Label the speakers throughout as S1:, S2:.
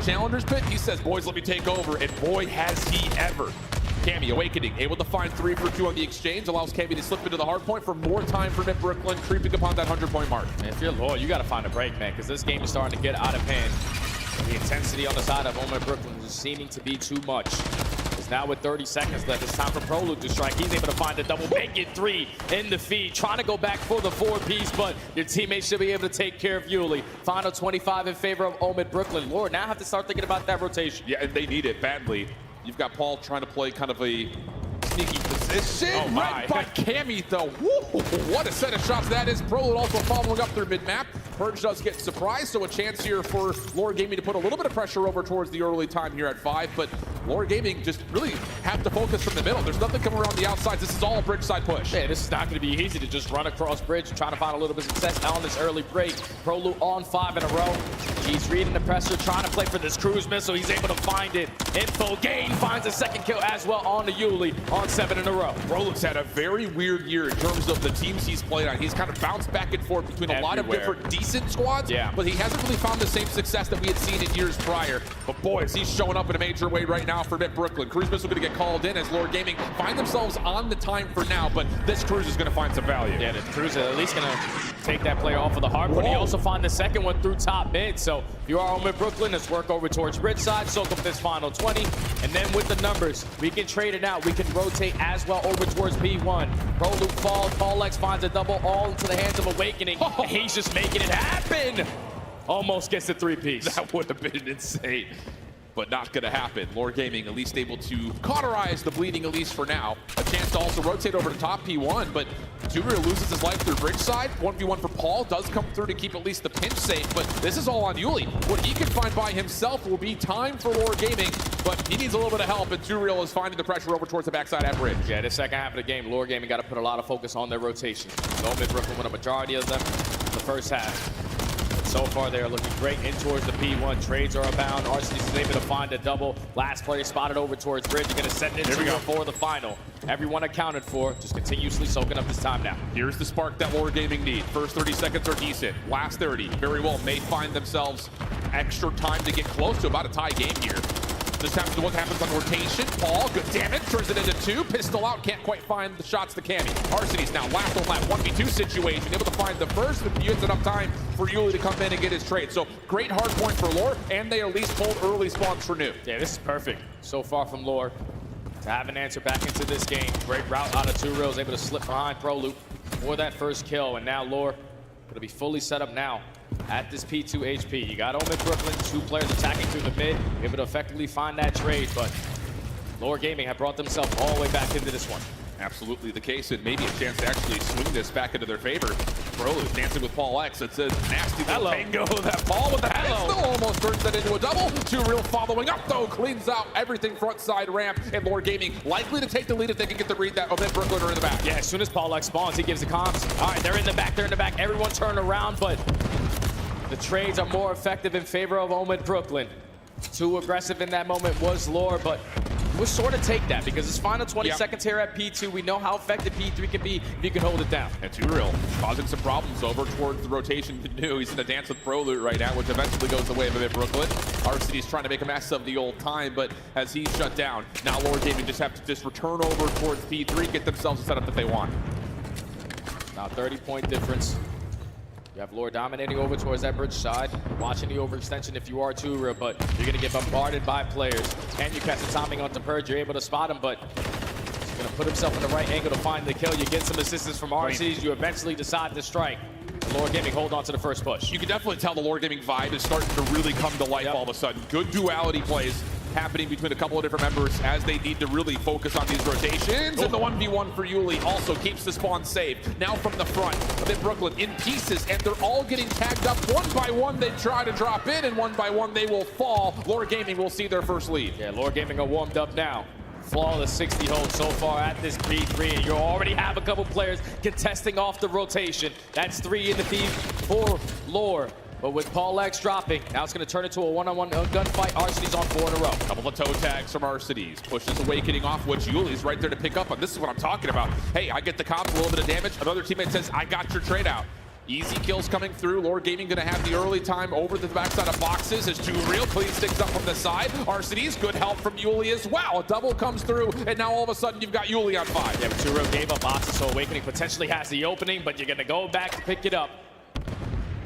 S1: Challenger's pit, he says, boys, let me take over, and boy, has he ever. Cammy, Awakening, able to find 3 for 2 on the exchange, allows Cammy to slip into the hard point for more time for Nip Brooklyn, creeping upon that 100-point mark.
S2: Man, if you're Lord, you got to find a break, man, because this game is starting to get out of hand. The intensity on the side of Omen Brooklyn is seeming to be too much. It's now with 30 seconds left. It's time for Prolute to strike. He's able to find a double, make it 3 in the feed. Trying to go back for the 4-piece, but your teammates should be able to take care of Yuli. Final 25 in favor of Omen Brooklyn. Lord, now have to start thinking about that rotation.
S1: Yeah, and they need it badly. You've got Paul trying to play kind of a sneaky position.
S2: Oh my.
S1: Right by Cammy, though. Woo, what a set of shots that is. Prolute also following up their mid-map. Purge does get surprised, so a chance here for Lore Gaming to put a little bit of pressure over towards the early time here at 5, but Lore Gaming just really have to focus from the middle. There's nothing coming around the outside. This is all a bridge side push.
S2: Man, this is not going to be easy to just run across bridge and try to find a little bit of success on this early break. Prolute on 5 in a row. He's reading the pressure, trying to play for this cruise missile. He's able to find it. Info gain finds a second kill as well on the Yuli on 7 in a row.
S1: Prolute's had a very weird year in terms of the teams he's played on. He's kind of bounced back and forth between a lot of different decent squads, but he hasn't really found the same success that we had seen in years prior. But boys, he's showing up in a major way right now for Nip Brooklyn. Cruise Missile going to get called in as Lore Gaming find themselves on the time for now, but this Cruise is going to find some value.
S2: Yeah, the Cruise is at least going to take that player off of the hard point. He also find the second one through top mid. So if you are Omen Brooklyn, let's work over towards bridge side, soak up this final 20, and then with the numbers, we can trade it out. We can rotate as well over towards B1. Prolute falls, Paul X finds a double all into the hands of Awakening. And he's just making it happen. Almost gets the 3-piece.
S1: That would have been insane, but not going to happen. Lore Gaming at least able to cauterize the bleeding, at least for now. A chance to also rotate over to top P1, but Turia loses his life through bridge side. 1v1 for Paul does come through to keep at least the pinch safe, but this is all on Yuli. What he can find by himself will be time for Lore Gaming, but he needs a little bit of help, and Turia is finding the pressure over towards the backside at bridge.
S2: Yeah, the second half of the game, Lore Gaming got to put a lot of focus on their rotations. Omen Brooklyn won a majority of them in the first half. So far, they are looking great in towards the P1. Trades are abound. RCD is able to find a double. Last player spotted over towards bridge. You're going to send it for the final. Everyone accounted for. Just continuously soaking up this time now.
S1: Here's the spark that Lore Gaming need. First 30 seconds are decent. Last 30, very well, may find themselves extra time to get close to about a tie game here. This happens to what happens on rotation. Paul, good damage, turns it into 2. Pistol out, can't quite find the shots to Cammy. Arseny's now last on that 1v2 situation, able to find the first, but it's enough time for Yuli to come in and get his trade. So great hard point for Lore, and they at least hold early spawns for New.
S2: Yeah, this is perfect. So far from Lore to have an answer back into this game. Great route out of 2 rails, able to slip behind Prolute for that first kill, and now Lore going to be fully set up now at this P2 HP. You got Omen Brooklyn, 2 players attacking through the mid, able to effectively find that trade, but Lore Gaming have brought themselves all the way back into this one.
S1: Absolutely the case, and maybe a chance to actually swing this back into their favor. Prolute dancing with Paul X. It's a nasty little tango. That Paul with the pistol almost turns that into a double. Turia following up, though, cleans out everything front side ramp, and Lore Gaming likely to take the lead if they can get the read that Omen Brooklyn are in the back.
S2: Yeah, as soon as Paul X spawns, he gives the comms. All right, they're in the back, Everyone turn around, but the trades are more effective in favor of Omen Brooklyn. Too aggressive in that moment was Lore, but we'll sort of take that because it's final 20 seconds here at P2. We know how effective P3 can be if you can hold it down.
S1: And Turia causing some problems over towards the rotation to New. He's in a dance with Prolute right now, which eventually goes the way of Omen Brooklyn. RCD's trying to make a mess of the old time, but as he's shut down, now Lore Gaming just have to just return over towards P3, get themselves a setup that they want.
S2: Now 30-point difference. You have Lore dominating over towards that bridge side, watching the overextension if you are Turia, but you're going to get bombarded by players. Can you catch the timing onto Purge? You're able to spot him, but he's going to put himself in the right angle to find the kill. You get some assistance from RCs. You eventually decide to strike. Lore Gaming hold on to the first push.
S1: You can definitely tell the Lore Gaming vibe is starting to really come to life all of a sudden. Good duality plays happening between a couple of different members as they need to really focus on these rotations. And the 1v1 for Yuli also keeps the spawn safe. Now from the front, Omen Brooklyn in pieces, and they're all getting tagged up. One by one, they try to drop in, and one by one, they will fall. Lore Gaming will see their first lead.
S2: Yeah, Lore Gaming are warmed up now. Flawless 60 hold so far at this P3, and you already have a couple players contesting off the rotation. That's 3 in the feed for Lore. But with Paul X dropping, now it's going to turn into a one-on-one gunfight. Arcedy's on 4 in a row.
S1: Couple of toe tags from Arcedy's. Pushes Awakening off, which Yuli's right there to pick up on. This is what I'm talking about. Hey, I get the comps, a little bit of damage. Another teammate says, I got your trade out. Easy kills coming through. Lord Gaming gonna have the early time over the backside of boxes as Real clean sticks up from the side. Arcitys, good help from Yuli as well. A double comes through, and now all of a sudden you've got Yuli on 5.
S2: Yeah, but Real gave up boxes, so Awakening potentially has the opening, but you're gonna go back to pick it up.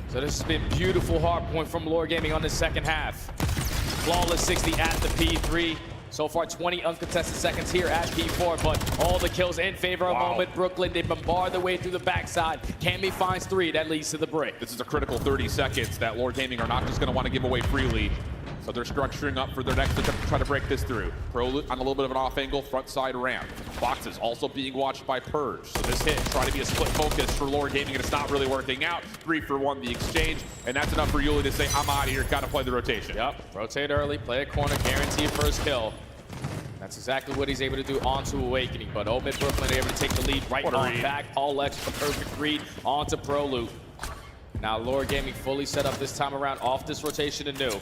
S2: So this has been beautiful hard point from Lord Gaming on the second half. Flawless 60 at the P3. So far, 20 uncontested seconds here at P4, but all the kills in favor of Omid Brooklyn. They bombard their way through the backside. Cammy finds 3. That leads to the break.
S1: This is a critical 30 seconds that Lord Gaming are not just going to want to give away freely. So they're structuring up for their next attempt to try to break this through. Prolute on a little bit of an off angle, front side ramp. Boxes also being watched by Purge. So this hit, trying to be a split focus for Lord Gaming, and it's not really working out. 3 for 1 the exchange, and that's enough for Yuli to say, I'm out of here, gotta play the rotation.
S2: Yep, rotate early, play a corner, guarantee a first kill. That's exactly what he's able to do onto Awakening, but Omid Brooklyn able to take the lead right on back. Paulex with the perfect read onto Prolute. Now Lord Gaming fully set up this time around off this rotation anew.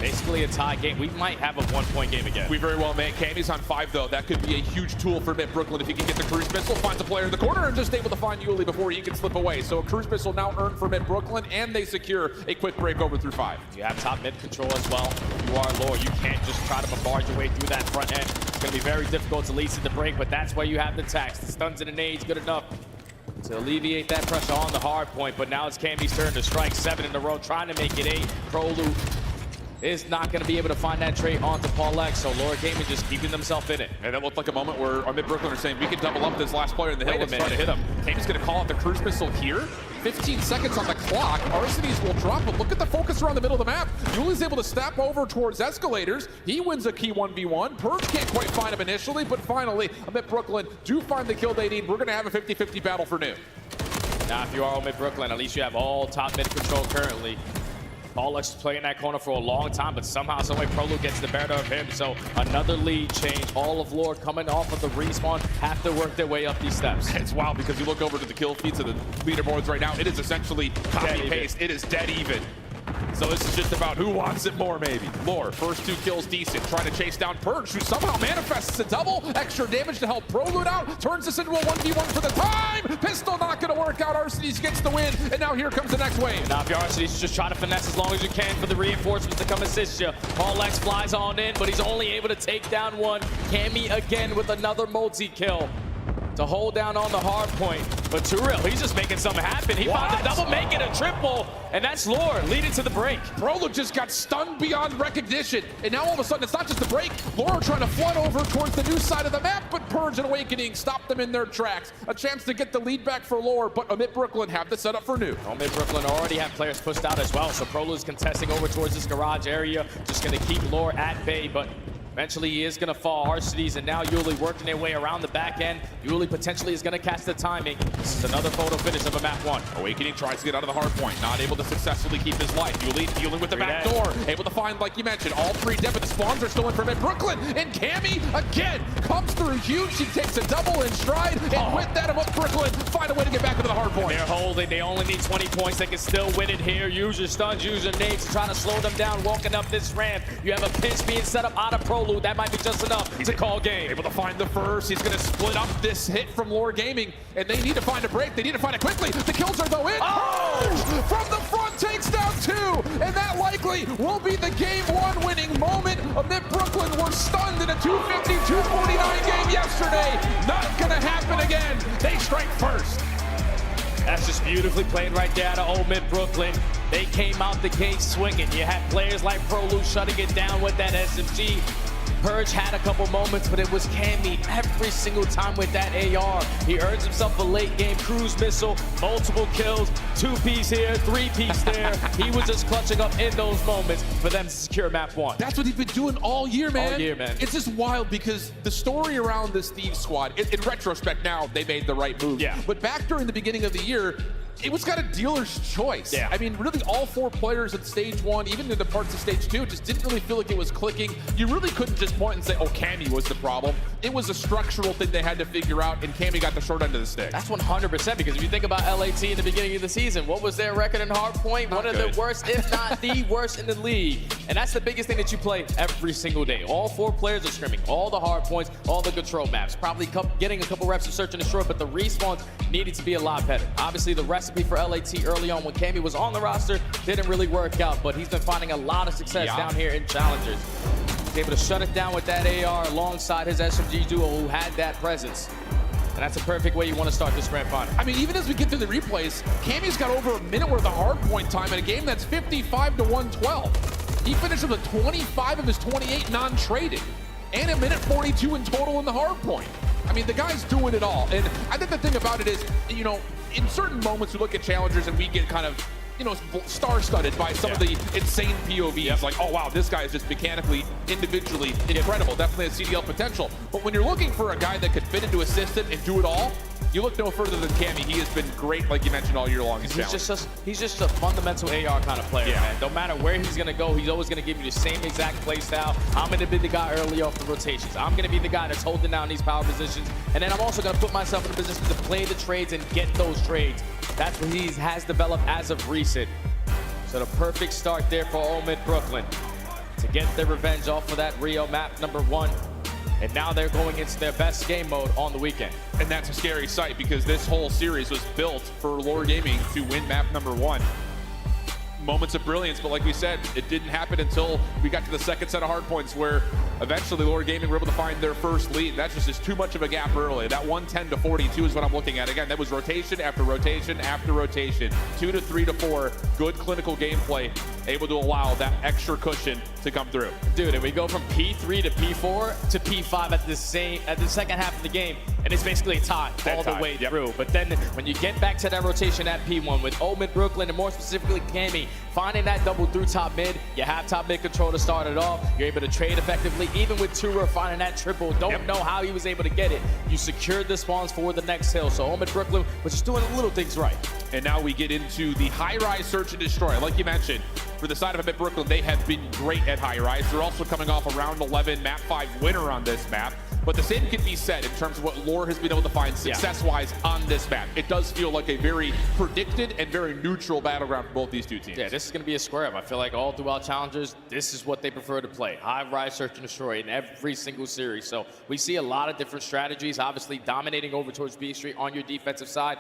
S2: Basically a tie game. We might have a 1-point game again.
S1: We very well may. Cammy's on 5 though. That could be a huge tool for Omid Brooklyn if he can get the cruise missile, finds a player in the corner, and just able to find Yuli before he can slip away. So a cruise missile now earned for Omid Brooklyn, and they secure a quick break over through 5.
S2: You have top mid control as well. You are Lord. You can't just try to bombard your way through that front end. It's going to be very difficult to lead to the break, but that's why you have the tax. The stuns and the nades good enough to alleviate that pressure on the hard point, but now it's Cammy's turn to strike 7 in a row, trying to make it 8. Prolute is not going to be able to find that trade onto Paulex, so Lord Gaming just keeping themselves in it.
S1: And that looked like a moment where Omid Brooklyn are saying, we can double up this last player in the hill. Let's try to hit him. Cammy's going to call out the cruise missile here. 15 seconds on the clock. Arcitys will drop, but look at the focus around the middle of the map. Yuli's able to step over towards Escalators. He wins a key 1v1. Purge can't quite find him initially, but finally, Omid Brooklyn do find the kill they need. We're going to have a 50-50 battle for new.
S2: Now, if you are Omid Brooklyn, at least you have all top mid control currently. Paulex is playing that corner for a long time, but somehow, someway, Prolute gets the better of him. So another lead change. All of Lord coming off of the respawn have to work their way up these steps.
S1: It's wild because you look over to the kill feeds of the leaderboards right now. It is essentially copy-paste. It is dead even. So this is just about who wants it more, maybe. Lore, first 2 kills decent. Trying to chase down Purge, who somehow manifests a double. Extra damage to help Prolute out. Turns this into a 1v1 for the time. Pistol not going to work out. Arcitys gets the win. And now here comes the next wave.
S2: Now if you're Arcitys, just try to finesse as long as you can for the reinforcements to come assist you. Paulex flies on in, but he's only able to take down 1. Cammy again with another multi-kill to hold down on the hard point. But Real, he's just making something happen. He found a double, make it a triple, and that's Lord leading to the break.
S1: Prolute just got stunned beyond recognition, and now all of a sudden it's not just a break. Lore trying to flood over towards the new side of the map, but Purge and Awakening stopped them in their tracks. A chance to get the lead back for Lore, but Omid Brooklyn have the setup for new.
S2: Omid Brooklyn already have players pushed out as well, so Prolute's contesting over towards this garage area, just going to keep Lore at bay, but eventually he is going to fall. Arcitys and now Yuli working their way around the back end. Yuli potentially is going to catch the timing. This is another photo finish of a map 1.
S1: Awakening tries to get out of the hard point, not able to successfully keep his life. Yuli dealing with the back door, able to find, like you mentioned, all 3 dead, but the spawns are still in for Omid Brooklyn. And Cammy, again, comes through huge. She takes a double in stride, and with that, Omid Brooklyn find a way to get back into the hard point.
S2: They're holding. They only need 20 points. They can still win it here. Use your stuns, use your nades, trying to slow them down, walking up this ramp. You have a pinch being set up out of Prolute. That might be just enough to call game.
S1: Able to find the first. He's going to split up this hit from Lore Gaming, and they need to find a break. They need to find it quickly. The kills are though in. Purge from the front takes down 2, and that likely will be the game 1 winning moment. Omid Brooklyn were stunned in a 250-249 game yesterday. Not going to happen again. They strike first.
S2: That's just beautifully played right there out of Omid Brooklyn. They came out the gate swinging. You had players like Prolute shutting it down with that SMG. Purge had a couple moments, but it was Cammy every single time with that AR. He earns himself a late game cruise missile, multiple kills, 2-piece here, 3-piece there. He was just clutching up in those moments for them to secure map 1.
S1: That's what he's been doing all year, man.
S2: All year, man.
S1: It's just wild because the story around this Thieves squad, in retrospect now, they made the right move.
S2: Yeah.
S1: But back during the beginning of the year, it was kind of dealer's choice.
S2: Yeah.
S1: I mean, really all 4 players at stage 1, even into parts of stage 2, just didn't really feel like it was clicking. You really couldn't just point and say, oh, Cammy was the problem. It was a structural thing they had to figure out, and Cammy got the short end of the stick.
S2: That's 100%, because if you think about LAT in the beginning of the season, what was their record in hardpoint? One of the worst, if not the worst in the league. And that's the biggest thing that you play every single day. All 4 players are scrimming, all the hard points, all the control maps. Probably getting a couple reps of search and destroy, but the respawns needed to be a lot better. Obviously, the rest recipe for LAT early on when Cammy was on the roster. Didn't really work out, but he's been finding a lot of success down here in Challengers. He's able to shut it down with that AR alongside his SMG duo who had that presence. And that's a perfect way you want to start this grand final.
S1: I mean, even as we get through the replays, Cammy's got over a minute worth of hard point time in a game that's 55 to 112. He finished with 25 of his 28 non-traded, and a minute 42 in total in the hard point. I mean, the guy's doing it all. And I think the thing about it is, you know, in certain moments we look at challengers and we get kind of, you know, star-studded by some of the insane POVs. Like, oh wow, this guy is just mechanically, individually incredible. Definitely has CDL potential. But when you're looking for a guy that could fit into a system and do it all, you look no further than Cammy. He has been great, like you mentioned, all year long. He's
S2: just a fundamental AR kind of player, man. No matter where he's going to go, he's always going to give you the same exact play style. I'm going to be the guy early off the rotations. I'm going to be the guy that's holding down these power positions. And then I'm also going to put myself in a position to play the trades and get those trades. That's what he has developed as of recent. So the perfect start there for Omid Brooklyn to get their revenge off of that Rio map #1. And now they're going into their best game mode on the weekend.
S1: And that's a scary sight because this whole series was built for Lore Gaming to win map #1. Moments of brilliance, but like we said, it didn't happen until we got to the second set of hard points where eventually Lore Gaming were able to find their first lead. That's just too much of a gap early. That 110 to 42 is what I'm looking at. Again, that was rotation after rotation after rotation. 2 to 3 to 4, good clinical gameplay, able to allow that extra cushion to come through.
S2: Dude, and we go from P3 to P4 to P5 at the second half of the game, and it's basically a tie all the way through. But then when you get back to that rotation at P1 with Omid Brooklyn and more specifically Cammy finding that double through top mid, you have top mid control to start it off. You're able to trade effectively, even with Tura finding that triple. Don't know how he was able to get it. You secured the spawns for the next hill. So Omid Brooklyn was just doing the little things right.
S1: And now we get into the high-rise search and destroy. Like you mentioned, for the side of Omid Brooklyn, they have been great at high-rise. They're also coming off a round 11 map 5 winner on this map. But the same can be said in terms of what Lore has been able to find success-wise on this map. It does feel like a very predicted and very neutral battleground for both these two teams.
S2: Yeah, this is going to be a square up. I feel like all throughout Challengers, this is what they prefer to play. High-rise, search, and destroy in every single series. So we see a lot of different strategies. Obviously, dominating over towards B Street on your defensive side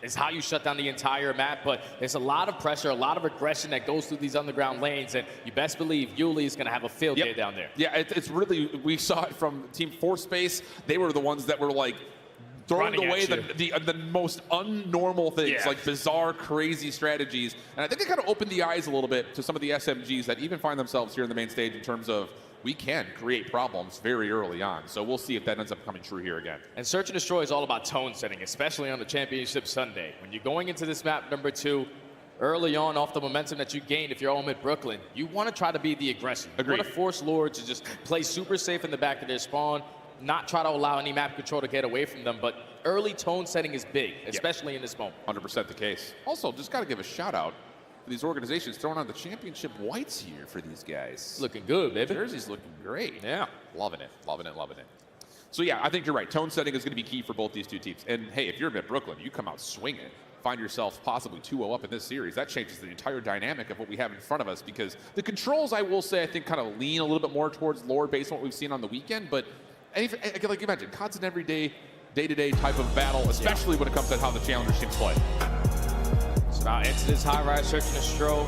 S2: is how you shut down the entire map. But there's a lot of pressure, a lot of aggression that goes through these underground lanes. And you best believe Yuli is going to have a field day down there.
S1: Yeah, it's really, we saw it from Team Force Space. They were the ones that were like throwing away the most unnormal things, like bizarre, crazy strategies. And I think it kind of opened the eyes a little bit to some of the SMGs that even find themselves here in the main stage in terms of we can create problems very early on. So we'll see if that ends up coming true here again.
S2: And Search and Destroy is all about tone setting, especially on the Championship Sunday. When you're going into this map #2, early on off the momentum that you gained, if you're Omid Brooklyn, you want to try to be the aggressor. You want to force Lore to just play super safe in the back of their spawn, not try to allow any map control to get away from them, but early tone setting is big, especially in this moment.
S1: 100% the case. Also, just got to give a shout out for these organizations throwing on the championship whites here for these guys.
S2: Looking good, baby.
S1: Jersey's looking great.
S2: Yeah.
S1: Loving it, loving it, loving it. So yeah, I think you're right. Tone setting is going to be key for both these two teams. And hey, if you're Omid Brooklyn, you come out swinging, find yourself possibly 2-0 up in this series. That changes the entire dynamic of what we have in front of us, because the controls, I will say, I think kind of lean a little bit more towards Lore based on what we've seen on the weekend. But like you mentioned, COD's an everyday, day-to-day type of battle, especially when it comes to how the Challengers teams play.
S2: So now into this high-rise search and destroy,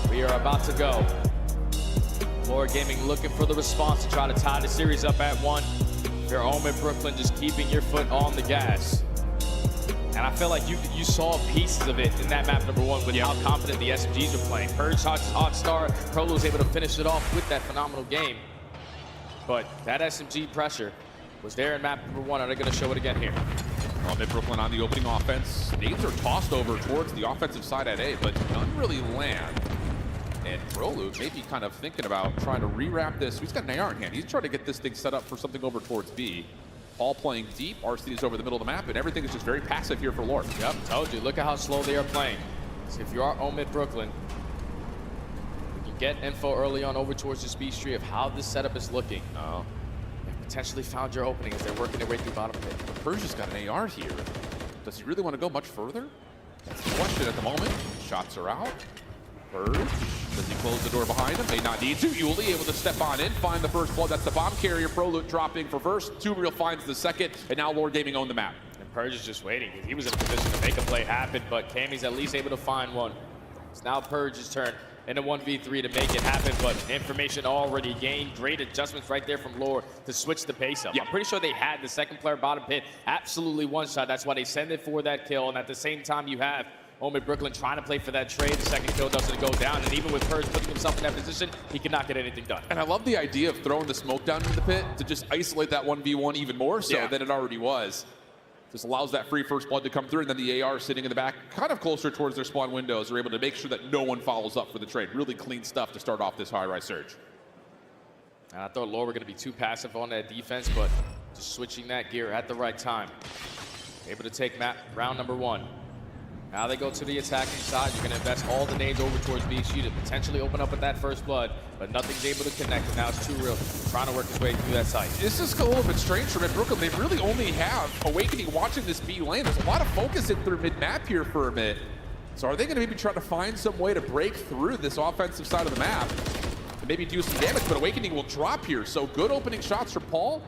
S2: we are about to go. Lore Gaming looking for the response to try to tie the series up at 1. You're Omid Brooklyn just keeping your foot on the gas. And I feel like you saw pieces of it in that map #1 with how confident the SMGs are playing. Purge, Hotstar, Prolo was able to finish it off with that phenomenal game. But that SMG pressure was there in map #1, and they're going to show it again here.
S1: Omid Brooklyn on the opening offense. Nades are tossed over towards the offensive side at A, but none really land. And Prolu maybe kind of thinking about trying to rewrap this. He's got an AR in hand. He's trying to get this thing set up for something over towards B. Paul playing deep. RCD is over the middle of the map, and everything is just very passive here for Lore.
S2: Yep, told you. Look at how slow they are playing. So if you are Omid Brooklyn, you can get info early on over towards this B Street of how this setup is looking. And potentially found your opening as they're working their way through bottom pit.
S1: Persia's got an AR here. Does he really want to go much further? That's the question at the moment. Shots are out. Purge. Does he close the door behind him? May not need to. Yuli able to step on in, find the first blood. That's the bomb carrier. Prolute dropping for first. Two Real finds the second, and now Lore Gaming own the map.
S2: And Purge is just waiting. He was in a position to make a play happen, but Cammy's at least able to find one. It's now Purge's turn in a 1v3 to make it happen, but information already gained. Great adjustments right there from Lore to switch the pace up.
S1: Yeah.
S2: I'm pretty sure they had the second player bottom pit absolutely one shot. That's why they send it for that kill, and at the same time you have Omid Brooklyn trying to play for that trade. The second kill doesn't go down, and even with Purge putting himself in that position, he cannot get anything done.
S1: And I love the idea of throwing the smoke down into the pit to just isolate that 1v1 even more so than it already was. Just allows that free first blood to come through, and then the AR sitting in the back, kind of closer towards their spawn windows, are able to make sure that no one follows up for the trade. Really clean stuff to start off this high-rise surge.
S2: And I thought Lore were going to be too passive on that defense, but just switching that gear at the right time. Able to take round number 1. Now they go to the attacking side. You're going to invest all the nades over towards BC to potentially open up with that first blood, but nothing's able to connect, and now it's Too Real trying to work his way through that site.
S1: This is a little bit strange for Brooklyn. They really only have Awakening watching this B lane. There's a lot of focus in through mid-map here for a bit. So are they going to maybe try to find some way to break through this offensive side of the map and maybe do some damage? But Awakening will drop here. So good opening shots for Paul.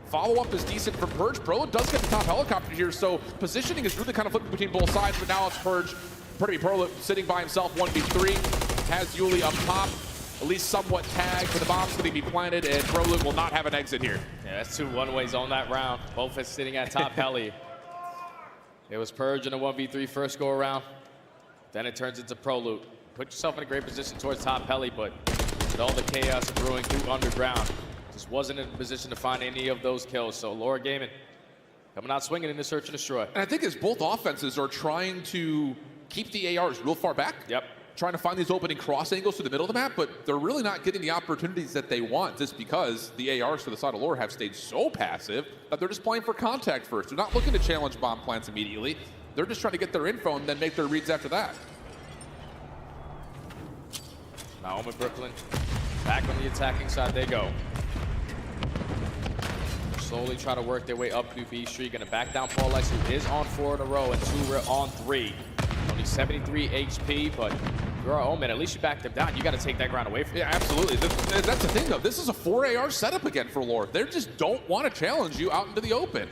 S1: Follow-up is decent from Purge. Prolo does get the top helicopter here, so positioning is really kind of flipping between both sides, but now it's Purge. Prolo sitting by himself, 1v3. Has Yuli up top, at least somewhat tagged, but the bomb's going to be planted, and Prolo will not have an exit here.
S2: Yeah, that's 2 one-ways on that round. Both is sitting at top heli. It was Purge in a 1v3 first go-around. Then it turns into Prolo. Put yourself in a great position towards top heli, but with all the chaos brewing through underground, just wasn't in a position to find any of those kills. So Lore Gaming coming out swinging in the search and destroy.
S1: And I think as both offenses are trying to keep the ARs real far back, trying to find these opening cross angles to the middle of the map, but they're really not getting the opportunities that they want just because the ARs to the side of Lore have stayed so passive that they're just playing for contact first. They're not looking to challenge bomb plants immediately. They're just trying to get their info and then make their reads after that.
S2: Now Omid Brooklyn back on the attacking side they go. Slowly try to work their way up through B Street. Gonna back down Paulex, who is on 4 in a row, and Too Real on 3. Only 73 HP, but if you're Omid, at least you backed them down. You got to take that ground away from them.
S1: Yeah, absolutely. That's the thing, though. This is a 4 AR setup again for Lore. They just don't want to challenge you out into the open.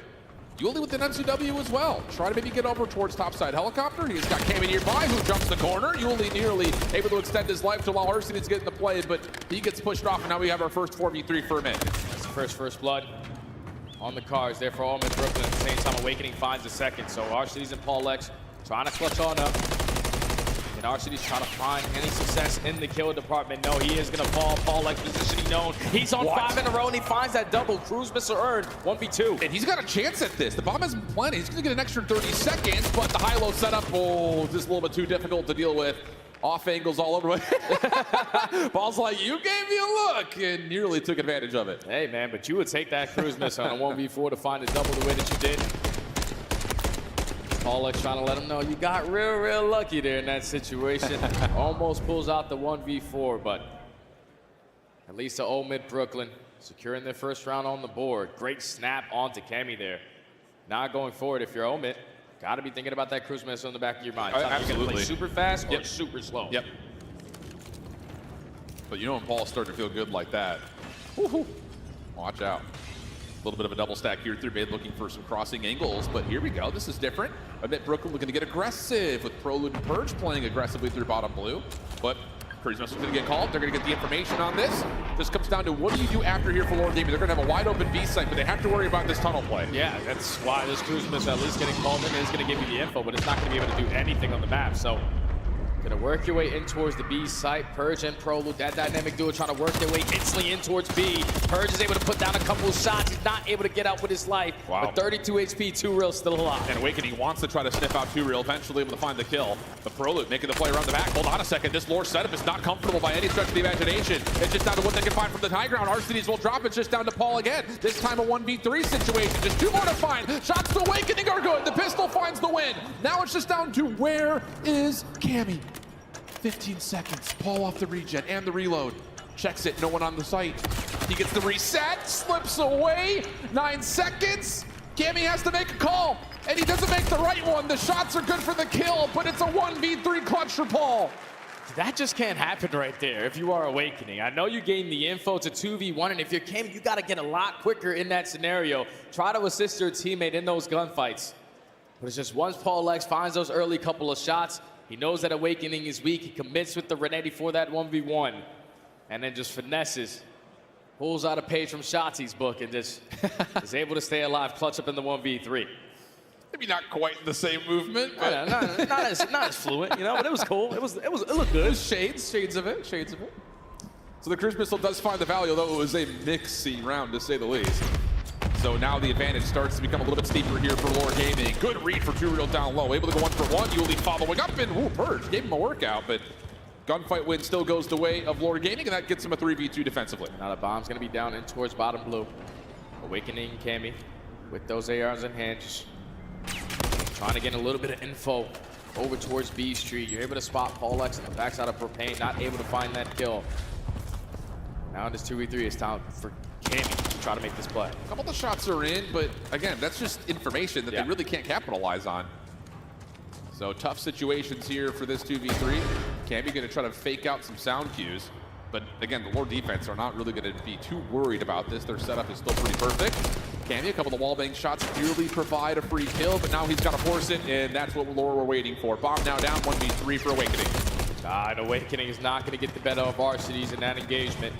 S1: Yuli with an NCW as well. Try to maybe get over towards topside helicopter. He's got Cammy nearby, who jumps the corner. Yuli nearly able to extend his life to allow Arsenal to get in the play, but he gets pushed off, and now we have our first 4v3 for a minute.
S2: That's the first blood on the cars there for Omid Brooklyn. At the same time, Awakening finds the second. So Arcitys and Paulex trying to clutch on up. And Arcitys trying to find any success in the kill department. No, he is going to fall. Paulex positioning known. He's on 5 in a row, and he finds that double. Cruise missile earned, 1v2.
S1: And he's got a chance at this. The bomb hasn't been planted. He's going to get an extra 30 seconds, but the high-low setup, just a little bit too difficult to deal with. Off angles all over. Paul's like, you gave me a look, and nearly took advantage of it.
S2: Hey, man, but you would take that cruise missile on a 1v4 to find a double the way that you did. Paulex trying to let him know you got real lucky there in that situation. Almost pulls out the 1v4, but at least to Omid Brooklyn securing their first round on the board. Great snap onto Cammy there. Now going forward, if you're Omid, got to be thinking about that cruise missile in the back of your mind. You're going to play super fast or super slow.
S1: Yep. But you know when Paul's starting to feel good like that, watch out. A little bit of a double stack here through mid, looking for some crossing angles, but here we go. This is different. I bet Brooklyn looking to get aggressive with Prolud and Purge playing aggressively through bottom blue, but Cruise Missile's gonna get called. They're gonna get the information on this. This comes down to what do you do after here for Lore Gaming? They're gonna have a wide open B site, but they have to worry about this tunnel play.
S2: Yeah, that's why this Cruise Missile at least getting called in is gonna give you the info, but it's not gonna be able to do anything on the map. So gonna work your way in towards the B site. Purge and Prolud, that dynamic duo trying to work their way instantly in towards B. Purge is able to put down a couple of shots. He's not able to get out with his life.
S1: Wow.
S2: But 32 HP, Too Real still alive.
S1: And Awakening wants to try to sniff out Too Real, eventually able to find the kill. But Prolud making the play around the back. Hold on a second, this Lore setup is not comfortable by any stretch of the imagination. It's just down to what they can find from the high ground. Arcitys will drop it just down to Paul again. This time a 1v3 situation, just 2 more to find. Shots to Awakening are good. The pistol finds the win. Now it's just down to where is Cammy? 15 seconds, Paul off the regen and the reload. Checks it, no one on the site. He gets the reset, slips away, 9 seconds. Cammy has to make a call, and he doesn't make the right one. The shots are good for the kill, but it's a 1v3 clutch for Paul.
S2: That just can't happen right there if you are Awakening. I know you gained the info to 2v1, and if you're Cammy, you got to get a lot quicker in that scenario. Try to assist your teammate in those gunfights. But it's just once Paul Lex finds those early couple of shots, he knows that Awakening is weak. He commits with the Renetti for that 1v1. And then just finesses, pulls out a page from Shotzi's book and just is able to stay alive, clutch up in the 1v3.
S1: Maybe not quite the same movement, but
S2: not as fluent, you know, but it was cool. It looked good.
S1: shades of it. So the cruise missile does find the value, though it was a mixy round to say the least. So now the advantage starts to become a little bit steeper here for Lore Gaming. Good read for Turiel down low, able to go 1-for-1. Yuli following up and Purge gave him a workout, but gunfight win still goes the way of Lore Gaming, and that gets him a 3v2 defensively.
S2: Now the bomb's gonna be down in towards bottom blue. Awakening Cammy with those ARs in hand, just trying to get a little bit of info over towards B Street. You're able to spot Paul Lex on the backside of Propane, not able to find that kill. Now in this 2v3, it's time for Cammy to try to make this play.
S1: A couple of the shots are in, but again, that's just information that they really can't capitalize on. So tough situations here for this 2v3. Cammy gonna try to fake out some sound cues. But again, the Lore defense are not really gonna be too worried about this. Their setup is still pretty perfect. Cammy, a couple of the wallbang shots nearly provide a free kill, but now he's gotta force it, and that's what Lore were waiting for. Bomb now down, 1v3 for Awakening.
S2: And Awakening is not gonna get the better of Varsities in that engagement.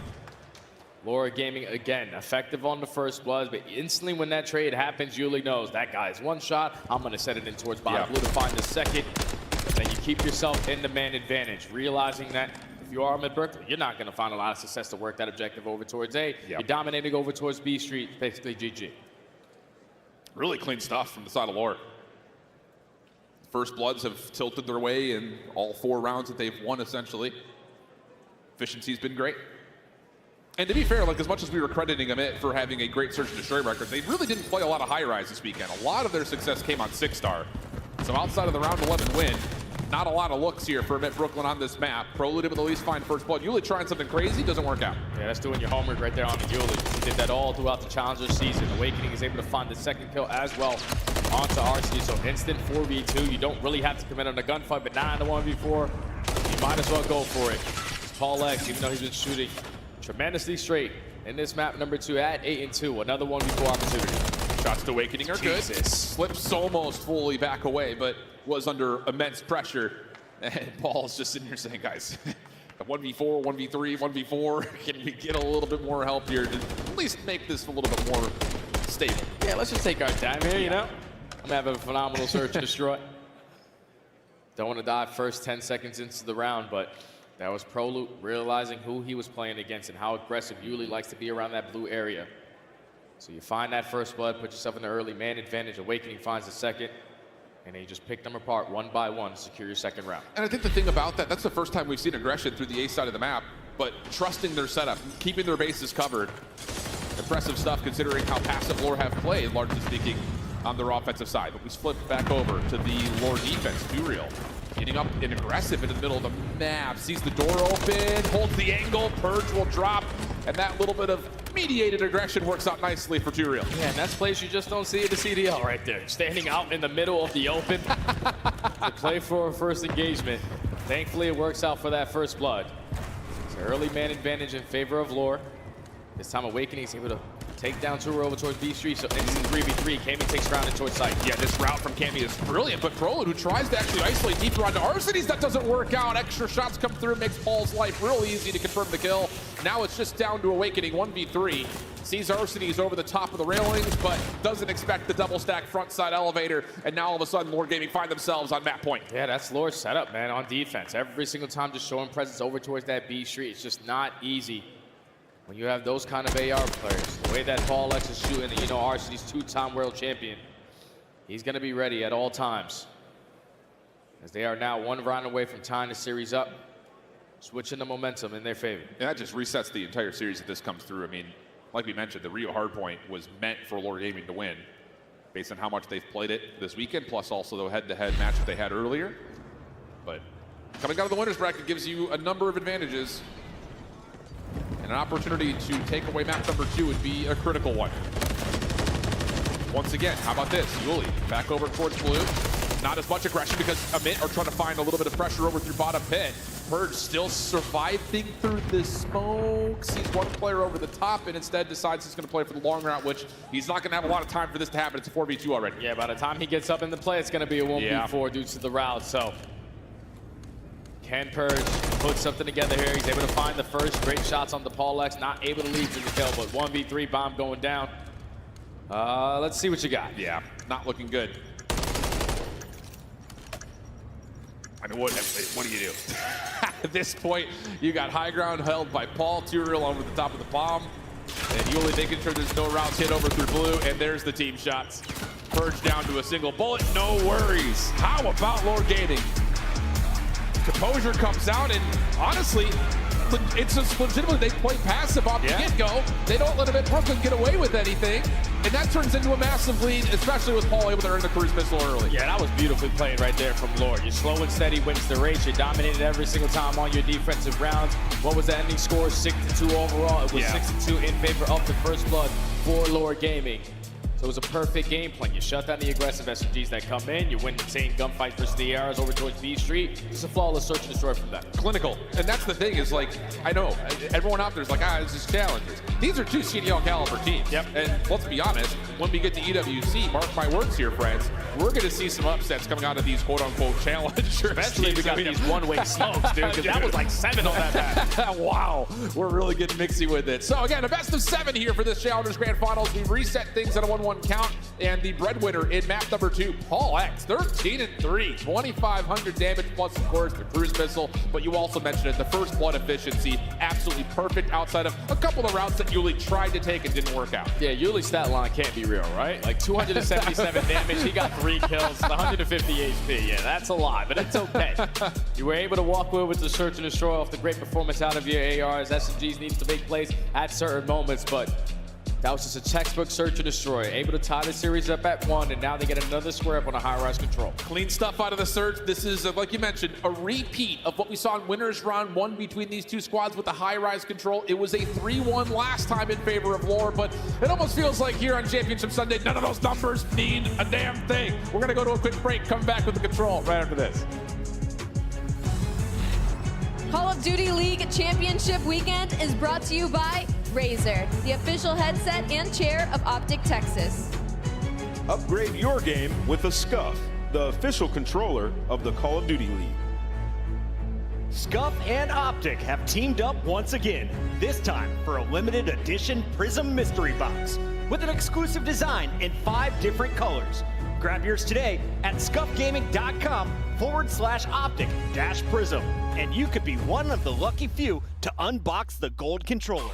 S2: Lore Gaming, again, effective on the first blood, but instantly when that trade happens, Yuli knows that guy's one shot. I'm going to set it in towards bottom blue to find the second. And then you keep yourself in the man advantage, realizing that if you are Mid-Berkeley, you're not going to find a lot of success to work that objective over towards A. You're dominating over towards B Street, basically GG.
S1: Really clean stuff from the side of Lore. First Bloods have tilted their way in all 4 rounds that they've won, essentially. Efficiency's been great. And to be fair, like as much as we were crediting them for having a great search and destroy record, they really didn't play a lot of high rise this weekend. A lot of their success came on 6-star. So outside of the round 11 win, not a lot of looks here for Met Brooklyn on this map. Prelude able to at least find first blood. Yuli trying something crazy, doesn't work out.
S2: Yeah, that's doing your homework right there on the Yuli. He did that all throughout the Challenger season. Awakening is able to find the second kill as well onto RC. So instant 4v2. You don't really have to commit on a gunfight, but now in the 1v4, you might as well go for it. Paul Lex, even though he's been shooting tremendously straight in this map number 2 at 8-2. Another 1v4 opportunity.
S1: Shots to Awakening are good. Slips almost fully back away, but was under immense pressure. And Paul's just sitting here saying, guys, 1v4, 1v3, 1v4, can we get a little bit more help here to at least make this a little bit more stable?
S2: Yeah, let's just take our time here, you know? I'm having a phenomenal search and destroy. Don't want to die first 10 seconds into the round, but that was Prelude realizing who he was playing against and how aggressive Yuli likes to be around that blue area. So you find that first blood, put yourself in the early man advantage. Awakening finds the second, and then you just pick them apart one by one to secure your second round.
S1: And I think the thing about that, that's the first time we've seen aggression through the A side of the map, but trusting their setup, keeping their bases covered. Impressive stuff considering how passive Lore have played, largely speaking, on their offensive side. But we flip back over to the Lore defense. Duriel getting up and aggressive into the middle of the map. Sees the door open, holds the angle, Purge will drop, and that little bit of mediated aggression works out nicely for Turiel.
S2: Yeah, and that's place you just don't see at the CDL right there. Standing out in the middle of the open to play for a first engagement. Thankfully, it works out for that first blood. It's an early man advantage in favor of Lore. This time Awakening is able to take down Turiel over towards B Street, so instant 3v3. Cammy takes ground in towards site.
S1: Yeah, this route from Cammy is brilliant, but Prelude, who tries to actually isolate deeper onto Arcades, that doesn't work out. Extra shots come through, makes Paul's life real easy to confirm the kill. Now it's just down to Awakening, 1v3. Sees Arcades over the top of the railings, but doesn't expect the double stack front side elevator, and now all of a sudden Lore Gaming find themselves on map point.
S2: Yeah, that's Lore's setup, man, on defense. Every single time just showing presence over towards that B Street. It's just not easy when you have those kind of AR players. The way that Paul Lex is shooting, you know, Arcedy's 2-time world champion. He's going to be ready at all times, as they are now one round away from tying the series up, switching the momentum in their favor.
S1: And that just resets the entire series if this comes through. I mean, like we mentioned, the Rio Hardpoint was meant for Lore Gaming to win based on how much they've played it this weekend, plus also the head-to-head match that they had earlier. But coming out of the winners bracket gives you a number of advantages. And an opportunity to take away map number 2 would be a critical one. Once again, how about this? Yuli back over towards blue. Not as much aggression because Amit are trying to find a little bit of pressure over through bottom pit. Purge still surviving through the smoke. Sees one player over the top and instead decides he's going to play for the long route, which he's not going to have a lot of time for this to happen. It's a 4v2 already.
S2: Yeah, by the time he gets up in the play, it's going to be a 1v4 due to the route. So, can Purge put something together here? He's able to find the first great shots on the Paul X. Not able to lead to the kill, but 1v3 bomb going down. Let's see what you got.
S1: Yeah, not looking good. I mean, what do you do? At this point, you got high ground held by Paul, Turiel over the top of the bomb, and Yuli making sure there's no rounds hit over through blue, and there's the team shots. Purge down to a single bullet, no worries. How about Lord Gaming? Composure comes out, and honestly, it's just legitimately they play passive off the get-go. They don't let him in Brooklyn get away with anything, and that turns into a massive lead, especially with Paul able to earn the cruise pistol early.
S2: Yeah, that was beautifully played right there from Lord. You're slow and steady wins the race. You're dominated every single time on your defensive rounds. What was the ending score? 6-2 overall. It was 6-2 in favor of the first blood for Lord Gaming. So it was a perfect game plan. You shut down the aggressive SMGs that come in. You win insane gunfights versus the ARs over towards B Street. It's a flawless search and destroy from them.
S1: Clinical. And that's the thing is, like, I know everyone out there is like, this is challengers. These are two CDL caliber teams.
S2: Yep.
S1: And let's be honest, when we get to EWC, mark my words here, friends, we're going to see some upsets coming out of these quote-unquote challengers.
S2: Especially if we got these one-way smokes, dude, because that was like 7 on that map.
S1: Wow. We're really getting mixy with it. So, again, a best of 7 here for this Challengers Grand Finals. We reset things at a 1-1 count, and the breadwinner in map number 2, Paul X, 13-3, 2,500 damage plus, of course, the cruise missile. But you also mentioned it, the first blood efficiency, absolutely perfect outside of a couple of routes that Yuli tried to take and didn't work out.
S2: Yeah, Yuli's stat line can't be real, right? Like 277 damage, he got 3 kills, 150 HP. Yeah, that's a lot, but it's okay. You were able to walk away with the search and destroy off the great performance out of your ARs. SMGs needs to make plays at certain moments, but that was just a textbook search and destroy. Able to tie the series up at 1, and now they get another square up on a high-rise control.
S1: Clean stuff out of the search. This is, like you mentioned, a repeat of what we saw in winners round 1 between these two squads with the high-rise control. It was a 3-1 last time in favor of Lore, but it almost feels like here on Championship Sunday, none of those numbers mean a damn thing. We're going to go to a quick break, come back with the control right after this.
S3: Call of Duty League Championship Weekend is brought to you by Razer, the official headset and chair of Optic Texas.
S4: Upgrade your game with a SCUF, the official controller of the Call of Duty League.
S5: SCUF and Optic have teamed up once again, this time for a limited edition Prism Mystery Box with an exclusive design in 5 different colors. Grab yours today at scuffgaming.com/optic-prism, and you could be one of the lucky few to unbox the gold controller.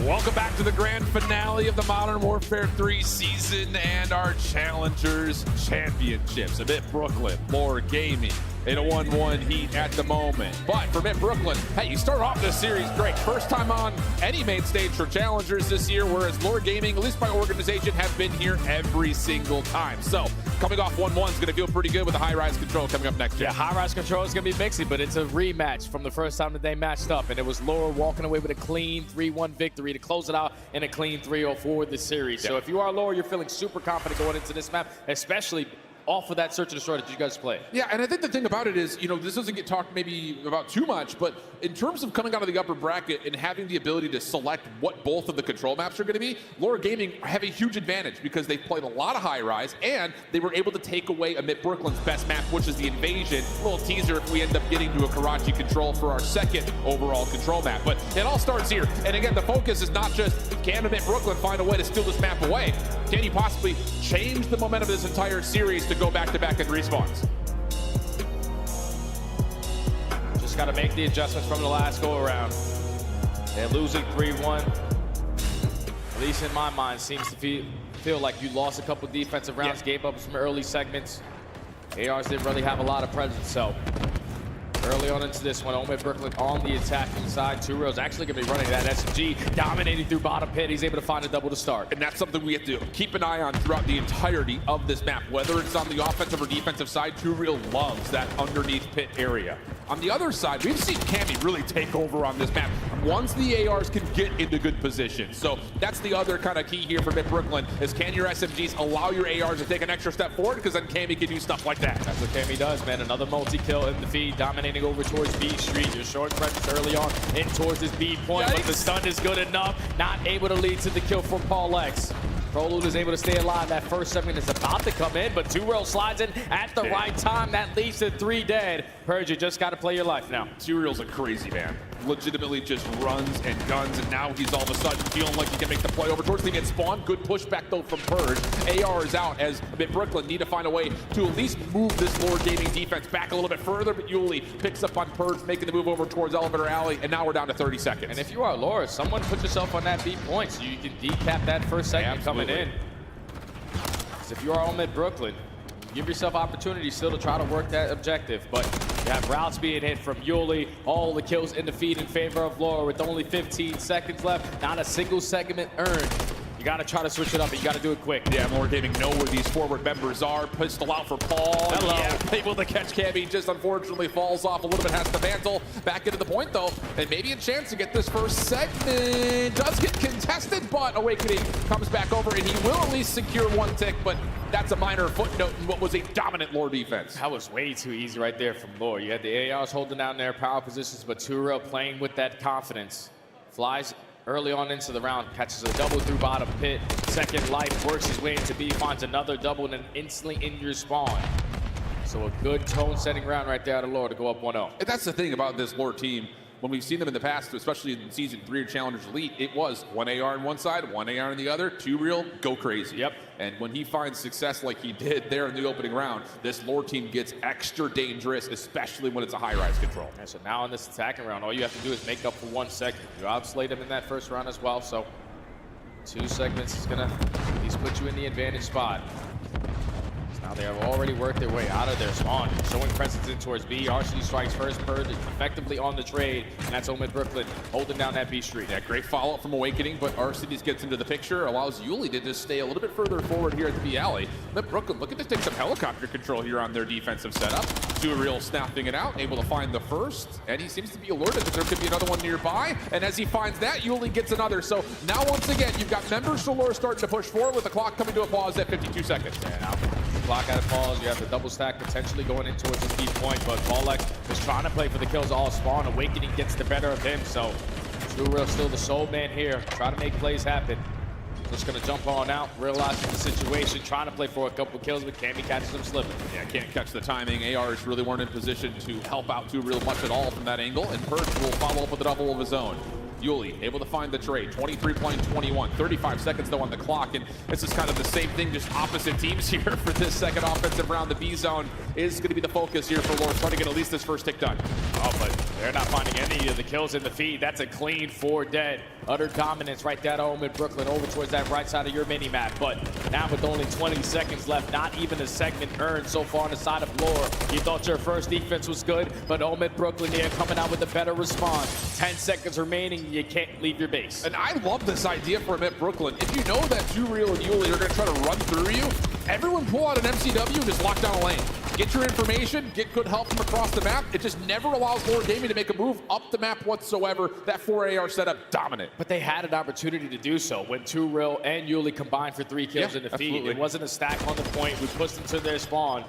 S1: Welcome back to the grand finale of the Modern Warfare 3 season and our Challengers Championships. Amid Brooklyn, Lore Gaming in a 1-1 heat at the moment. But for Amid Brooklyn, hey, you start off this series great. First time on any main stage for Challengers this year, whereas Lore Gaming, at least by organization, have been here every single time. So coming off 1-1 is going to feel pretty good with the high-rise control coming up next year.
S2: Yeah, high-rise control is going to be mixy, but it's a rematch from the first time that they matched up, and it was Lore walking away with a clean 3-1 victory to close it out and a clean 3-0 for the series. So if you are Lore, you're feeling super confident going into this map, especially off of that search and destroy that you guys played.
S1: Yeah, and I think the thing about it is, you know, this doesn't get talked maybe about too much, but in terms of coming out of the upper bracket and having the ability to select what both of the control maps are going to be, Lore Gaming have a huge advantage because they've played a lot of high-rise, and they were able to take away Amid Brooklyn's best map, which is the Invasion. A little teaser if we end up getting to a Karachi control for our second overall control map. But it all starts here. And again, the focus is not just, can Amid Brooklyn find a way to steal this map away? Can you possibly change the momentum of this entire series to go back-to-back and respawns?
S2: Just got to make the adjustments from the last go-around. They're losing 3-1. At least in my mind, seems to feel like you lost a couple defensive rounds, gave up some early segments. ARs didn't really have a lot of presence, so early on into this one, Amid Brooklyn on the attacking side. 2Real's actually going to be running that SMG, dominating through bottom pit. He's able to find a double to start.
S1: And that's something we have to keep an eye on throughout the entirety of this map. Whether it's on the offensive or defensive side, 2Real loves that underneath pit area. On the other side, we've seen Cammy really take over on this map once the ARs can get into good position. So that's the other kind of key here for Amid Brooklyn is, can your SMGs allow your ARs to take an extra step forward? Because then Cammy can do stuff like that.
S2: That's what Cammy does, man. Another multi-kill in the feed, dominating over towards B Street. You're showing presence early on in towards his B point, but the stun is good enough. Not able to lead to the kill from Paul X. Prolud is able to stay alive. That first segment is about to come in, but 2Real slides in at the right time. That leads to 3 dead. Purge, you just got to play your life now.
S1: 2Real's a crazy man. Legitimately just runs and guns, and now he's all of a sudden feeling like he can make the play over towards the get spawn. Good pushback though from Purge. AR is out as Amid Brooklyn need to find a way to at least move this Lore Gaming defense back a little bit further, but Yuli picks up on Purge, making the move over towards Elevator Alley, and now we're down to 30 seconds.
S2: And if you are Lore, someone put yourself on that B point so you can decap that first segment coming in. Because if you are Amid Brooklyn, give yourself opportunity still to try to work that objective, but you have routes being hit from Yuli, all the kills in the feed in favor of Lore with only 15 seconds left, not a single segment earned. You got to try to switch it up, but you got to do it quick.
S1: Yeah, Lore Gaming know where these forward members are. Pistol out for Paul.
S2: Hello.
S1: Yeah, able to catch Cammy, just unfortunately falls off a little bit, has the mantle. Back into the point though, and maybe a chance to get this first segment. Does get contested, but Awakening comes back over, and he will at least secure 1 tick, but that's a minor footnote in what was a dominant Lore defense.
S2: That was way too easy right there from Lore. You had the ARs holding down their power positions, but 2Real playing with that confidence. Flies early on into the round, catches a double through bottom pit. Second life, works his way into B, finds another double, and then instantly in your spawn. So a good tone-setting round right there out of Lore to go up 1-0.
S1: And that's the thing about this Lore team. When we've seen them in the past, especially in Season 3 of Challengers Elite, it was 1 AR on one side, 1 AR on the other, 2Real, go crazy.
S2: Yep.
S1: And when he finds success like he did there in the opening round, this Lore team gets extra dangerous, especially when it's a high-rise control.
S2: And so now in this attacking round, all you have to do is make up for 1 segment. You outslayed him in that first round as well, so 2 segments is gonna at least put you in the advantage spot. Now they have already worked their way out of their spawn, showing presence in towards B. RC strikes first, Purge effectively on the trade, and that's Amid Brooklyn holding down that B Street.
S1: Yeah, great follow-up from Awakening, but RC gets into the picture, allows Yuli to just stay a little bit further forward here at the B alley. Amid Brooklyn looking to take some helicopter control here on their defensive setup. 2Real snapping it out, able to find the first, and he seems to be alerted that there could be another one nearby, and as he finds that, Yuli gets another. So now once again, you've got members of Lore starting to push forward with the clock coming to a pause at 52 seconds.
S2: Yeah, now clock at a pause. You have the double stack potentially going in towards the key point, but Paul X is trying to play for the kills all spawn. Awakening gets the better of him, so 2Real still the sole man here, trying to make plays happen. Just gonna jump on out, realizing the situation, trying to play for a couple kills, but Cammy catches him slipping.
S1: Yeah, can't catch the timing. ARs really weren't in position to help out 2Real much at all from that angle, and Purge will follow up with a double of his own. Yuli able to find the trade. 23 playing 21. 35 seconds though on the clock, and this is kind of the same thing, just opposite teams here for this second offensive round. The B zone is going to be the focus here for Lore, trying to get at least this first tick done.
S2: Oh, but they're not finding any of the kills in the feed. That's a clean 4 dead. utter dominance right there at home in Brooklyn over towards that right side of your mini-map. But now with only 20 seconds left, not even a segment earned so far on the side of Lore. You thought your first defense was good, but Omid Brooklyn here coming out with a better response. 10 seconds remaining, you can't leave your base.
S1: And I love this idea for Omid Brooklyn. If you know that Too Real and Yuli are going to try to run through you, everyone pull out an MCW and just lock down a lane. Get your information, get good help from across the map. It just never allows Lore Gaming to make a move up the map whatsoever. That 4AR setup, dominant.
S2: But they had an opportunity to do so when Too Real and Yuli combined for 3 kills
S1: Yeah,
S2: in the feed.
S1: absolutely.
S2: It wasn't a stack on the point. We pushed them to their spawn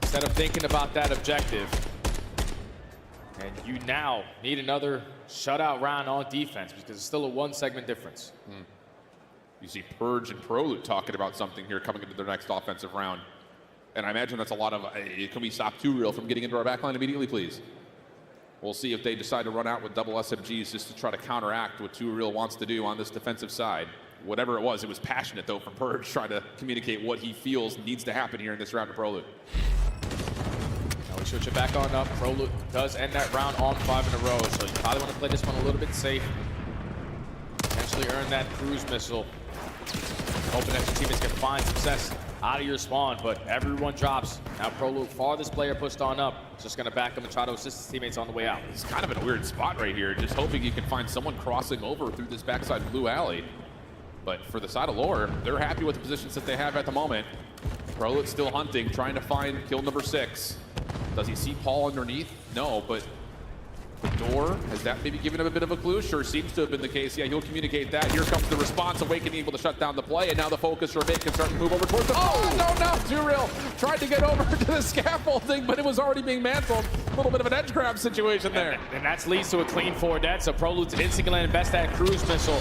S2: instead of thinking about that objective. And you now need another shutout round on defense because it's still a 1-segment difference.
S1: You see Purge and Prolute talking about something here coming into their next offensive round. And I imagine that's a lot of, can we stop Too Real from getting into our backline immediately, please? We'll see if they decide to run out with double SMGs just to try to counteract what Too Real wants to do on this defensive side. Whatever it was passionate, though, from Purge, trying to communicate what he feels needs to happen here in this round of Prolute.
S2: Now we switch it back on up. Prolute does end that round on 5 in a row, so you probably want to play this one a little bit safe. Potentially earn that cruise missile. Hoping that your teammates can find success out of your spawn, but everyone drops. Now Prolute, farthest player pushed on up. Just going to back him and try to assist his teammates on the way out.
S1: He's kind of in a weird spot right here, just hoping he can find someone crossing over through this backside blue alley. But for the side of Lore, they're happy with the positions that they have at the moment. Prolute's still hunting, trying to find kill number 6. Does he see Paul underneath? No, but the door, has that maybe given him a bit of a clue? Sure seems to have been the case. Yeah, he'll communicate that. Here comes the response, Awakening able to shut down the play, and now the focus for Mid can start to move over towards the... Oh, no, Too Real tried to get over to the scaffolding, but it was already being mantled. A little bit of an edge grab situation there.
S2: And that leads to a clean 4 dead, so Prolute's instantly going to invest that cruise missile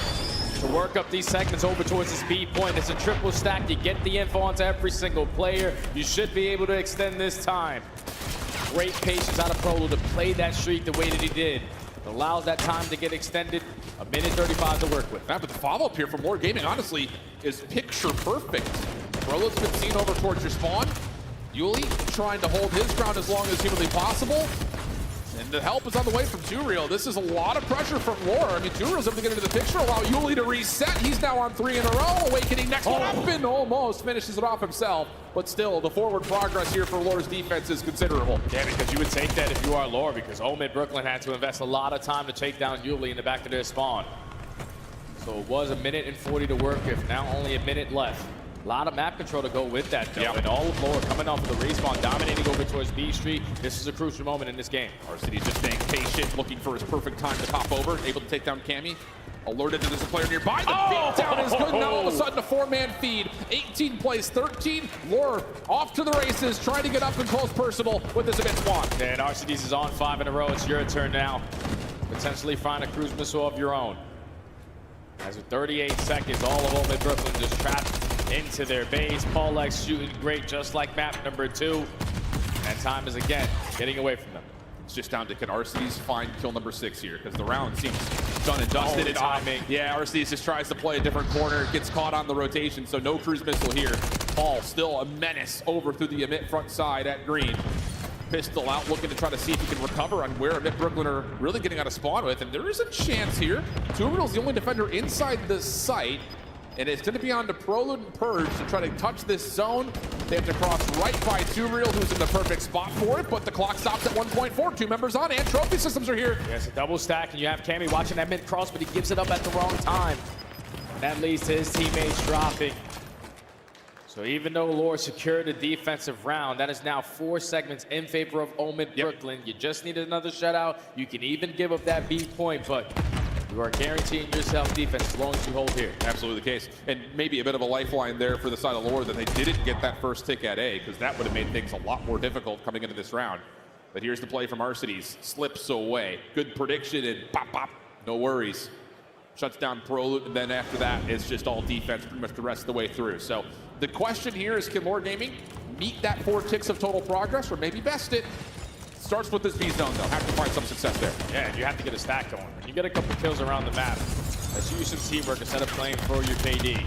S2: to work up these segments over towards the speed point. It's a triple stack. You get the info onto every single player. You should be able to extend this time. Great patience out of Prolute to play that streak the way that he did. It allows that time to get extended. 1:35 to work with.
S1: Yeah, but the follow-up here from Lore Gaming, honestly, is picture perfect. Prolute's been seen over towards your spawn. Yuli trying to hold his ground as long as humanly possible. And the help is on the way from Too Real. This is a lot of pressure from Lore. I mean, Too Real's able to get into the picture, allow Yuli to reset. He's now on 3 in a row. Awakening next one up and almost finishes it off himself. But still, the forward progress here for Lore's defense is considerable.
S2: Yeah, because you would take that if you are Lore, because Omid Brooklyn had to invest a lot of time to take down Yuli in the back of their spawn. So it was 1:40 to work with, now only a minute left. A lot of map control to go with that, though.
S1: Yep.
S2: And all of Lore coming off of the respawn, dominating over towards B Street. This is a crucial moment in this game.
S1: Arcitys just staying patient, looking for his perfect time to pop over, able to take down Cammy. Alerted that there's a player nearby. The beat down is good. Now all of a sudden a 4-man feed. 18 plays 13. Lore off to the races, trying to get up and close personal with this event squad.
S2: And Arcitys is on 5 in a row. It's your turn now. Potentially find a cruise missile of your own. As with 38 seconds, all of Omid Brooklyn just trapped into their base. Paul X shooting great, just like map number 2. And time is again getting away from them.
S1: It's just down to can Arcitys find kill number 6 here, because the round seems done and dusted. It's
S2: timing.
S1: Yeah, Arcitys just tries to play a different corner, gets caught on the rotation, so no cruise missile here. Paul still a menace over through the Emit front side at green. Pistol out, looking to try to see if he can recover on where Emit Brooklyn are really getting out of spawn with, and there is a chance here. Too Real's the only defender inside the site, and it's going to be on to Prolute and Purge to try to touch this zone. They have to cross right by Too Real, who's in the perfect spot for it, but the clock stops at 1.4. 2 members on, and trophy systems are here.
S2: Yeah, it's a double stack, and you have Cammy watching that mid cross, but he gives it up at the wrong time. And that leads to his teammates dropping. So even though Lore secured a defensive round, that is now 4 segments in favor of Omid Brooklyn. You just need another shutout. You can even give up that B point, but you are guaranteeing yourself defense as long as you hold here.
S1: Absolutely the case. And maybe a bit of a lifeline there for the side of Lore that they didn't get that first tick at A, because that would have made things a lot more difficult coming into this round. But here's the play from Arcitys. Slips away. Good prediction and pop, pop. No worries. Shuts down Prolute, and then after that, it's just all defense pretty much the rest of the way through. So the question here is, can Lore Gaming meet that 4 ticks of total progress, or maybe best it? Starts with this B zone, though. Have to find some success there.
S2: Yeah, and you have to get a stack going. When you get a couple kills around the map, let's use some teamwork instead of playing for your KD.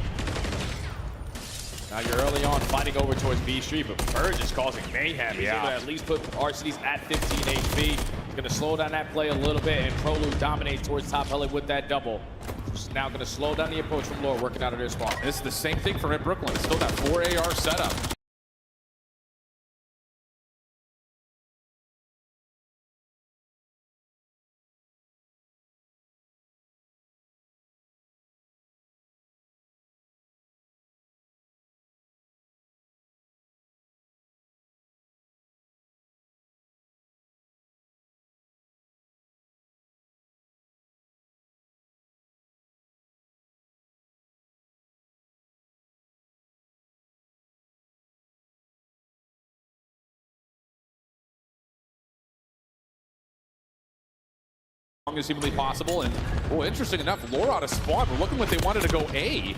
S2: Now you're early on fighting over towards B Street, but Purge is causing mayhem. He's able to at least put Arcitys at 15 HP. going to slow down that play a little bit, and Prolud dominates towards top heli with that double. Just now going to slow down the approach from Lore, working out of their spawn.
S1: This is the same thing for Brooklyn. Still that 4 AR setup. As humanly possible, and interesting enough, Lore out of spawn. We're looking what they wanted to go A.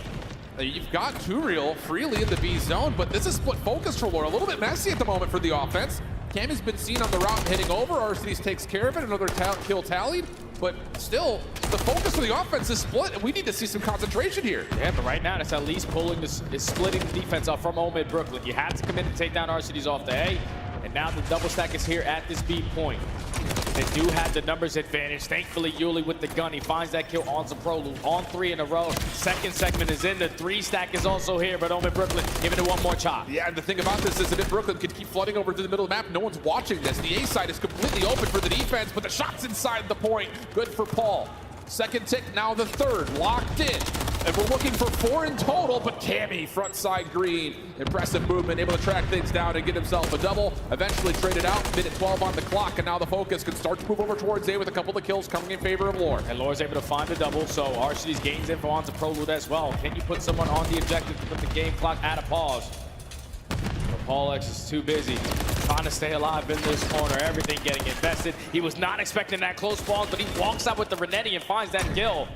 S1: You've got Turiel freely in the B zone, but this is split focus for Lore. A little bit messy at the moment for the offense. Cammy's been seen on the route and hitting over. Arcitys takes care of it. Another kill tallied, but still, the focus of the offense is split, and we need to see some concentration here.
S2: Yeah, but right now, it's at least pulling this, is splitting the defense off from Omid Brooklyn. You have to commit to take down Arcitys off the A, and now the double stack is here at this B point. They do have the numbers advantage. Thankfully, Yuli with the gun. He finds that kill on Prolud on 3 in a row. Second segment is in. The 3 stack is also here, but Omid Brooklyn giving it one more chop.
S1: Yeah, and the thing about this is that if Brooklyn could keep flooding over to the middle of the map, no one's watching this. The A side is completely open for the defense, but the shot's inside the point. Good for Paul. Second tick, now the third, locked in. And we're looking for 4 in total, but Cammy, front side green. Impressive movement, able to track things down and get himself a double. Eventually traded out, minute 12 on the clock, and now the focus can start to move over towards A with a couple of kills coming in favor of Lore.
S2: And Lore's able to find the double, so Arcitys gains info onto Prolud as well. Can you put someone on the objective to put the game clock at a pause? But Paul X is too busy trying to stay alive in this corner. Everything getting invested. He was not expecting that close pause, but he walks out with the Renetti and finds that kill.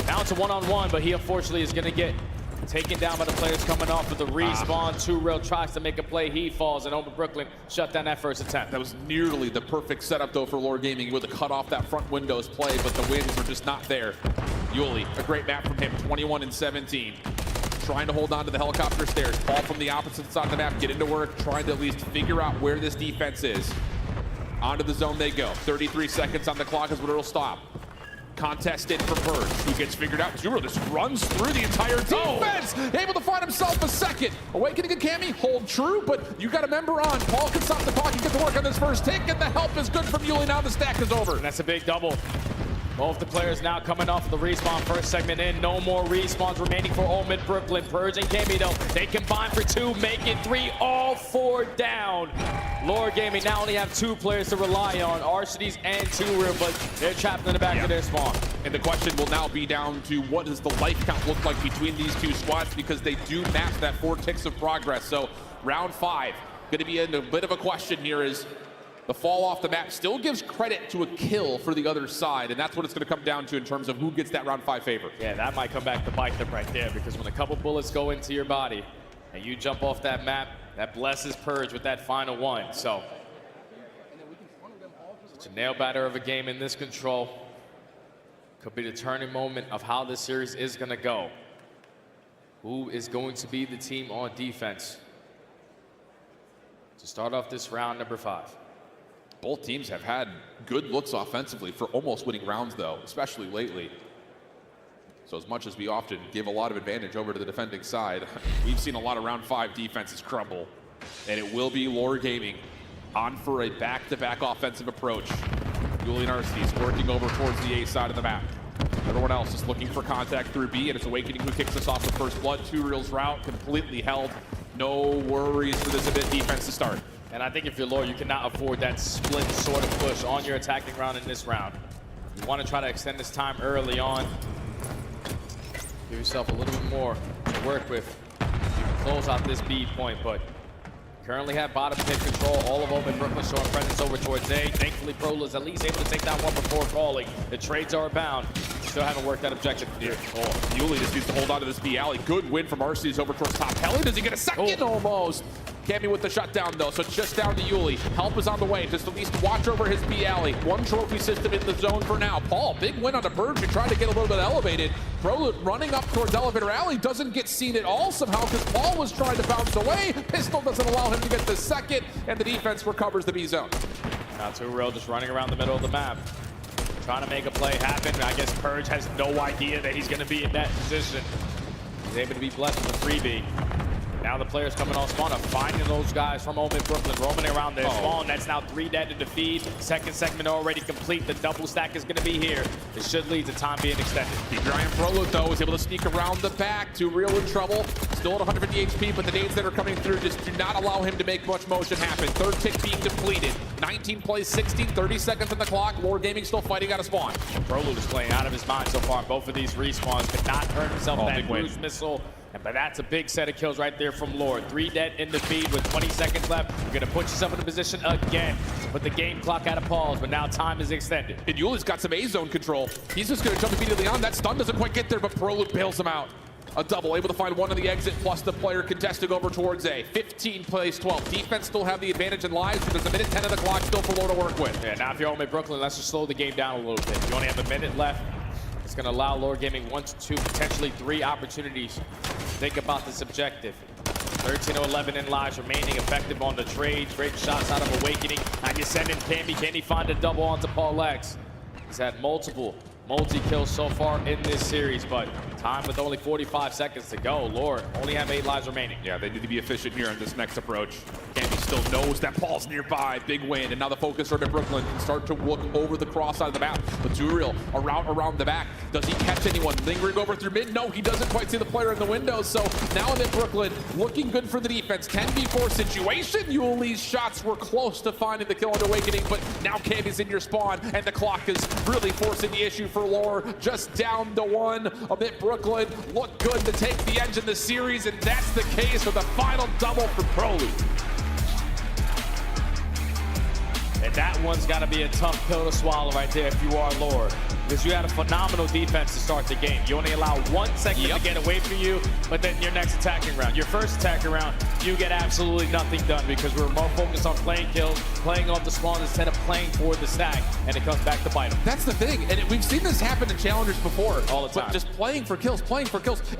S2: Now it's a one-on-one, but he unfortunately is going to get taken down by the players coming off of the respawn. Turiel tries to make a play, he falls, and Omid Brooklyn shut down that first attempt.
S1: That was nearly the perfect setup, though, for Lore Gaming. He would have cut off that front windows play, but the wins were just not there. Yuli, a great map from him, 21 and 17. Trying to hold on to the helicopter stairs. Paul from the opposite side of the map, get into work, trying to at least figure out where this defense is. Onto the zone they go. 33 seconds on the clock is what it'll stop. Contest in for Purge, who gets figured out. Turiel just runs through the entire defense, able to find himself a second. Awakening and Cammy hold true, but you got a member on. Paul can stop the clock and get to work on this first tick, and the help is good from Yuli. Now the stack is over.
S2: And that's a big double. Both the players now coming off the respawn. First segment in, no more respawns remaining for Omid Brooklyn. Purge and Cammy, though, they combine for 2, make it 3, all 4 down. Lore Gaming now only have 2 players to rely on, Arcitys and Turiel, but they're trapped in the back of their spawn.
S1: And the question will now be down to what does the life count look like between these 2 squads, because they do match that 4 ticks of progress. So round 5, going to be in a bit of a question here is the fall off the map still gives credit to a kill for the other side, and that's what it's going to come down to in terms of who gets that round 5 favor.
S2: Yeah, that might come back to bite them right there, because when a couple bullets go into your body and you jump off that map, that blesses Purge with that final one. So, such a nail-biter of a game in this control. Could be the turning moment of how this series is going to go. Who is going to be the team on defense to start off this round number 5?
S1: Both teams have had good looks offensively for almost winning rounds, though, especially lately. So as much as we often give a lot of advantage over to the defending side, we've seen a lot of round 5 defenses crumble. And it will be Lore Gaming on for a back-to-back offensive approach. Yuli and Arcitys working over towards the A side of the map. Everyone else is looking for contact through B, and it's Awakening who kicks us off with first blood. Turiel's route completely held. No worries for this a bit defense to start.
S2: And I think if you're Lore, you cannot afford that split sort of push on your attacking round in this round. You want to try to extend this time early on. Give yourself a little bit more to work with. You can close out this B point, but currently have bottom pit control. All of Omid Brooklyn showing presence over towards A. Thankfully, Prolud is at least able to take down one before falling. The trades are bound. Still haven't worked that objective here.
S1: Oh, Yuli just needs to hold on to this B alley. Good win from Arcitys over towards top heli. Does he get a second? Almost. Cammy with the shutdown, though, so just down to Yuli. Help is on the way. Just at least watch over his B alley. 1 trophy system in the zone for now. Paul, big win on the Purge. He tried to get a little bit elevated. Prolud running up towards Elevator Alley doesn't get seen at all somehow because Paul was trying to bounce away. Pistol doesn't allow him to get the second, and the defense recovers the B zone.
S2: Now 2Real just running around the middle of the map, trying to make a play happen. I guess Purge has no idea that he's going to be in that position. He's able to be blessed with a freebie. Now the players coming on spawn are finding those guys from Omen Brooklyn, roaming around their spawn. That's now 3 dead to defeat. Second segment already complete. The double stack is going to be here. It should lead to time being extended.
S1: Keep your eye on Prolute, though, is able to sneak around the back. 2Real in trouble. Still at 150 HP, but the nades that are coming through just do not allow him to make much motion happen. Third tick being depleted. 19 plays 16, 30 seconds on the clock. Lore Gaming still fighting out of spawn.
S2: Prolute is playing out of his mind so far. Both of these respawns could not earn himself that cruise missile. But that's a big set of kills right there from Lord. 3 dead in the feed with 20 seconds left. You're gonna put yourself in a position again. Put the game clock at a pause, but now time is extended.
S1: And Yuli's got some A-zone control. He's just gonna jump immediately on. That stun doesn't quite get there, but Prolute bails him out. A double, able to find one on the exit, plus the player contesting over towards A. 15 plays 12. Defense still have the advantage in lives, but there's a minute 10 of the clock still for Lore to work with.
S2: Yeah, now if you're Omen Brooklyn, let's just slow the game down a little bit. You only have a minute left. It's going to allow Lore Gaming 1 to 2, potentially 3 opportunities. Think about this objective. 13-11 in lives remaining, effective on the trades. Great shots out of Awakening. Now you're sending Cammy. Can he find a double onto Paul X? He's had multi-kills so far in this series, but time with only 45 seconds to go. Lore only have 8 lives remaining.
S1: Yeah, they need to be efficient here in this next approach. Cammy still knows that Paul's nearby. Big win, and now the focus over Brooklyn can start to look over the cross side of the map. But 2Real, a route around the back. Does he catch anyone? Lingering over through mid? No, he doesn't quite see the player in the window. So now that Brooklyn looking good for the defense. 10v4 situation. Yuli's shots were close to finding the kill on Awakening, but now Cammy's in your spawn, and the clock is really forcing the issue for Lore. Just down to 1. Amit Brooklyn look good to take the edge in the series, and that's the case with the final double for Prolute.
S2: And that one's got to be a tough pill to swallow right there if you are Lore. Because you had a phenomenal defense to start the game. You only allow 1 second to get away from you, but then your next attacking round, your first attacking round, you get absolutely nothing done because we're more focused on playing kills, playing off the spawn instead of playing for the stack, and it comes back to bite them.
S1: That's the thing, and we've seen this happen in challengers before.
S2: All the time.
S1: Just playing for kills.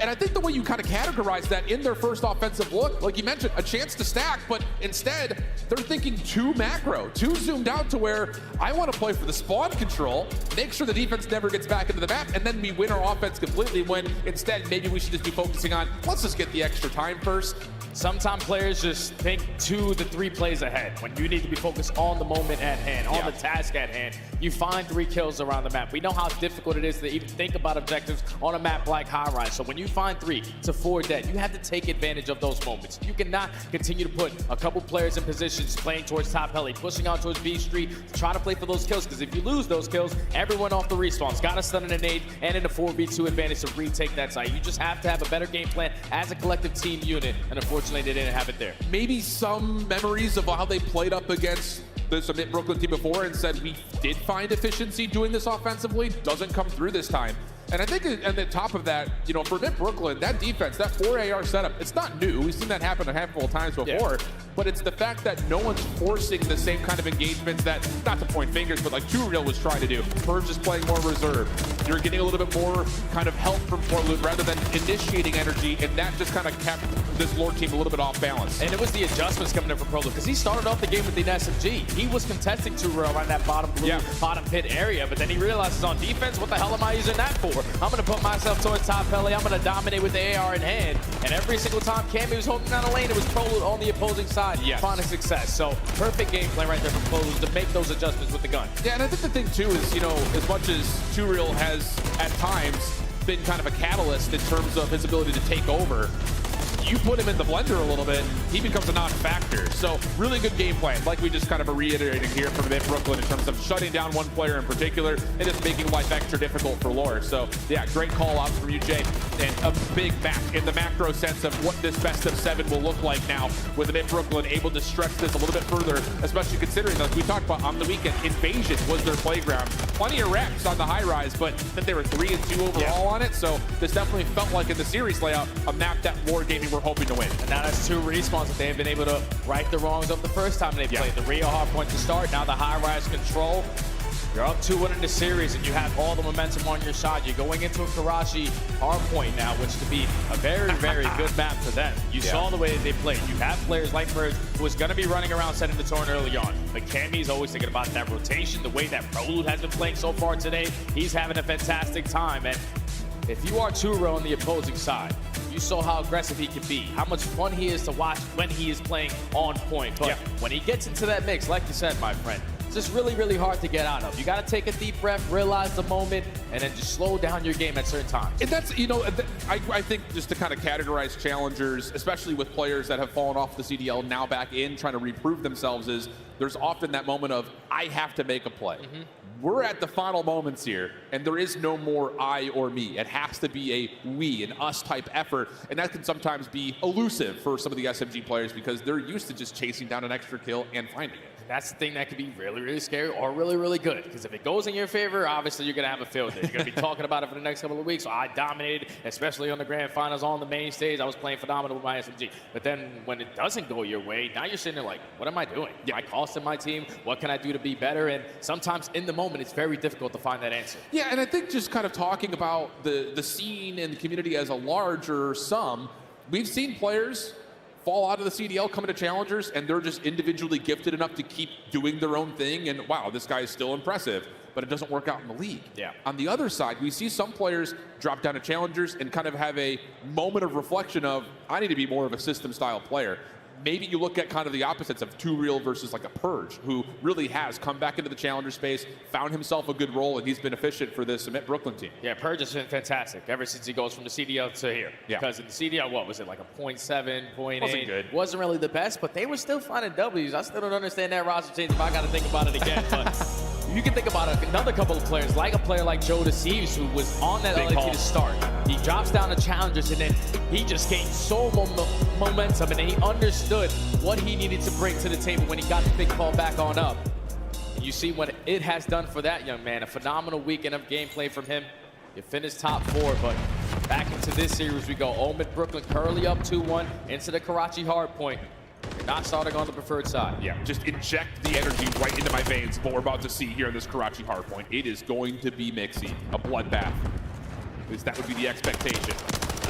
S1: And I think the way you kind of categorize that in their first offensive look, like you mentioned, a chance to stack, but instead, they're thinking too macro, too zoomed out to where I want to play for the spawn control, make sure the defense never gets back into the map, and then we win our offense completely, when instead maybe we should just be focusing on, let's just get the extra time first.
S2: Sometimes players just think 2 to 3 plays ahead when you need to be focused on the moment at hand, on the task at hand. You find 3 kills around the map. We know how difficult it is to even think about objectives on a map like High Rise. So when you find 3 to 4 dead, you have to take advantage of those moments. You cannot continue to put a couple players in positions playing towards top heli, pushing out towards B Street, trying to play for those kills, because if you lose those kills, everyone off the respawn's got a stun and a nade and in a 4v2 advantage to retake that site. You just have to have a better game plan as a collective team unit, and unfortunately they didn't have it there.
S1: Maybe some memories of how they played up against this Amit Brooklyn team before and said we did find efficiency doing this offensively, doesn't come through this time. And I think on the top of that, you know, for Amit Brooklyn, that defense, that 4 AR setup, it's not new. We've seen that happen a handful of times before, but it's the fact that no one's forcing the same kind of engagements that, not to point fingers, but like 2Real was trying to do. Purge is playing more reserve. You're getting a little bit more kind of help from Prolute rather than initiating energy, and that just kind of kept this Lore team a little bit off balance.
S2: And it was the adjustments coming in from Prolute, because he started off the game with the SMG. He was contesting 2Real around that bottom blue, bottom pit area, but then he realizes on defense, what the hell am I using that for? I'm going to put myself towards top heli. I'm going to dominate with the AR in hand. And every single time Cammy was holding down a lane, it was Prolute on the opposing side. Finding success. So perfect game plan right there from Prolute to make those adjustments with the gun.
S1: Yeah, and I think the thing too is, you know, as much as 2Real has at times been kind of a catalyst in terms of his ability to take over, you put him in the blender a little bit, he becomes a non-factor. So really good game plan, like we just kind of are reiterating here from Amit Brooklyn in terms of shutting down one player in particular and just making life extra difficult for Lore. So yeah, great call outs from you, Jay, and a big map in the macro sense of what this best of 7 will look like now, with Amit Brooklyn able to stretch this a little bit further, especially considering, like we talked about on the weekend, Invasion was their playground. Plenty of reps on the High Rise, but then they were 3-2 overall on it. So this definitely felt like in the series layout, a map that Lore Gaming were hoping to win.
S2: And now that's 2 respawns that they've been able to right the wrongs of the first time they played. The real hard point to start, now the High Rise control. You're up 2-1 in the series, and you have all the momentum on your side. You're going into a Karachi hardpoint now, which to be a very, very good map for them. You saw the way that they played. You have players like Merge, who is going to be running around setting the tone early on. But Cammy is always thinking about that rotation, the way that Prolud has been playing so far today. He's having a fantastic time. And if you are Turo on the opposing side, you saw how aggressive he can be, how much fun he is to watch when he is playing on point. But when he gets into that mix, like you said, my friend, it's just really, really hard to get out of. You got to take a deep breath, realize the moment, and then just slow down your game at certain times.
S1: And that's, you know, I think just to kind of categorize challengers, especially with players that have fallen off the CDL now back in, trying to reprove themselves, is there's often that moment of, I have to make a play. We're at the final moments here, and there is no more I or me. It has to be a we, an us type effort, and that can sometimes be elusive for some of the SMG players because they're used to just chasing down an extra kill and finding it.
S2: That's the thing that can be really, really scary or really, really good. Because if it goes in your favor, obviously you're going to have a field day. You're going to be talking about it for the next couple of weeks. So I dominated, especially on the grand finals, on the main stage. I was playing phenomenal with my SMG. But then when it doesn't go your way, now you're sitting there like, what am I doing? Am I costing my team? What can I do to be better? And sometimes in the moment, it's very difficult to find that answer.
S1: Yeah, and I think just kind of talking about the scene and the community as a larger sum, we've seen players fall out of the CDL, come into challengers, and they're just individually gifted enough to keep doing their own thing, and wow, this guy is still impressive, but it doesn't work out in the league. On the other side, we see some players drop down to challengers and kind of have a moment of reflection of, I need to be more of a system-style player. Maybe you look at kind of the opposites of Too Real versus like a Purge, who really has come back into the challenger space, found himself a good role, and he's been efficient for this Amit Brooklyn team.
S2: Yeah, Purge has been fantastic ever since he goes from the CDL to here. Because in the CDL, what was it, like a 0.7, 0.8?
S1: Wasn't good.
S2: Wasn't really the best, but they were still finding W's. I still don't understand that roster change if I got to think about it again. But you can think about another couple of players, like a player like Joe Deceives, who was on that LAT to start. He drops down to challengers, and then he just gained so momentum, and then he understood what he needed to bring to the table when he got the big call back on up. And you see what it has done for that young man. A phenomenal weekend of gameplay from him. You finished top 4, but back into this series we go. Omid Brooklyn currently up 2-1 into the Karachi hardpoint. You're not starting on the preferred side.
S1: Yeah, just inject the energy right into my veins, what we're about to see here in this Karachi hardpoint. It is going to be mixy, a bloodbath. At least that would be the expectation.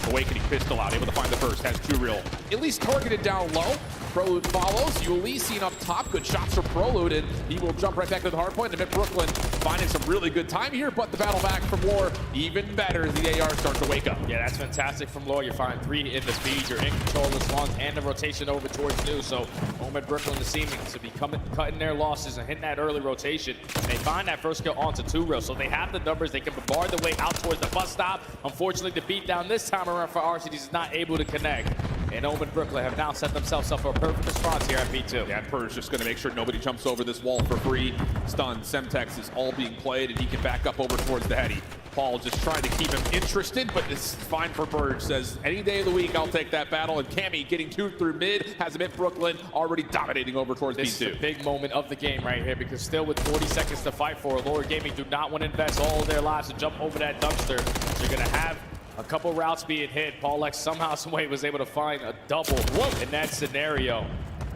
S1: Awakening pistol out, able to find the first, has Too Real at least targeted down low. Prolud follows, Ulysses up top, good shots from Prolud, and he will jump right back to the hard point. Amit Brooklyn finding some really good time here, but the battle back from Lore, even better as the AR starts to wake up.
S2: Yeah, that's fantastic from Lore. You find 3 in the speed, you're in control of the swans, and the rotation over towards New. So Omid Brooklyn is seeming to be cutting their losses and hitting that early rotation. And they find that first kill onto Too Real, so they have the numbers, they can bombard the way out towards the bus stop. Unfortunately, the beatdown this time around for RCDs is not able to connect. And Omid Brooklyn have now set themselves up for a perfect response here at B2.
S1: Yeah, Purge just going to make sure nobody jumps over this wall for free. Stun, Semtex is all being played, and he can back up over towards the heady. Paul just trying to keep him interested, but it's fine for Purge. Says, any day of the week, I'll take that battle. And Cammy getting 2 through mid, has Amit Brooklyn already dominating over towards
S2: this
S1: B2.
S2: This is a big moment of the game right here, because still with 40 seconds to fight for, Lore Gaming do not want to invest all of their lives to jump over that dumpster. They're going to have a couple routes being hit. Paul X somehow, some way was able to find a double in that scenario.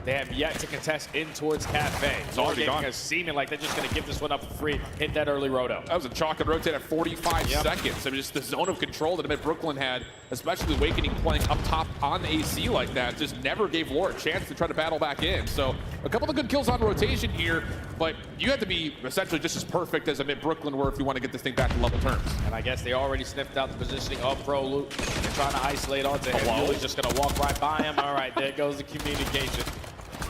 S2: They have yet to contest in towards Cafe.
S1: It's already gone.
S2: Is seeming like they're just going to give this one up for free. Hit that early roto.
S1: That was a chalk and rotate at 45 seconds. I mean, just the zone of control that Amit Brooklyn had, especially Awakening playing up top on AC like that, just never gave Lore a chance to try to battle back in. So a couple of good kills on rotation here, but you have to be essentially just as perfect as Amit Brooklyn were if you want to get this thing back to level terms.
S2: And I guess they already sniffed out the positioning of Prolud. They're trying to isolate onto him. Yuli's just going to walk right by him. All right, there goes the communication.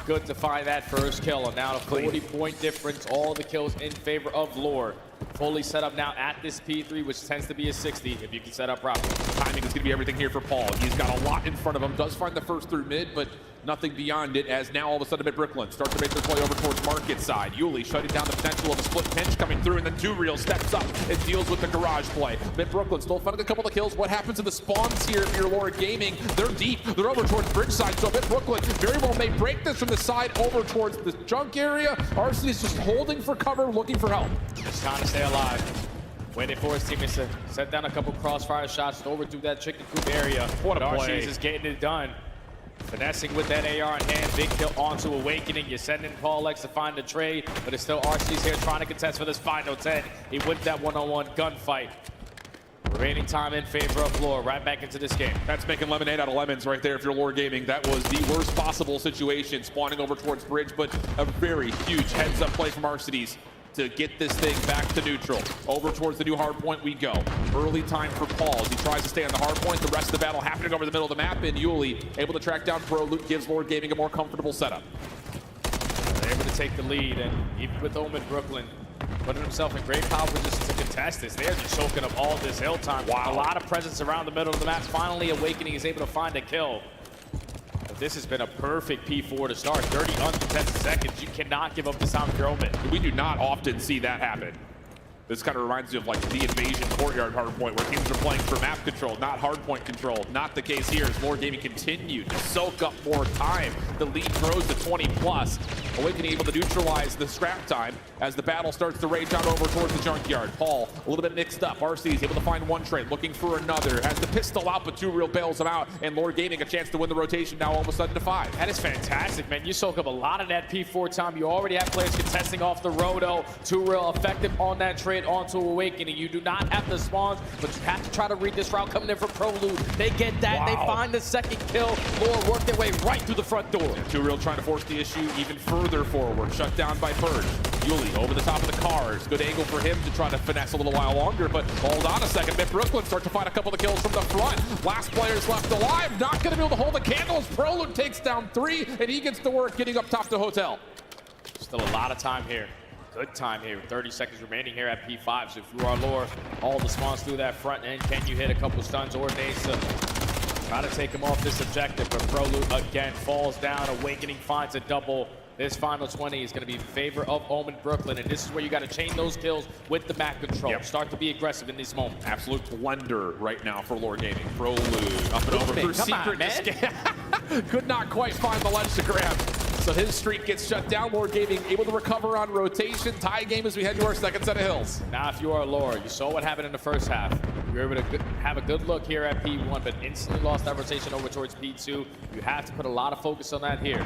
S2: Good to find that first kill, and now a 40-point difference. All the kills in favor of Lore. Fully set up now at this P3, which tends to be a 60 if you can set up properly.
S1: Timing is going to be everything here for Paul. He's got a lot in front of him. Does find the first through mid, but nothing beyond it, as now all of a sudden Amit Brooklyn starts to make their play over towards market side. Yuli shutting down the potential of a split pinch coming through, and then Too Real steps up and deals with the garage play. Amit Brooklyn still finding a couple of kills. What happens to the spawns here if you're Lore Gaming? They're deep. They're over towards bridge side, so Amit Brooklyn very well may break this from the side over towards the junk area. RC is just holding for cover, looking for help.
S2: Just trying to stay alive. Waiting for his teammates to set down a couple crossfire shots over through that chicken coop area.
S1: What a play.
S2: RCDs is getting it done. Finessing with that AR in hand, big kill onto Awakening. You're sending Paul X to find the trade, but it's still RC's here trying to contest for this final 10. He wins that one-on-one gunfight. Remaining time in favor of Lore, right back into this game.
S1: That's making lemonade out of lemons right there if you're Lore Gaming. That was the worst possible situation, spawning over towards Bridge, but a very huge heads-up play from Arcitys to get this thing back to neutral. Over towards the new hard point we go. Early time for Paul as he tries to stay on the hard point. The rest of the battle happening over the middle of the map, and Yuli able to track down Prolute, gives Lore Gaming a more comfortable setup.
S2: They're able to take the lead, and even with Omen Brooklyn putting himself in great power position to contest this, they're just soaking up all this hill time. Wow. A lot of presence around the middle of the map. Finally, Awakening is able to find a kill. But this has been a perfect P4 to start. 30 uncontested seconds. You cannot give up the sound of your Omen.
S1: We do not often see that happen. This kind of reminds me of like the Invasion Courtyard hardpoint where teams are playing for map control, not hardpoint control. Not the case here as Lore Gaming continued to soak up more time. The lead grows to 20 plus. Awakening able to neutralize the scrap time as the battle starts to rage on over towards the junkyard. Paul a little bit mixed up. RC is able to find one trade, looking for another. Has the pistol out, but 2 Real bails him out, and Lore Gaming a chance to win the rotation now all of a sudden to 5.
S2: That is fantastic, man. You soak up a lot of that P4 time. You already have players contesting off the Roto. 2 Real effective on that trade onto Awakening. You do not have the spawns, but you have to try to read this route coming in from Prolute. They get that.
S1: Wow.
S2: They find the second kill. Lore work their way right through the front door.
S1: 2 Real trying to force the issue even further forward. Shut down by Purge. Yuli over the top of the cars. Good angle for him to try to finesse a little while longer, but hold on a second. Myth Brooklyn start to find a couple of kills from the front. Last player's left alive. Not going to be able to hold the candle as Prolute takes down 3, and he gets to work getting up top to Hotel.
S2: Still a lot of time here. Good time here. 30 seconds remaining here at P5. So if you are Lore, all the spawns through that front end. Can you hit a couple stuns or nades to try to take him off this objective? But Prolute again falls down. Awakening finds a double. This final 20 is going to be in favor of Omen Brooklyn, and this is where you got to chain those kills with the map control.
S1: Yep.
S2: Start to be aggressive in these moments.
S1: Absolute blender right now for Lore Gaming. Prolute up and over through secret escape. Could not quite find the ledge to grab. So his streak gets shut down. Lore Gaming able to recover on rotation. Tie game as we head to our second set of hills.
S2: Now, if you are Lore, you saw what happened in the first half. You were able to have a good look here at P1, but instantly lost that rotation over towards P2. You have to put a lot of focus on that here.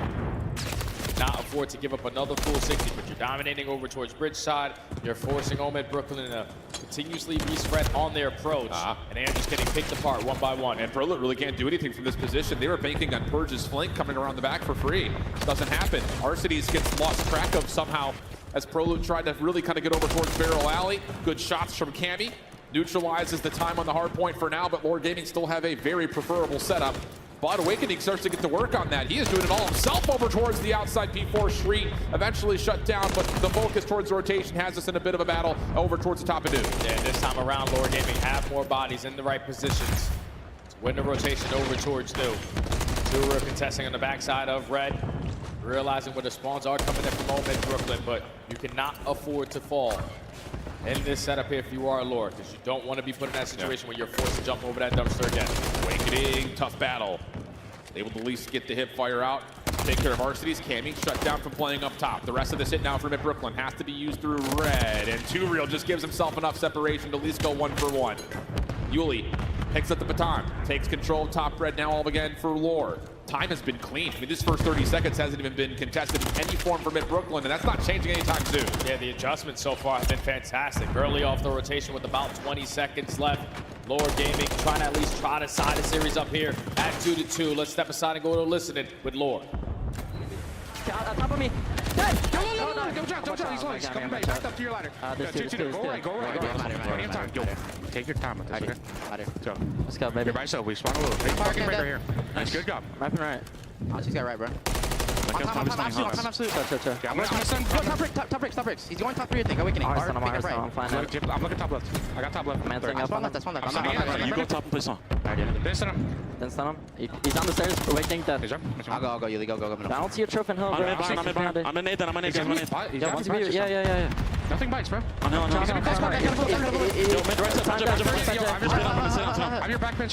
S2: Not afford to give up another full 60, but you're dominating over towards bridge side. You're forcing Omen Brooklyn to continuously be spread on their approach. And they are just getting picked apart one by one.
S1: And Prolute really can't do anything from this position. They were banking on Purge's flank coming around the back for free. Doesn't happen. Arcitys gets lost track of somehow as Prolute tried to really kind of get over towards Barrel Alley. Good shots from Cammy. Neutralizes the time on the hard point for now, but Lore Gaming still have a very preferable setup. But Awakening starts to get to work on that. He is doing it all himself over towards the outside P4 street. Eventually shut down, but the focus towards rotation has us in a bit of a battle over towards the top of Duke.
S2: Yeah, this time around, Lore Gaming have more bodies in the right positions to win the rotation over towards Duke. 2 Real contesting on the backside of Red. Realizing where the spawns are coming in from Omen Brooklyn, but you cannot afford to fall in this setup here if you are Lore, because you don't want to be put in that situation where you're forced to jump over that dumpster again.
S1: Awakening, tough battle. Able to at least get the hip fire out. Take care of Arcitys. Cammy shut down from playing up top. The rest of this hit now from Myth Brooklyn has to be used through Red. And 2 Real just gives himself enough separation to at least go 1 for 1. Yuli picks up the baton. Takes control of top Red now all again for Lore. Time has been clean. I mean, this first 30 seconds hasn't even been contested in any form for Myth Brooklyn, and that's not changing anytime soon.
S2: Yeah, the adjustments so far have been fantastic. Early off the rotation with about 20 seconds left. Lore Gaming trying to at least try to side the series up here at 2-2. Let's step aside and go to listening with Lore.
S6: Top of me.
S7: Don't drop. He's low. He's coming back up to your ladder. Go right. Yo, take your time with this, okay? Go.
S6: Let's go, baby.
S7: You're by yourself. We spawn a little. Take fucking right here. Nice, good job.
S6: Right and right. Oh, she's got right, bro.
S7: I'm
S6: Top bricks. He's going top 3, I think. Awakening.
S7: I'm looking top left. I got top left.
S6: Man, that's one.
S7: You go top and play song. Then stun him.
S6: Then stun him. He's on the stairs. Awakening dead.
S7: I'll
S6: go, Yuli. Go. I don't see a trophy in hill, bro.
S7: I'm in Nathan.
S6: Yeah.
S7: Nothing bites, bro.
S6: I'm
S7: your back pinch.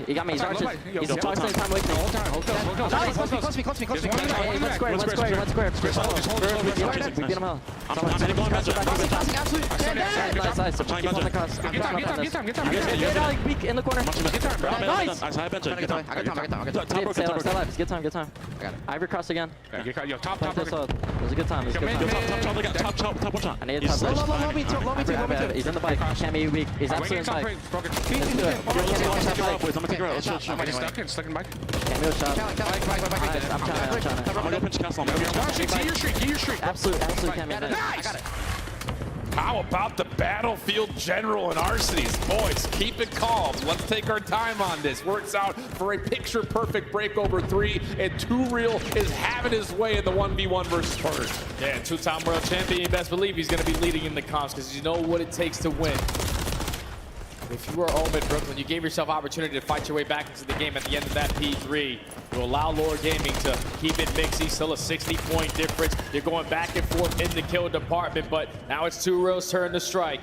S6: He got me. He's arches. He's tossing time away. Close me. One square. We beat him hell. slice. Keep on the cross. I'm trying to this. Get out, weak in the corner. Nice!
S7: I got time.
S6: Stay alive. It's good time.
S7: I got it.
S6: Ivory cross again.
S7: Yo, top.
S6: It was a good time.
S7: Top one shot.
S6: I need a top slice.
S7: Low me too.
S6: He's in the bike. Cammy weak. He's absolutely in the bike. Let's do it.
S7: I'm gonna take her out. Stuck in bike.
S6: Cammy was shot. Nice. I'm trying
S7: I'm gonna go pinch castle.
S1: Get your streak.
S6: Absolute Cammy.
S1: Nice. How about the Battlefield General and Arcitys? Boys, keep it calm. Let's take our time on this. Works out for a picture-perfect breakover 3, and TwoReal is having his way in the 1v1 versus Purge.
S2: Yeah, two-time world champion. You best believe he's going to be leading in the comps because you know what it takes to win. If you are Omid Brooklyn, you gave yourself opportunity to fight your way back into the game at the end of that P3. You allow Lord Gaming to keep it mixy, still a 60-point difference. You're going back and forth in the kill department, but now it's TwoReal's turn to strike.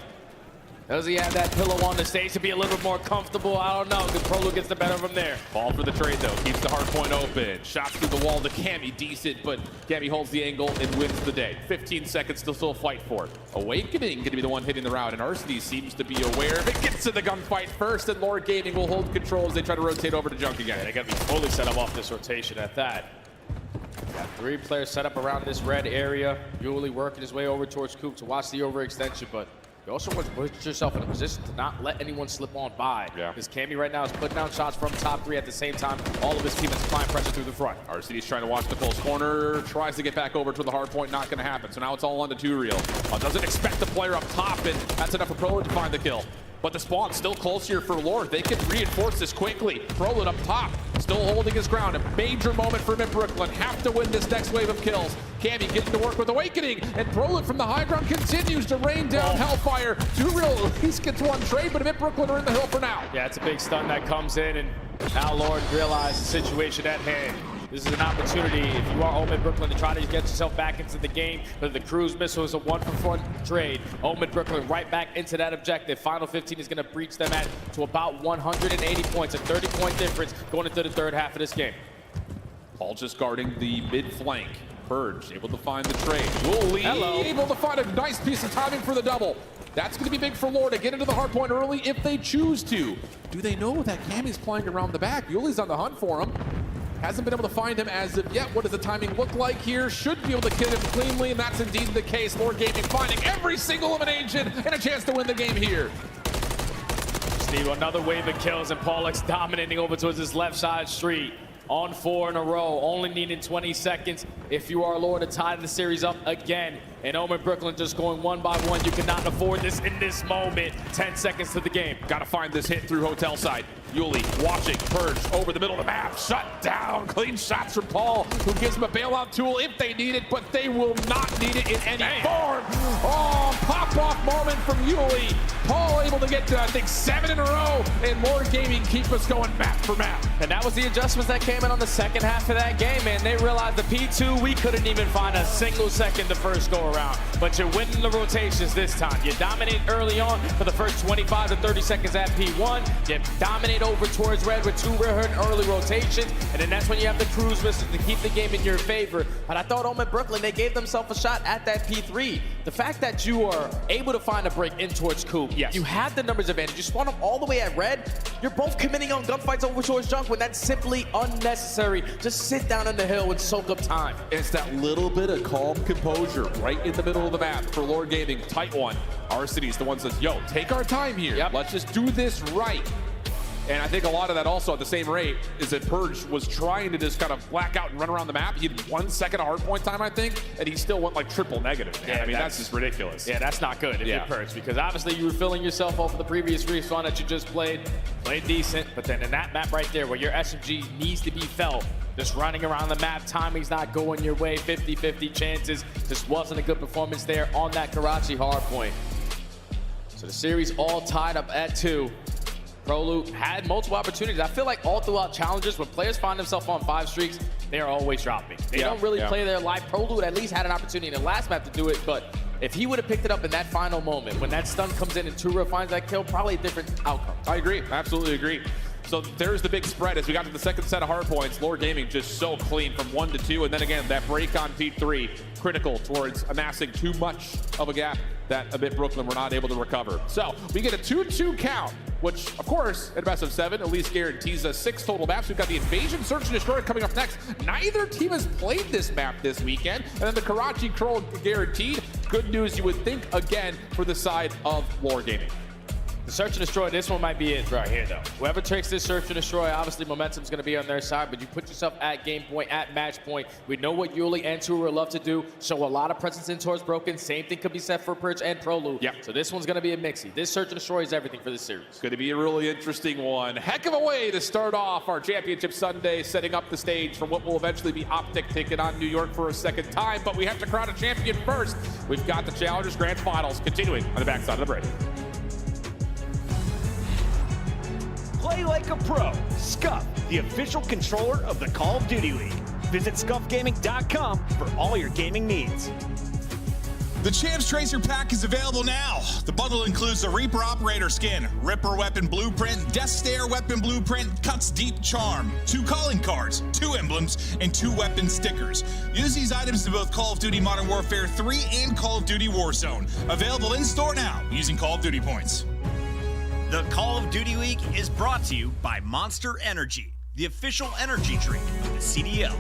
S2: Does he have that pillow on the stage to be a little bit more comfortable? I don't know. The Prolu gets the better of him there.
S1: Ball for the trade, though. Keeps the hard point open. Shots through the wall to Cammy. Decent, but Cammy holds the angle and wins the day. 15 seconds to still fight for it. Awakening going to be the one hitting the route, and Arcitys seems to be aware of it. Gets to the gunfight first, and Lord Gaming will hold control as they try to rotate over to Junk again.
S2: They got to be fully set up off this rotation at that. Got 3 players set up around this red area. Yuli working his way over towards Coop to watch the overextension, but you also want to put yourself in a position to not let anyone slip on by.
S1: Yeah.
S2: Because Cammy right now is putting down shots from top 3 at the same time. All of his teammates applying pressure through the front.
S1: Arcitys trying to watch the close corner, tries to get back over to the hard point, not going to happen. So now it's all on to TwoReal. Doesn't expect the player up top, and that's enough for Prolud to find the kill. But the spawn still close here for Lord. They can reinforce this quickly. Prolud up top, still holding his ground. A major moment for Mid Brooklyn. Have to win this next wave of kills. Cammy getting to work with Awakening, and Prolud from the high ground continues to rain down Hellfire. TwoReal at least gets one trade, but Mid Brooklyn are in the hill for now.
S2: Yeah, it's a big stun that comes in, and now Lord realizes the situation at hand. This is an opportunity, if you are Omid Brooklyn, to try to get yourself back into the game. But the cruise missile is a 1-for-1 trade. Omid Brooklyn right back into that objective. Final 15 is going to breach them at to about 180 points, a 30-point difference going into the third half of this game.
S1: Paul just guarding the mid flank. Purge able to find the trade. Yuli able to find a nice piece of timing for the double. That's going to be big for Lord to get into the hard point early if they choose to. Do they know that Cammy's playing around the back? Yuli's on the hunt for him. Hasn't been able to find him as of yet. What does the timing look like here? Should be able to kill him cleanly, and that's indeed the case. Lord Gaming finding every single elimination and a chance to win the game here.
S2: Steve, another wave of kills, and Paulix dominating over towards his left side street. On 4 in a row, only needing 20 seconds. If you are Lord to tie the series up again, and Omid Brooklyn just going one by one, you cannot afford this in this moment. 10 seconds to the game.
S1: Got to find this hit through hotel side. Yuli watching Purge over the middle of the map. Shut down. Clean shots from Paul, who gives him a bailout tool if they need it, but they will not need it in any form. Oh, pop-off moment from Yuli. Paul able to get to, I think, 7 in a row, and Lord Gaming keep us going map for map.
S2: And that was the adjustments that came in on the second half of that game, man. They realized the P2, we couldn't even find a single second the first go around. But you're winning the rotations this time. You dominate early on for the first 25 to 30 seconds at P1. You dominate over towards red with 2 early rotations. And then that's when you have the cruise missile to keep the game in your favor. But I thought Omid Brooklyn, they gave themselves a shot at that P3. The fact that you are able to find a break in towards Coop.
S1: Yes.
S2: You have the numbers advantage. You spawn them all the way at red. You're both committing on gunfights over towards Junk when that's simply unnecessary. Just sit down on the hill and soak up time.
S1: It's that little bit of calm composure right in the middle of the map for Lord Gaming. Tight one. Arcitys the one says, yo, take our time here.
S2: Yep.
S1: Let's just do this right. And I think a lot of that also at the same rate is that Purge was trying to just kind of black out and run around the map. He had 1 second of hardpoint time, I think, and he still went like triple negative. Man.
S2: Yeah,
S1: I mean, that's just ridiculous.
S2: Yeah, that's not good if you're Purge, because obviously you were filling yourself off of the previous respawn that you just played decent, but then in that map right there where your SMG needs to be felt, just running around the map, timing's not going your way, 50-50 chances. Just wasn't a good performance there on that Karachi hardpoint. So the series all tied up at 2. Prolud had multiple opportunities. I feel like all throughout challenges, when players find themselves on 5 streaks, they are always dropping. They don't really play their life. Prolud at least had an opportunity in the last map to do it, but if he would have picked it up in that final moment, when that stun comes in and TwoReal finds that kill, probably a different outcome.
S1: I agree. Absolutely agree. So So there's the big spread as we got to the second set of hard points. Lore Gaming just so clean from 1 to 2. And then again, that break on P3, critical towards amassing too much of a gap that a bit Brooklyn were not able to recover. So we get a 2-2 count, which of course, at best of 7, at least guarantees us 6 total maps. We've got the Invasion, Search and Destroy coming up next. Neither team has played this map this weekend. And then the Karachi Kroll guaranteed. Good news, you would think, again, for the side of Lore Gaming.
S2: The Search and Destroy, this one might be it right here, though. Whoever takes this Search and Destroy, obviously momentum's going to be on their side, but you put yourself at game point, at match point. We know what Yuli and Tour love to do, show a lot of presence in towards Broken. Same thing could be said for Purge and Prolude.
S1: Yep.
S2: So this one's going to be a mixy. This Search and Destroy is everything for this series.
S1: Going to be a really interesting one. Heck of a way to start off our Championship Sunday, setting up the stage for what will eventually be Optic taking on New York for a second time. But we have to crown a champion first. We've got the Challengers Grand Finals continuing on the backside of the break.
S5: Play like a pro. Scuff, the official controller of the Call of Duty League. Visit scuffgaming.com for all your gaming needs.
S8: The Champs Tracer Pack is available now. The bundle includes the Reaper Operator skin, Ripper Weapon Blueprint, Death Stare Weapon Blueprint, Cuts Deep Charm, 2 calling cards, 2 emblems, and 2 weapon stickers. Use these items in both Call of Duty Modern Warfare 3 and Call of Duty Warzone. Available in store now using Call of Duty points.
S5: The Call of Duty League is brought to you by Monster Energy, the official energy drink of the CDL.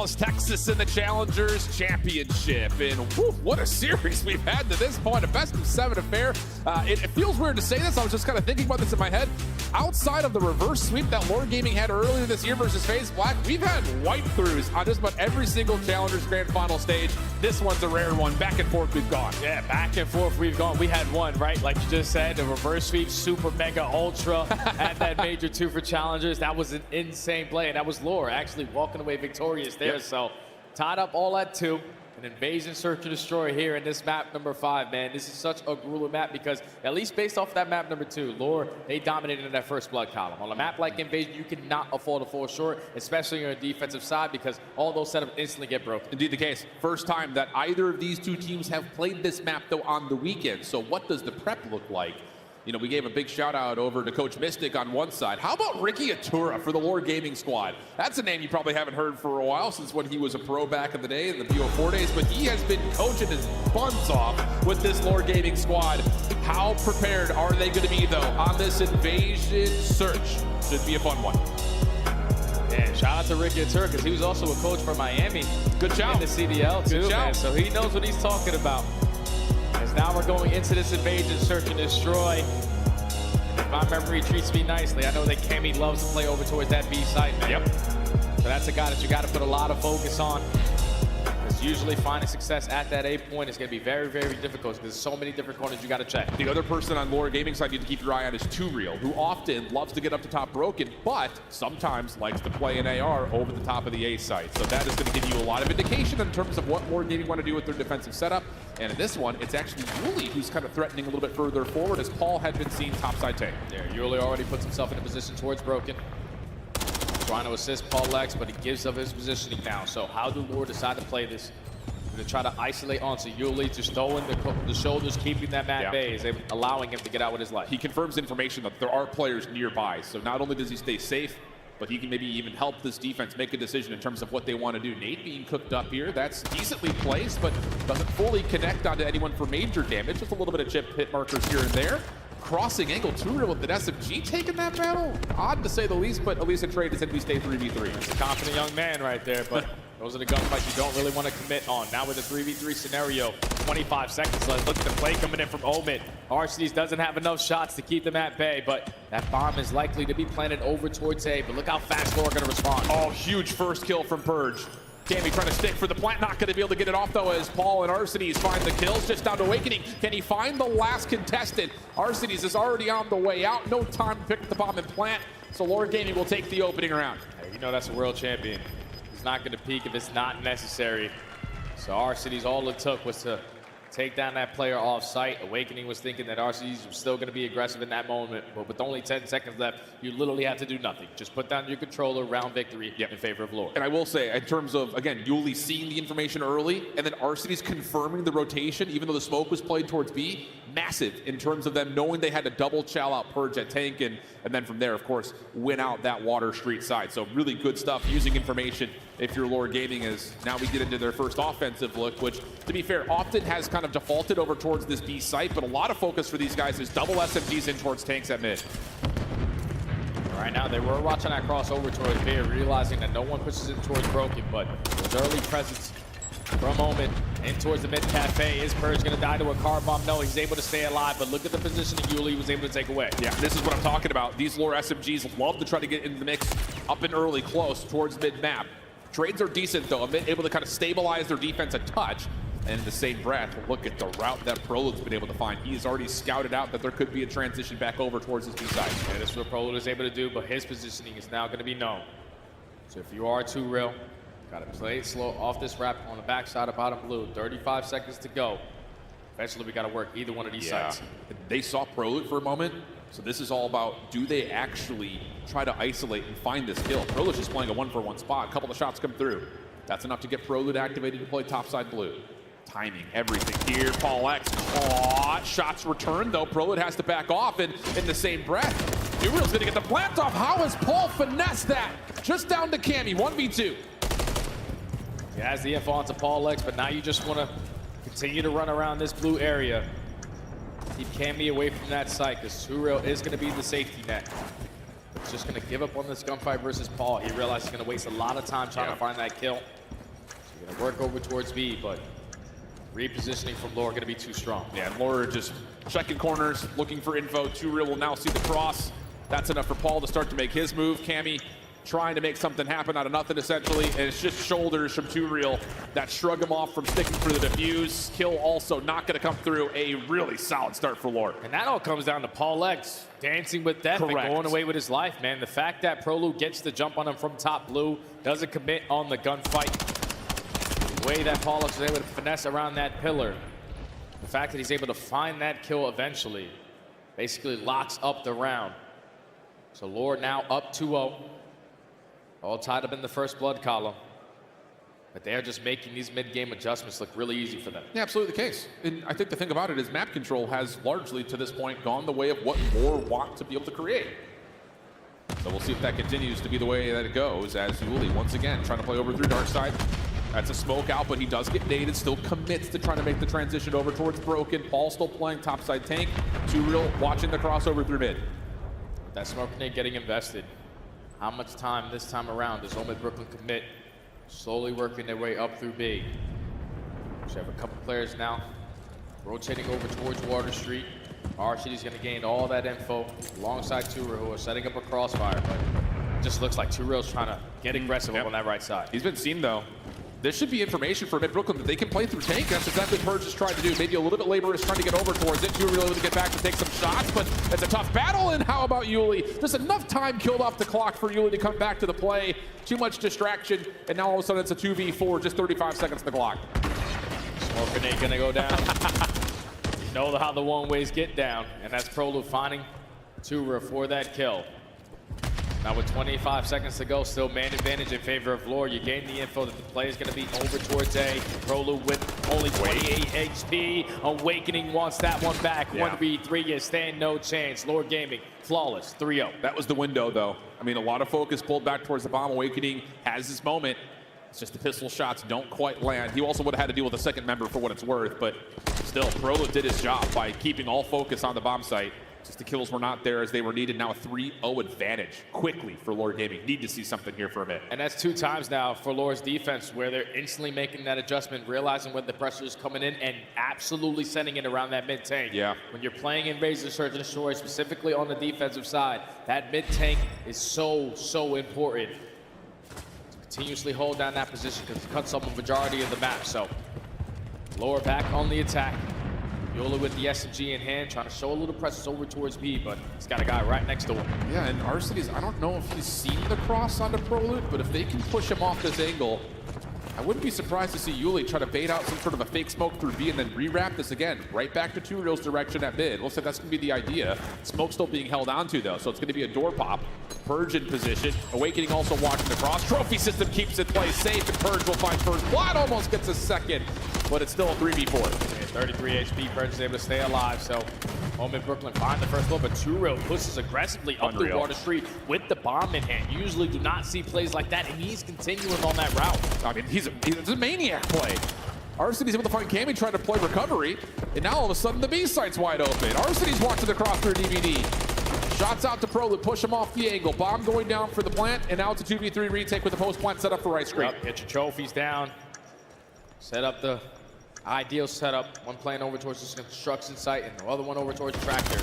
S1: Dallas, Texas in the Challengers Championship. And whew, what a series we've had to this point, a best-of-7 affair. It feels weird to say this. I was just kind of thinking about this in my head. Outside of the reverse sweep that Lord Gaming had earlier this year versus FaZe Black, we've had wipe-throughs on just about every single Challengers Grand Final stage. This one's a rare one. Back and forth we've gone.
S2: Yeah, back and forth we've gone. We had one, right? Like you just said, the reverse sweep, super, mega, ultra at that major 2 for Challengers. That was an insane play, and that was Lore actually walking away victorious there.
S1: Yep.
S2: So tied up all at 2. An invasion, search, and destroy here in this map number 5, man. This is such a grueling map because, at least based off that map number 2, Lore, they dominated in that first blood column. On a map like Invasion, you cannot afford to fall short, especially on the defensive side, because all those setups instantly get broken.
S1: Indeed the case. First time that either of these two teams have played this map, though, on the weekend. So what does the prep look like? You know, we gave a big shout out over to Coach Mystic on one side. How about Ricky Atura for the Lord Gaming squad? That's a name you probably haven't heard for a while, since when he was a pro back in the day in the BO4 days, but he has been coaching his buns off with this Lord Gaming squad. How prepared are they going to be, though, on this invasion search? Should be a fun one.
S2: Man, shout out to Ricky Atura, because he was also a coach for Miami.
S1: Good job.
S2: In the CDL, too, man. So he knows what he's talking about. As now we're going into this invasion, search and destroy. And if my memory treats me nicely, I know that Cammy loves to play over towards that B site, man.
S1: Yep.
S2: So that's a guy that you got to put a lot of focus on. Because usually finding success at that A point is going to be very, very difficult, because there's so many different corners you got to check.
S1: The other person on Lore Gaming side you need to keep your eye on is 2Real, who often loves to get up to top broken, but sometimes likes to play an AR over the top of the A site. So that is going to give you a lot of indication in terms of what Lore Gaming want to do with their defensive setup. And in this one, it's actually Yuli who's kind of threatening a little bit further forward, as Paul had been seen topside tank.
S2: There, Yuli already puts himself in a position towards broken. Trying to assist Paul Lex, but he gives up his positioning now. So how do Lore decide to play this? To try to isolate onto Yuli, just throwing the shoulders, keeping that Matt Bay, is allowing him to get out with his life.
S1: He confirms information that there are players nearby, so not only does he stay safe, but he can maybe even help this defense make a decision in terms of what they want to do. Nate being cooked up here, that's decently placed, but doesn't fully connect onto anyone for major damage. Just a little bit of chip hit markers here and there. Crossing angle, 2Real with an SMG taking that battle. Odd to say the least, but at least a trade is going to be stay 3v3.
S2: It's a confident young man right there, but those are the gunfights you don't really want to commit on. Now with a 3v3 scenario, 25 seconds left. Look at the play coming in from Omid. Arcades doesn't have enough shots to keep them at bay, but that bomb is likely to be planted over towards A. But look how fast Lore going to respond.
S1: Oh, huge first kill from Purge. Cammy trying to stick for the plant, not going to be able to get it off, though, as Paul and Arcades find the kills. Just down to Awakening. Can he find the last contestant? Arcades is already on the way out. No time to pick the bomb and plant, so Lord Gaming will take the opening round.
S2: Hey, you know that's a world champion. He's not going to peek if it's not necessary. So Arcades, all it took was to take down that player off site. Awakening was thinking that Arcades was still going to be aggressive in that moment, but with only 10 seconds left, you literally have to do nothing. Just put down your controller, round victory in favor of Lore.
S1: And I will say, in terms of, again, Yuli seeing the information early, and then Arcades confirming the rotation, even though the smoke was played towards B, massive in terms of them knowing they had to double chow out Purge at tank, and then from there, of course, win out that Water Street side. So really good stuff using information if you're Lore Gaming, as now we get into their first offensive look, which, to be fair, often has kind of defaulted over towards this B site, but a lot of focus for these guys is double SMGs in towards tanks at mid.
S2: Right now, they were watching that crossover towards B, realizing that no one pushes it towards broken, but his early presence for a moment in towards the mid cafe. Is Purge going to die to a car bomb? No, he's able to stay alive, but look at the positioning Yuli was able to take away.
S1: Yeah, this is what I'm talking about. These Lore SMGs love to try to get into the mix up and early, close towards mid-map. Trades are decent, though, able to kind of stabilize their defense a touch. And in the same breath, look at the route that Prolud's been able to find. He's already scouted out that there could be a transition back over towards his B side.
S2: And this is what Prolud is able to do, but his positioning is now going to be known. So if you are 2Real, got to play it slow off this wrap on the backside of bottom blue. 35 seconds to go. Eventually, we got to work either one of these sides.
S1: They saw Prolud for a moment, so this is all about, do they actually try to isolate and find this kill? Prolud's just playing a 1-for-1 spot. A couple of shots come through. That's enough to get Prolud activated to play topside blue. Timing, everything here. Paul X caught. Shots returned, though. Prolud has to back off, and in the same breath, 2Real's going to get the plant off. How has Paul finessed that? Just down to Cammy, 1v2.
S2: He has the info onto Paul X, but now you just want to continue to run around this blue area. Keep Cammy away from that site, because 2Real is going to be the safety net. He's just going to give up on this gunfight versus Paul. He realizes he's going to waste a lot of time trying to find that kill. Gonna work over towards B, but repositioning from Lore gonna be too strong.
S1: Yeah, and Laura just checking corners, looking for info. Too Real will now see the cross. That's enough for Paul to start to make his move. Cammy trying to make something happen out of nothing, essentially, and it's just shoulders from Too Real that shrug him off from sticking through the defuse. Kill also not going to come through. A really solid start for Lore.
S2: And that all comes down to Paul X dancing with death and going away with his life, man. The fact that Prolute gets the jump on him from top blue, doesn't commit on the gunfight. The way that Paul X was able to finesse around that pillar, the fact that he's able to find that kill eventually, basically locks up the round. So Lore now up 2-0. All tied up in the first blood column. But they're just making these mid-game adjustments look really easy for them.
S1: Yeah, absolutely the case. And I think the thing about it is map control has largely, to this point, gone the way of what Lore want to be able to create. So we'll see if that continues to be the way that it goes, as Yuli, once again, trying to play over through Darkside. That's a smoke out, but he does get naded, still commits to trying to make the transition over towards Broken. Paul still playing topside tank. Too Real watching the crossover through mid.
S2: That smoke grenade getting invested. How much time this time around does Omid Brooklyn commit? Slowly working their way up through B. So we have a couple players now rotating over towards Water Street. RCD's going to gain all that info alongside Too Real, who are setting up a crossfire, but it just looks like Too Real's trying to get aggressive up on that right side.
S1: He's been seen, though. This should be information for Mid Brooklyn that they can play through tank. That's exactly what Purge is trying to do. Maybe a little bit laborious trying to get over towards it. Too Real able to get back to take some shots, but it's a tough battle. And how about Yuli? Just enough time killed off the clock for Yuli to come back to the play. Too much distraction, and now all of a sudden it's a 2v4, just 35 seconds on the clock.
S2: Smoke grenade gonna go down. You know how the one-ways get down, and that's Prolute finding Too Real for that kill. Now with 25 seconds to go, still man advantage in favor of Lore. You gain the info that the play is going to be over towards A. Prolute with only 28 HP. Awakening wants that one back.
S1: Yeah.
S2: 1v3, you stand no chance. Lore Gaming, flawless, 3-0.
S1: That was the window, though. I mean, a lot of focus pulled back towards the bomb. Awakening has his moment. It's just the pistol shots don't quite land. He also would have had to deal with a second member for what it's worth, but still, Prolute did his job by keeping all focus on the bomb site. Just the kills were not there as they were needed. Now a 3-0 advantage quickly for Lore Gaming. Need to see something here for a bit.
S2: And that's 2 times now for Lore's defense where they're instantly making that adjustment, realizing when the pressure is coming in and absolutely sending it around that mid-tank.
S1: Yeah.
S2: When you're playing in Razor Surge and Destroy, specifically on the defensive side, that mid-tank is so, so important. To continuously hold down that position because it cuts up a majority of the map. So Lore back on the attack. Yola with the SMG in hand, trying to show a little presence over towards B, but he's got a guy right next to him.
S1: Yeah, and Arcedy's, I don't know if he's seen the cross onto Prolute, but if they can push him off this angle, I wouldn't be surprised to see Yuli try to bait out some sort of a fake smoke through B and then re-wrap this again, right back to Too Real's direction at mid. Looks like that's going to be the idea. Smoke still being held onto, though, so it's going to be a door pop. Purge in position. Awakening also watching the cross. Trophy system keeps it play safe, and Purge will find first blood. Almost gets a second, but it's still a 3v4.
S2: Yeah, 33 HP, Purge is able to stay alive, so Omid Brooklyn find the first blow, but Too Real pushes aggressively up the Water Street with the bomb in hand. Usually do not see plays like that, and he's continuing on that route.
S1: I mean, he's a maniac play. Arcedy's able to find Cammy trying to play recovery, and now all of a sudden the B site's wide open. Arcedy's watching the cross through DVD. Shots out to Prolute, push him off the angle. Bomb going down for the plant, and now it's a 2v3 retake with the post plant set up for right screen.
S2: Yep, get your trophies down. Set up the ideal setup. One playing over towards the construction site, and the other one over towards the tractor.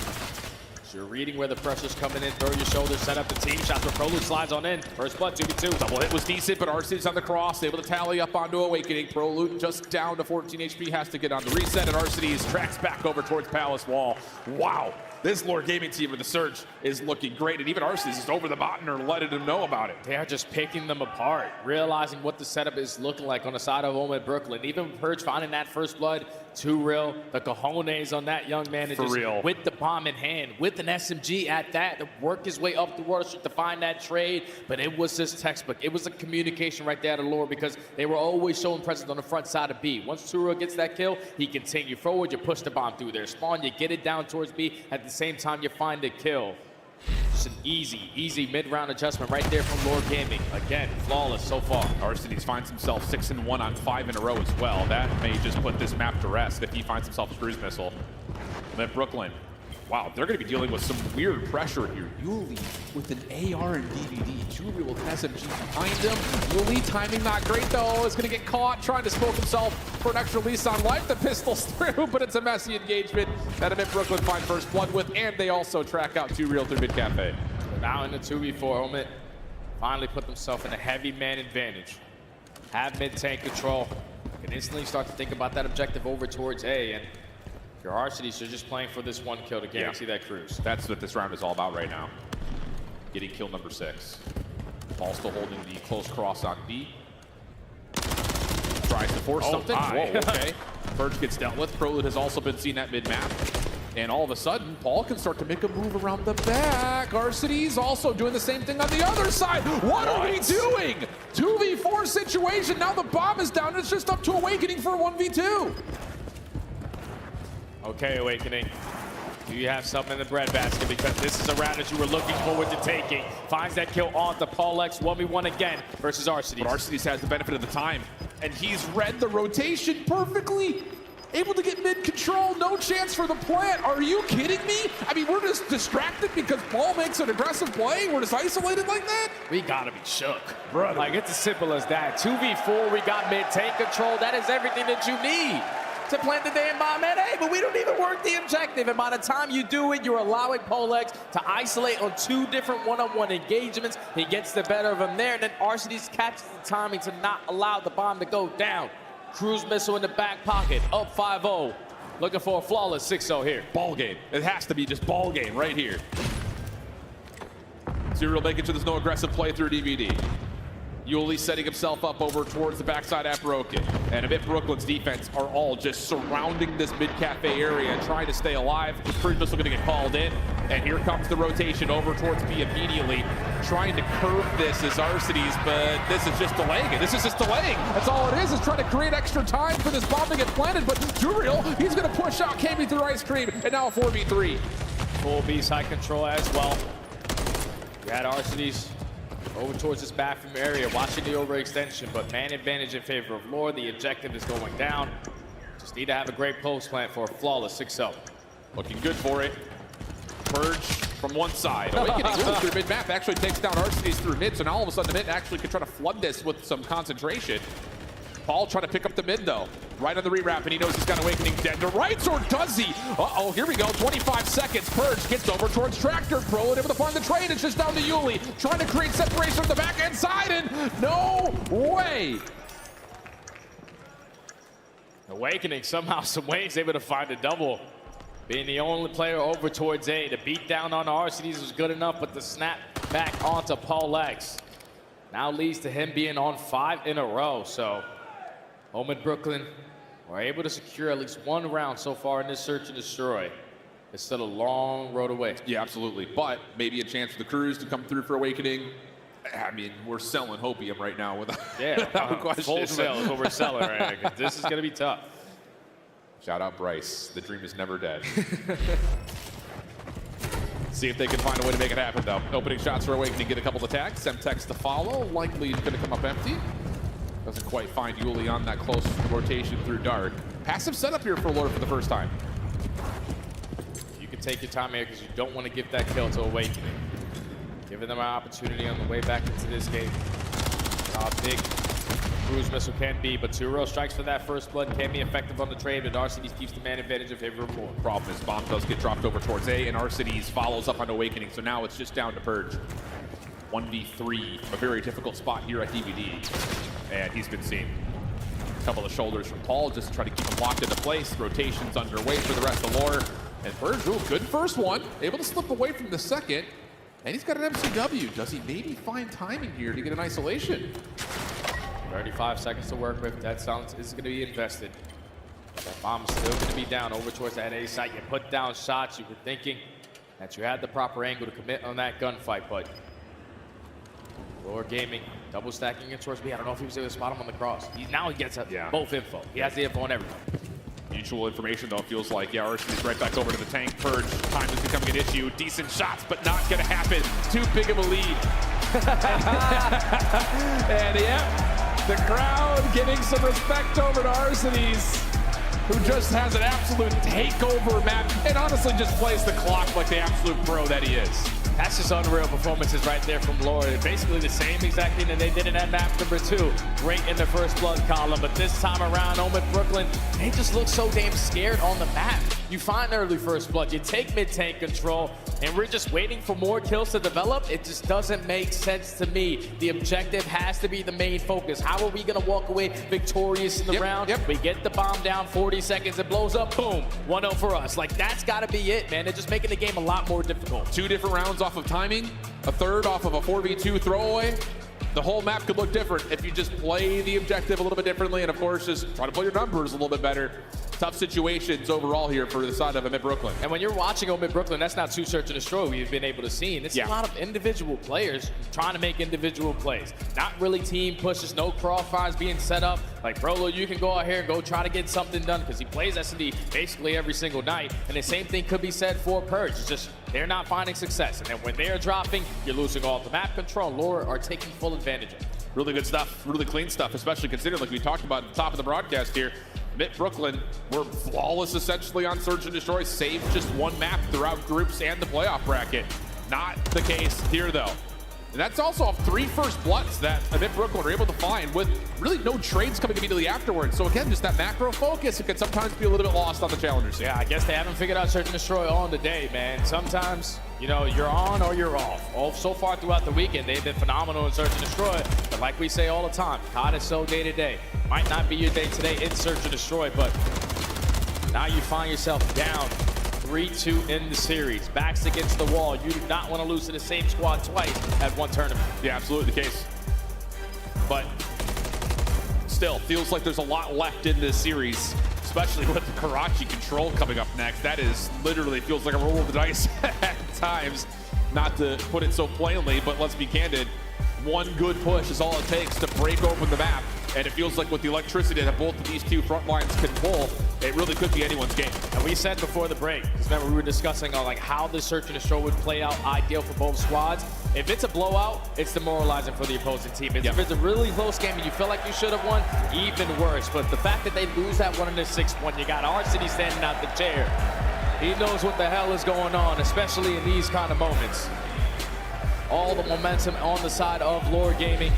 S2: So you're reading where the pressure's coming in, throw your shoulders, set up the team shots, where Prolute slides on in. First blood, 2v2.
S1: Double hit was decent, but Arcedy's on the cross, able to tally up onto Awakening. Prolute just down to 14 HP, has to get on the reset, and Arcedy's tracks back over towards Palace Wall. Wow, this Lore Gaming team with the Surge is looking great, and even Arcedy's just over the button or letting them know about it.
S2: They are just picking them apart, realizing what the setup is looking like on the side of Omid Brooklyn. Even Purge finding that first blood, Too Real, the cojones on that young man.
S1: For real.
S2: With the bomb in hand, with an SMG at that, to work his way up the Water Street to find that trade. But it was just textbook. It was a communication right there to Lore because they were always showing presence on the front side of B. Once Too Real gets that kill, he continue forward, you push the bomb through there. Spawn, you get it down towards B. At the same time, you find a kill. Just an easy mid-round adjustment right there from Lore Gaming. Again, flawless so far.
S1: Arcedy's finds himself 6-1 on 5 in a row as well. That may just put this map to rest if he finds himself a cruise missile. Then Brooklyn Wow, they're going to be dealing with some weird pressure here. Yuli with an AR and DVD. Juri with SMG behind him. Yuli timing not great though. Is going to get caught trying to smoke himself for an extra lease on life. The pistol's through, but it's a messy engagement that Amit Brooklyn find first blood with, and they also track out 2Real through Mid Cafe.
S2: Now in the 2v4, Omid finally put themselves in a heavy man advantage. Have mid-tank control. Can instantly start to think about that objective over towards A, and your Arcitys are just playing for this one kill to guarantee that cruise.
S1: That's what this round is all about right now. Getting kill number 6. Paul still holding the close cross on B. Tries to force something. Whoa, okay. Purge gets dealt with. Prelude has also been seen at mid-map. And all of a sudden, Paul can start to make a move around the back. Arcitys also doing the same thing on the other side. What are we doing? 2v4 situation. Now the bomb is down. It's just up to Awakening for a 1v2.
S2: Okay, Awakening. Do you have something in the breadbasket? Because this is a round that you were looking forward to taking. Finds that kill on the Paulex. 1v1 again versus Arcitys.
S1: But Arcitys has the benefit of the time. And he's read the rotation perfectly. Able to get mid-control, no chance for the plant. Are you kidding me? I mean, we're just distracted because Paul makes an aggressive play. We're just isolated like that?
S2: We gotta be shook. Brother. Like, it's as simple as that. 2v4, we got mid-tank control. That is everything that you need to plant the damn bomb at A, but we don't even work the objective. And by the time you do it, you're allowing Paulex to isolate on 2 different one-on-one engagements. He gets the better of him there, and then Arcitys catches the timing to not allow the bomb to go down. Cruise missile in the back pocket, up 5-0. Looking for a flawless 6-0 here.
S1: Ball game. It has to be just ball game right here. 2Real making sure there's no aggressive play through DVD. Yuli setting himself up over towards the backside at Broken. And Amit Brooklyn's defense are all just surrounding this mid-cafe area and trying to stay alive. Cruise missile gonna get called in. And here comes the rotation over towards B immediately. Trying to curve this is Arcitys, but this is just delaying it. This is just delaying. That's all it is trying to create extra time for this bomb to get planted. But 2Real, he's gonna push out KB through Ice Cream, and now a 4v3.
S2: Full B side control as well. You had Arcitys over towards this bathroom area, watching the overextension, but man advantage in favor of Lord. The objective is going down. Just need to have a great post plant for a flawless 6-0.
S1: Looking good for it. Purge from one side. Awakening through mid-map actually takes down Arcitys through mid, so now all of a sudden the mid actually can try to flood this with some concentration. Paul trying to pick up the mid though. Right on the rewrap, and he knows he's got Awakening dead to rights, or does he? Uh-oh, here we go, 25 seconds. Purge gets over towards Tractor. Pro able to find the trade. It's just down to Yuli. Trying to create separation from the back end side, and no way.
S2: Awakening somehow, some ways, able to find a double. Being the only player over towards A. The beat down on Arcitys was good enough, but the snap back onto Paulex now leads to him being on 5 in a row. So Omid Brooklyn were able to secure at least 1 round so far in this search and destroy. It's still a long road away.
S1: Yeah, absolutely. But maybe a chance for the Crews to come through for Awakening. I mean, we're selling Hopium right now without, without question.
S2: Full sale is what we're selling right now. This is going to be tough.
S1: Shout out Bryce. The dream is never dead. See if they can find a way to make it happen, though. Opening shots for Awakening, get a couple of attacks. Semtex to follow. Likely going to come up empty. Doesn't quite find Yuli on that close rotation through Dark. Passive setup here for Lord for the first time.
S2: You can take your time here because you don't want to give that kill to Awakening. Giving them an opportunity on the way back into this game. How big Cruise missile can be, but 2Real strikes for that first blood, can be effective on the trade, but Arcitys keeps the man advantage in favor of Lord.
S1: Problem is bomb does get dropped over towards A, and Arcitys follows up on Awakening, so now it's just down to Purge. 1v3, a very difficult spot here at DVD, and he's been seen. A couple of shoulders from Paul just to try to keep him locked into place. Rotations underway for the rest of Lore, and Purge, good first one, able to slip away from the second, and he's got an MCW. Does he maybe find timing here to get an isolation?
S2: 35 seconds to work with. That sounds is going to be invested. That bomb's still going to be down over towards that A site. You put down shots. You were thinking that you had the proper angle to commit on that gunfight, but Lore Gaming double stacking in towards B. I don't know if he was able to spot him on the cross. Now he gets both info. He has the info on everyone.
S1: Mutual information, though, feels like, yeah, Arcitys right back over to the tank. Purge, time is becoming an issue. Decent shots, but not going to happen. Too big of a lead. And, yeah, the crowd giving some respect over to Arcitys. who just has an absolute takeover map and honestly just plays the clock like the absolute pro that he is.
S2: That's just unreal performances right there from Lord. Basically the same exact thing that they did in that map number 2. Great in the first blood column, but this time around, Omid Brooklyn, they just look so damn scared on the map. You find early first blood, you take mid-tank control, and we're just waiting for more kills to develop. It just doesn't make sense to me. The objective has to be the main focus. How are we gonna walk away victorious in the round? We get the bomb down, 40 seconds, it blows up, boom, 1-0 for us. Like, that's gotta be it, man. They're just making the game a lot more difficult.
S1: 2 different rounds off of timing, a third off of a 4v2 throwaway. The whole map could look different if you just play the objective a little bit differently, and of course, just try to play your numbers a little bit better. Tough situations overall here for the side of Omid Brooklyn.
S2: And when you're watching Omid Brooklyn, that's not 2 search and destroy we've been able to see. And it's a lot of individual players trying to make individual plays. Not really team pushes, no crossfires being set up. Like, Prolo, you can go out here and go try to get something done because he plays S&D basically every single night. And the same thing could be said for Purge. It's just they're not finding success. And then when they're dropping, you're losing all the map control. Lore are taking full advantage of it.
S1: Really good stuff, really clean stuff, especially considering, like we talked about at the top of the broadcast here, Omid Brooklyn were flawless essentially on Search and Destroy, save just 1 map throughout groups and the playoff bracket. Not the case here though. And that's also off 3 first bloods that Omid Brooklyn were able to find with really no trades coming immediately afterwards. So again, just that macro focus, it can sometimes be a little bit lost on the challengers.
S2: Yeah, I guess they haven't figured out Search and Destroy on the day, man. Sometimes, you know, you're on or you're off. So far throughout the weekend, they've been phenomenal in Search and Destroy. But like we say all the time, COD is so day to day. Might not be your day today in Search and Destroy, but now you find yourself down 3-2 in the series. Backs against the wall. You do not want to lose to the same squad twice at 1 tournament.
S1: Yeah, absolutely the case. But still, feels like there's a lot left in this series, especially with the Karachi control coming up next. That is literally feels like a roll of the dice at times. Not to put it so plainly, but let's be candid. 1 good push is all it takes to break open the map. And it feels like with the electricity that both of these 2 front lines can pull, it really could be anyone's game.
S2: And we said before the break, because remember we were discussing on like how the Search and Destroy would play out ideal for both squads. If it's a blowout, it's demoralizing for the opposing team. If it's a really close game and you feel like you should have won, even worse. But the fact that they lose that 1 in the 6th one, you got Arseny standing out the chair. He knows what the hell is going on, especially in these kind of moments. All the momentum on the side of Lore Gaming.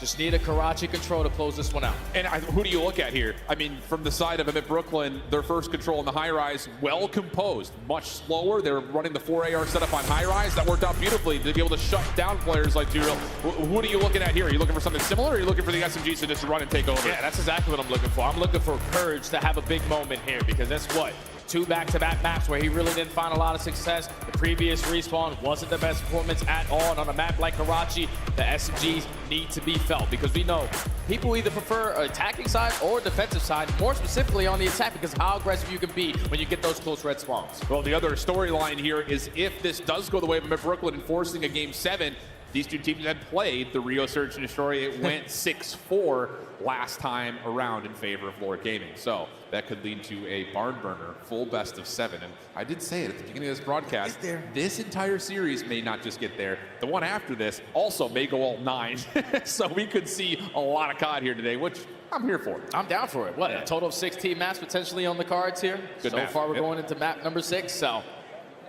S2: Just need a Karachi control to close this one out.
S1: And who do you look at here? I mean, from the side of Omid Brooklyn, their first control in the high rise, well composed, much slower. They were running the 4AR setup on high rise. That worked out beautifully to be able to shut down players like Duriel. Who are you looking at here? Are you looking for something similar, or are you looking for the SMGs to just run and take over?
S2: Yeah, that's exactly what I'm looking for. I'm looking for Purge to have a big moment here, because that's what? 2 back-to-back maps where he really didn't find a lot of success. The previous respawn wasn't the best performance at all. And on a map like Karachi, the SMGs need to be felt, because we know people either prefer attacking side or defensive side, more specifically on the attack, because how aggressive you can be when you get those close red spawns.
S1: Well, the other storyline here is if this does go the way of Omid Brooklyn enforcing a Game 7, these 2 teams had played the Rio Search and Destroy. It went 6-4 last time around in favor of Lore Gaming. So that could lead to a barn burner, full best of 7. And I did say it at the beginning of this broadcast, this entire series may not just get there. The one after this also may go all 9. So we could see a lot of COD here today, which I'm here for.
S2: I'm down for it. What, a total of 16 maps potentially on the cards here?
S1: Good
S2: so
S1: map.
S2: far we're going into map number 6, so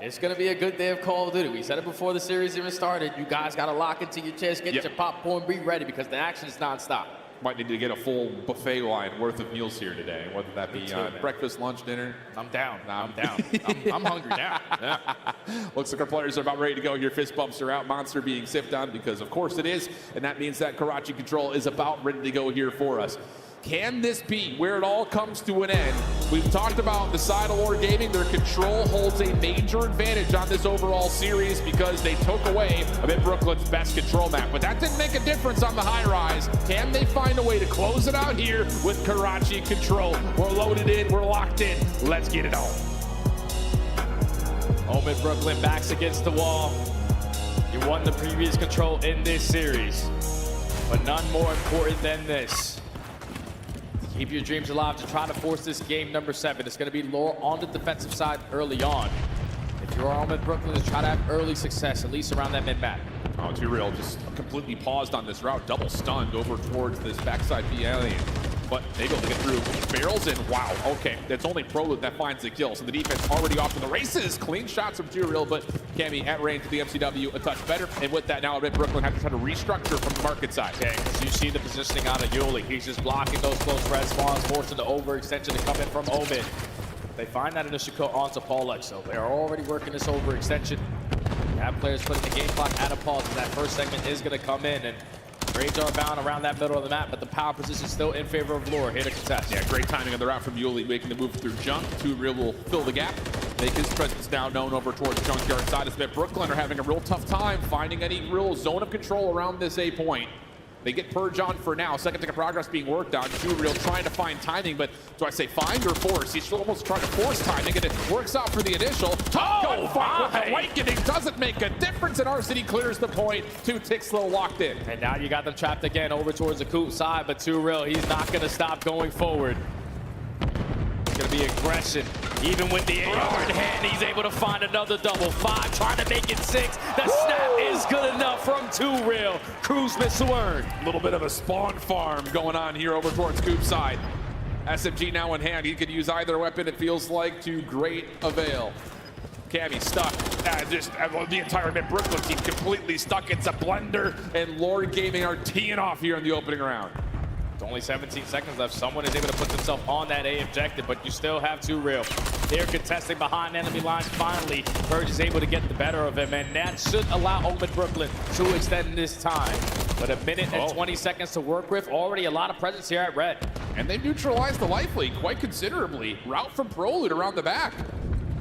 S2: it's going to be a good day of Call of Duty. We said it before the series even started. You guys got to lock into your chest, get your popcorn, be ready, because the action is nonstop.
S1: Might need to get a full buffet line worth of meals here today, whether that be breakfast, lunch, dinner.
S2: I'm down. I'm down. I'm hungry now. Yeah.
S1: Looks like our players are about ready to go here. Fist bumps are out. Monster being sipped on, because of course it is. And that means that Karachi control is about ready to go here for us. Can this be where it all comes to an end? We've talked about the side of Lore Gaming. Their control holds a major advantage on this overall series because they took away Omid Brooklyn's best control map. But that didn't make a difference on the high rise. Can they find a way to close it out here with Karachi control? We're loaded in. We're locked in. Let's get it on.
S2: Omid Brooklyn backs against the wall. You won the previous control in this series, but none more important than this. Keep your dreams alive to try to force this game number 7. It's going to be Lore on the defensive side early on. If you're Omid Brooklyn, just try to have early success, at least around that mid-map.
S1: Oh, Duriel just completely paused on this route, double stunned over towards this backside B alley. but maybe able to get through. Barrels in. Wow, okay. It's only Prolud that finds the kill, so the defense already off to the races. Clean shots from TwoReal, but Cammy at range to the MCW a touch better. And with that now, Brooklyn has to try to restructure from the market side.
S2: Okay, so you see the positioning out of Yuli. He's just blocking those close red spawns, forcing the overextension to come in from Omid. They find that initial kill onto Paulex, so they're already working this overextension. You have players putting the game clock at a pause, and that first segment is going to come in. And Graves are bound around that middle of the map, but the power position is still in favor of Lure. Here to contest.
S1: Yeah, great timing on the route from Yuli, making the move through Junk. TwoReal will fill the gap, make his presence now known over towards Junkyard side. As Brooklyn are having a real tough time finding any real zone of control around this A point. They get Purge on for now. Second tick of progress being worked on. TwoReal trying to find timing, but do I say find or force? He's almost trying to force timing, and it works out for the initial. Go fight with Awakening doesn't make a difference, and RCD clears the point. 2 ticks slow locked in.
S2: And now you got them trapped again over towards the Coop side, but TwoReal, he's not going to stop going forward. It's going to be aggression. Even with the AR in hand, he's able to find another double. 5, trying to make it 6. The snap is good enough from TwoReal. Cruise missile earned.
S1: A little bit of a spawn farm going on here over towards Coop side. SMG now in hand. He could use either weapon, it feels like, to great avail. Cammy stuck. The entire Brooklyn team completely stuck. It's a blender, and Lord Gaming are teeing off here in the opening round.
S2: It's only 17 seconds left. Someone is able to put themselves on that A objective, but you still have TwoReal. They're contesting behind enemy lines. Finally, Purge is able to get the better of him, and that should allow Omid Brooklyn to extend this time. But a minute and 20 seconds to work with. Already a lot of presence here at Red.
S1: And they've neutralized the life lead quite considerably. Route from Prolud around the back.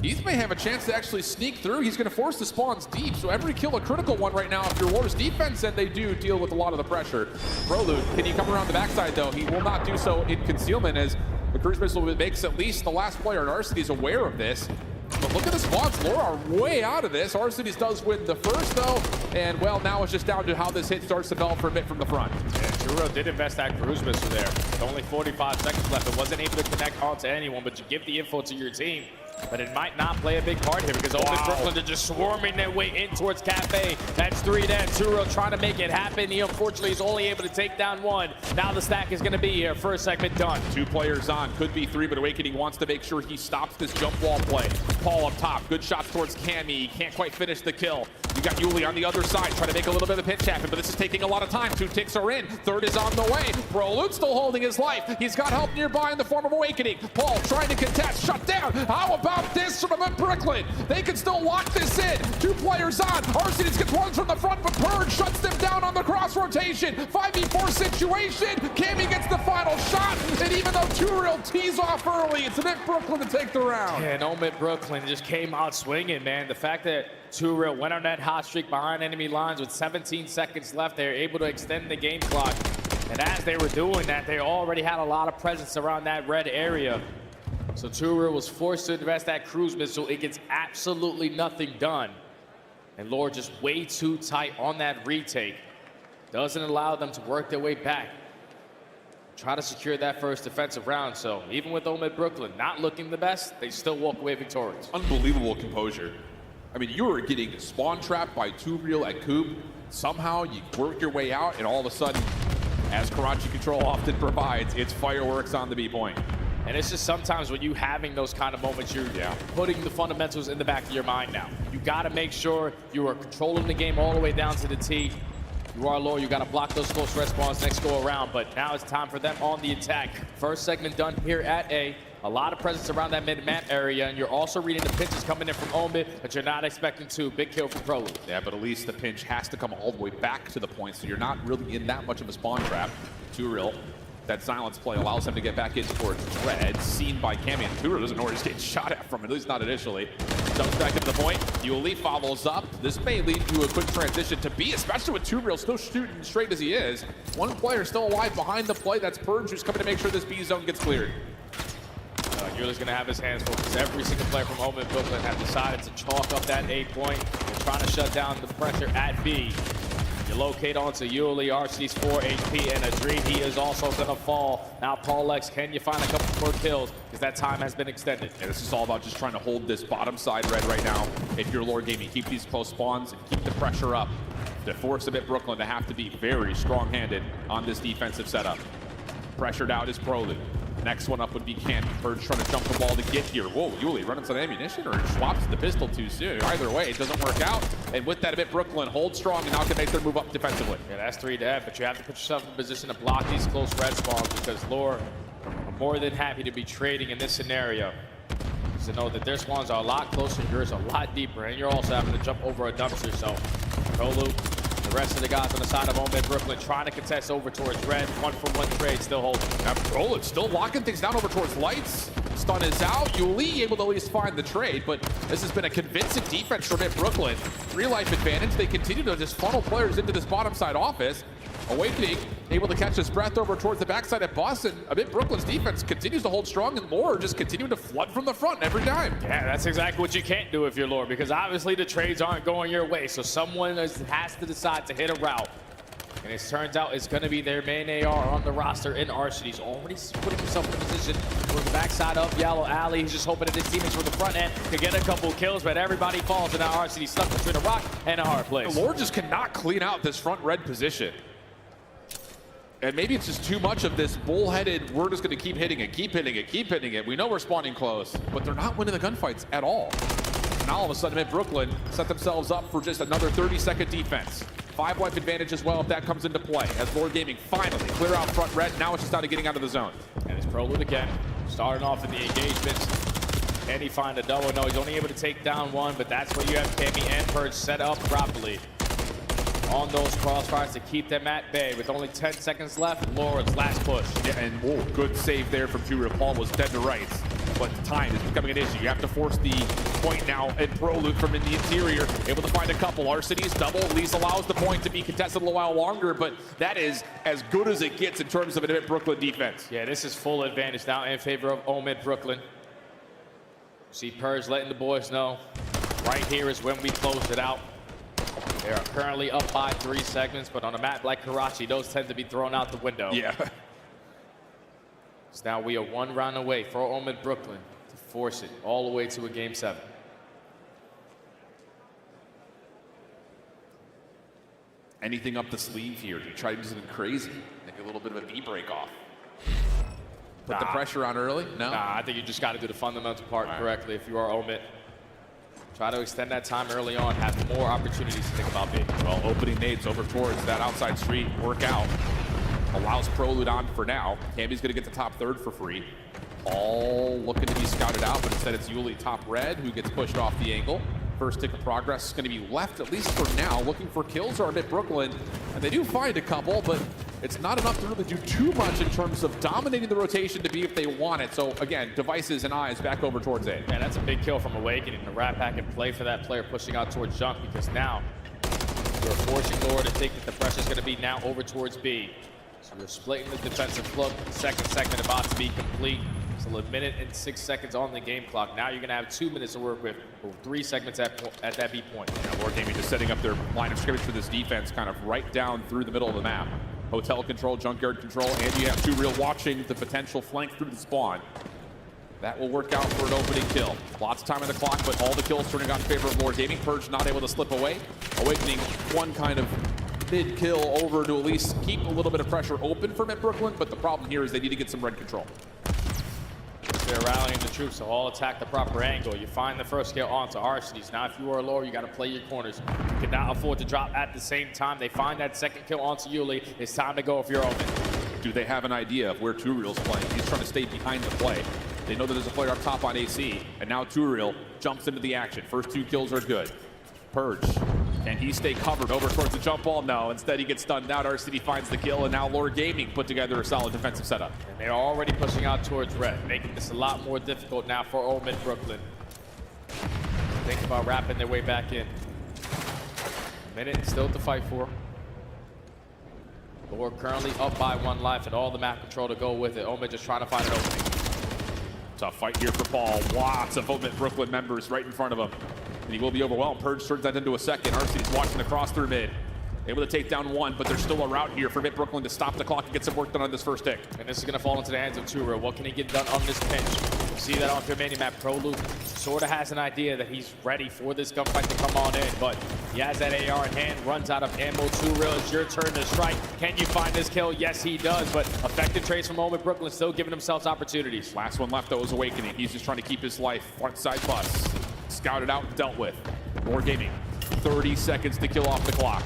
S1: He may have a chance to actually sneak through. He's going to force the spawns deep, so every kill a critical one right now if you're Lore's defense, and they do deal with a lot of the pressure. Prolud, can he come around the backside though? He will not do so in concealment, as the cruise missile makes at least the last player in RCD's aware of this. But look at the spawns. Lore are way out of this. RCD's does win the first though, and well, now it's just down to how this hit starts to develop for a bit from the front.
S2: Yeah, TwoReal did invest that cruise missile there. With only 45 seconds left, it wasn't able to connect onto anyone, but you give the info to your team. But it might not play a big part here because Omid Brooklyn are just swarming their way in towards Cafe. That's 3 dead. TwoReal trying to make it happen. He unfortunately is only able to take down 1. Now the stack is going to be here. First segment done.
S1: 2 players on. Could be 3, but Awakening wants to make sure he stops this jump wall play. Paul up top. Good shots towards Cammy. He can't quite finish the kill. You got Yuli on the other side trying to make a little bit of a pinch happen, but this is taking a lot of time. 2 ticks are in. 3rd is on the way. Prolud still holding his life. He's got help nearby in the form of Awakening. Paul trying to contest. Shut down. How about this from Brooklyn? They can still lock this in. 2 players on. RCD gets one from the front, but Purge shuts them down on the cross rotation. 5v4 situation. Cammy gets the final shot, and even though TwoReal tees off early, it's Brooklyn to take the round.
S2: Yeah, and Omid Brooklyn just came out swinging, man. The fact that TwoReal went on that hot streak behind enemy lines with 17 seconds left, they were able to extend the game clock. And as they were doing that, they already had a lot of presence around that red area. So TwoReal was forced to invest that cruise missile. It gets absolutely nothing done. And Lore just way too tight on that retake. Doesn't allow them to work their way back. Try to secure that first defensive round. So even with Omid Brooklyn not looking the best, they still walk away victorious.
S1: Unbelievable composure. I mean, you were getting spawn trapped by TwoReal at Coop. Somehow you work your way out, and all of a sudden, as Karachi Control often provides, it's fireworks on the B point.
S2: And it's just sometimes when you having those kind of moments, you're putting the fundamentals in the back of your mind now. You got to make sure you are controlling the game all the way down to the T. You are Lore, you got to block those close respawns next go around, but now it's time for them on the attack. First segment done here at A. A lot of presence around that mid-map area, and you're also reading the pitches coming in from Omid, but you're not expecting to. Big kill from Prolud.
S1: Yeah, but at least the pinch has to come all the way back to the point, so you're not really in that much of a spawn trap. TwoReal. That silence play allows him to get back in towards Dread, seen by Cammy, and TwoReal doesn't know where he's getting shot at from, at least not initially. Jumps back into the point. Yuli follows up. This may lead to a quick transition to B, especially with TwoReal still shooting straight as he is. 1 player still alive behind the play. That's Purge, who's coming to make sure this B zone gets cleared.
S2: Yuli's going to have his hands full because every single player from Omid Brooklyn have decided to chalk up that A point and trying to shut down the pressure at B. You locate onto Yuli, RCD's 4 HP, and a dream. He is also going to fall. Now, Paulex, can you find a couple more kills? Because that time has been extended.
S1: And this is all about just trying to hold this bottom side red right now. If you're Lore Gaming, keep these close spawns and keep the pressure up to force a bit Brooklyn to have to be very strong-handed on this defensive setup. Pressured out is Prelude. Next one up would be Candy. Purge trying to jump the ball to get here. Whoa, Yuli running some ammunition or swaps the pistol too soon. Either way, it doesn't work out. And with that, a bit Brooklyn holds strong and now can make their move up defensively.
S2: Yeah, that's 3 dead, but you have to put yourself in position to block these close red spawns because Lure are more than happy to be trading in this scenario. To know that their spawns are a lot closer, yours a lot deeper, and you're also having to jump over a dumpster. So, Prolu, the rest of the guys on the side of Omid Brooklyn trying to contest over towards red. 1-for-1 trade still holding.
S1: Now Prolu still locking things down over towards lights. Stun is out. Yuli able to at least find the trade, but this has been a convincing defense from Omid Brooklyn. 3 life advantage. They continue to just funnel players into this bottom side office. Awakening able to catch his breath over towards the backside at Boston. A bit Brooklyn's defense continues to hold strong, and Lure just continuing to flood from the front every time.
S2: Yeah, that's exactly what you can't do if you're Lure, because obviously the trades aren't going your way. So someone has to decide to hit a route. And it turns out it's going to be their main AR on the roster in Arsity. He's already putting himself in a position for the backside of Yellow Alley. He's just hoping that his teammates from the front end can get a couple kills, but everybody falls, and now Arsity's stuck between a rock and a hard place.
S1: Lure just cannot clean out this front red position. And maybe it's just too much of this bullheaded, we're just going to keep hitting it, keep hitting it, keep hitting it. We know we're spawning close, but they're not winning the gunfights at all. Now all of a sudden, Mid Brooklyn set themselves up for just another 30-second defense. 5 life advantage as well if that comes into play. As Lure Gaming finally clear out front red, now it's just out of getting out of the zone.
S2: And it's Prelude again, starting off in the engagements. Can he find a double? No, he's only able to take down 1, but that's where you have Cammy and Purge set up properly on those crossfires to keep them at bay. With only 10 seconds left, Lure's last push.
S1: Yeah, and whoa, good save there from Turiel. Paul was dead to rights, but time is becoming an issue. You have to force the point now, and Prelude from in the interior, able to find a couple. Arsity's double at least allows the point to be contested a little while longer, but that is as good as it gets in terms of an Omid Brooklyn defense.
S2: Yeah, this is full advantage now in favor of Omid Brooklyn. See Purge letting the boys know, right here is when we close it out. They are currently up by 3 seconds, but on a map like Karachi, those tend to be thrown out the window.
S1: Yeah.
S2: So now we are 1 round away for Omid Brooklyn to force it all the way to a Game 7.
S1: Anything up the sleeve here to try to do something crazy, make a little bit of a B break off. Put the pressure on early? No?
S2: Nah, I think you just got to do the fundamental part correctly if you are Omid. Try to extend that time early on, have more opportunities to think about B.
S1: Well, opening nades over towards that outside street, work out. Allows Prelude on for now. Cammy's gonna get the top third for free. All looking to be scouted out, but instead it's Yuli top red who gets pushed off the angle. First tick of progress is going to be left, at least for now. Looking for kills are a bit Brooklyn, and they do find a couple, but it's not enough to really do too much in terms of dominating the rotation to be if they want it. So again, devices and eyes back over towards A.
S2: Man, that's a big kill from Awakening. The Rat Pack can play for that player pushing out towards jump, because now you're forcing Lure to think that the pressure's going to be now over towards B. So we're splitting the defensive look. Second segment about to be complete. Still 1 minute and 6 seconds on the game clock. Now you're going to have 2 minutes to work with, 3 segments at that B point.
S1: Yeah, Lure Gaming just setting up their line of scrimmage for this defense kind of right down through the middle of the map. Hotel control, junkyard control, and you have Turiel watching the potential flank through the spawn. That will work out for an opening kill. Lots of time on the clock, but all the kills turning out in favor of Lure Gaming. Purge not able to slip away. Awakening one kind of mid kill over to at least keep a little bit of pressure open for Mid Brooklyn, but the problem here is they need to get some red control.
S2: They're rallying the troops to all attack the proper angle. You find the first kill onto Arsities. Now, if you are Lure, you got to play your corners. You cannot afford to drop at the same time. They find that second kill onto Yuli. It's time to go if you're open.
S1: Do they have an idea of where Turiel's playing? He's trying to stay behind the play. They know that there's a player up top on AC, and now Turiel jumps into the action. First 2 kills are good. Purge, can he stay covered over towards the jump ball? No, instead he gets stunned out. Arcity finds the kill, and now Lure Gaming put together a solid defensive setup.
S2: And they're already pushing out towards red, making this a lot more difficult now for Omid Brooklyn. Think about wrapping their way back in. A minute still to fight for. Lure currently up by 1 life and all the map control to go with it. Omid just trying to find an opening.
S1: Tough fight here for Paul. Lots of Omid Brooklyn members right in front of him. And he will be overwhelmed. Purge turns that into a second. Arcity's watching the cross through mid. Able to take down one, but there's still a route here for Mid Brooklyn to stop the clock and get some work done on this first tick.
S2: And this is going to fall into the hands of Turo. What can he get done on this pinch? You see that on your mini-map. ProLuke sort of has an idea that he's ready for this gunfight to come on in, but he has that AR in hand, runs out of ammo. Turo, it's your turn to strike. Can you find this kill? Yes, he does, but effective trades from Omid Brooklyn, still giving themselves opportunities.
S1: Last one left, though, is Awakening. He's just trying to keep his life. Front side bus. Scouted out and dealt with. More gaming. 30 seconds to kill off the clock.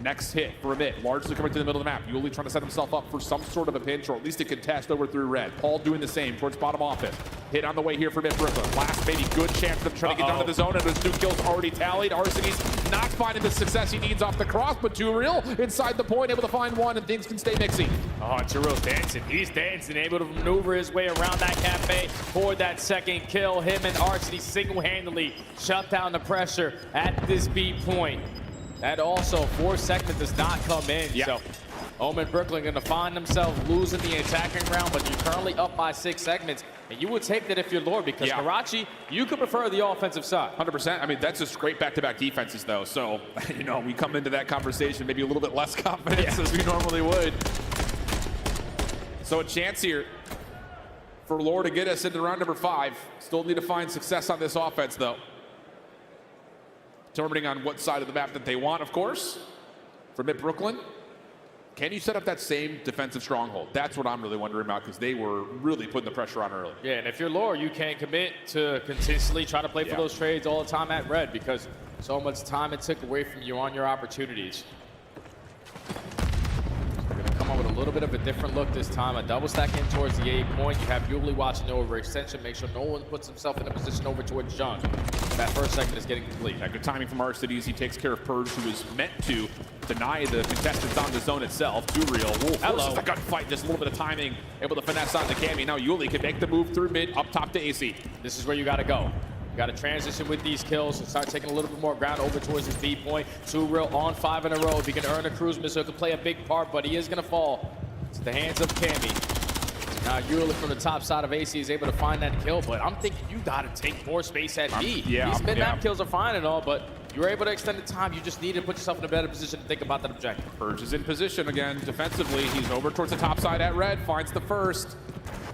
S1: Next hit for a bit, largely coming to the middle of the map. Yuli trying to set himself up for some sort of a pinch or at least a contest over through red. Paul doing the same towards bottom office. Hit on the way here for Mid Brooklyn. Last maybe good chance of them trying to get down to the zone, and those 2 kills already tallied. Arseny's not finding the success he needs off the cross, but Too Real inside the point, able to find one, and things can stay mixy.
S2: Oh, Too Real's dancing. He's dancing, able to maneuver his way around that cafe for that second kill. Him and Arseny single-handedly shut down the pressure at this B point. That also, 4 segment does not come in.
S1: Yeah.
S2: So Omid Brooklyn going to find themselves losing the attacking round, but you're currently up by 6 segments. And you would take that if you're Lord, because Karachi, you could prefer the offensive side.
S1: 100%. I mean, that's just great back-to-back defenses, though. So, you know, we come into that conversation maybe a little bit less confidence as we normally would. So a chance here for Lore to get us into round number 5. Still need to find success on this offense, though. Determining on what side of the map that they want, of course. For Mid Brooklyn, can you set up that same defensive stronghold? That's what I'm really wondering about, because they were really putting the pressure on early.
S2: Yeah, and if you're Lore, you can't commit to consistently try to play for those trades all the time at red, because so much time it took away from you on your opportunities. We're going to come up with a little bit of a different look this time. A double stack in towards the A point. You have Yuli watching the overextension. Make sure no one puts himself in a position over towards Jung. That first segment is getting complete.
S1: Yeah, good timing from Arcitys. He takes care of Purge, who is meant to deny the contestants on the zone itself. Too Real. Hello. The gunfight, just a little bit of timing, able to finesse on the Cammy. Now Yuli can make the move through mid, up top to AC.
S2: This is where you got to go. You got to transition with these kills and start taking a little bit more ground over towards his B point. Too Real on 5 in a row. If he can earn a cruise missile, it could play a big part, but he is going to fall to the hands of Cammy. Now Yuli from the top side of AC is able to find that kill, but I'm thinking you got to take more space at B. These mid-map kills are fine and all, but you were able to extend the time. You just need to put yourself in a better position to think about that objective.
S1: Purge is in position again defensively. He's over towards the top side at red, finds the first.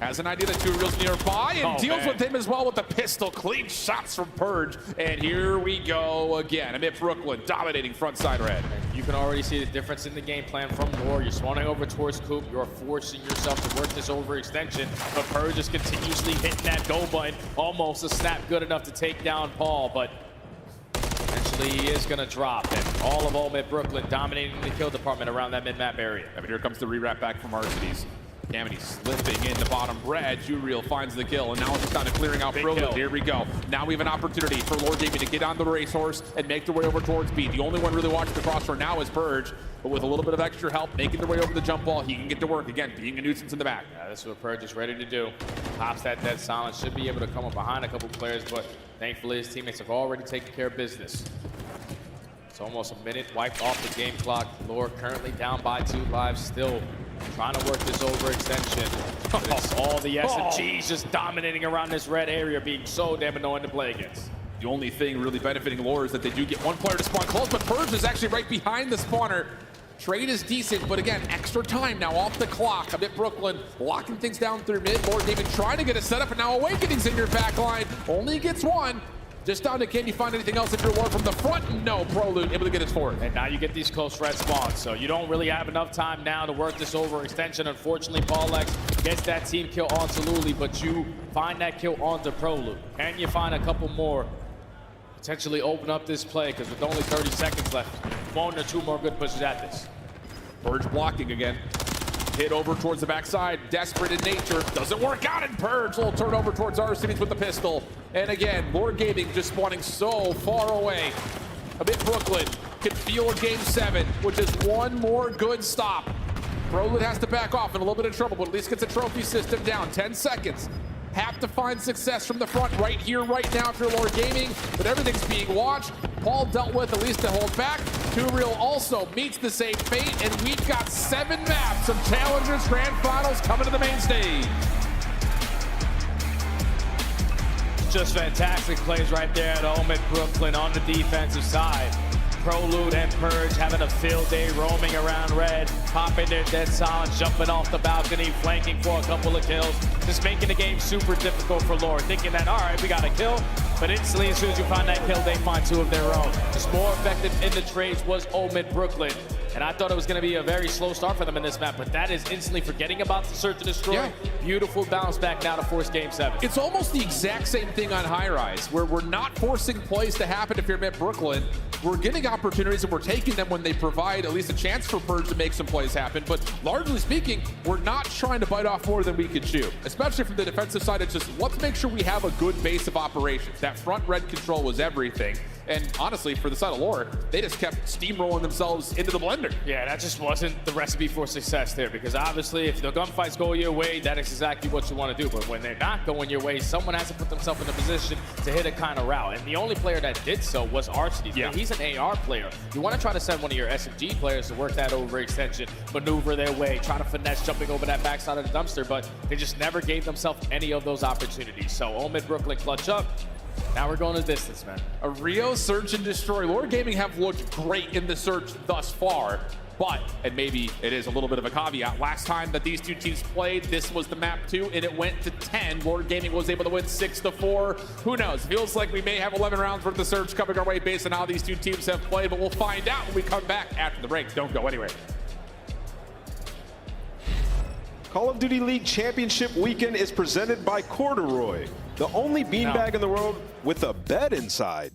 S1: Has an idea that Too Real's nearby and deals with him as well with the pistol. Clean shots from Purge. And here we go again. Mid Brooklyn dominating front side red.
S2: You can already see the difference in the game plan from Lore. You're swanning over towards Coop. You're forcing yourself to work this overextension. But Purge is continuously hitting that go button. Almost a snap good enough to take down Paul, but eventually he is going to drop. And all of Omid Brooklyn dominating the kill department around that mid-map area.
S1: I mean, here comes the rewrap back from Arcitys. Cammy slipping in the bottom red. Too Real finds the kill, and now it's just down to clearing out ProLuke. Here we go. Now we have an opportunity for Lord Gaming to get on the racehorse and make their way over towards B. The only one really watching the cross for now is Purge, but with a little bit of extra help, making their way over the jump ball, he can get to work again, being a nuisance in the back.
S2: Yeah, this is what Purge is ready to do. Pops that dead silence, should be able to come up behind a couple players, but thankfully his teammates have already taken care of business. It's almost a minute wiped off the game clock. Lore currently down by 2 lives, still trying to work this overextension. It's all the SMGs just dominating around this red area, being so damn annoying to play against.
S1: The only thing really benefiting Lore is that they do get one player to spawn close, but Purge is actually right behind the spawner. Trade is decent, but again, extra time now off the clock. A bit Brooklyn locking things down through mid. Lore Gaming trying to get a setup, and now Awakening's in your back line. Only gets one. Just down to, can you find anything else if you're Lore from the front? No, ProLuke able to get his fourth.
S2: And now you get these close red spawns, so you don't really have enough time now to work this overextension. Unfortunately, Paulex gets that team kill onto Luli, but you find that kill onto ProLuke. Can you find a couple more? Potentially open up this play, because with only 30 seconds left, 1 or 2 more good pushes at this.
S1: Purge blocking again. Hit over towards the backside, desperate in nature. Doesn't work out in Purge. Little turnover towards Arcitys with the pistol. And again, Lore Gaming just spawning so far away. A bit Brooklyn can feel a game 7, which is one more good stop. ProLuke has to back off in a little bit of trouble, but at least gets a trophy system down. 10 seconds. Have to find success from the front right here, right now if you're Lore Gaming, but everything's being watched. Paul dealt with at least to hold back. Too Real also meets the same fate, and we've got 7 maps of Challengers Grand Finals coming to the main stage.
S2: Just fantastic plays right there at Omid Brooklyn on the defensive side. Prolude and Purge having a field day roaming around red, popping their dead silence, jumping off the balcony, flanking for a couple of kills, just making the game super difficult for Lord, thinking that, all right, we got a kill, but instantly as soon as you find that kill, they find two of their own. Just more effective in the trades was Omid Brooklyn. And I thought it was going to be a very slow start for them in this map, but that is instantly forgetting about the search and destroy.
S1: Yeah.
S2: Beautiful bounce back now to force game 7.
S1: It's almost the exact same thing on High Rise, where we're not forcing plays to happen if you're Met Brooklyn. We're getting opportunities and we're taking them when they provide at least a chance for Purge to make some plays happen. But largely speaking, we're not trying to bite off more than we can chew. Especially from the defensive side, it's just let's make sure we have a good base of operations. That front red control was everything. And honestly, for the side of Lore, they just kept steamrolling themselves into the blender.
S2: Yeah, that just wasn't the recipe for success there, because obviously if the gunfights go your way, that is exactly what you want to do. But when they're not going your way, someone has to put themselves in a position to hit a kind of route. And the only player that did so was Arcity.
S1: Yeah.
S2: He's an AR player. You want to try to send one of your SMG players to work that overextension, maneuver their way, try to finesse jumping over that backside of the dumpster, but they just never gave themselves any of those opportunities. So Omid Brooklyn clutch up. Now we're going the distance, man.
S1: A Rio search and destroy. Lord Gaming have looked great in the search thus far, but, and maybe it is a little bit of a caveat, last time that these two teams played, this was the map 2, and it went to 10. Lord Gaming was able to win 6-4. Who knows? Feels like we may have 11 rounds worth of search coming our way based on how these two teams have played, but we'll find out when we come back after the break. Don't go anywhere.
S4: Call of Duty League Championship Weekend is presented by Corduroy, the only beanbag in the world with a bed inside.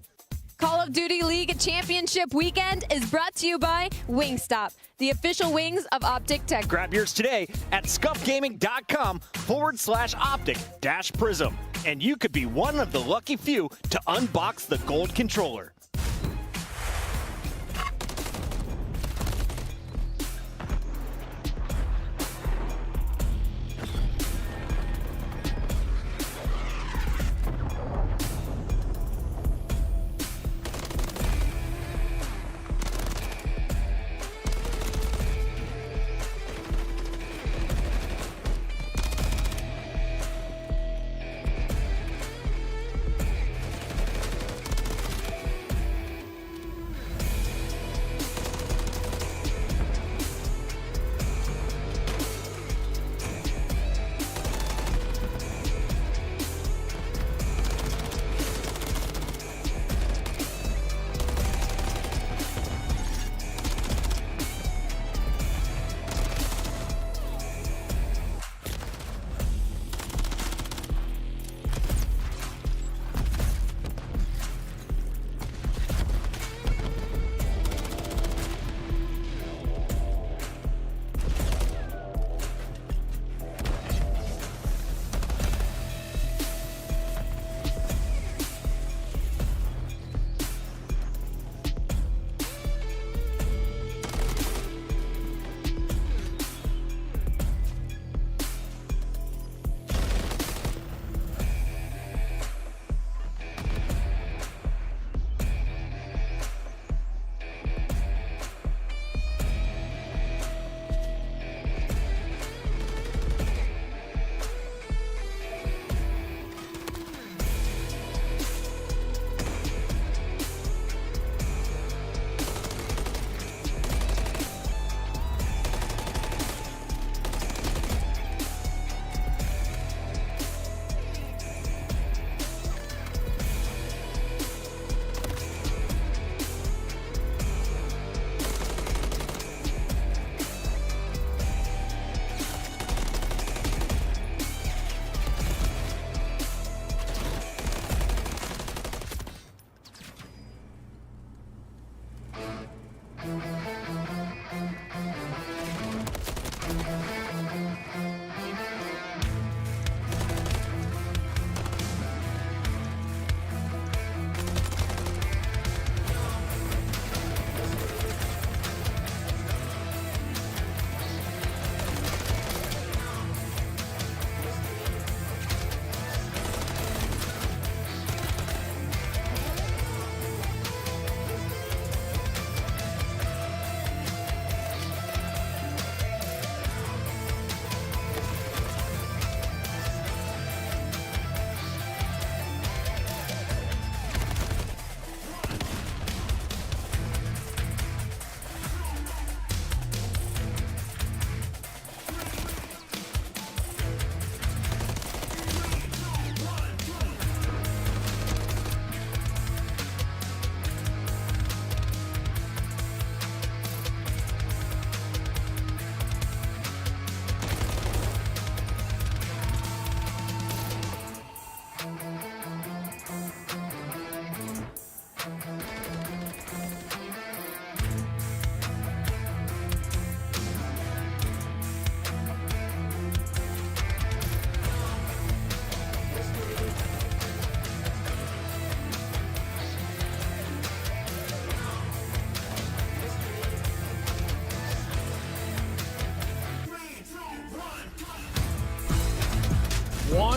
S3: Call of Duty League Championship Weekend is brought to you by Wingstop, the official wings of Optic Tech.
S5: Grab yours today at scuffgaming.com/optic-prism. And you could be one of the lucky few to unbox the gold controller.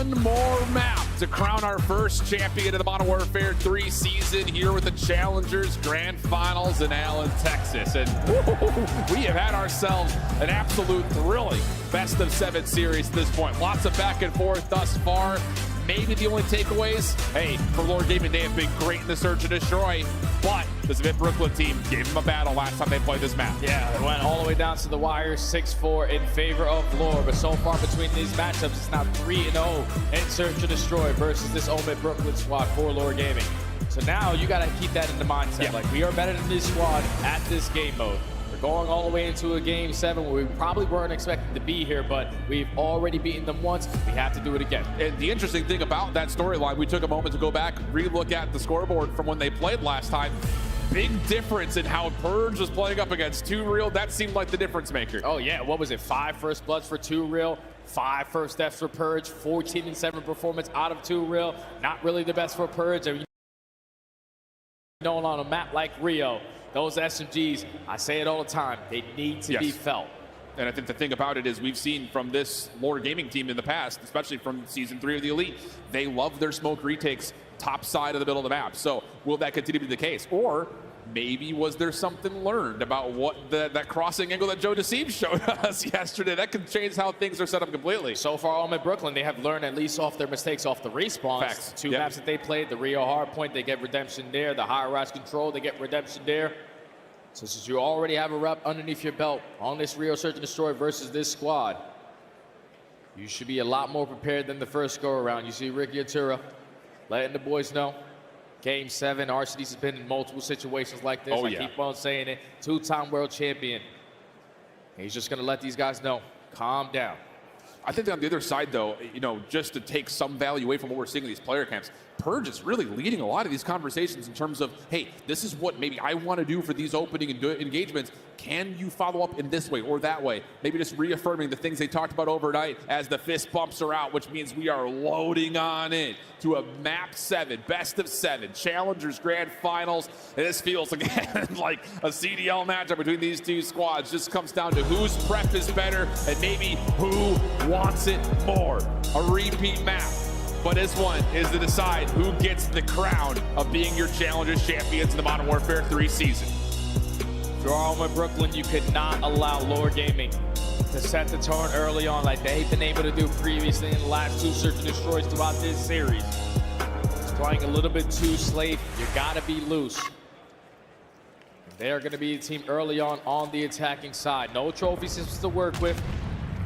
S1: one more map to crown our first champion of the Modern Warfare 3 season here with the Challengers Grand Finals in Allen, Texas. And we have had ourselves an absolute thrilling best of 7 series at this point. Lots of back and forth thus far. Maybe the only takeaways, hey, for Lord Gaming, they have been great in the Search and Destroy, but this Vip Brooklyn team gave them a battle last time they played this map.
S2: Yeah, it went all the way down to the wire, 6-4 in favor of Lore. But so far between these matchups, it's now 3-0 in Search and Destroy versus this Omid Brooklyn squad for Lore Gaming. So now you got to keep that in the mindset.
S1: Yeah.
S2: Like, we are better than this squad at this game mode. We're going all the way into a Game 7 where we probably weren't expected to be here, but we've already beaten them once. We have to do it again.
S1: And the interesting thing about that storyline, we took a moment to go back, re-look at the scoreboard from when they played last time. Big difference in how Purge was playing up against 2 Real. That seemed like the difference maker.
S2: Oh yeah, what was it? 5 first bloods for 2 Real, 5 first deaths for Purge, 14-7 performance out of 2 Real. Not really the best for Purge. And known on a map like Rio, those SMGs, I say it all the time, they need to be felt.
S1: And I think the thing about it is we've seen from this Lore Gaming team in the past, especially from Season 3 of the Elite, they love their smoke retakes top side of the middle of the map. So will that continue to be the case? Or maybe was there something learned about what that crossing angle that Joe Deceive showed us yesterday? That could change how things are set up completely.
S2: So far, Omid Brooklyn, they have learned at least off their mistakes off the respawns.
S1: Facts.
S2: 2 maps that they played, the Rio Hardpoint, they get redemption there. The High Rise Control, they get redemption there. So since you already have a rep underneath your belt on this Rio Search and Destroy versus this squad, you should be a lot more prepared than the first go around. You see Ricky Atura letting the boys know. Game 7, RCD's has been in multiple situations like this. I keep on saying it. 2-time world champion. He's just going to let these guys know, calm down.
S1: I think on the other side, though, you know, just to take some value away from what we're seeing in these player camps, Purge is really leading a lot of these conversations in terms of, hey, this is what maybe I want to do for these opening engagements. Can you follow up in this way or that way? Maybe just reaffirming the things they talked about overnight as the fist bumps are out, which means we are loading on in to a map 7, best of 7, Challengers Grand Finals. And this feels again like a CDL matchup between these 2 squads. Just comes down to whose prep is better and maybe who wants it more. A repeat map. But this one is to decide who gets the crown of being your Challengers champions in the Modern Warfare 3 season.
S2: If you're Omid Brooklyn, you could not allow Lore Gaming to set the tone early on like they've been able to do previously in the last 2 Search and Destroys throughout this series. It's playing a little bit too slave. You gotta be loose. They're gonna be a team early on the attacking side. No trophy systems to work with.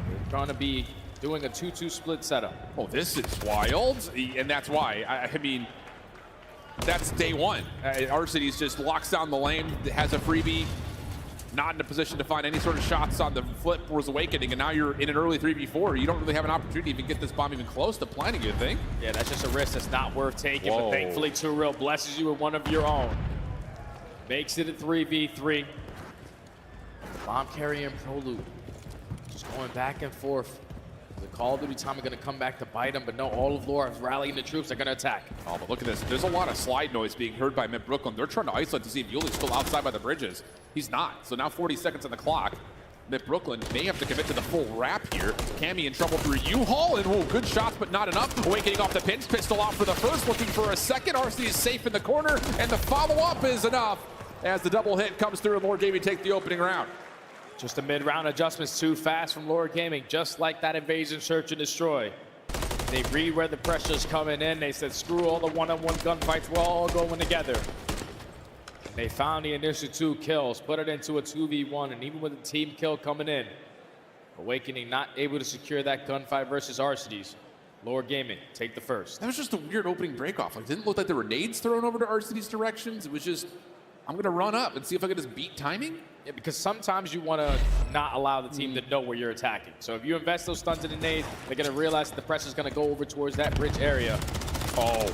S2: They're gonna be doing a 2-2 split setup.
S1: Oh, this is wild, and that's why. I mean, that's day 1. RCD's just locks down the lane, has a freebie, not in a position to find any sort of shots on the flip was Awakening, and now you're in an early 3v4. You don't really have an opportunity to even get this bomb even close to planting, you think?
S2: Yeah, that's just a risk that's not worth taking, but thankfully 2 Real blesses you with one of your own. Makes it a 3v3. Bomb carrier and Prolute just going back and forth. The Call of Duty time are going to come back to bite them, but no, all of Lore is rallying the troops. They're going to attack.
S1: Oh, but look at this. There's a lot of slide noise being heard by Mid Brooklyn. They're trying to isolate to see if Yuli's still outside by the bridges. He's not. So now 40 seconds on the clock. Mid Brooklyn may have to commit to the full wrap here. Cammy in trouble through U-Haul, and good shots, but not enough. Awakening off the pinch, pistol out for the first, looking for a second. RC is safe in the corner, and the follow-up is enough as the double hit comes through and Lord Gaming take the opening round.
S2: Just the mid-round adjustments too fast from Lore Gaming, just like that Invasion Search and Destroy. They read where the pressure's coming in. They said, screw all the one-on-one gunfights. We're all going together. And they found the initial 2 kills, put it into a 2v1, and even with a team kill coming in, Awakening not able to secure that gunfight versus RCDs. Lore Gaming take the first.
S1: That was just a weird opening breakoff. Like, it didn't look like there were nades thrown over to RCD's directions. It was just, I'm going to run up and see if I can just beat timing.
S2: Yeah, because sometimes you want to not allow the team to know where you're attacking. So if you invest those stuns in the nades, they're going to realize that the pressure's going to go over towards that bridge area.
S1: Oh.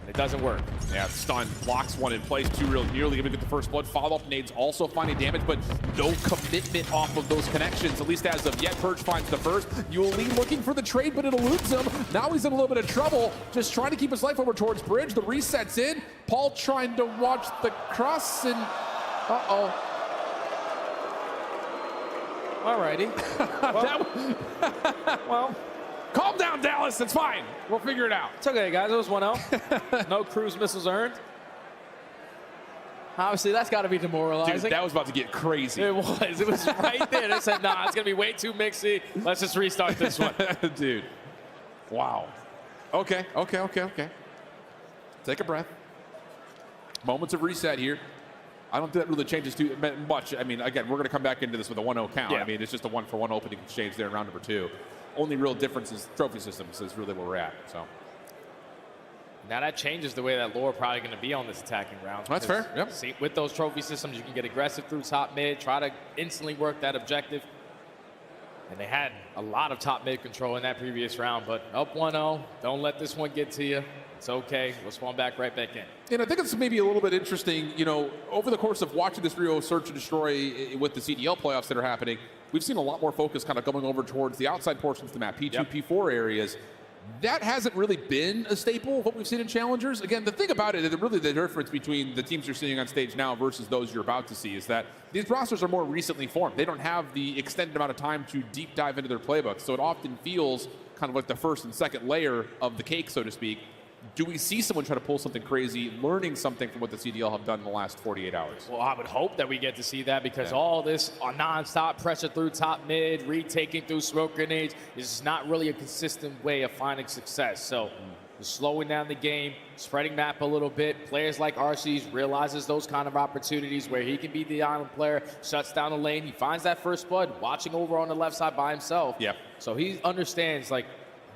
S2: And it doesn't work.
S1: Yeah, stun locks one in place. 2 Real nearly able to get the first blood. Follow-up nades also finding damage, but no commitment off of those connections, at least as of yet. Purge finds the first. Yuli looking for the trade, but it eludes him. Now he's in a little bit of trouble, just trying to keep his life over towards bridge. The reset's in. Paul trying to watch the cross, and uh-oh.
S2: Alrighty. Well,
S1: Calm down, Dallas. It's fine. We'll figure it out.
S2: It's okay, guys. It was 1-0. No cruise missiles earned. Obviously, that's got to be demoralizing.
S1: Dude, that was about to get crazy.
S2: It was. It was right there. They said, nah, it's going to be way too mixy. Let's just restart this one.
S1: Dude. Wow. Okay. Take a breath. Moments of reset here. I don't think that really changes too much. I mean, again, we're going to come back into this with a 1-0 count.
S2: Yeah.
S1: I mean, it's just a 1-for-1 opening exchange there in round number 2. Only real difference is trophy systems is really where we're at. So
S2: now that changes the way that Lore probably going to be on this attacking round.
S1: That's fair. Yep.
S2: See, with those trophy systems, you can get aggressive through top mid, try to instantly work that objective. And they had a lot of top mid control in that previous round, but up 1-0, don't let this one get to you. It's okay. We'll spawn back right back in.
S1: And I think it's maybe a little bit interesting, you know, over the course of watching this Rio Search and Destroy with the CDL playoffs that are happening, we've seen a lot more focus kind of going over towards the outside portions of the map, P2, P4 areas. That hasn't really been a staple of what we've seen in Challengers. Again, the thing about it, really the difference between the teams you're seeing on stage now versus those you're about to see is that these rosters are more recently formed. They don't have the extended amount of time to deep dive into their playbooks, so it often feels kind of like the first and second layer of the cake, so to speak. Do we see someone try to pull something crazy, learning something from what the CDL have done in the last 48 hours?
S2: Well, I would hope that we get to see that because all this non-stop pressure through top mid, retaking through smoke grenades is not really a consistent way of finding success. So just slowing down the game, spreading map a little bit. Players like Arcees realizes those kind of opportunities where he can be the island player, shuts down the lane. He finds that first blood, watching over on the left side by himself.
S1: Yeah.
S2: So he understands, like,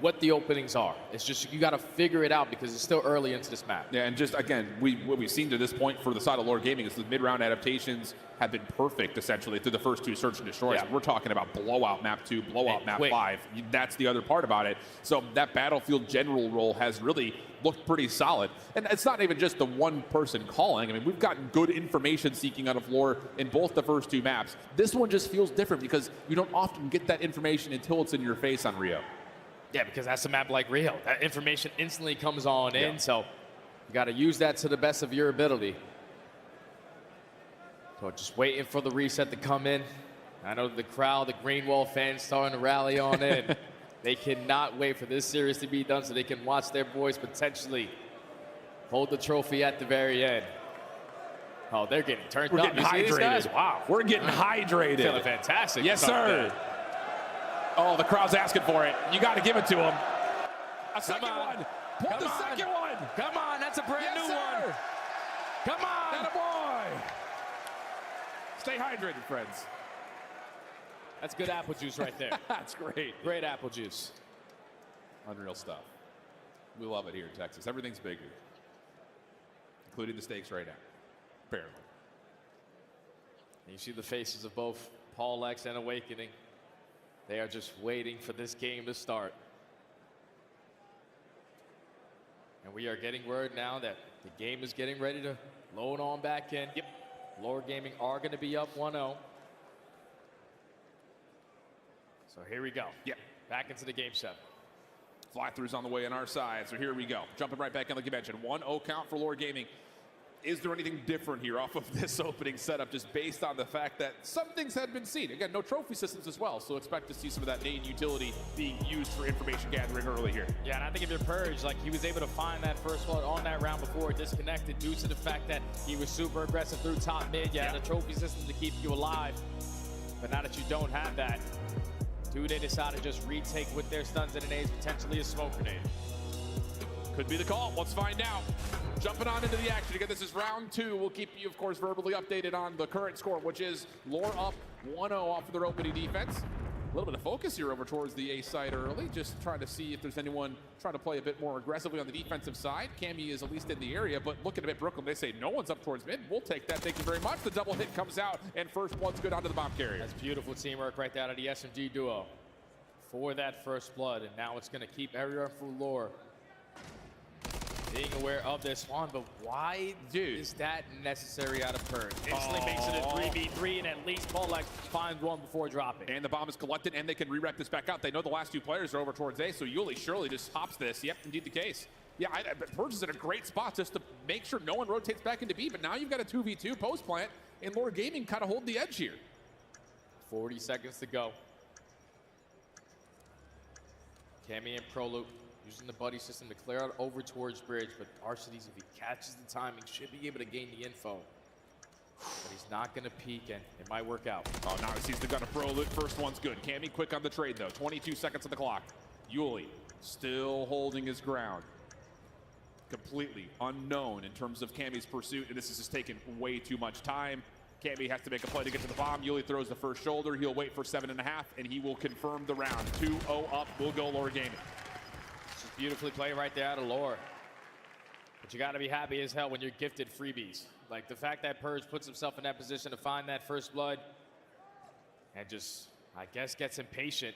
S2: what the openings are. It's just you got to figure it out because it's still early into this map.
S1: Yeah, and just again, what we've seen to this point for the side of Lore Gaming is the mid-round adaptations have been perfect essentially through the first 2 Search and Destroys.
S2: Yeah.
S1: We're talking about blowout map 2, blowout map 5. That's the other part about it. So that Battlefield general role has really looked pretty solid. And it's not even just the one person calling. I mean, we've gotten good information seeking out of Lore in both the first 2 maps. This one just feels different because you don't often get that information until it's in your face on Rio.
S2: Yeah, because that's a map like Rio. That information instantly comes on in, so you got to use that to the best of your ability. So just waiting for the reset to come in. I know the crowd, the Greenwall fans starting to rally on in. They cannot wait for this series to be done so they can watch their boys potentially hold the trophy at the very end. Oh, they're getting turned up.
S1: We're getting hydrated.
S2: Wow.
S1: We're getting hydrated.
S2: Feeling fantastic.
S1: Yes, sir. Oh, the crowd's asking for it. You got to give it to them. A second one. Pull the second one.
S2: Come on, that's a brand new one. Come on.
S1: That a boy. Stay hydrated, friends.
S2: That's good apple juice right there.
S1: That's great.
S2: Great apple juice.
S1: Unreal stuff. We love it here in Texas. Everything's bigger, including the stakes right now, apparently.
S2: And you see the faces of both Paul X and Awakening. They are just waiting for this game to start. And we are getting word now that the game is getting ready to load on back in. Yep. Lore Gaming are going to be up 1-0. So here we go.
S1: Yep.
S2: Back into the game 7.
S1: Fly-throughs on the way on our side, so here we go. Jumping right back in like you mentioned. 1-0 count for Lore Gaming. Is there anything different here off of this opening setup just based on the fact that some things had been seen? Again, no trophy systems as well, so expect to see some of that main utility being used for information gathering early here.
S2: Yeah, and I think if you're Purge, like he was able to find that first blood on that round before it disconnected due to the fact that he was super aggressive through top mid. Yeah, the trophy system to keep you alive. But now that you don't have that, they decided to just retake with their stuns and grenades, potentially a smoke grenade.
S1: Could be the call. Let's find out. Jumping on into the action. Again, this is round 2. We'll keep you, of course, verbally updated on the current score, which is Lore up 1-0 off of their opening defense. A little bit of focus here over towards the A side early, just trying to see if there's anyone trying to play a bit more aggressively on the defensive side. Cammy is at least in the area, but looking a bit Brooklyn, they say no one's up towards mid. We'll take that. Thank you very much. The double hit comes out, and first blood's good onto the bomb carrier.
S2: That's beautiful teamwork right there out of the SMG duo for that first blood, and now it's going to keep everyone for Lore being aware of this one, but why is that necessary out of Purge? Instantly makes it a 3v3, and at least Paul X finds one before dropping.
S1: And the bomb is collected, and they can re-rep this back out. They know the last 2 players are over towards A, so Yuli surely just hops this. Yep, indeed the case. Yeah, Purge is in a great spot just to make sure no one rotates back into B, but now you've got a 2v2 post plant, and Lore Gaming kind of hold the edge here.
S2: 40 seconds to go. Cammy and Proloop using the buddy system to clear out over towards bridge, but Arcitys, if he catches the timing, should be able to gain the info. But he's not going to peek, and it might work out.
S1: Oh, now he sees the gun of Proloop. First one's good. Cammy quick on the trade, though. 22 seconds on the clock. Yuli still holding his ground. Completely unknown in terms of Cammy's pursuit, and this is just taking way too much time. Cammy has to make a play to get to the bomb. Yuli throws the first shoulder. He'll wait for 7.5, and he will confirm the round. 2-0 up. Will go Lore Gaming.
S2: Just beautifully played right there out of Lore. But you got to be happy as hell when you're gifted freebies. Like the fact that Purge puts himself in that position to find that first blood and just, I guess, gets impatient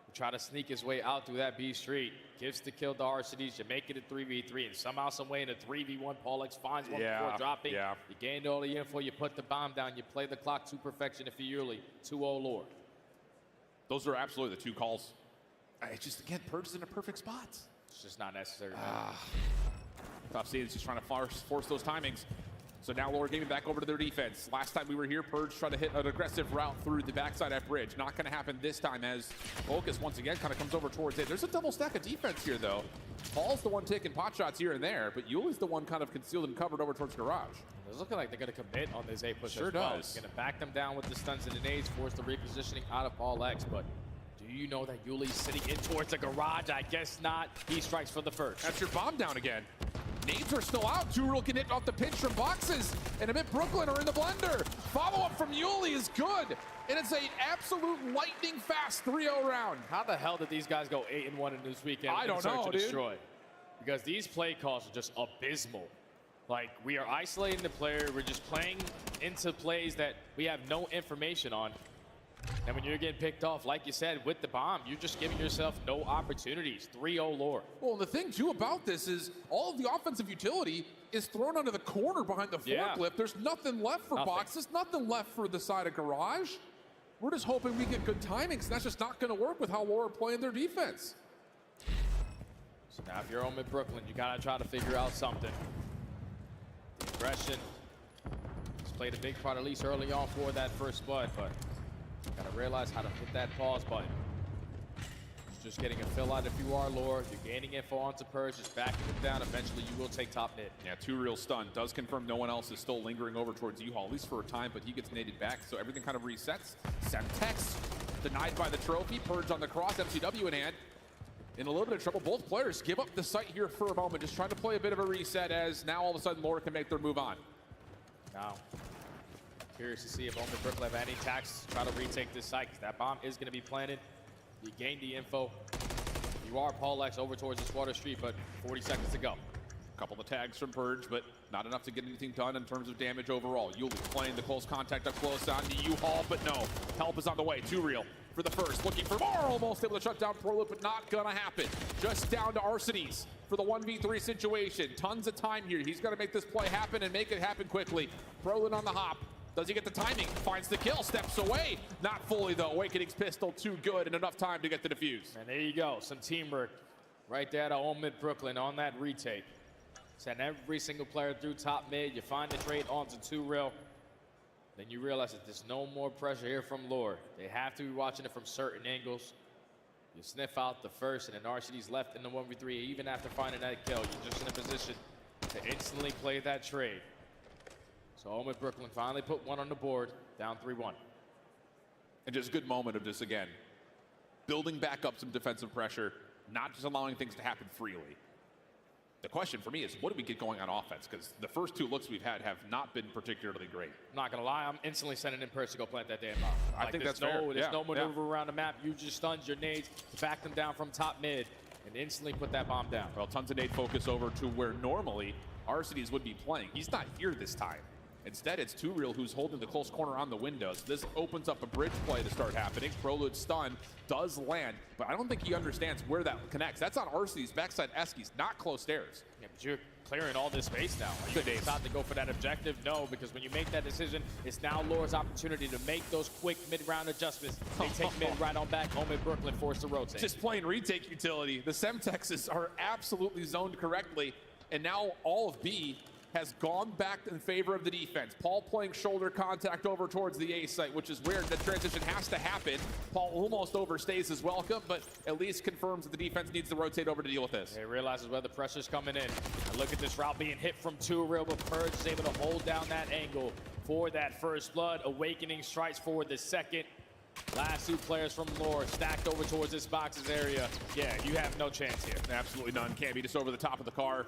S2: to try to sneak his way out through that B street. Gives the kill to Arcitys. You make it a 3v3, and somehow, some way in a 3v1, Paulex finds one before dropping. You gained all the info, you put the bomb down, you play the clock to perfection if you're Yuli. 2-0 Lore.
S1: Those are absolutely the two calls. It's just, again, Purge is in a perfect spot.
S2: It's just not necessary, man.
S1: Top seed is just trying to force those timings. So now Lore Gaming back over to their defense. Last time we were here, Purge tried to hit an aggressive route through the backside at bridge. Not going to happen this time as Focus once again kind of comes over towards it. There's a double stack of defense here, though. Paul's the one taking pot shots here and there, but Yuli's the one kind of concealed and covered over towards Garage.
S2: It's looking like they're going to commit on this A push.
S1: Sure
S2: as well.
S1: does.
S2: Going to back them down with the stuns and the nades, force the repositioning out of Paulex. But do you know that Yuli's sitting in towards the Garage? I guess not. He strikes for the first.
S1: That's your bomb down again. Nades are still out. Two-Real can hit off the pinch from boxes. And Amit Brooklyn are in the blender. Follow-up from Yuli is good. And it's an absolute lightning fast 3-0 round.
S2: How the hell did these guys go 8-1 in this weekend?
S1: I don't know, dude.
S2: Destroy? Because these play calls are just abysmal. Like, we are isolating the player. We're just playing into plays that we have no information on. And when you're getting picked off, like you said, with the bomb, you're just giving yourself no opportunities. 3-0 Lore.
S1: Well, the thing, too, about this is all of the offensive utility is thrown onto the corner behind the forklift. There's nothing left for boxes, nothing left for the side of Garage. We're just hoping we get good timings, and that's just not going to work with how Lore are playing their defense.
S2: So now if you're home in Brooklyn, you got to try to figure out something. The aggression has played a big part, at least early on, for that first blood, but gotta realize how to hit that pause button. It's just getting a fill out if you are Lore. You're gaining info onto Purge, just backing him down. Eventually, you will take top mid.
S1: Yeah, Two-Real stun. Does confirm no one else is still lingering over towards U-Haul, at least for a time, but he gets naded back, so everything kind of resets. Semtex denied by the trophy. Purge on the cross, MCW in hand. In a little bit of trouble. Both players give up the site here for a moment, just trying to play a bit of a reset as now all of a sudden Lore can make their move on.
S2: Now, curious to see if Omen Brooklyn have any attacks to try to retake this site, because that bomb is going to be planted. You gain the info. You are Paulex over towards this water street, but 40 seconds to go.
S1: Couple of tags from Purge, but not enough to get anything done in terms of damage overall. Yuli playing the close contact up close on the U-Haul, but no. Help is on the way. Two-Real for the first. Looking for more. Almost able to shut down Proloop, but not going to happen. Just down to Arcitys for the 1v3 situation. Tons of time here. He's got to make this play happen and make it happen quickly. Proloop on the hop. Does he get the timing? Finds the kill, steps away. Not fully, though. Awakening's pistol too good and enough time to get the defuse.
S2: And there you go. Some teamwork right there to Omen Brooklyn on that retake. Send every single player through top mid. You find the trade onto Two-Real. Then you realize that there's no more pressure here from Lore. They have to be watching it from certain angles. You sniff out the first, and then Arcitys left in the 1v3. Even after finding that kill, you're just in a position to instantly play that trade. So Omen Brooklyn finally put one on the board, down 3-1.
S1: And just a good moment of just, again, building back up some defensive pressure, not just allowing things to happen freely. The question for me is, what do we get going on offense? Because the first two looks we've had have not been particularly great.
S2: I'm not going to lie, I'm instantly sending in Purge to go plant that damn bomb.
S1: I think that's fair.
S2: There's no maneuver around the map. You just stuns your nades, back them down from top mid, and instantly put that bomb down.
S1: Well, tons of nade focus over to where normally Arcitys would be playing. He's not here this time. Instead, it's Two-Real who's holding the close corner on the windows. This opens up a bridge play to start happening. Proloop stun does land, but I don't think he understands where that connects. That's on Arcitys' backside Eskies, not close stairs.
S2: Yeah, but you're clearing all this space now. Are you decide to go for that objective? No, because when you make that decision, it's now Lore's opportunity to make those quick mid-round adjustments. They take mid right on back. Home in Brooklyn, forced to rotate.
S1: Just plain retake utility. The Semtexes are absolutely zoned correctly, and now all of B has gone back in favor of the defense. Paul playing shoulder contact over towards the A site, which is weird. The transition has to happen. Paul almost overstays his welcome, but at least confirms that the defense needs to rotate over to deal with this.
S2: He realizes where the pressure's coming in. And look at this route being hit from Too Real, but Purge is able to hold down that angle for that first blood. Awakening strikes for the second. Last two players from Lore stacked over towards this box's area. Yeah, you have no chance here.
S1: Absolutely none. Cammy just over the top of the car.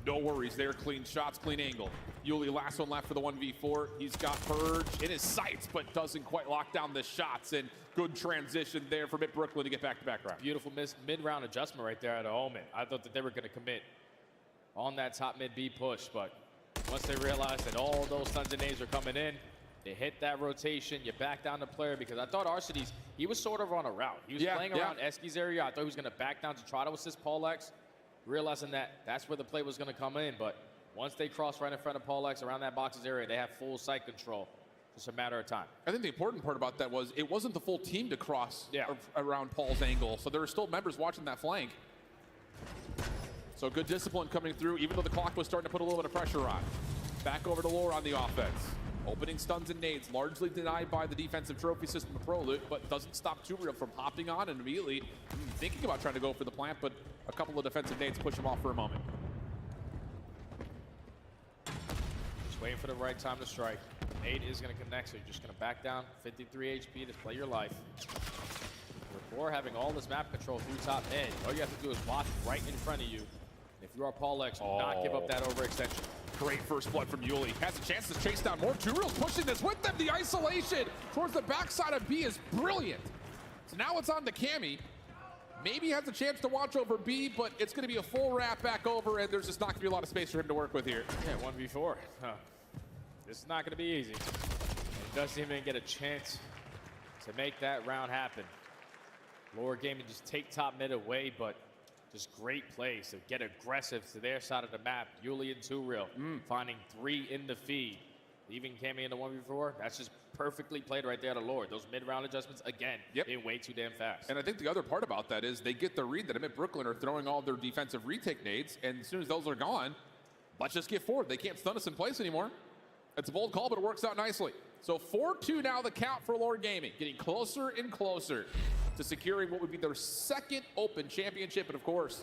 S1: No worries there. Clean shots, clean angle. Yuli, last one left for the 1v4. He's got Purge in his sights, but doesn't quite lock down the shots. And good transition there for MIP to get back-to-back round.
S2: Beautiful mid-round adjustment right there at Omen. I thought that they were going to commit on that top mid B push, but once they realized that all those tons of nades are coming in, they hit that rotation, you back down the player, because I thought Arcitys, he was sort of on a route. He was playing around Eski's area. I thought he was going to back down to try to assist Paul X, realizing that that's where the play was going to come in. But once they cross right in front of Paul X around that box's area, they have full sight control. Just a matter of time.
S1: I think the important part about that was it wasn't the full team to cross around Paul's angle, so there were still members watching that flank. So good discipline coming through, even though the clock was starting to put a little bit of pressure on. Back over to Lore on the offense. Opening stuns and nades, largely denied by the defensive trophy system of ProLoot, but doesn't stop Too Real from hopping on and immediately thinking about trying to go for the plant, but a couple of defensive nades push him off for a moment.
S2: Just waiting for the right time to strike. Nade is going to connect, so you're just going to back down 53 HP to play your life. Before having all this map control through top mid, all you have to do is watch right in front of you. If you are Paul X, do not give up that overextension.
S1: Great first blood from Yuli. Has a chance to chase down more. Too Real's pushing this with them. The isolation towards the backside of B is brilliant. So now it's on to Cammy. Maybe has a chance to watch over B, but it's going to be a full wrap back over, and there's just not going to be a lot of space for him to work with here.
S2: Yeah, 1v4. This is not going to be easy. He doesn't even get a chance to make that round happen. Lore Gaming just take top mid away, but just great plays to get aggressive to their side of the map. Yuli and Too Real finding 3 in the feed. Leaving Cammy in the 1v4, that's just perfectly played right there to Lore. Those mid-round adjustments, again, they're way too damn fast.
S1: And I think the other part about that is they get the read that Amit Brooklyn are throwing all their defensive retake nades, and as soon as those are gone, let's just get forward. They can't stun us in place anymore. It's a bold call, but it works out nicely. So 4-2 now the count for Lore Gaming, getting closer and closer to securing what would be their second Open Championship, and of course,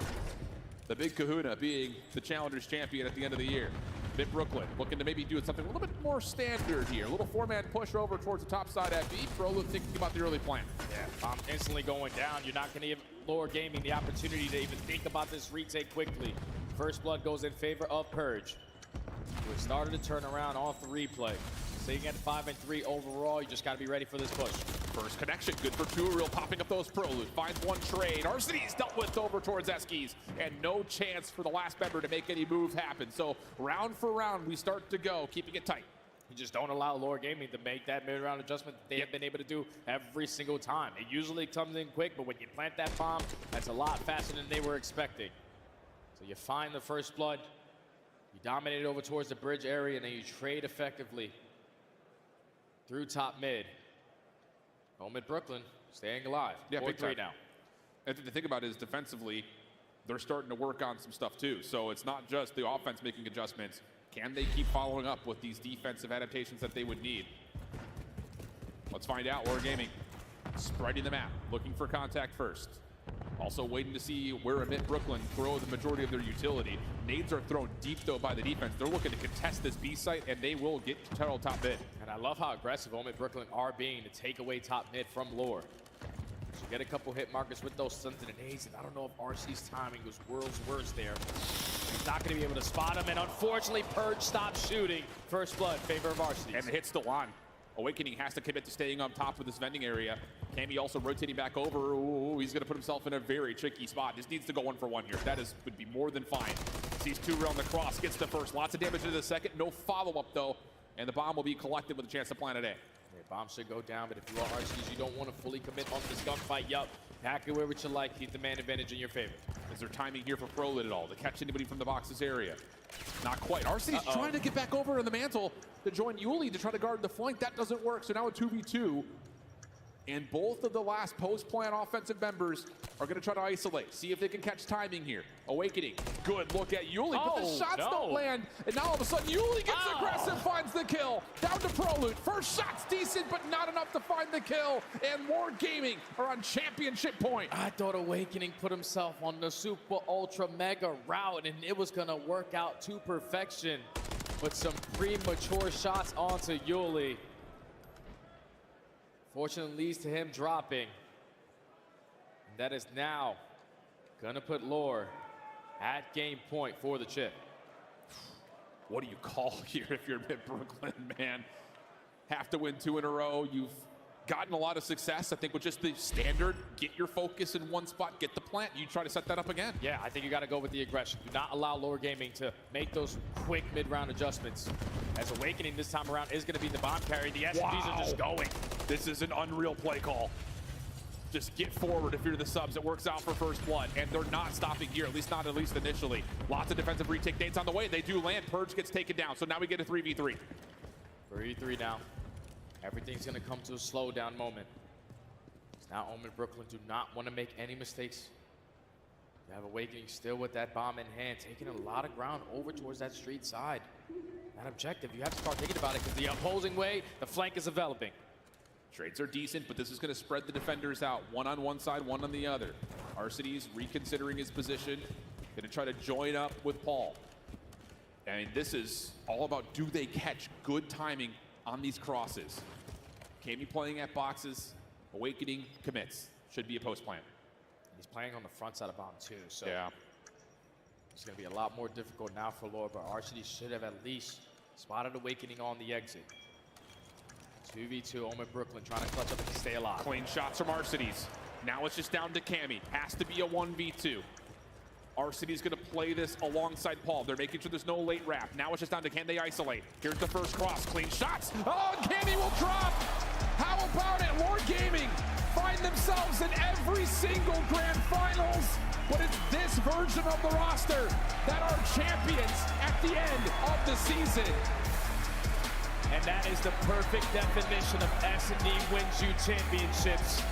S1: the big kahuna being the Challengers Champion at the end of the year. Mid Brooklyn looking to maybe do something a little bit more standard here. A little 4-man push over towards the top side at B. ProLoot thinking about the early plan.
S2: Yeah, bomb instantly going down. You're not going to give Lore Gaming the opportunity to even think about this retake quickly. First blood goes in favor of Purge. We started to turn around off the replay. Sitting at 5-3 overall, you just got to be ready for this push.
S1: First connection, good for Too Real, popping up those ProLoot. Finds one trade. Arcitys dealt with over towards Eskies, and no chance for the last member to make any move happen. So round for round, we start to go, keeping it tight.
S2: You just don't allow Lore Gaming to make that mid-round adjustment that they have been able to do every single time. It usually comes in quick, but when you plant that bomb, that's a lot faster than they were expecting. So you find the first blood, you dominate it over towards the bridge area, and then you trade effectively through top mid. Home at Brooklyn, staying alive.
S1: Yeah,
S2: 4-3 now.
S1: And the thing about it is defensively, they're starting to work on some stuff too. So it's not just the offense making adjustments. Can they keep following up with these defensive adaptations that they would need? Let's find out. Lore Gaming spreading the map, looking for contact first. Also waiting to see where Amit Brooklyn throw the majority of their utility. Nades are thrown deep though by the defense. They're looking to contest this B site, and they will get control top mid.
S2: And I love how aggressive Amit Brooklyn are being to take away top mid from Lore. So get a couple hit markers with those stuns and nades, and I don't know if RC's timing was world's worst there. He's not going to be able to spot him, and unfortunately Purge stops shooting. First blood, favor of Arcitys.
S1: And the hit's still on. Awakening has to commit to staying on top of this vending area. Cammy also rotating back over. Ooh, he's going to put himself in a very tricky spot. Just needs to go 1-for-1 here. That would be more than fine. Sees Too Real on the cross, gets the first. Lots of damage into the second. No follow-up, though. And the bomb will be collected with a chance to plant it in.
S2: Yeah, bomb should go down, but if you are Arcitys, you don't want to fully commit on this gunfight. Yup, hack it where what you like. Keep the man advantage in your favor.
S1: Is there timing here for ProLoot at all to catch anybody from the boxes area? Not quite. Arcitys trying to get back over in the mantle to join Yuli to try to guard the flank. That doesn't work, so now a 2v2. And both of the last post-plan offensive members are going to try to isolate, see if they can catch timing here. Awakening, good look at Yuli, but the shots don't land. And now all of a sudden, Yuli gets aggressive, finds the kill. Down to Prolute. First shot's decent, but not enough to find the kill. And Lord Gaming are on championship point.
S2: I thought Awakening put himself on the super ultra mega route, and it was going to work out to perfection with some premature shots onto Yuli. Fortunately leads to him dropping. And that is now gonna put Lore at game point for the chip.
S1: What do you call here if you're in Brooklyn, man? Have to win 2 in a row. You've gotten a lot of success, I think, with just the standard, get your focus in one spot, get the plant. You try to set that up again.
S2: Yeah, I think you gotta go with the aggression. Do not allow Lore Gaming to make those quick mid-round adjustments. As Awakening this time around is gonna be the bomb carry. The SMGs are just going.
S1: This is an unreal play call. Just get forward if you're the subs. It works out for first blood, and they're not stopping here, at least initially. Lots of defensive retake dates on the way. They do land. Purge gets taken down, so now we get a 3v3.
S2: 3v3 now. Everything's gonna come to a slowdown moment. Now Omen Brooklyn do not want to make any mistakes. You have Awakening still with that bomb in hand, taking a lot of ground over towards that street side. That objective, you have to start thinking about it, because the opposing way, the flank is developing.
S1: Trades are decent, but this is going to spread the defenders out. One on one side, one on the other. Arcitys reconsidering his position. Going to try to join up with Paul. I mean, this is all about, do they catch good timing on these crosses? Cammy playing at boxes. Awakening commits. Should be a post plan.
S2: He's playing on the front side of bomb too, so
S1: yeah,
S2: it's going to be a lot more difficult now for Lore, but Arcitys should have at least spotted Awakening on the exit. 2v2, Omen Brooklyn trying to clutch up and stay alive.
S1: Clean shots from Arcitys. Now it's just down to Cammy. Has to be a 1v2. Arcitys going to play this alongside Paul. They're making sure there's no late wrap. Now it's just down to, can they isolate? Here's the first cross. Clean shots. Oh, and Cammy will drop. How about it? Lord Gaming find themselves in every single grand finals, but it's this version of the roster that are champions at the end of the season.
S2: And that is the perfect definition of S&D wins you championships.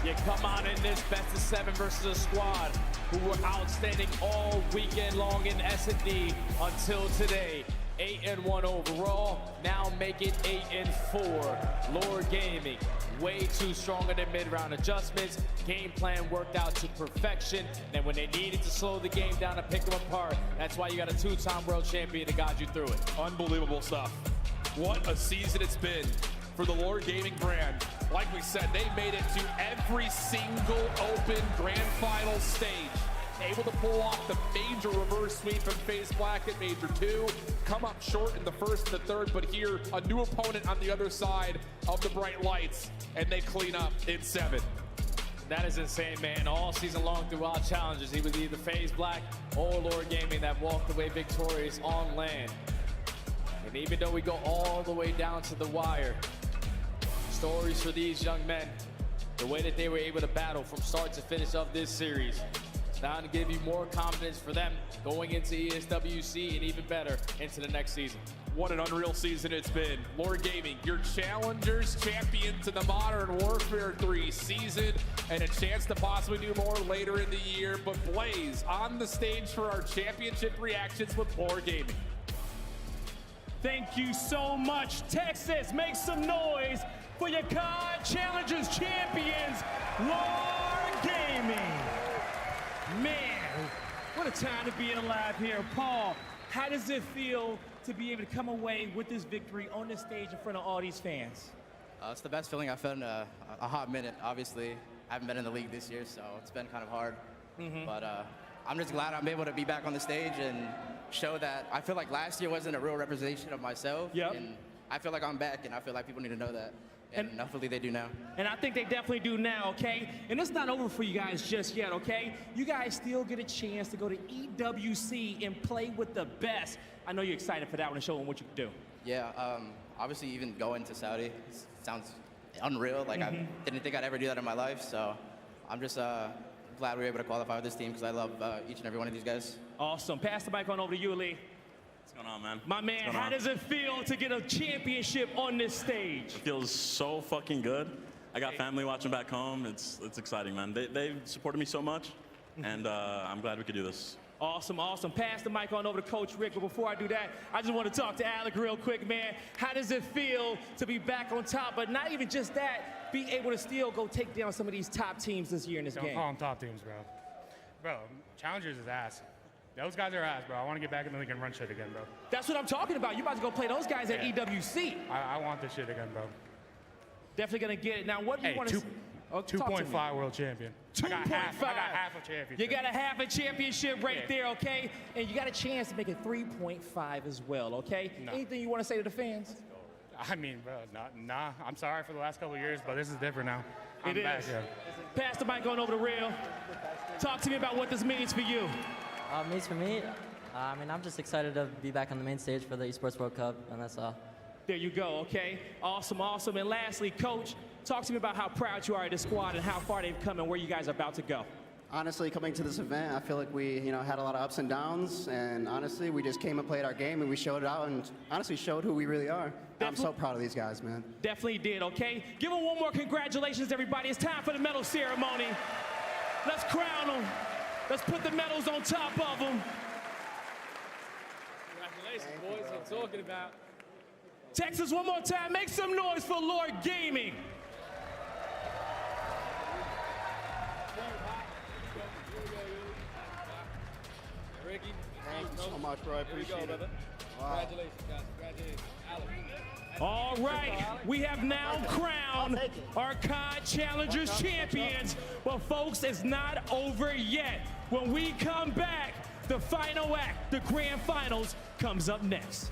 S2: You come out in this best of 7 versus a squad who were outstanding all weekend long in S&D until today. 8-1 overall, now make it 8-4. Lord Gaming, way too strong in their mid-round adjustments. Game plan worked out to perfection. And when they needed to slow the game down and pick them apart, that's why you got a 2-time world champion to guide you through it.
S1: Unbelievable stuff. What a season it's been for the Lord Gaming brand. Like we said, they made it to every single open grand final stage. Able to pull off the major reverse sweep in FaZe Black at Major 2. Come up short in the first and the third, but here, a new opponent on the other side of the bright lights, and they clean up in 7.
S2: That is insane, man. All season long throughout challenges, he was either FaZe Black or Lord Gaming that walked away victorious on land. And even though we go all the way down to the wire, stories for these young men, the way that they were able to battle from start to finish of this series, it's now to give you more confidence for them going into ESWC and even better into the next season.
S1: What an unreal season it's been. Lord Gaming, your challengers, champions in the Modern Warfare 3 season, and a chance to possibly do more later in the year. But Blaze on the stage for our championship reactions with Lord Gaming.
S9: Thank you so much, Texas. Make some noise for your COD Challengers champions, Lord Gaming. Man, what a time to be alive here. Paul, how does it feel to be able to come away with this victory on this stage in front of all these fans?
S6: It's the best feeling I've felt in a hot minute. Obviously, I haven't been in the league this year, so it's been kind of hard. But I'm just glad I'm able to be back on the stage and show that I feel like last year wasn't a real representation of myself. And I feel like I'm back, and I feel like people need to know that. And hopefully they do now.
S9: And I think they definitely do now, okay? And it's not over for you guys just yet, okay? You guys still get a chance to go to EWC and play with the best. I know you're excited for that one and show them what you can do.
S6: Yeah, obviously even going to Saudi sounds unreal. Like I didn't think I'd ever do that in my life, so I'm just glad we were able to qualify with this team because I love each and every one of these guys.
S9: Awesome. Pass the mic on over to you, Lee.
S10: What's going on, man?
S9: My man, how does it feel to get a championship on this stage?
S10: It feels so fucking good. I got family watching back home. It's exciting, man. They've supported me so much, and I'm glad we could do this.
S9: Awesome, awesome. Pass the mic on over to Coach Rick, but before I do that, I just want to talk to Alec real quick, man. How does it feel to be back on top, but not even just that, be able to still go take down some of these top teams this year in this
S11: Don't
S9: game?
S11: call them top teams, bro. Bro, Challengers is ass. Those guys are ass, bro. I want to get back in the league and run shit again, bro.
S9: That's what I'm talking about. You about to go play those guys at EWC.
S11: I want this shit again, bro.
S9: Definitely going to get it. Now, what do you want to
S11: 2.5 world champion.
S9: 2.5.
S11: I got half a championship.
S9: You got a half a championship right there, okay? And you got a chance to make it 3.5 as well, okay?
S11: No.
S9: Anything you want to say to the fans?
S11: I mean, bro, nah. I'm sorry for the last couple of years, but this is different now. I'm
S9: It
S11: back,
S9: is.
S11: yeah.
S9: Pass the mic on over to Real. Talk to me about what this means for you.
S12: Means for me, I mean, I'm just excited to be back on the main stage for the Esports World Cup, and that's all.
S9: There you go, okay? Awesome, awesome. And lastly, Coach, talk to me about how proud you are of this squad and how far they've come and where you guys are about to go.
S13: Honestly, coming to this event, I feel like we, had a lot of ups and downs, and honestly, we just came and played our game, and we showed it out, and honestly showed who we really are. I'm so proud of these guys, man.
S9: Definitely did, okay? Give them one more congratulations, everybody. It's time for the medal ceremony. Let's crown them. Let's put the medals on top of them.
S2: Congratulations, boys. What I'm talking about.
S9: Texas, one more time. Make some noise for Lord Gaming.
S2: Ricky,
S13: Thank you so much, bro. I appreciate it.
S2: brother.
S13: Wow.
S2: Congratulations, guys. Congratulations. Alex.
S9: All right, we have now crowned our COD Challengers champions. But folks, it's not over yet. When we come back, the final act, the grand finals, comes up next.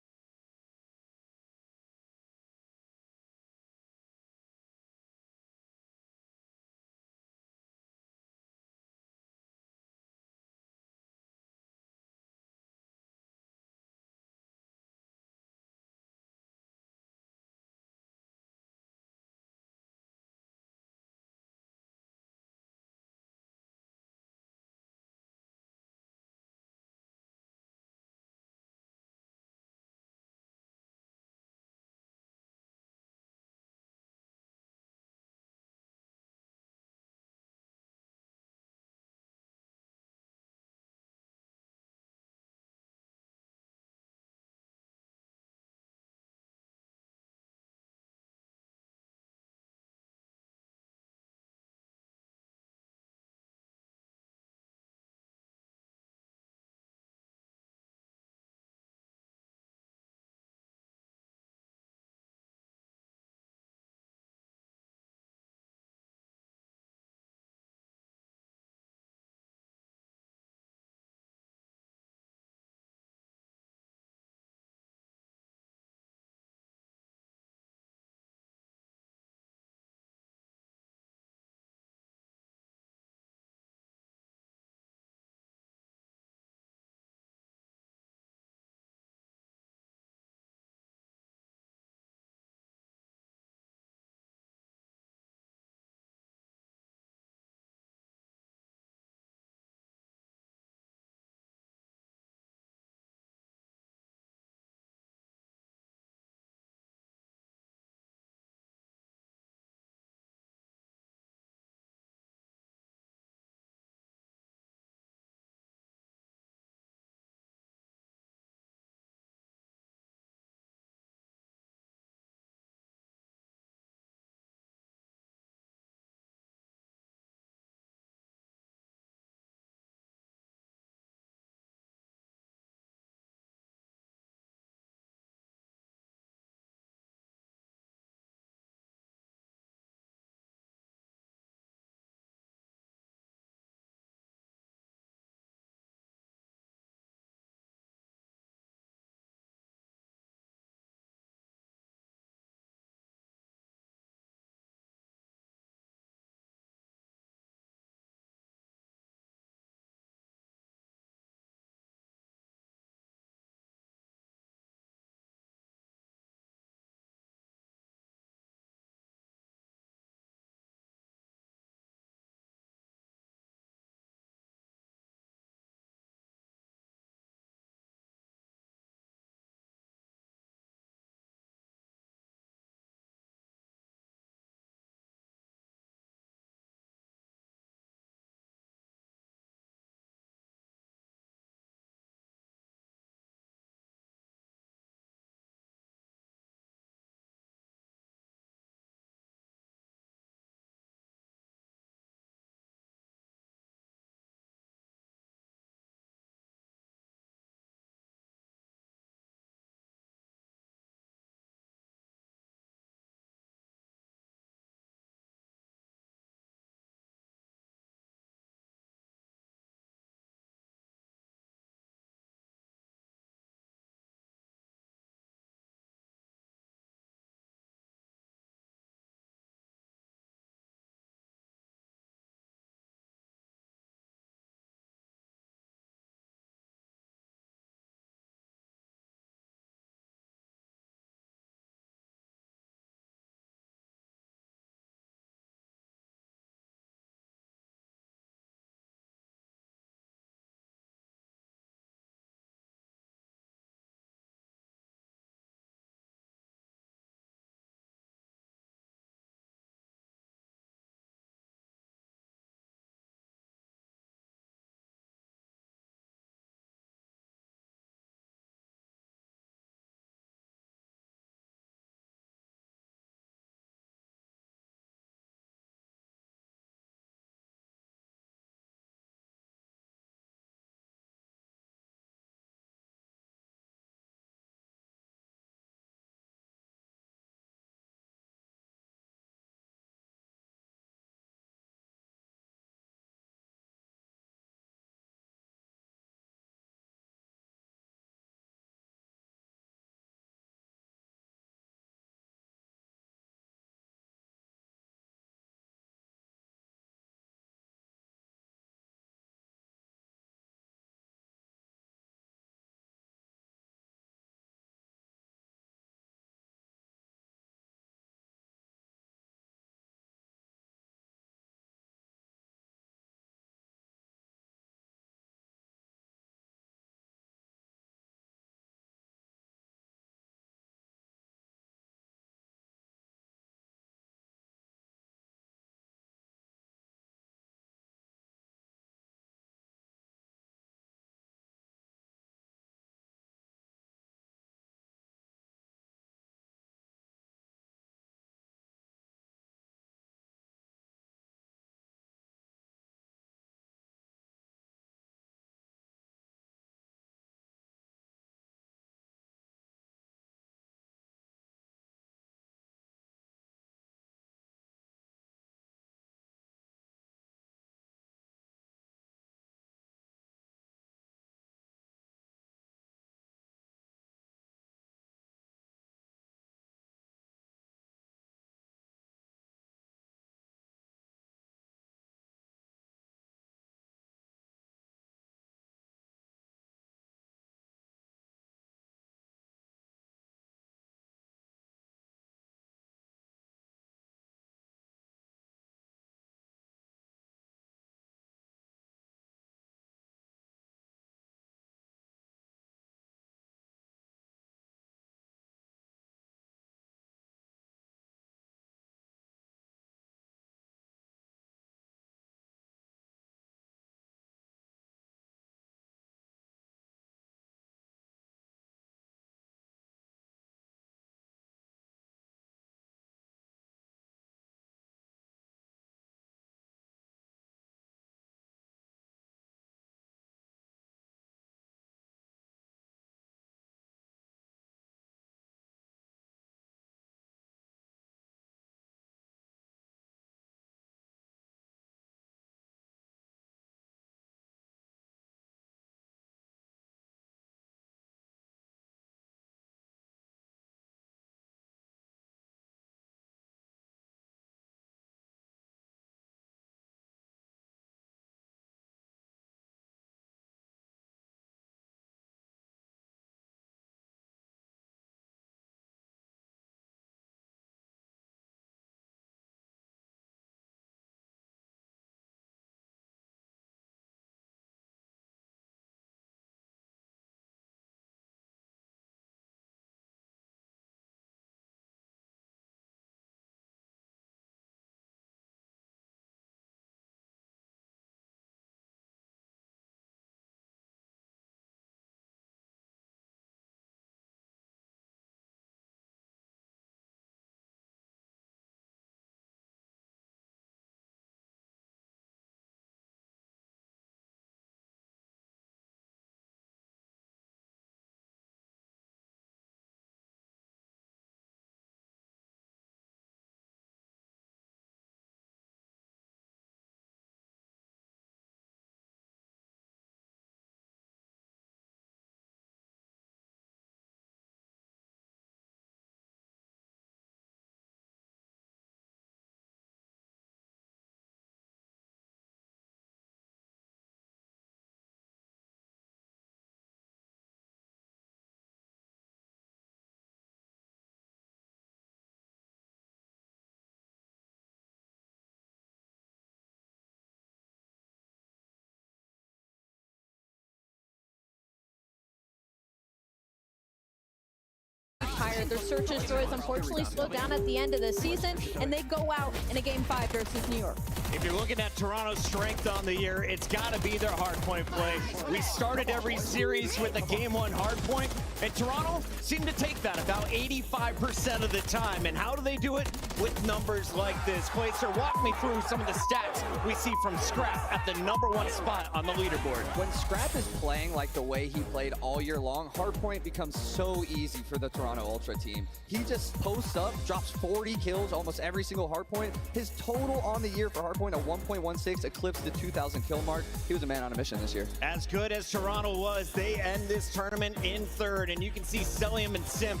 S3: tired. Their search and destroys unfortunately slowed down at the end of the season, and they go out in a Game 5 versus New York.
S5: If you're looking at Toronto's strength on the year, it's got to be their hardpoint play. We started every series with a Game 1 hardpoint, and Toronto seemed to take that about 85% of the time. And how do they do it? With numbers like this. Glacier, walk me through some of the stats we see from Scrap at the #1 spot on the leaderboard.
S14: When Scrap is playing like the way he played all year long, hardpoint becomes so easy for the Toronto Ultra team. He just posts up, drops 40 kills almost every single hardpoint. His total on the year for hardpoint of 1.16 eclipsed the 2,000 kill mark. He was a man on a mission this year.
S5: As good as Toronto was, they end this tournament in third, and you can see Celium and Simp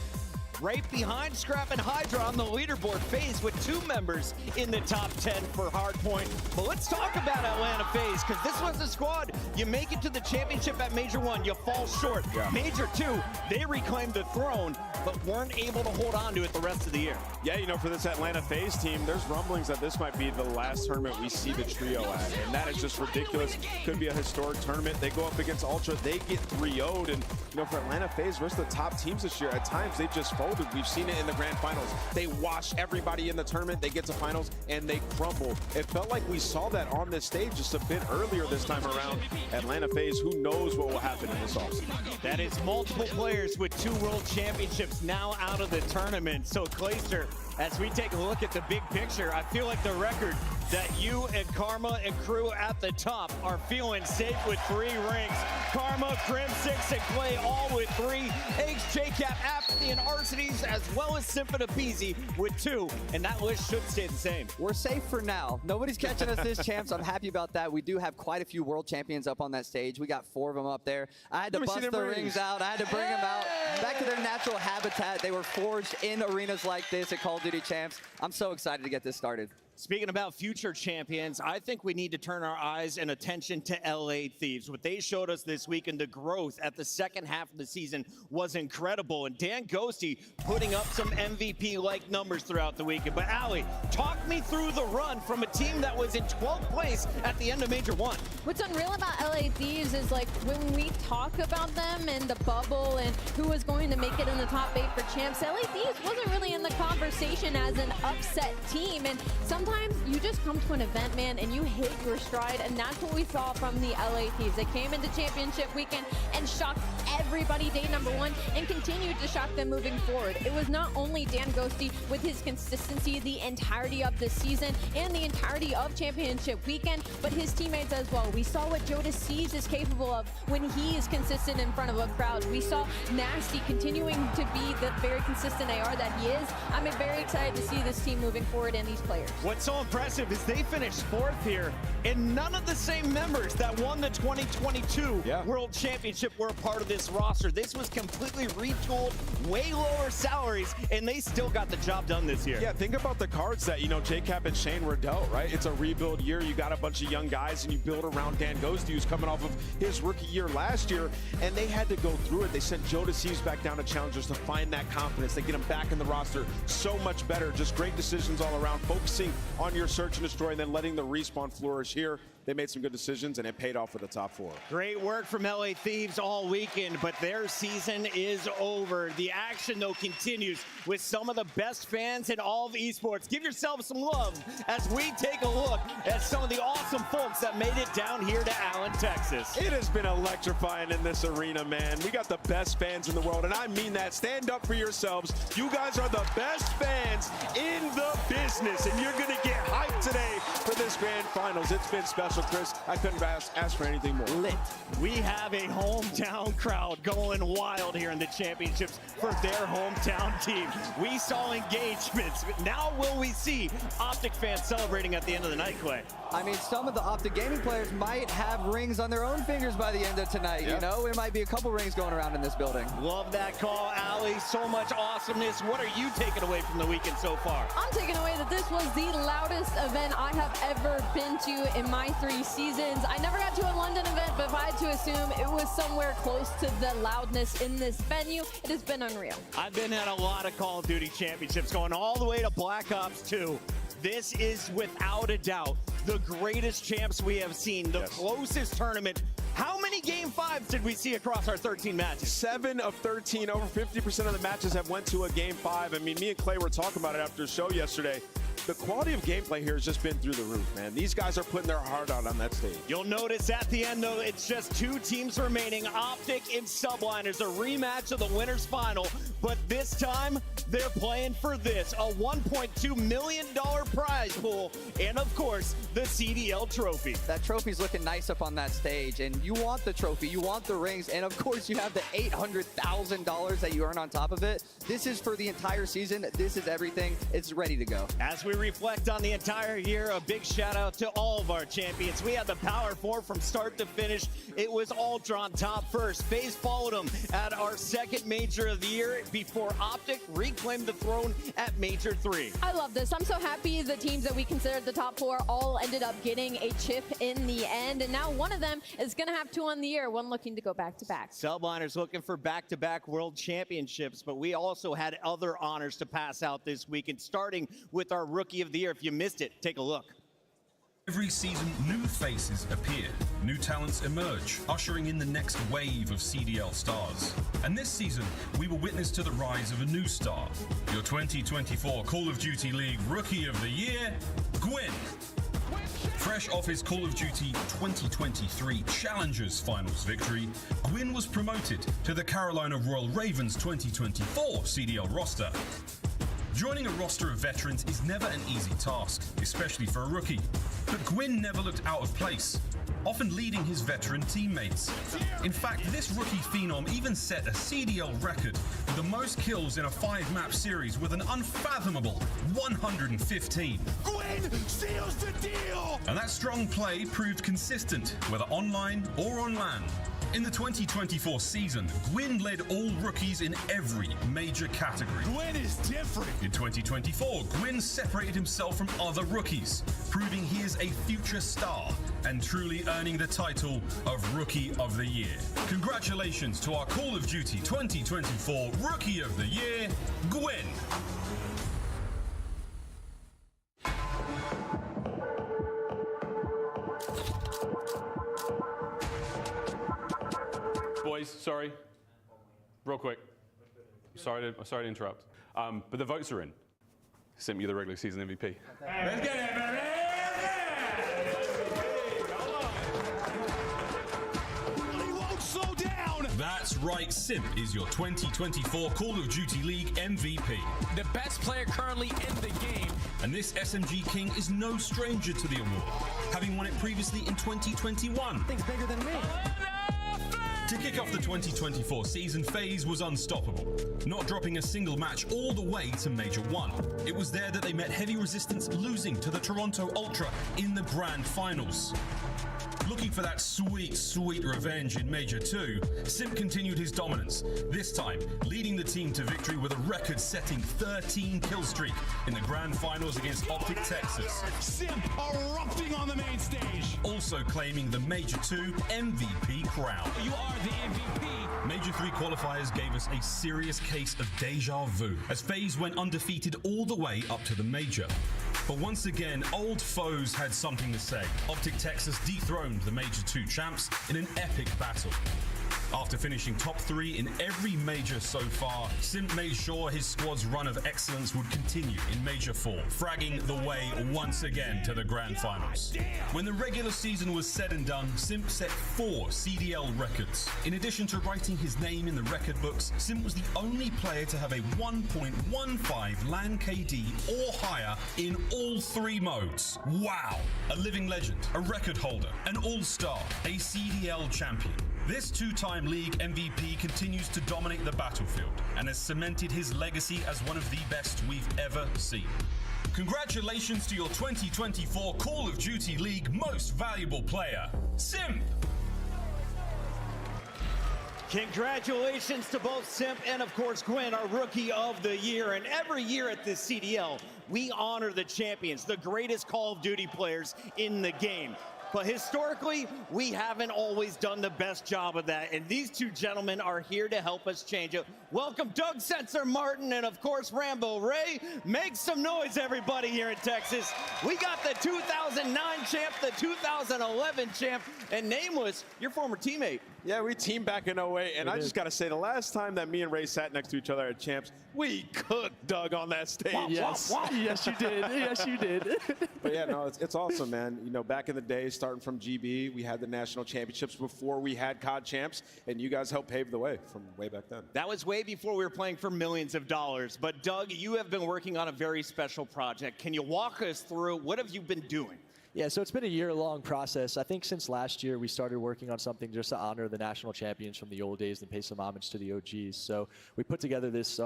S5: right behind Scrap and Hydra on the leaderboard FaZe with 2 members in the top 10 for hardpoint. But let's talk about Atlanta FaZe, because this was the squad. You make it to the championship at Major 1, you fall short.
S4: Yeah.
S5: Major 2, they reclaimed the throne, but weren't able to hold on to it the rest of the year.
S4: Yeah, you know, for this Atlanta FaZe team, there's rumblings that this might be the last tournament we see the trio at, and that is just ridiculous. Could be a historic tournament. They go up against Ultra, they get 3-0'd, and you know, for Atlanta FaZe, versus the top teams this year, at times they just folded. We've seen it in the grand finals. They wash everybody in the tournament, they get to finals, and they crumble. It felt like we saw that on this stage just a bit earlier this time around. Atlanta FaZe, who knows what will happen in this offseason.
S5: That is multiple players with 2 world championships now out of the tournament. So Glacier, as we take a look at the big picture, I feel like the record that you and Karma and crew at the top are feeling safe with 3 rings. Karma, Crim6, and Clay all with 3. Eggs, JCap, Apathy, and Arcades, as well as Symphony Peasy with 2. And that list should stay the same.
S14: We're safe for now. Nobody's catching us this champ, so I'm happy about that. We do have quite a few world champions up on that stage. We got 4 of them up there. I had to bust the rings out. I had to bring them out back to their natural habitat. They were forged in arenas like this at Call of Duty Champs. I'm so excited to get this started.
S5: Speaking about future champions, I think we need to turn our eyes and attention to LA Thieves. What they showed us this weekend, the growth at the second half of the season was incredible. And Dan Ghosty putting up some MVP-like numbers throughout the weekend. But Ali, talk me through the run from a team that was in 12th place at the end of Major 1.
S3: What's unreal about LA Thieves is like when we talk about them and the bubble and who was going to make it in the top 8 for champs, LA Thieves wasn't really in the conversation as an upset team. And sometimes you just come to an event, man, and you hit your stride, and that's what we saw from the LA Thieves. They came into championship weekend and shocked everybody day #1 and continued to shock them moving forward. It was not only Dan Ghosty with his consistency the entirety of the season and the entirety of championship weekend, but his teammates as well. We saw what Jodas Siege is capable of when he is consistent in front of a crowd. We saw Nasty continuing to be the very consistent AR that he is. I'm very excited to see this team moving forward and these players.
S5: What's so impressive is they finished 4th here, and none of the same members that won the 2022 World Championship were a part of this roster. This was completely retooled, way lower salaries, and they still got the job done this year.
S4: Yeah, think about the cards that, you know, JCap and Shane were dealt, right? It's a rebuild year. You got a bunch of young guys, and you build around Dan Ghosty, who's coming off of his rookie year last year, and they had to go through it. They sent Jodas Siege back down to Challengers to find that confidence. They get him back in the roster so much better. Just great decisions all around, focusing on your search and destroy and then letting the respawn flourish here. They made some good decisions, and it paid off for the top 4.
S5: Great work from LA Thieves all weekend, but their season is over. The action, though, continues with some of the best fans in all of esports. Give yourselves some love as we take a look at some of the awesome folks that made it down here to Allen, Texas.
S4: It has been electrifying in this arena, man. We got the best fans in the world, and I mean that. Stand up for yourselves. You guys are the best fans in the business, and you're going to get hyped today for this grand finals. It's been special. Chris, I couldn't ask for anything more.
S5: Lit. We have a hometown crowd going wild here in the championships for their hometown team. We saw engagements. Now will we see Optic fans celebrating at the end of the night, Clay?
S14: I mean, some of the Optic Gaming players might have rings on their own fingers by the end of tonight. You know, there might be a couple rings going around in this building.
S5: Love that call, Ali. So much awesomeness. What are you taking away from the weekend so far?
S3: I'm taking away that this was the loudest event I have ever been to in my 3 seasons. I never got to a London event, but if I had to assume, it was somewhere close to the loudness in this venue. It has been unreal.
S5: I've been at a lot of Call of Duty championships, going all the way to Black Ops 2. This is without a doubt the greatest champs we have seen, the closest tournament How many Game 5s did we see across our 13 matches?
S4: 7 of 13, over 50% of the matches have went to a Game 5. I mean, me and Clay were talking about it after the show yesterday. The quality of gameplay here has just been through the roof, man. These guys are putting their heart out on that stage.
S5: You'll notice at the end, though, it's just 2 teams remaining. Optic and Subliners, a rematch of the winners final. But this time, they're playing for this, a $1.2 million prize pool, and of course, the CDL trophy.
S14: That trophy's looking nice up on that stage, and you want the trophy, you want the rings, and of course you have the $800,000 that you earn on top of it. This is for the entire season. This is everything. It's ready to go.
S5: As we reflect on the entire year, a big shout out to all of our champions. We had the Power 4 from start to finish. It was Ultra on top first. FaZe followed them at our second major of the year before Optic reclaimed the throne at Major 3.
S3: I love this. I'm so happy the teams that we considered the top 4 all ended up getting a chip in the end. And now one of them is going to have 2 on the year, one looking to go back-to-back.
S5: Subliners looking for back-to-back world championships, but we also had other honors to pass out this weekend, starting with our Rookie of the Year. If you missed it, take a look.
S15: Every season, new faces appear, new talents emerge, ushering in the next wave of CDL stars. And this season, we were witness to the rise of a new star, your 2024 Call of Duty League Rookie of the Year, Gwyn. Fresh off his Call of Duty 2023 Challengers Finals victory, Gwyn was promoted to the Carolina Royal Ravens 2024 CDL roster. Joining a roster of veterans is never an easy task, especially for a rookie. But Gwyn never looked out of place, often leading his veteran teammates. In fact, this rookie phenom even set a CDL record with the most kills in a 5-map series with an unfathomable 115.
S8: Gwyn seals the deal!
S15: And that strong play proved consistent, whether online or on LAN. In the 2024 season, Gwyn led all rookies in every major category.
S8: Gwyn is different.
S15: In 2024, Gwyn separated himself from other rookies, proving he is a future star and truly earning the title of Rookie of the Year. Congratulations to our Call of Duty 2024 Rookie of the Year, Gwyn.
S16: Boys, sorry. Real quick. Sorry to interrupt. But the votes are in. Simp, you're the regular season MVP.
S8: Let's get it, baby! He won't slow down!
S15: That's right, Simp is your 2024 Call of Duty League MVP.
S2: The best player currently in the game.
S15: And this SMG King is no stranger to the award, having won it previously in 2021.
S6: Thing's bigger than me.
S15: To kick off the 2024 season, FaZe was unstoppable, not dropping a single match all the way to Major 1. It was there that they met heavy resistance, losing to the Toronto Ultra in the Grand Finals. Looking for that sweet, sweet revenge in Major 2, Simp continued his dominance, this time leading the team to victory with a record-setting 13 kill streak in the Grand Finals against Optic Texas.
S8: Simp erupting on the main stage.
S15: Also claiming the Major 2 MVP crown.
S8: You are the MVP.
S15: Major 3 qualifiers gave us a serious case of deja vu, as FaZe went undefeated all the way up to the Major. But once again, old foes had something to say. Optic Texas dethroned the Major 2 champs in an epic battle. After finishing top 3 in every major so far, Simp made sure his squad's run of excellence would continue in Major 4, fragging the way once again to the Grand Finals. When the regular season was said and done, Simp set 4 CDL records. In addition to writing his name in the record books, Simp was the only player to have a 1.15 LAN KD or higher in all 3 modes. Wow! A living legend, a record holder, an all-star, a CDL champion. This 2-time league MVP continues to dominate the battlefield and has cemented his legacy as one of the best we've ever seen. Congratulations to your 2024 Call of Duty League Most Valuable Player, Simp!
S5: Congratulations to both Simp and, of course, Gwyn, our Rookie of the Year. And every year at this CDL, we honor the champions, the greatest Call of Duty players in the game. But historically, we haven't always done the best job of that, and these two gentlemen are here to help us change it. Welcome Doug Sensor Martin and, of course, Rambo Ray. Make some noise, everybody, here in Texas. We got the 2009 champ, the 2011 champ, and Nameless, your former teammate.
S4: Yeah, we teamed back in 08, and I just got to say, the last time that me and Ray sat next to each other at Champs, we cooked Doug on that stage.
S17: Yes, yes you did, yes you did.
S4: But yeah, no, it's awesome, man. You know, back in the day, starting from GB, we had the national championships before we had COD Champs, and you guys helped pave the way from way back then.
S5: That was way before we were playing for millions of dollars. But Doug, you have been working on a very special project. Can you walk us through what have you been doing?
S17: Yeah, so it's been a year-long process. I think since last year we started working on something just to honor the national champions from the old days and pay some homage to the OGs. So we put together this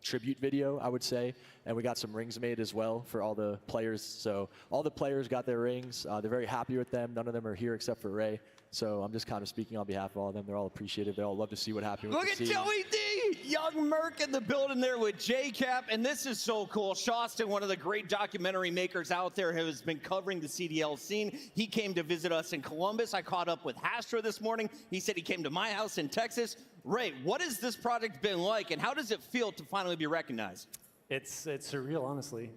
S17: tribute video, I would say, and we got some rings made as well for all the players. So all the players got their rings. They're very happy with them. None of them are here except for Ray. So I'm just kind of speaking on behalf of all of them. They're all appreciative. They all love to see what happened with
S5: Look
S17: the
S5: at
S17: team.
S5: Joey D! Young Merc in the building there with JCap, and this is so cool. Shostin, one of the great documentary makers out there, has been covering the CDL scene. He came to visit us in Columbus. I caught up with Hastro this morning. He said he came to my house in Texas. Ray, what has this project been like, and how does it feel to finally be recognized?
S18: It's surreal, honestly.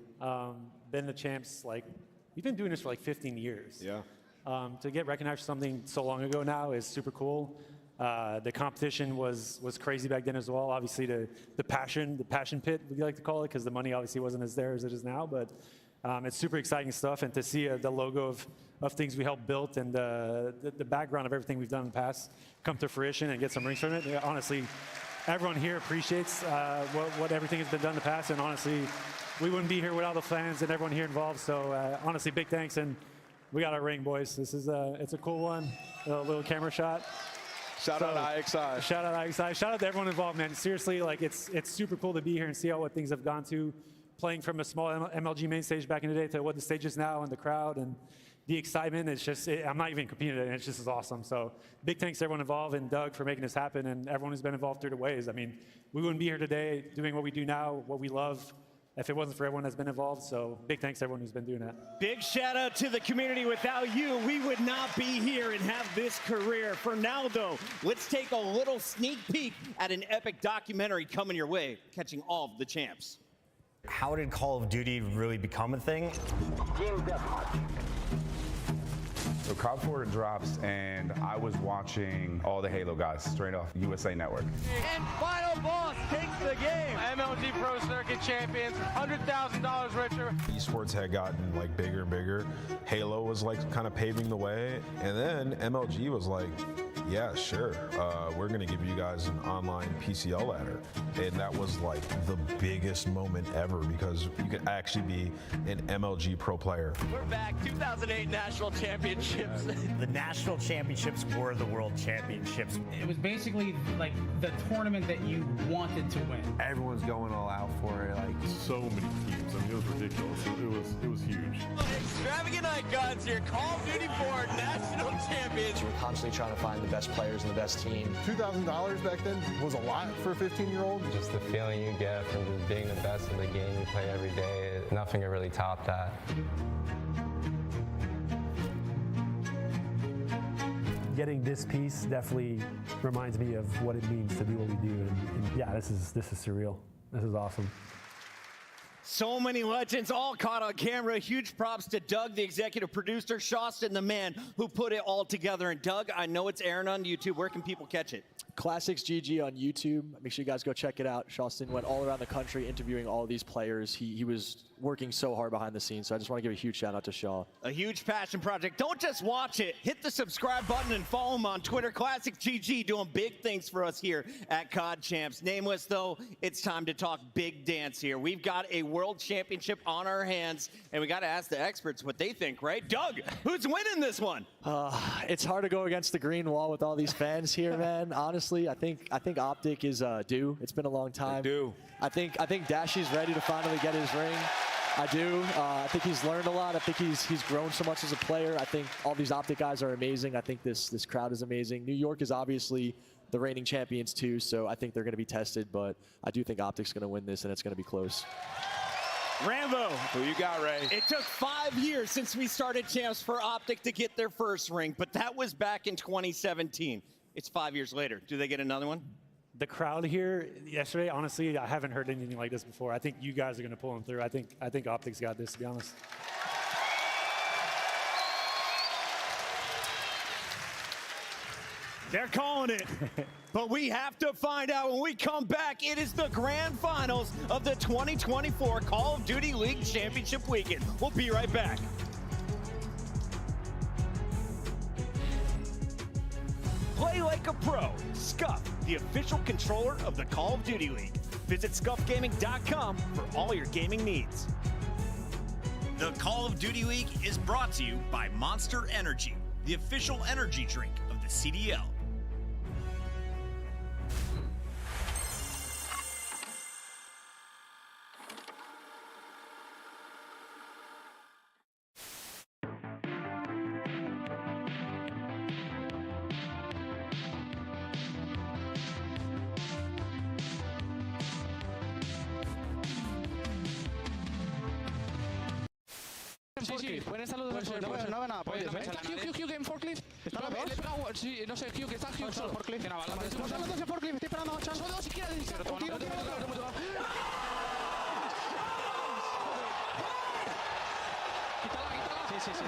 S18: Been the champs, like, we've been doing this for like 15 years.
S4: Yeah.
S18: To get recognized for something so long ago now is super cool. The competition was crazy back then as well. Obviously, the passion pit, we like to call it, because the money obviously wasn't as there as it is now. But it's super exciting stuff, and to see the logo of things we helped build and the background of everything we've done in the past come to fruition and get some rings from it. Yeah, honestly, everyone here appreciates what everything has been done in the past, and honestly, we wouldn't be here without the fans and everyone here involved. So honestly, big thanks, and we got our ring, boys. This is it's a cool one, a little camera shot.
S4: Shout out IXI.
S18: Shout out IXI. Shout out to everyone involved, man. Seriously, like it's super cool to be here and see what things have gone to. Playing from a small MLG main stage back in the day to what the stage is now and the crowd and the excitement. It's just, I'm not even competing in it. It's just as awesome. So big thanks to everyone involved and Doug for making this happen and everyone who's been involved through the ways. I mean, we wouldn't be here today doing what we do now, what we love, if it wasn't for everyone that's been involved. So big thanks to everyone who's been doing that.
S5: Big shout out to the community. Without you, we would not be here and have this career. For now, though, let's take a little sneak peek at an epic documentary coming your way, catching all of the champs.
S19: How did Call of Duty really become a thing?
S20: So COD 4 drops, and I was watching all the Halo guys straight off USA Network.
S21: And final boss takes the game. MLG Pro Circuit champions, $100,000 richer.
S22: Esports had gotten like bigger and bigger. Halo was like kind of paving the way, and then MLG was like, yeah, sure, we're gonna give you guys an online PCL ladder. And that was like the biggest moment ever because you could actually be an MLG pro player.
S5: We're back, 2008 National Championships.
S19: The National Championships were the World Championships.
S23: It was basically like the tournament that you wanted to win.
S24: Everyone's going all out for it, like
S25: so many teams. I mean, it was ridiculous. It was huge.
S5: Extravagant icons here, Call of Duty 4 National Champions.
S26: We're constantly trying to find the best players and the best team.
S24: $2,000 back then was a lot for a 15-year-old.
S27: Just the feeling you get from just being the best in the game you play every day, nothing can really top that.
S28: Getting this piece definitely reminds me of what it means to do what we do, and yeah, this is surreal. This is awesome.
S5: So many legends all caught on camera. Huge props to Doug, the executive producer, Shostin, the man who put it all together. And Doug, I know it's airing on YouTube. Where can people catch it?
S17: Classics GG on YouTube. Make sure you guys go check it out. Shostin went all around the country interviewing all these players. He was working so hard behind the scenes, so I just want to give a huge shout out to Shaw.
S5: A huge passion project. Don't just watch it. Hit the subscribe button and follow him on Twitter. Classics GG doing big things for us here at COD Champs. Nameless, though, it's time to talk big dance here. We've got a world championship on our hands, and we got to ask the experts what they think, right? Doug, who's winning this one?
S17: It's hard to go against the green wall with all these fans here, man. Honestly, I think Optic is due. It's been a long time.
S4: Due.
S17: I think Dashy's ready to finally get his ring. I do. I think he's learned a lot. I think he's grown so much as a player. I think all these Optic guys are amazing. I think this crowd is amazing. New York is obviously the reigning champions too, so I think they're going to be tested, but I do think Optic's going to win this, and it's going to be close.
S5: Rambo.
S4: Who you got, Ray?
S5: It took 5 years since we started Champs for Optic to get their first ring, but that was back in 2017. It's 5 years later. Do they get another one?
S18: The crowd here yesterday, honestly, I haven't heard anything like this before. I think you guys are going to pull them through. I think Optic's got this, to be honest.
S5: They're calling it. But we have to find out when we come back. It is the grand finals of the 2024 Call of Duty League Championship Weekend. We'll be right back. Play like a pro. Scuff, the official controller of the Call of Duty League. Visit scuffgaming.com for all your gaming needs. The Call of Duty League is brought to you by Monster Energy, the official energy drink of the CDL.
S21: Sí, buenas saludos. No ve nada, por Dios. ¿Está Hugh en forklift? ¿Está los dos? Sí, no sé, Hugh, que está Hugh solo. Forklift. Están los dos en forklift, estoy esperando a Chan. Son dos si quieres. Quítala. Sí.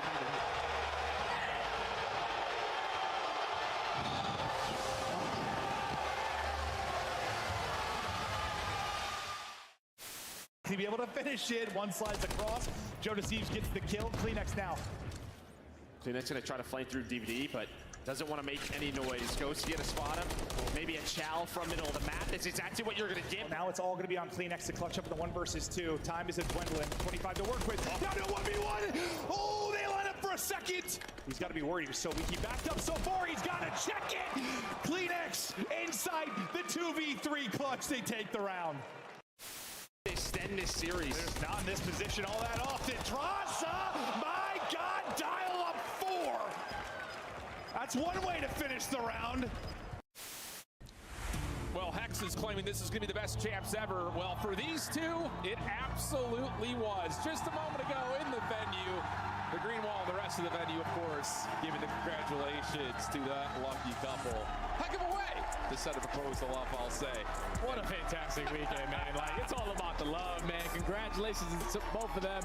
S1: To be able to finish it, one slides across. Jonas Eves gets the kill. Kleenex now.
S4: Kleenex gonna try to flame through DVD, but doesn't want to make any noise. Goes to get a spot him. Maybe a chow from middle of the map. That's exactly what you're gonna get.
S1: Now it's all gonna be on Kleenex to clutch up in the 1 versus 2. Time is at Gwendolyn. 25 to work with. Down to 1v1. Oh, they line up for a second. He's got to be worried. So weak. He backed up so far. He's got to check it. Kleenex inside the 2v3 clutch. They take the round.
S4: Extend this series.
S1: There's not in this position all that often. Trasa, my God, dial up 4. That's one way to finish the round.
S2: Well, Hex is claiming this is going to be the best champs ever. Well, for these two, it absolutely was. Just a moment ago in the venue, the green wall and the rest of the venue, of course, giving the congratulations to that lucky couple. Heck of a way to set a proposal up, I'll say. What a fantastic weekend, man. Like, it's all about the love, man. Congratulations to both of them.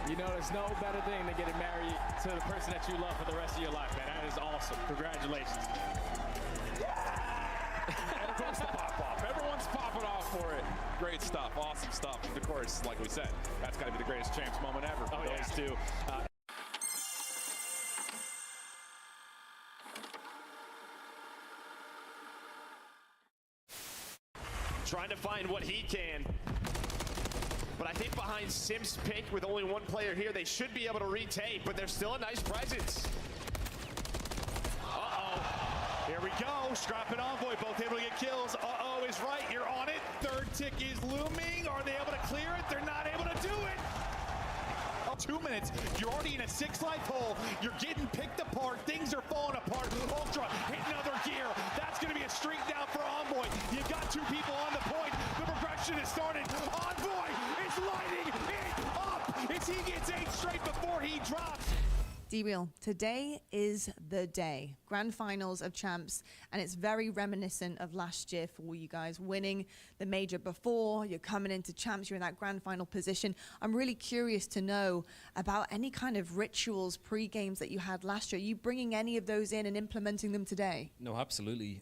S2: You know, there's no better thing than getting married to the person that you love for the rest of your life, man. That is awesome. Congratulations. And of course, the pop-off. Everyone's popping off for it. Great stuff. Awesome stuff. Of course, like we said, that's got to be the greatest champs moment ever. Oh, those two.
S4: Trying to find what he can. But I think behind Sim's pick, with only one player here, they should be able to retake, but there's still a nice presence.
S1: Here we go. Strap and Envoy both able to get kills. Uh-oh is right. You're on it. Third tick is looming. Are they able to clear it? They're not able to do it. 2 minutes. You're already in a 6-life hole. You're getting picked apart. Things are falling apart. Ultra hit another gear. That's going to be a streak down for Envoy. You got 2 people on the point. The progression has started. Envoy is lighting it up as he gets 8 straight before he drops.
S7: D-Wheel, today is the day. Grand finals of champs, and it's very reminiscent of last year for all you guys, winning the major before, you're coming into champs, you're in that grand final position. I'm really curious to know about any kind of rituals, pre-games that you had last year. Are you bringing any of those in and implementing them today?
S9: No, absolutely.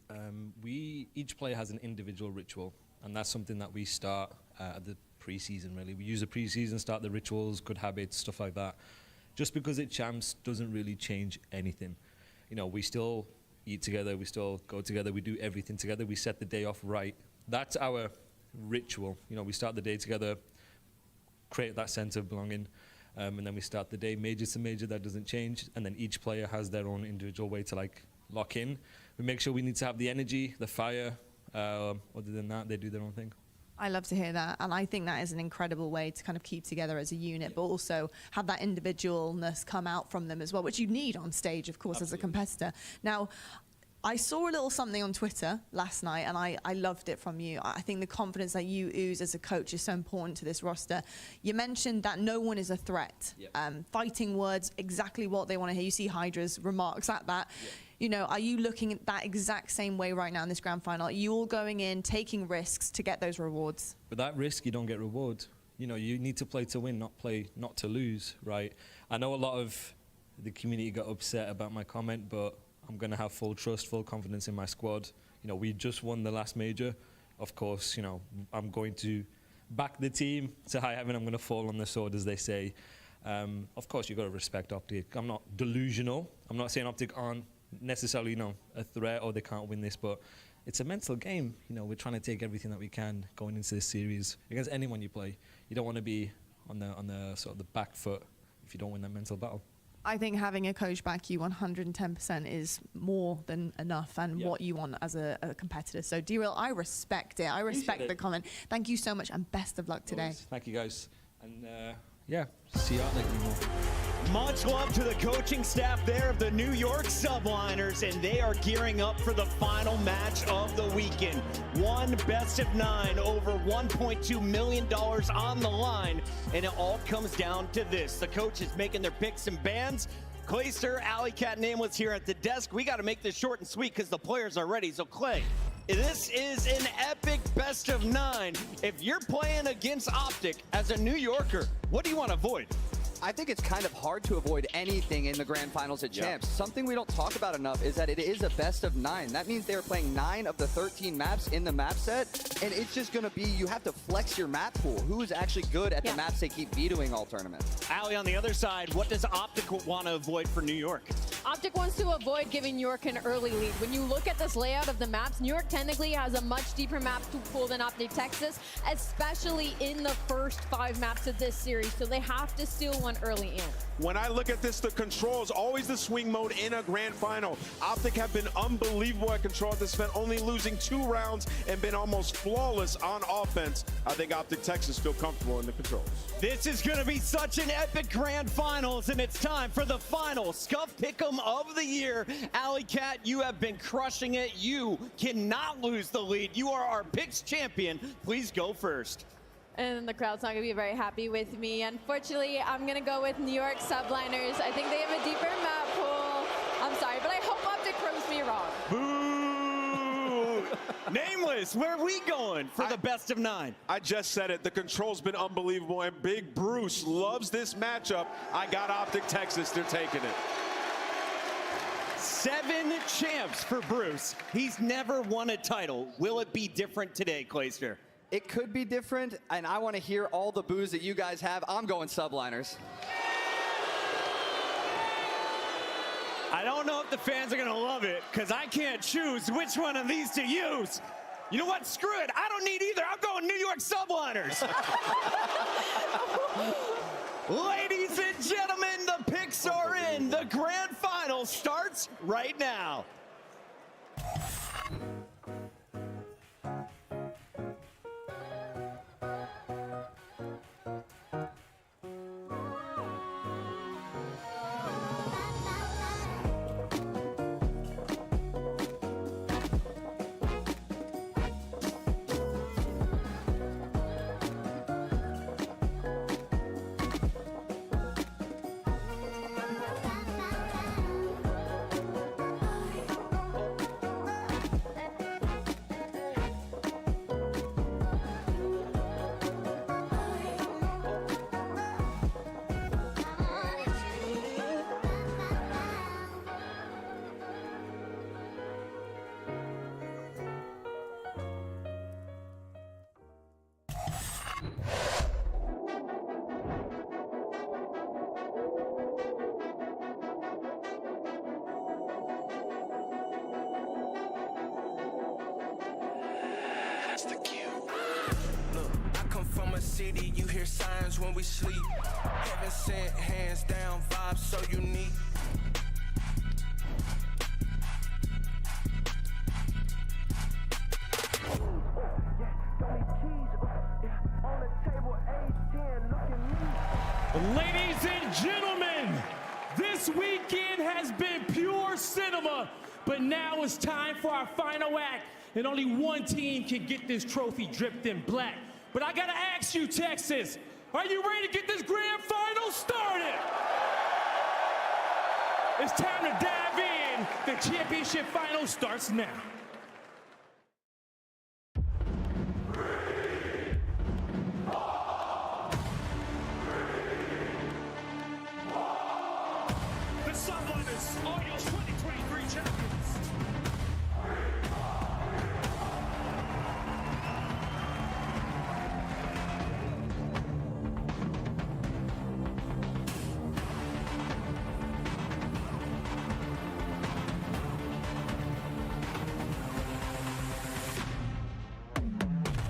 S9: Each player has an individual ritual, and that's something that we start at the pre-season, really. We use the pre-season, start the rituals, good habits, stuff like that. Just because it's champs doesn't really change anything. You know, we still eat together, we still go together, we do everything together, we set the day off right. That's our ritual. You know, we start the day together, create that sense of belonging, and then we start the day major to major. That doesn't change, and then each player has their own individual way to like lock in. We make sure we need to have the energy, the fire. Other than that, they do their own thing.
S7: I love to hear that, and I think that is an incredible way to kind of keep together as a unit, but also have that individualness come out from them as well, which you need on stage, of course, Absolutely. As a competitor. Now, I saw a little something on Twitter last night, and I loved it from you. I think the confidence that you ooze as a coach is so important to this roster. You mentioned that no one is a threat.
S2: Yep.
S7: Fighting words, exactly what they want to hear. You see Hydra's remarks at that.
S2: Yep.
S7: You know, are you looking at that exact same way right now in this grand final? Are you all going in, taking risks to get those rewards?
S9: With that risk, you don't get reward. You know, you need to play to win, not to lose, right? I know a lot of the community got upset about my comment, but I'm going to have full trust, full confidence in my squad. You know, we just won the last major. Of course, you know, I'm going to back the team to high heaven. I'm going to fall on the sword, as they say. Of course, you've got to respect Optic. I'm not delusional. I'm not saying Optic aren't necessarily, you know, a threat or they can't win this, but it's a mental game. You know, we're trying to take everything that we can going into this series against anyone you play. You don't want to be on the sort of the back foot if you don't win that mental battle.
S7: I think having a coach back you 110% is more than enough and what you want as a competitor. So, D-Real, I respect it. I respect the comment. Thank you so much and best of luck today.
S9: Thank you, guys. And, yeah, see you out there anymore.
S5: Much love to the coaching staff there of the New York Subliners, and they are gearing up for the final match of the weekend. One best of 9, over $1.2 million on the line, and it all comes down to this. The coaches making their picks and bans. Clayster, Alley Cat, Nameless here at the desk. We got to make this short and sweet because the players are ready. So, Clay, this is an epic best of 9. If you're playing against Optic as a New Yorker, what do you want to avoid?
S3: I think it's kind of hard to avoid anything in the grand finals at Champs. Something we don't talk about enough is that it is a best of 9. That means they're playing 9 of the 13 maps in the map set, and it's just going to be, you have to flex your map pool. Who is actually good at the maps they keep vetoing all tournament?
S5: Allie, on the other side, what does Optic want to avoid for New York?
S6: Optic wants to avoid giving New York an early lead. When you look at this layout of the maps, New York technically has a much deeper map pool than Optic Texas, especially in the first 5 maps of this series, so they have to steal one early in.
S4: When I look at this, the controls, always the swing mode in a grand final. Optic have been unbelievable at control at this event, only losing 2 rounds and been almost flawless on offense. I think Optic Texas feel comfortable in the controls.
S5: This is going to be such an epic grand finals, and it's time for the final Scuff Pick'em of the year. Alley Cat, you have been crushing it. You cannot lose the lead. You are our picks champion. Please go first.
S6: And the crowd's not going to be very happy with me. Unfortunately, I'm going to go with New York Subliners. I think they have a deeper map pool. I'm sorry, but I hope Optic proves me wrong.
S5: Boo! Nameless, where are we going for the best of 9?
S4: I just said it. The control's been unbelievable, and Big Bruce loves this matchup. I got Optic Texas. They're taking it.
S5: 7 champs for Bruce. He's never won a title. Will it be different today, Clayster?
S3: It could be different, and I want to hear all the boos that you guys have. I'm going Subliners.
S5: I don't know if the fans are going to love it, because I can't choose which one of these to use. You know what? Screw it. I don't need either. I'm going New York Subliners. Ladies and gentlemen, the picks are in. The grand final starts right now.
S10: City, you hear signs when we sleep. Heaven sent, hands down, vibes so unique.
S11: Ladies and gentlemen, this weekend has been pure cinema.
S8: But now it's time for our final act, and only one team can get this trophy dripped in black. But I gotta ask you, Texas, are you ready to get this grand final started? It's time to dive in. The championship final starts now. The Subliners are your 2023 champions.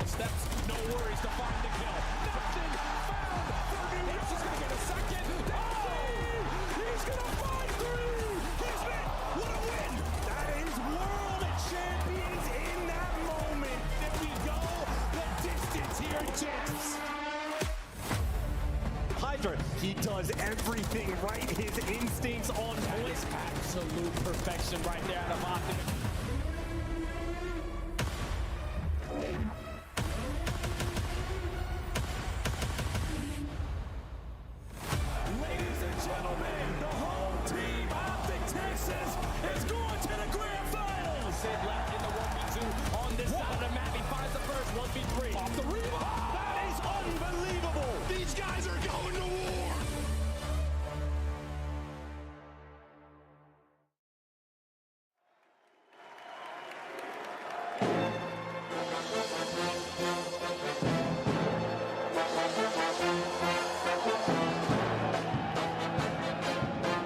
S1: Steps, no worries to find the kill. Nothing found for New York. He's going to get a second. He's going to find three. He's been. What a win. That is world champions in that moment. There we go. The distance here, Chips.
S5: Hydra, he does everything right. His instincts on point.
S2: Absolute perfection right there out of Optic.
S1: Ladies and gentlemen, the home team, Optic Texas, is going to the grand finals.
S2: Sid left in the 1v2 on this side of the map. He finds the first 1v3.
S1: Off the rebound. That is unbelievable. These guys are going to war.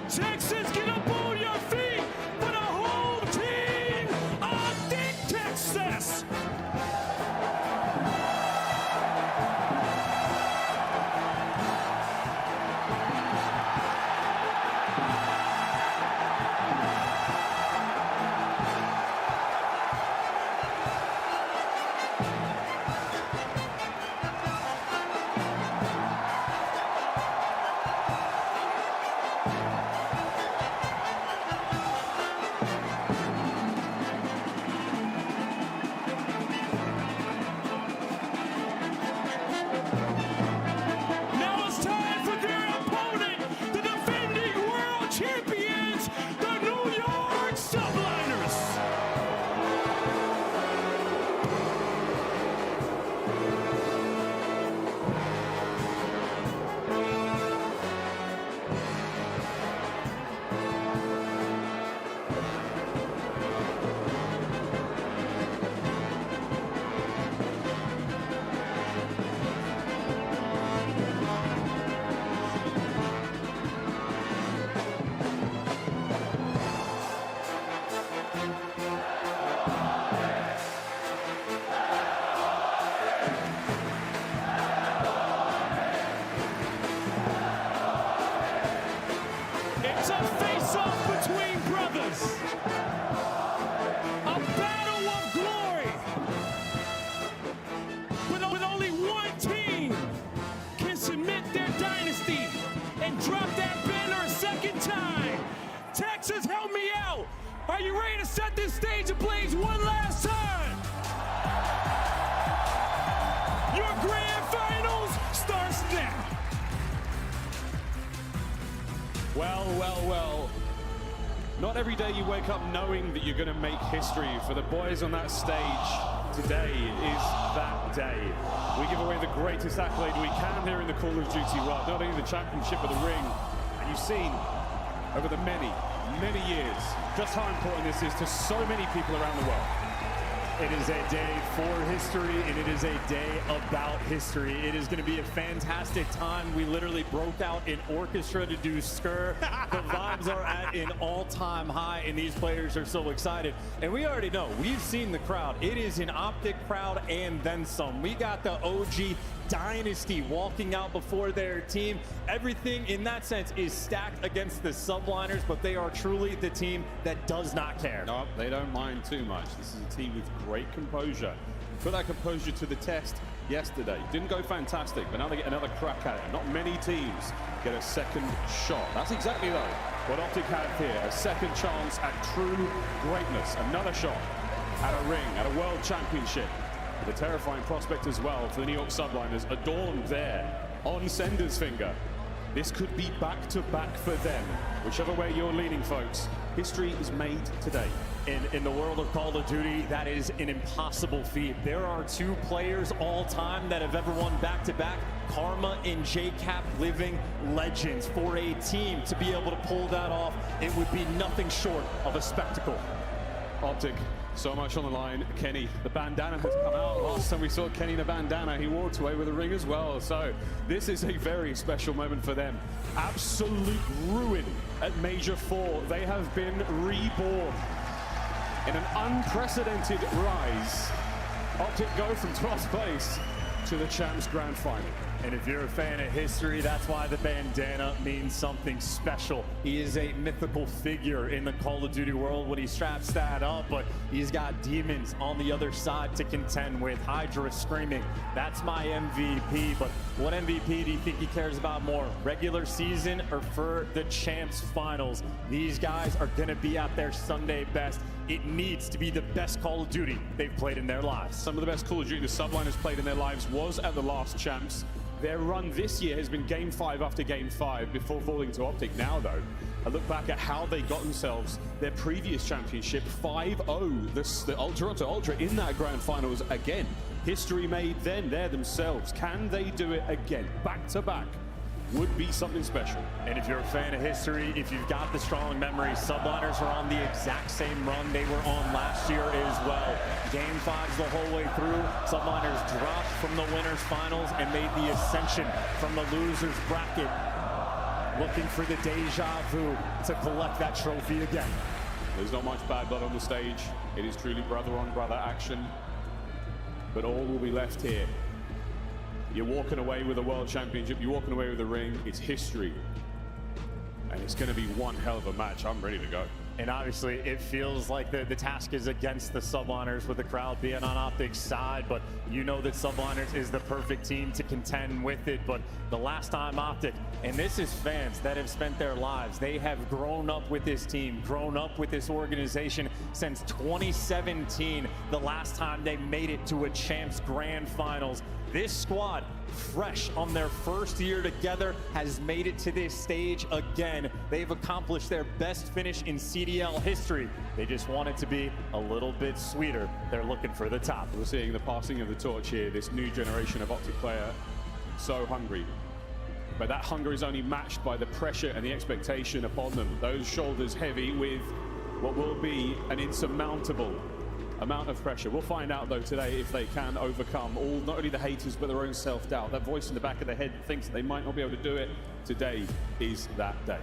S8: Texas, get up on your feet for the home team, Optic Texas. Now it's time for their opponent, the defending world champions, the New York Subliners. It's a face-off between brothers. A battle of glory. With only one team can submit their dynasty and drop that banner a second time. Texas, help me out. Are you ready to set this stage ablaze one last time? Your grand finals starts now.
S4: Well. Not every day you wake up knowing that you're going to make history. For the boys on that stage, today is that day. We give away the greatest accolade we can here in the Call of Duty world, not only the championship of the ring, and you've seen over the many years just how important this is to so many people around the world.
S11: It is a day for history, and it is a day about history. It is going to be a fantastic time. We literally broke out an orchestra to do Skr. The vibes are at an all-time high, and these players are so excited. And we already know, we've seen the crowd. It is an Optic crowd and then some. We got the OG dynasty walking out before their team. Everything in that sense is stacked against the Subliners, but they are truly the team that does not care.
S4: No, they don't mind too much. This is a team with great composure. Put that composure to the test yesterday. Didn't go fantastic, but now they get another crack at it. Not many teams get a second shot. That's exactly though what Optic have here, a second chance at true greatness. Another shot at a ring, at a world championship. The terrifying prospect as well for the New York Subliners, adorned there on Sender's finger. This could be back-to-back for them. Whichever way you're leaning, folks, history is made today.
S5: In the world of Call of Duty, that is an impossible feat. There are two players all time that have ever won back-to-back. Karma and JCap, living legends. For a team to be able to pull that off, it would be nothing short of a spectacle.
S4: Optic, so much on the line. Kenny, the bandana has come out. Last time we saw Kenny in a bandana, he walked away with a ring as well. So this is a very special moment for them. Absolute ruin at Major 4. They have been reborn in an unprecedented rise. Optic go from 12th place to the Champs Grand Final.
S5: And if you're a fan of history, that's why the bandana means something special. He is a mythical figure in the Call of Duty world when he straps that up, but he's got demons on the other side to contend with. Hydra screaming, that's my MVP. But what MVP do you think he cares about more, regular season or for the Champs Finals? These guys are gonna be at their Sunday best. It needs to be the best Call of Duty they've played in their lives.
S4: Some of the best Call of Duty the Subliners played in their lives was at the last Champs. Their run this year has been Game 5 after Game 5 before falling to Optic. Now, though, I look back at how they got themselves their previous championship, 5-0, the Ultra to Ultra in that Grand Finals again. History made then, there themselves. Can they do it again? Back to back would be something special.
S5: And if you're a fan of history, if you've got the strong memories, Subliners are on the exact same run they were on last year as well. Game 5s the whole way through. Subliners dropped from the winners finals and made the ascension from the losers bracket, looking for the deja vu to collect that trophy again.
S4: There's not much bad blood on the stage. It is truly brother on brother action, but all will be left here. You're walking away with a world championship, you're walking away with a ring, it's history. And it's gonna be one hell of a match. I'm ready to go.
S5: And obviously it feels like the task is against the Subliners with the crowd being on Optic's side, but you know that Subliners is the perfect team to contend with it. But the last time Optic, and this is fans that have spent their lives, they have grown up with this team, grown up with this organization since 2017, the last time they made it to a Champs Grand Finals. This squad, fresh on their first year together, has made it to this stage again. They've accomplished their best finish in CDL history. They just want it to be a little bit sweeter. They're looking for the top.
S4: We're seeing the passing of the torch here, this new generation of Optic player, so hungry. But that hunger is only matched by the pressure and the expectation upon them. Those shoulders heavy with what will be an insurmountable amount of pressure. We'll find out though today if they can overcome all, not only the haters, but their own self-doubt. That voice in the back of their head that thinks that they might not be able to do it. Today is that day.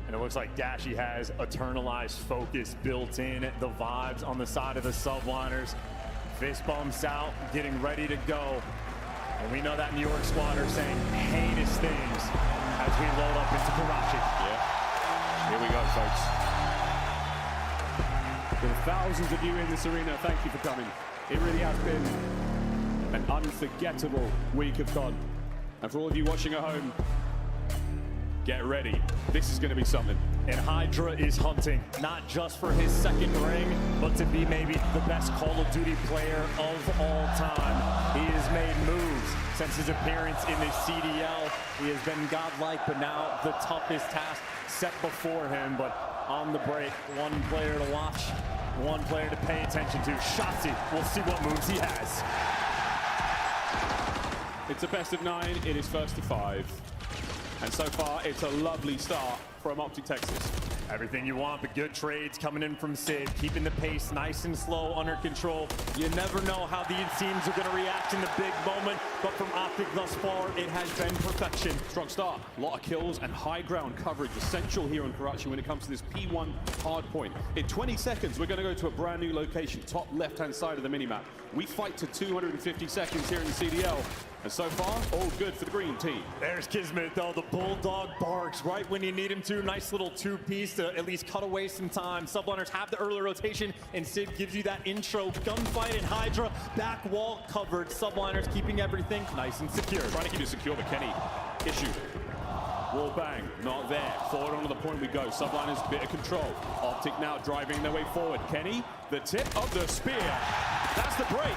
S5: And it looks like Dashy has eternalized focus built in. The vibes on the side of the Subliners. Fist bumps out, getting ready to go. And we know that New York squad are saying heinous things as we load up into Karachi.
S4: Yeah. Here we go, folks. For the thousands of you in this arena, thank you for coming. It really has been an unforgettable week of COD. And for all of you watching at home, get ready. This is going to be something.
S5: And Hydra is hunting, not just for his second ring, but to be maybe the best Call of Duty player of all time. He has made moves since his appearance in the CDL. He has been godlike, but now the toughest task set before him. But on the break, one player to watch, one player to pay attention to. Shotzzy, we'll see what moves he has.
S4: It's a best of 9, it is first to 5. And so far, it's a lovely start from Optic Texas.
S5: Everything you want, but good trades coming in from Sid, keeping the pace nice and slow, under control. You never know how these teams are going to react in the big moment, but from Optic thus far, it has been perfection.
S4: Strong start, a lot of kills and high ground coverage essential here in Karachi when it comes to this P1 hard point. In 20 seconds, we're going to go to a brand new location, top left-hand side of the minimap. We fight to 250 seconds here in the CDL. And so far, all good for the green team.
S5: There's Kismet, though. The Bulldog barks right when you need him to. Nice little two-piece to at least cut away some time. Subliners have the early rotation, and Sid gives you that intro. Gunfight and Hydra, back wall covered. Subliners keeping everything nice and secure.
S4: Trying to keep it secure, but Kenny, issue. Wall bang, not there. Forward onto the point we go. Subliners, bit of control. Optic now driving their way forward. Kenny, the tip of the spear. That's the break.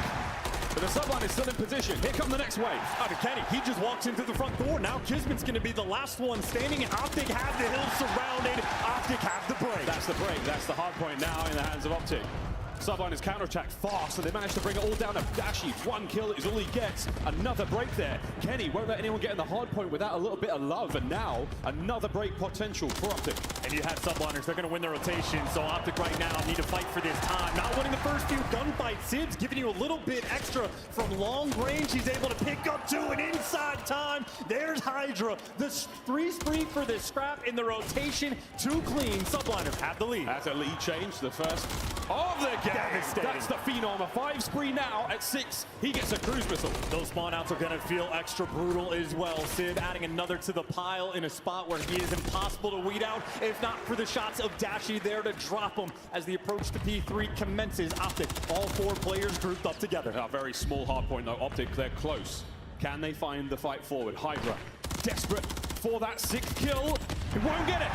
S4: But the Subline is still in position. Here come the next wave.
S5: Out of Kenny, he just walks into the front door. Now Kismet's going to be the last one standing. Optic have the hill surrounded. Optic have the break.
S4: That's the break. That's the hard point now in the hands of Optic. Subline is counterattacked fast, and they managed to bring it all down to Dashy. 1 kill is all he gets. Another break there. Kenny won't let anyone get in the hard point without a little bit of love, and now another break potential for Optic.
S5: And you have Subliners, they're going to win the rotation, so Optic right now need to fight for this time. Not winning the first few gunfights. Sib's giving you a little bit extra from long range. He's able to pick up 2 and inside time. There's Hydra. The 3-spree for this scrap in the rotation. 2 clean. Subliners have the lead.
S4: That's a lead change, the first of the game. That's the Phenom. A 5-spree now at 6. He gets a cruise missile.
S5: Those spawn outs are going to feel extra brutal as well. Sib adding another to the pile in a spot where he is impossible to weed out, if not for the shots of Dashy there to drop him as the approach to P3 commences. Optic, all 4 players grouped up together.
S4: A very small hard point though. Optic, they're close. Can they find the fight forward? Hydra, desperate for that 6th kill. He won't get it.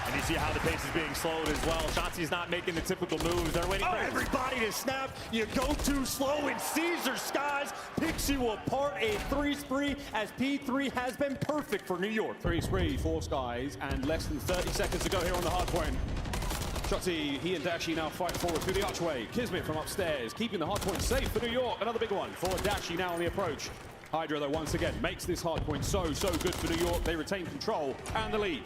S5: And you see how the pace is being slowed as well. Shotzzy's not making the typical moves. They're waiting for everybody to snap. You go too slow and Caesar Skies picks you apart. A 3-spree as P3 has been perfect for New York.
S4: 3-spree for Skies and less than 30 seconds to go here on the hard point. Shotzzy, he and Dashy now fight forward through the archway. Kismet from upstairs, keeping the hard point safe for New York. Another big one for Dashy now on the approach. Hydra, though, once again, makes this hard point so good for New York. They retain control and the lead.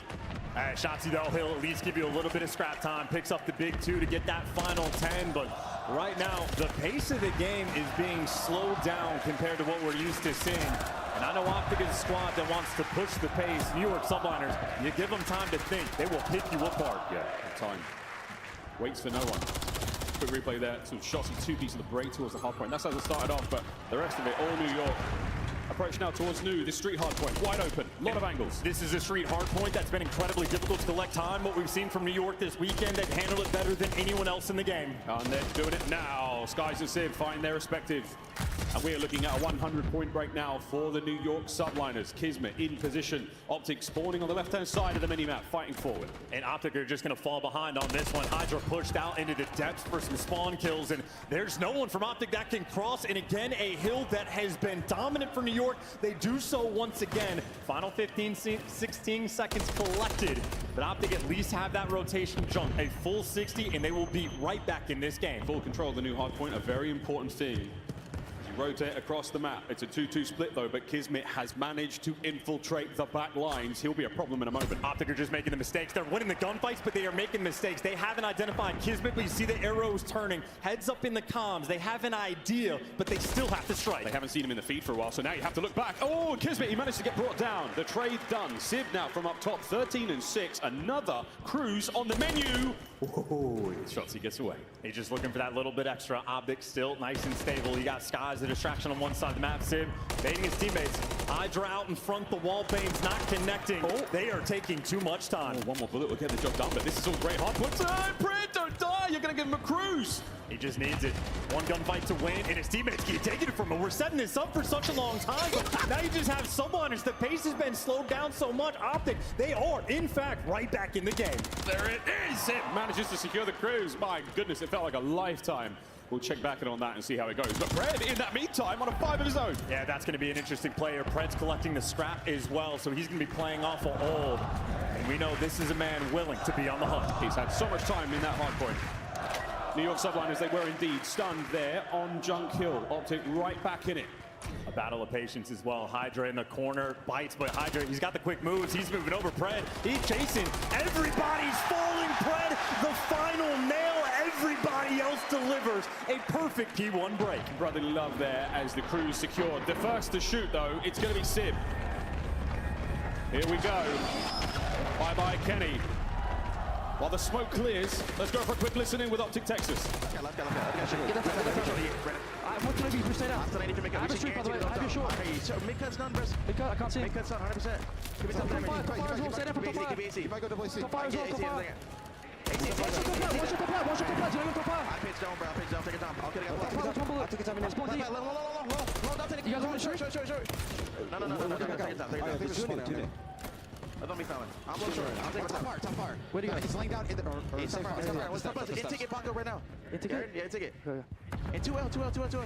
S5: Shotzzy, though, he'll at least give you a little bit of scrap time. Picks up the big 2 to get that final 10. But right now, the pace of the game is being slowed down compared to what we're used to seeing. And I know Optic is a squad that wants to push the pace. New York Subliners, you give them time to think. They will pick you apart.
S4: Yeah, time. Waits for no one. Quick replay there. So Shotzzy 2 pieces of the break towards the hard point. That's how it started off, but the rest of it, all New York. Approach now towards New, the street hard point, wide open, a lot of angles.
S5: This is a street hard point that's been incredibly difficult to collect time. What we've seen from New York this weekend, they've handled it better than anyone else in the game.
S4: And they're doing it now. Skies and Sib find their respective. And we are looking at a 100-point break now for the New York Subliners. Kismet in position. Optic spawning on the left-hand side of the minimap, fighting forward.
S5: And Optic are just going to fall behind on this one. Hydra pushed out into the depths for some spawn kills. And there's no one from Optic that can cross. And again, a hill that has been dominant for New York. They do so once again. Final 16 seconds collected. But Optic at least have that rotation jump. A full 60, and they will be right back in this game.
S4: Full control of the new hard point, a very important thing. Rotate across the map. It's a 2-2 split though, but Kismet has managed to infiltrate the back lines. He'll be a problem in a moment.
S5: Optic are just making the mistakes. They're winning the gunfights, but they are making mistakes. They haven't identified Kismet, but you see the arrows turning. Heads up in the comms. They have an idea, but they still have to strike.
S4: They haven't seen him in the feed for a while, so now you have to look back. Oh, Kismet, he managed to get brought down. The trade done. Sib now from up top, 13 and 6. Another cruise on the menu.
S5: Oh, Shotzzy gets away. He's just looking for that little bit extra. Optic still nice and stable. You got Skies, the distraction on one side of the map. Sib baiting his teammates. Hydra out in front. The wall beams not connecting. Oh, they are taking too much time.
S4: Oh, one more bullet will get the job done, but this is all great hard point time. Pred, don't die. You're going to give him a cruise.
S5: He just needs it. One gunfight to win, and his teammates keep taking it from him. We're setting this up for such a long time, but now you just have Subliners. The pace has been slowed down so much. Optic, they are, in fact, right back in the game.
S4: There it is. It manages to secure the cruise. My goodness, it felt like a lifetime. We'll check back in on that and see how it goes. But Pred, in that meantime, on a 5 of his own.
S5: Yeah, that's going to be an interesting player. Pred's collecting the scrap as well, so he's going to be playing off of old. And we know this is a man willing to be on the hunt.
S4: He's had so much time in that hard point. New York Subliners, they were indeed stunned there on Junk Hill. Optic right back in it.
S5: A battle of patience as well. Hydra in the corner, bites, but Hydra, he's got the quick moves. He's moving over Pred. He's chasing. Everybody's falling. Pred, the final nail. Everybody else delivers a perfect P1 break.
S4: Brotherly love there as the crew's secured. The first to shoot, though, it's going to be Sib. Here we go. Bye-bye, Kenny. While the smoke clears, let's go for a quick listen in with Optic Texas.
S21: What can I do? Stay down. I have a streak, by the way. I have your short.
S24: Mid-cut's done, Briss.
S21: Mid-cut, I can't see.
S24: Mid-cut's done, 100%. Give me some
S21: Top fire as well. Stay there for top fire.
S24: If I go to voice C.
S21: Top fire as well, top fire. Watch your top fire. Do you know your top fire?
S24: I pitch down, bro. I pitch down. Take it down. I'll get it.
S21: I took it down in this.
S24: Low, don't take it.
S21: You guys want to shoot?
S24: No. Take it down. Let me foul him. I'm low short. I'll take a top fire. Top fire.
S21: Where do you go?
S24: He's laying down in the. He's top fire. What's up? In ticket, Bongo right now.
S21: In ticket?
S24: Yeah, in ticket. In 2L, 2L, 2L, 2L.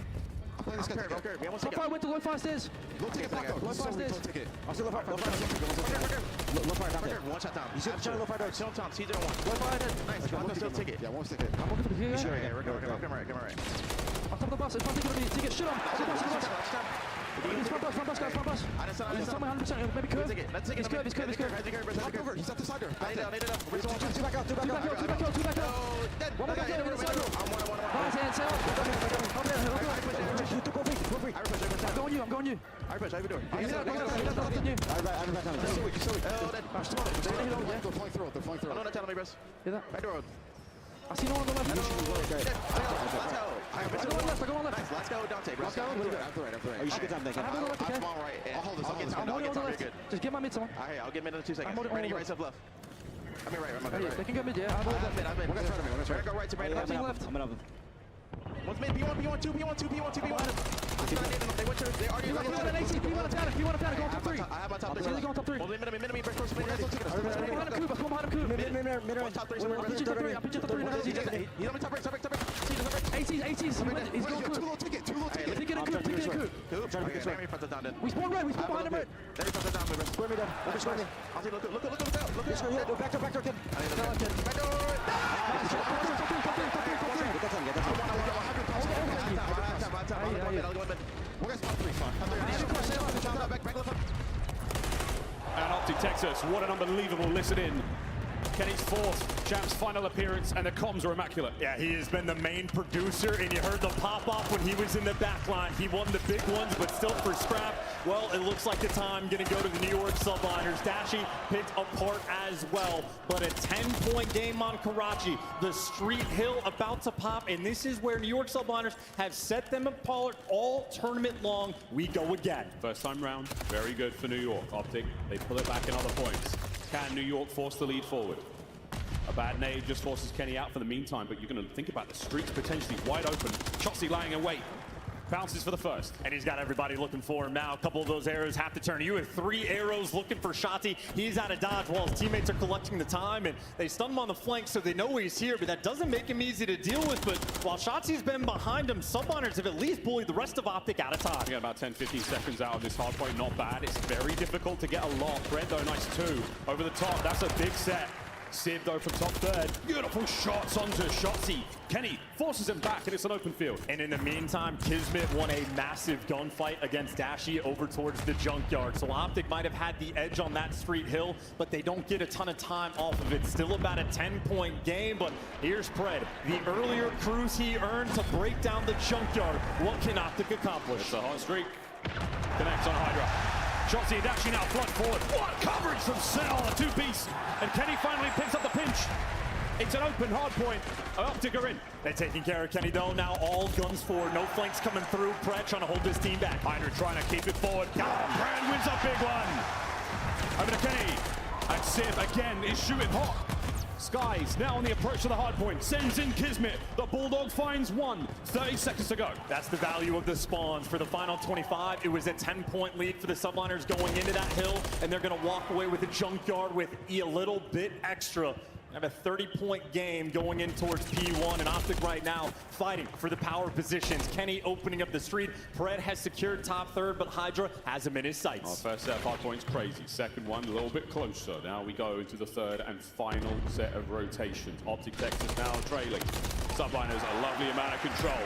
S24: I'm playing this guy. Okay, yeah,
S21: Top fire went to low fire stairs.
S24: Low ticket, Bongo.
S21: Low fire stairs.
S24: I'll see low fire. Low fire down there. One shot down. He's trying to low fire down. Show him Tom. He's doing one. Low fire down. Nice. Bongo still ticket. Yeah, one ticket.
S21: I'm looking for the ticket.
S24: Sure, yeah, we're going. Come right.
S21: On top of the bus. It's going to be ticket. Shoot him. He's front bus, guys, front bus. He's somewhere 100%. Maybe curve. He's curve.
S24: He's at the side door. Lay it up.
S21: Two back out. One back out. Nice hand, set up. I'm going you.
S24: I push. How you doing?
S21: They're
S24: flying through. I'm not telling me, bro.
S21: Hear that?
S24: Right door.
S21: I see no one on the left.
S24: Let's go.
S21: I go on left.
S24: Nice. Let's go, Dante.
S21: Let's go.
S24: After right. You should get time.
S21: I have it on left, okay?
S24: I'm on right. I'll hold this. I'll get time.
S21: I'm holding on the left. Just get my mid, someone.
S24: I'll get mid in 2 seconds.
S21: I'm holding
S24: Ready,
S21: on
S24: right, sub left. I'm in right. I'm
S21: They
S24: right.
S21: can go mid, yeah.
S24: I'm in. We're gonna try to me. We're gonna go right to Brandon.
S21: I'm team left.
S24: I'm in oven. One's mid. P1, 2. They went to. They already.
S21: P1 and AC. P1 and Tana. Go on top 3.
S24: I have my top 3.
S21: Go on top 3.
S24: Well, minimum. Break close.
S21: Come behind him, Coop.
S24: Mid. Top 3.
S21: I'll pitch it top 3.
S24: He's on my top break.
S21: AC's. He's going Coop.
S24: Too low ticket.
S21: Ticket and Coop. We spawn red. Behind him red.
S24: There he comes down.
S21: Square me down.
S24: I'll take look out.
S21: Back door.
S24: Back door.
S11: And Optic Texas, what an unbelievable listen in. Kenny's fourth Champs final appearance, and the comms are immaculate.
S12: Yeah, he has been the main producer, and you heard the pop-off when he was in the back line. He won the big ones, but still for scrap, well, it looks like the time going to go to the New York Subliners. Dashie picked apart as well, but a 10-point game on Karachi. The Street Hill about to pop, and this is where New York Subliners have set them apart all tournament long. We go again.
S11: First time round, very good for New York. Optic, they pull it back in other points. Can New York force the lead forward? A bad nade just forces Kenny out for the meantime, but you're going to think about the streets potentially wide open. Shotzzy lying in wait. Bounces for the first.
S12: And he's got everybody looking for him now. A couple of those arrows have to turn. You have 3 arrows looking for Shotzzy. He's out of dodge while his teammates are collecting the time, and they stun him on the flank, so they know he's here, but that doesn't make him easy to deal with. But while Shotzzy's been behind him, Subliners have at least bullied the rest of Optic out of time.
S11: We got about 10-15 seconds out of this hard point. Not bad. It's very difficult to get a lock. Red though, nice 2. Over the top, that's a big set. Civ though from top third. Beautiful shots onto Shotzzy. Kenny forces him back, and it's an open field.
S12: And in the meantime, Kismet won a massive gunfight against Dashie over towards the junkyard. So Optic might have had the edge on that Street Hill, but they don't get a ton of time off of it. Still about a 10-point game, but here's Pred. The earlier cruise he earned to break down the junkyard. What can Optic accomplish?
S11: It's a hot streak. Connects on Hydra. Shotzzy and Dashie now flood forward. What coverage from Cell, a 2-piece. And Kenny finally picks up the pinch. It's an open hard point. Optic are in.
S12: They're taking care of Kenny though. Now all guns forward. No flanks coming through. Pred trying to hold this team back.
S11: Hydra trying to keep it forward. Brand wins a big one. Over to Kenny. And Civ again is shooting hot. Skies now on the approach to the hard point. Sends in Kismet. The Bulldog finds 1. 30 seconds to go.
S12: That's the value of the spawns. For the final 25, it was a 10-point lead for the Subliners going into that hill, and they're going to walk away with the junkyard with a little bit extra. Have a 30-point game going in towards P1, and Optic right now fighting for the power positions. Kenny opening up the street. Pred has secured top third, but Hydra has him in his sights.
S11: Our first set of hard points, crazy. Second one, a little bit closer. Now we go into the third and final set of rotations. Optic Texas now trailing. Subliners, a lovely amount of control.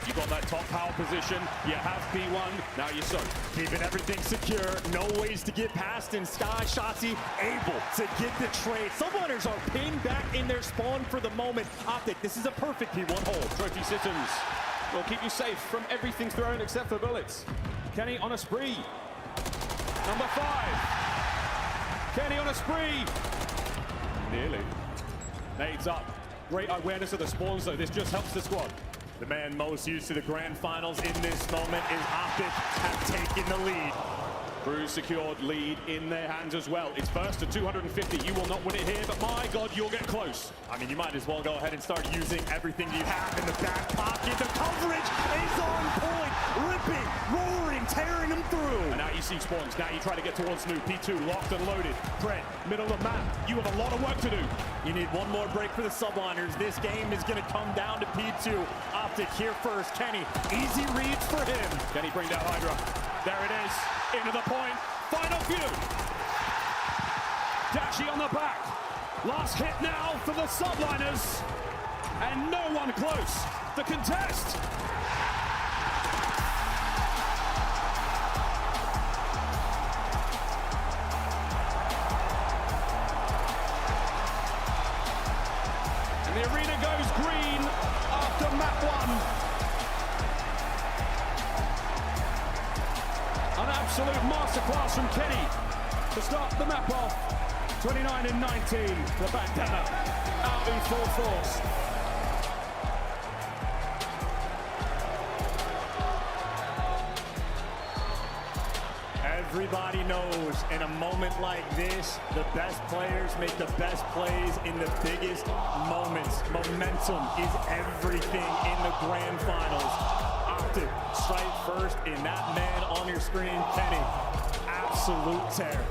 S11: You got that top power position, you have P1, now you're soaked.
S12: Keeping everything secure, no ways to get past, and Sky Shotzzy able to get the trade. Subliners are pinned back in their spawn for the moment. Optic, this is a perfect P1 hold.
S11: Trophy systems will keep you safe from everything thrown except for bullets. Kenny on a spree. Number 5. Kenny on a spree. Nearly. Nades up. Great awareness of the spawns though, this just helps the squad.
S12: The man most used to the grand finals in this moment is Optic have taken the lead.
S11: Cruz secured lead in their hands as well. It's first to 250. You will not win it here, but my God, you'll get close.
S12: I mean, you might as well go ahead and start using everything you have in the back pocket. The coverage is on point. Ripping, roaring, tearing them through.
S11: And now
S12: you see spawns. Now you try to get towards Snoop. P2 locked and loaded. Pred, middle of the map. You have a lot of work to do.
S11: You need one more break for the subliners. This game is going to come down to P2. Optic here first. Kenny, easy reads for him.
S12: Can he bring down Hydra? There it is. Into the point. Final few. Dashy on the back. Last hit now for the subliners. And no one close. The contest. And the arena goes green after map 1. An absolute masterclass from Kenny to start the map off. 29 and 19, the bandana out in full force.
S11: Everybody knows in a moment like this, the best players make the best plays in the biggest moments. Momentum is everything in the grand finals. Optic, strike first in that man on your screen, Kenny. Absolute tear.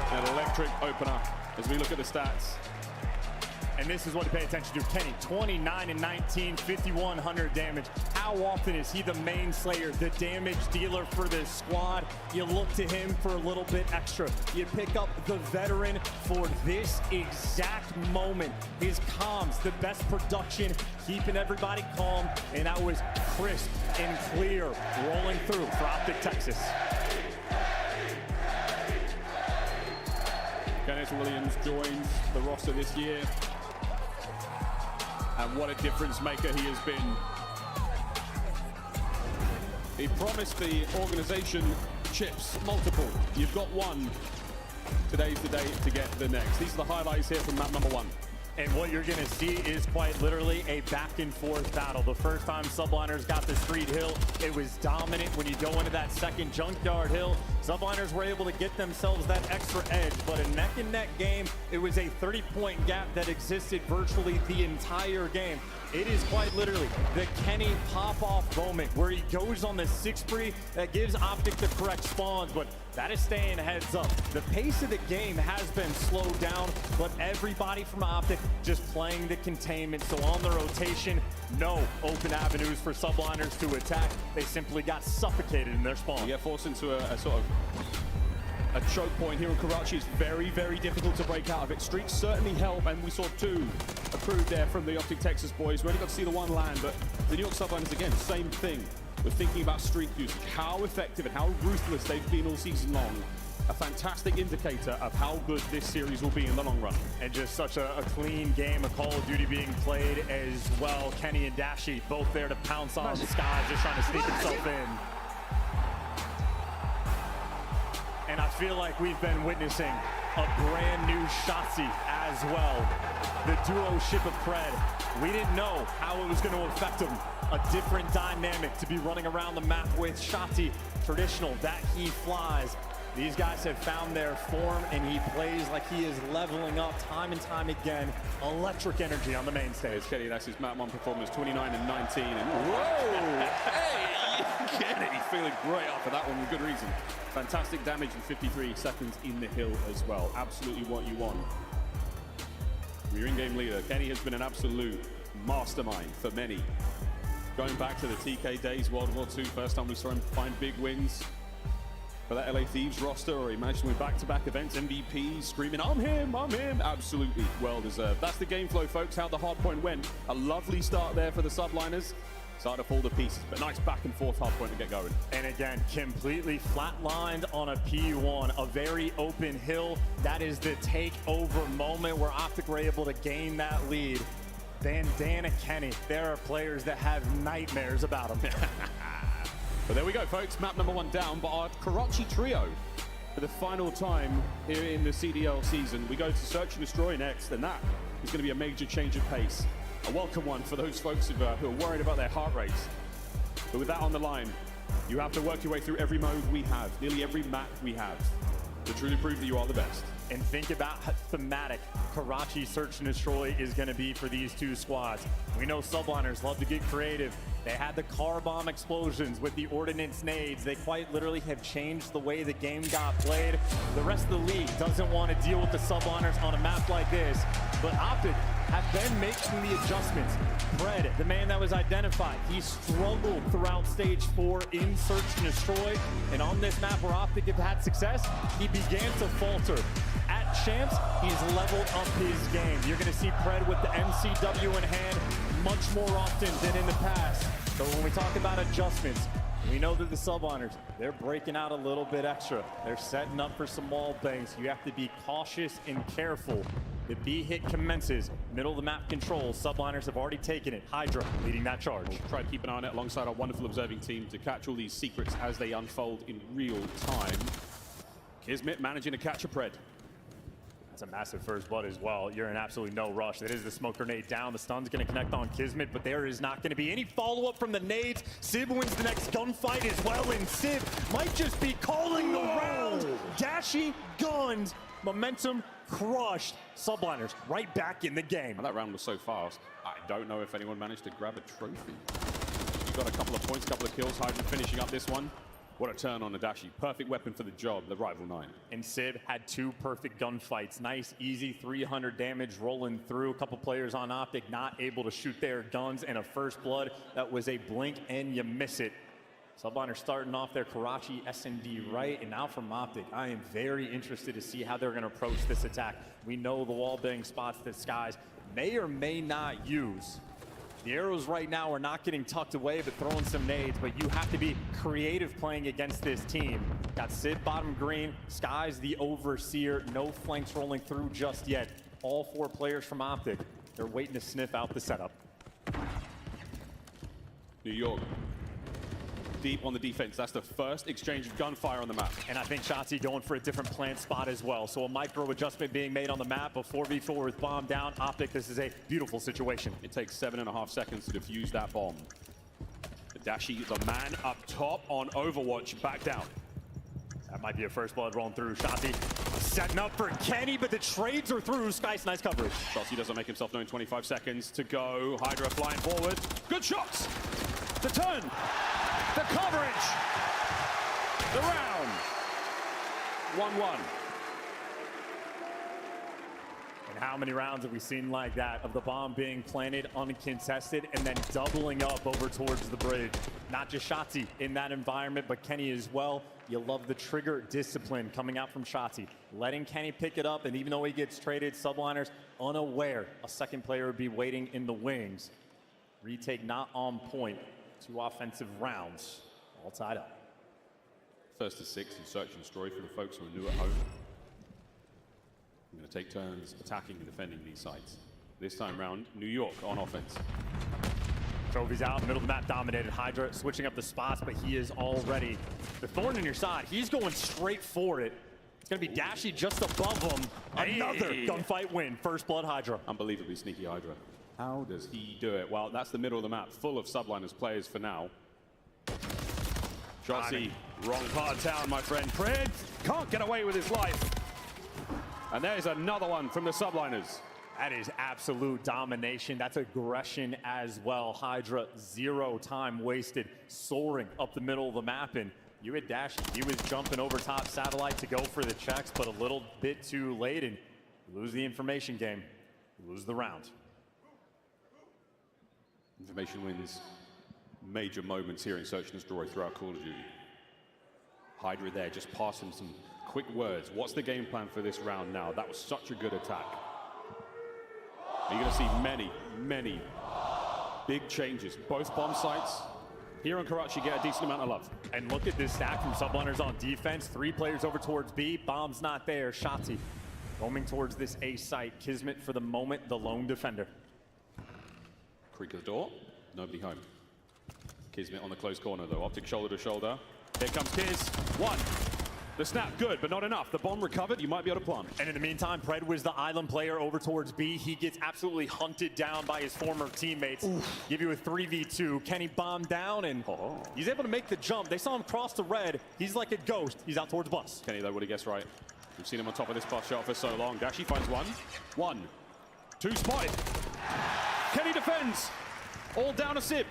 S12: An electric opener as we look at the stats.
S11: And this is what to pay attention to. Kenny, 29 and 19, 5,100 damage. How often is he the main slayer, the damage dealer for this squad? You look to him for a little bit extra. You pick up the veteran for this exact moment. His comms, the best production, keeping everybody calm, and that was crisp and clear, rolling through for Optic Texas.
S12: Kenneth Williams joins the roster this year. And what a difference maker he has been. He promised the organization chips, multiple. You've got one. Today's the day to get the next. These are the highlights here from map number 1.
S11: And what you're going to see is quite literally a back and forth battle. The first time Subliners got the Street Hill, it was dominant. When you go into that second Junkyard Hill, Subliners were able to get themselves that extra edge. But a neck and neck game, it was a 30-point gap that existed virtually the entire game. It is quite literally the Kenny pop-off moment where he goes on the 6-spree that gives Optic the correct spawns, but that is staying heads up. The pace of the game has been slowed down, but everybody from Optic just playing the containment. So on the rotation, no open avenues for Subliners to attack. They simply got suffocated in their spawn.
S12: You get forced into a sort of a choke point here in Karachi. It's very, very difficult to break out of it. Streaks certainly help, and we saw 2 accrued there from the Optic Texas boys. We only got to see the 1 land, but the New York Subliners, again, same thing. We're thinking about streak usage, how effective and how ruthless they've been all season long. A fantastic indicator of how good this series will be in the long run.
S11: And just such a clean game of Call of Duty being played as well. Kenny and Dashy both there to pounce on the Skies, just trying to sneak himself in. And I feel like we've been witnessing a brand new Shotzzy as well. The duo ship of Pred. We didn't know how it was going to affect him. A different dynamic to be running around the map with Shotzzy. Traditional, that he flies. These guys have found their form, and he plays like he is leveling up time and time again. Electric energy on the main stage.
S12: Kenny, that's his map 1 performance, 29 and 19. And
S11: whoa!
S12: Hey, Kenny feeling great after that one with good reason. Fantastic damage in 53 seconds in the hill as well. Absolutely what you want. Your in-game leader, Kenny has been an absolute mastermind for many. Going back to the TK days, World War II, first time we saw him find big wins for that LA Thieves roster, or he managed to win back-to-back events, MVP, screaming, I'm him, absolutely well deserved. That's the game flow, folks, how the hard point went. A lovely start there for the Subliners. Started to fall to pieces, but nice back and forth hard point to get going.
S11: And again, completely flatlined on a P1, a very open hill. That is the takeover moment where Optic were able to gain that lead. Bandana Kenny, there are players that have nightmares about him.
S12: But there we go, folks. Map number 1 down, but our Karachi trio for the final time here in the CDL season. We go to Search and Destroy next, and that is going to be a major change of pace. A welcome one for those folks who are worried about their heart rates. But with that on the line, you have to work your way through every mode we have, nearly every map we have.
S13: to truly prove that you are the best.
S12: And think about how thematic Karachi Search and Destroy is going to be for these two squads. We know Subliners love to get creative. They had the car bomb explosions with the ordnance nades. They quite literally have changed the way the game got played. The rest of the league doesn't want to deal with the Subliners on a map like this. But Optic have been making the adjustments. Fred, the man that was identified, he struggled throughout stage 4 in Search and Destroy. And on this map where Optic have had success, he began to falter. At Champs, he's leveled up his game. You're going to see Pred with the MCW in hand much more often than in the past. So when we talk about adjustments, we know that the Subliners, they're breaking out a little bit extra. They're setting up for some wall bangs. You have to be cautious and careful. The B hit commences, middle of the map control. Subliners have already taken it. Hydra leading that charge.
S13: We'll try to keep an eye on it alongside our wonderful observing team to catch all these secrets as they unfold in real time. Kismet managing to catch a Pred.
S12: That's a massive first blood as well. You're in absolutely no rush. That is the smoke grenade down. The stun's going to connect on Kismet, but there is not going to be any follow-up from the nades. Sib wins the next gunfight as well, and Sib might just be calling the round. Dashy guns, momentum crushed. Subliners right back in the game.
S13: Well, that round was so fast. I don't know if anyone managed to grab a trophy. You got a couple of points, a couple of kills. Hydra finishing up this one. What a turn on Adachi. Perfect weapon for the job, the Rival 9.
S12: And Sib had 2 perfect gunfights. Nice, easy 300 damage rolling through. A couple players on Optic not able to shoot their guns, and a first blood that was a blink and you miss it. Subliners starting off their Karachi S&D right, and now from Optic, I am very interested to see how they're going to approach this attack. We know the wall bang spots that Skies may or may not use. The arrows right now are not getting tucked away, but throwing some nades, but you have to be creative playing against this team. Got Sid bottom green, Skies the overseer, no flanks rolling through just yet. All 4 players from Optic, they're waiting to sniff out the setup.
S13: New York, deep on the defense. That's the first exchange of gunfire on the map.
S12: And I think Shotzi going for a different plant spot as well. So a micro adjustment being made on the map. A 4v4 with bomb down. Optic, this is a beautiful situation.
S13: It takes 7.5 seconds to defuse that bomb. Dashi, the man up top on Overwatch, back down.
S12: That might be a first blood rolling through. Shotzi setting up for Kenny, but the trades are through. Skies, nice coverage.
S13: Shotzi doesn't make himself known. 25 seconds to go. Hydra flying forward. Good shots. The turn. The coverage. The round. 1-1.
S12: And how many rounds have we seen like that of the bomb being planted uncontested and then doubling up over towards the bridge? Not just Shotzi in that environment, but Kenny as well. You love the trigger discipline coming out from Shotzi. Letting Kenny pick it up, and even though he gets traded, Subliners unaware a second player would be waiting in the wings. Retake not on point. 2 offensive rounds, all tied up.
S13: First to 6 in Search and Destroy for the folks who are new at home. I'm going to take turns attacking and defending these sites. This time round, New York on offense.
S12: Trophies out, middle of the map dominated. Hydra switching up the spots, but he is already the thorn in your side. He's going straight for it. It's going to be Dashi just above him. Another gunfight win. First blood Hydra.
S13: Unbelievably sneaky Hydra. How does he do it? Well, that's the middle of the map, full of Subliners players for now. Shotzi, wrong part of town, my friend. Pred can't get away with his life. And there's another one from the Subliners.
S12: That is absolute domination. That's aggression as well. Hydra, 0 time wasted, soaring up the middle of the map. And you had Dash, he was jumping over top satellite to go for the checks, but a little bit too late, and you lose the information game. You lose the round.
S13: Information wins major moments here in Search and Destroy throughout Call of Duty. Hydra there, just passing some quick words. What's the game plan for this round now? That was such a good attack. You're going to see many, many big changes. Both bomb sites here on Karachi get a decent amount of love.
S12: And look at this stack from Subliners on defense. 3 players over towards B. Bomb's not there. Shotzi roaming towards this A site. Kismet for the moment, the lone defender.
S13: Creak of the door, nobody home. Kismet on the close corner though, Optic shoulder to shoulder. Here comes Kiz, 1. The snap, good, but not enough. The bomb recovered, you might be able to plant.
S12: And in the meantime, Pred was the island player over towards B. He gets absolutely hunted down by his former teammates. Oof. Give you a 3v2. Kenny bombed down, and he's able to make the jump. They saw him cross the red. He's like a ghost. He's out towards bus.
S13: Kenny, though, what he guessed right. We've seen him on top of this bus shot for so long. Dashy finds one. 1, 2 spotted. Kenny defends. All down to Sib.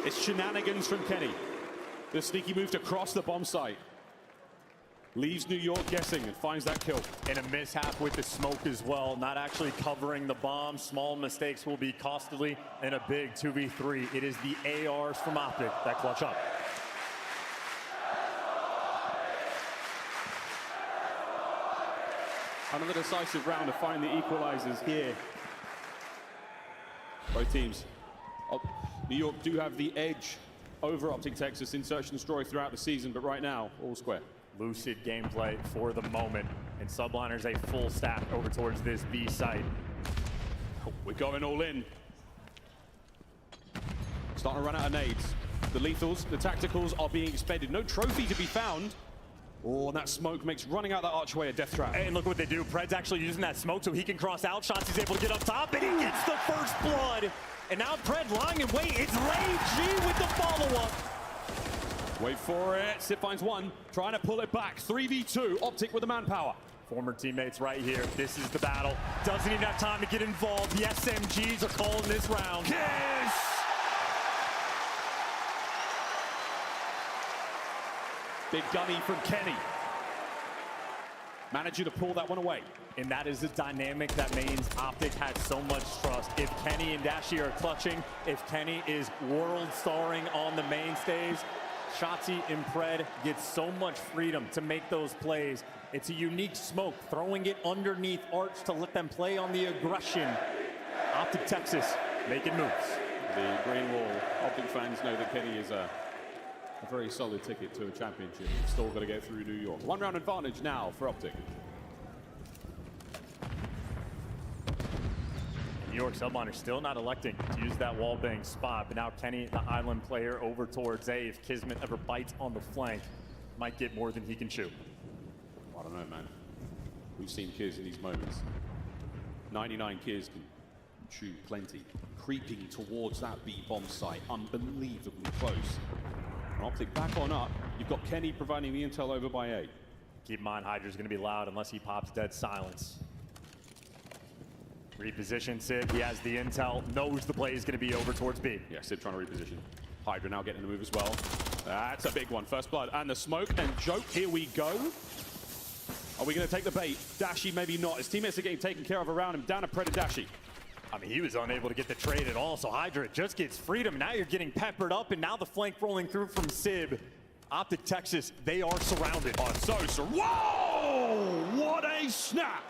S13: It's shenanigans from Kenny. The sneaky move to cross the bomb site. Leaves New York guessing and finds that kill.
S12: And a mishap with the smoke as well, not actually covering the bomb. Small mistakes will be costly in a big 2v3. It is the ARs from Optic that clutch up.
S13: Another decisive round to find the equalizers here. Both teams. New York do have the edge over Optic Texas in search and destroy throughout the season, but right now, all square.
S12: Lucid gameplay for the moment, and Subliners a full stack over towards this B site.
S13: We're going all in. Starting to run out of nades. The lethals, the tacticals are being expended. No trophy to be found. Oh, and that smoke makes running out that archway a death trap.
S12: And look what they do. Pred's actually using that smoke so he can cross out shots. He's able to get up top, and he gets the first blood. And now Pred lying in wait. It's Ray G with the follow-up.
S13: Wait for it. Sip finds one. Trying to pull it back. 3v2. Optic with the manpower.
S12: Former teammates right here. This is the battle. Doesn't even have time to get involved. The SMGs are calling this round.
S13: Kiss! Big gunny from Kenny. Managing to pull that one away.
S12: And that is the dynamic that means Optic has so much trust. If Kenny and Dashy are clutching, if Kenny is world starring on the main stage, Shotzi and Pred get so much freedom to make those plays. It's a unique smoke, throwing it underneath Arch to let them play on the aggression. Optic Texas making moves.
S13: The Green Wall Optic fans know that Kenny is a very solid ticket to a championship. Still got to get through New York. 1 round advantage now for Optic.
S12: New York Subliners still not electing to use that wallbang spot, but now Kenny, the island player, over towards A. If Kismet ever bites on the flank, might get more than he can chew.
S13: I don't know, man. We've seen Kiz in these moments. 99 Kiz can chew plenty. Creeping towards that B bomb site, unbelievably close. Optic back on up. You've got Kenny providing the intel over by A.
S12: Keep in mind, Hydra's going to be loud unless he pops dead silence. Reposition Sib, he has the intel, knows the play is going to be over towards B.
S13: Yeah, Sib trying to reposition. Hydra now getting the move as well. That's a big one. First blood and the smoke and Joke. Here we go. Are we going to take the bait? Dashy maybe not. His teammates are getting taken care of around him. Down to Pred and Dashy.
S12: I mean, he was unable to get the trade at all, so Hydra just gets freedom. Now you're getting peppered up, and now the flank rolling through from Sib. Optic Texas, they are surrounded.
S13: Whoa! What a snap!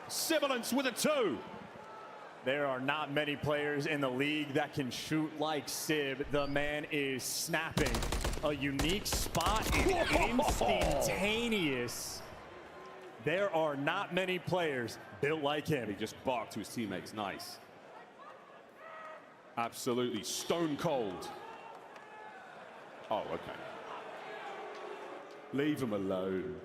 S13: Sibilance with a 2.
S12: There are not many players in the league that can shoot like Sib. The man is snapping. A unique spot and instantaneous. There are not many players built like him.
S13: He just barked to his teammates. Nice. Absolutely stone cold. Oh, okay. Leave him alone.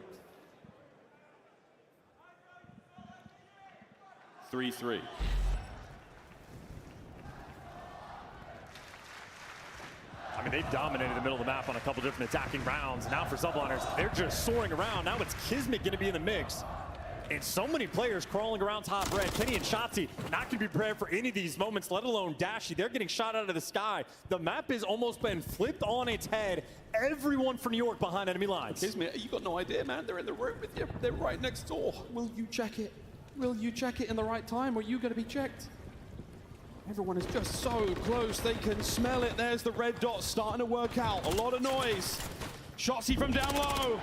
S13: 3-3.
S12: I mean, they've dominated the middle of the map on a couple different attacking rounds. Now for Subliners, they're just soaring around. Now it's Kismet going to be in the mix. And so many players crawling around top red. Kenny and Shotzi not going to be prepared for any of these moments, let alone Dashy. They're getting shot out of the sky. The map has almost been flipped on its head. Everyone from New York behind enemy lines.
S13: Kismet, you got no idea, man. They're in the room with you. They're right next door. Will you check it? Will you check it in the right time, or are you going to be checked? Everyone is just so close. They can smell it. There's the red dot starting to work out. A lot of noise. Shotzi from down low.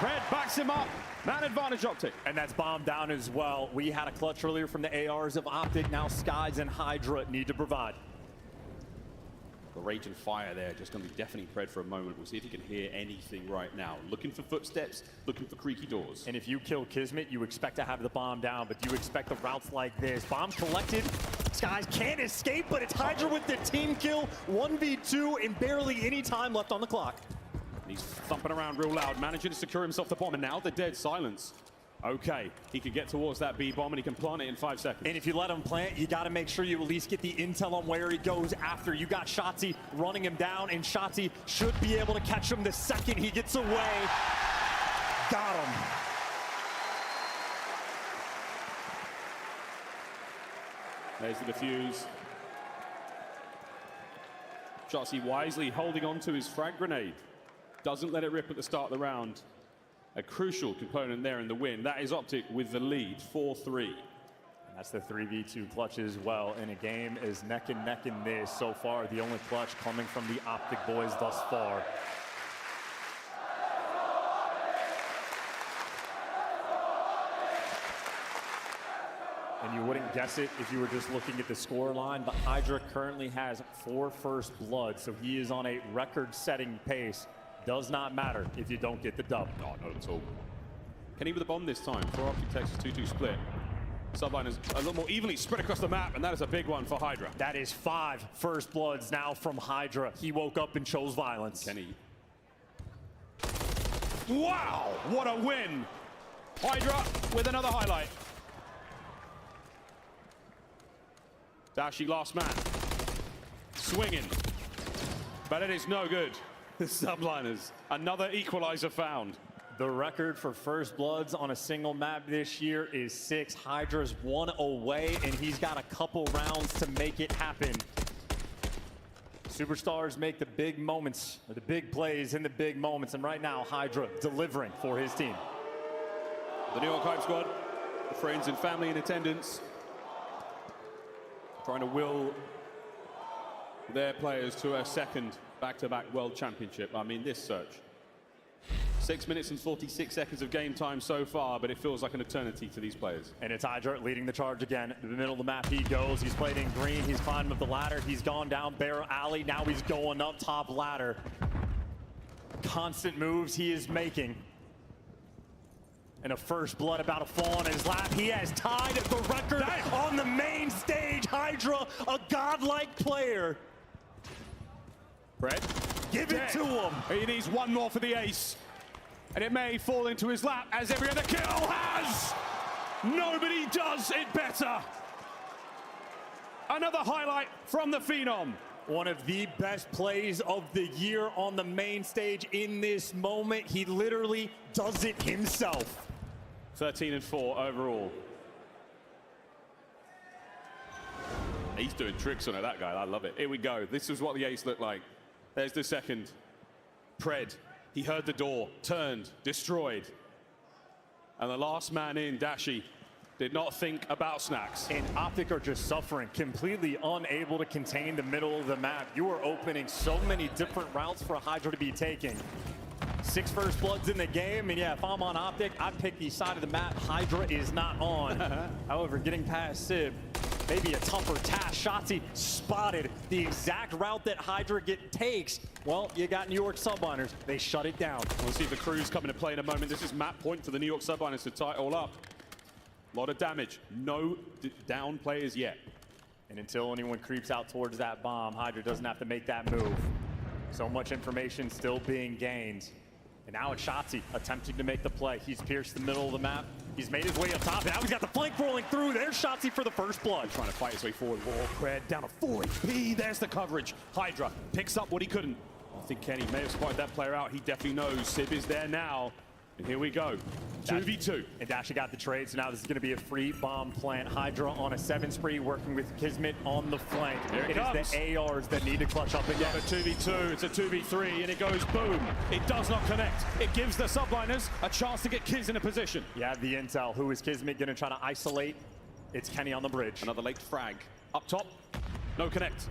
S13: Red backs him up. Man advantage Optic.
S12: And that's bomb down as well. We had a clutch earlier from the ARs of Optic. Now Skies and Hydra need to provide.
S13: The rage and fire there, just going to be deafening Pred for a moment. We'll see if he can hear anything right now. Looking for footsteps, looking for creaky doors.
S12: And if you kill Kismet, you expect to have the bomb down, but you expect the routes like this. Bomb collected. Skies can't escape, but it's Hydra with the team kill. 1v2 and barely any time left on the clock.
S13: He's thumping around real loud, managing to secure himself the bomb, and now the dead silence. Okay, he can get towards that B-bomb and he can plant it in 5 seconds.
S5: And if you let him plant, you got to make sure you at least get the intel on where he goes after. You got Shotzzy running him down, and Shotzzy should be able to catch him the second he gets away. Got him.
S13: There's the defuse. Shotzzy wisely holding on to his frag grenade. Doesn't let it rip at the start of the round. A crucial component there in the win. That is Optic with the lead, 4-3.
S14: And that's the 3v2 clutch as well. In a game is neck and neck in this. So far, the only clutch coming from the Optic boys thus far. And you wouldn't guess it if you were just looking at the score line, but Hydra currently has 4 first blood, so he is on a record-setting pace. Does not matter if you don't get the dub.
S13: No, not at all. Kenny with the bomb this time for Optic Texas 2-2 split. Subline is a little more evenly spread across the map, and that is a big one for Hydra.
S5: That is 5 first bloods now from Hydra. He woke up and chose violence.
S13: Kenny. Wow, what a win! Hydra with another highlight. Dashy last man. Swinging. But it is no good. The Subliners, another equalizer found.
S5: The record for first bloods on a single map this year is 6. Hydra's 1 away, and he's got a couple rounds to make it happen. Superstars make the big moments, or the big plays in the big moments, and right now, Hydra delivering for his team.
S13: The New York Hype Squad, the friends and family in attendance, trying to will their players to a second back-to-back World Championship. I mean, this search. 6 minutes and 46 seconds of game time so far, but it feels like an eternity to these players.
S5: And it's Hydra leading the charge again. In the middle of the map he goes. He's played in green. He's climbed up the ladder. He's gone down Barrel Alley. Now he's going up top ladder. Constant moves he is making. And a first blood about to fall on his lap. He has tied the record on the main stage. Hydra, a godlike player.
S13: Brett,
S5: give it to him.
S13: He needs one more for the ace. And it may fall into his lap as every other kill has. Nobody does it better. Another highlight from the Phenom.
S5: One of the best plays of the year on the main stage in this moment. He literally does it himself.
S13: 13-4 overall. He's doing tricks on it, that guy. I love it. Here we go. This is what the ace looked like. There's the second. Pred. He heard the door, turned, destroyed. And the last man in, Dashy, did not think about snacks.
S5: And Optic are just suffering, completely unable to contain the middle of the map. You are opening so many different routes for Hydra to be taking. 6 first bloods in the game, and yeah, if I'm on Optic, I'd pick the side of the map Hydra is not on. However, getting past Sib, maybe a tougher task. Shotzzy spotted the exact route that Hydra takes. Well, you got New York Subliners. They shut it down.
S13: We'll see if the crews come into play in a moment. This is map point for the New York Subliners to tie it all up. A lot of damage. No down players yet.
S5: And until anyone creeps out towards that bomb, Hydra doesn't have to make that move. So much information still being gained. And now it's Shotzzy attempting to make the play. He's pierced the middle of the map. He's made his way up top. And now he's got the flank rolling through. There's Shotzzy for the first blood.
S13: Trying to fight his way forward. Wall Pred down to 4 HP. There's the coverage. Hydra picks up what he couldn't. I think Kenny may have spotted that player out. He definitely knows Sib is there now. And here we go. 2v2.
S5: And Dashy got the trade, so now this is going to be a free bomb plant. Hydra on a 7 spree, working with Kismet on the flank.
S13: Here it comes.
S5: Is the ARs that need to clutch up again.
S13: Not a 2v2, it's a 2v3, and it goes boom. It does not connect. It gives the Subliners a chance to get Kiz in a position.
S5: You have the intel. Who is Kismet going to try to isolate? It's Kenny on the bridge.
S13: Another late frag. Up top, no connect.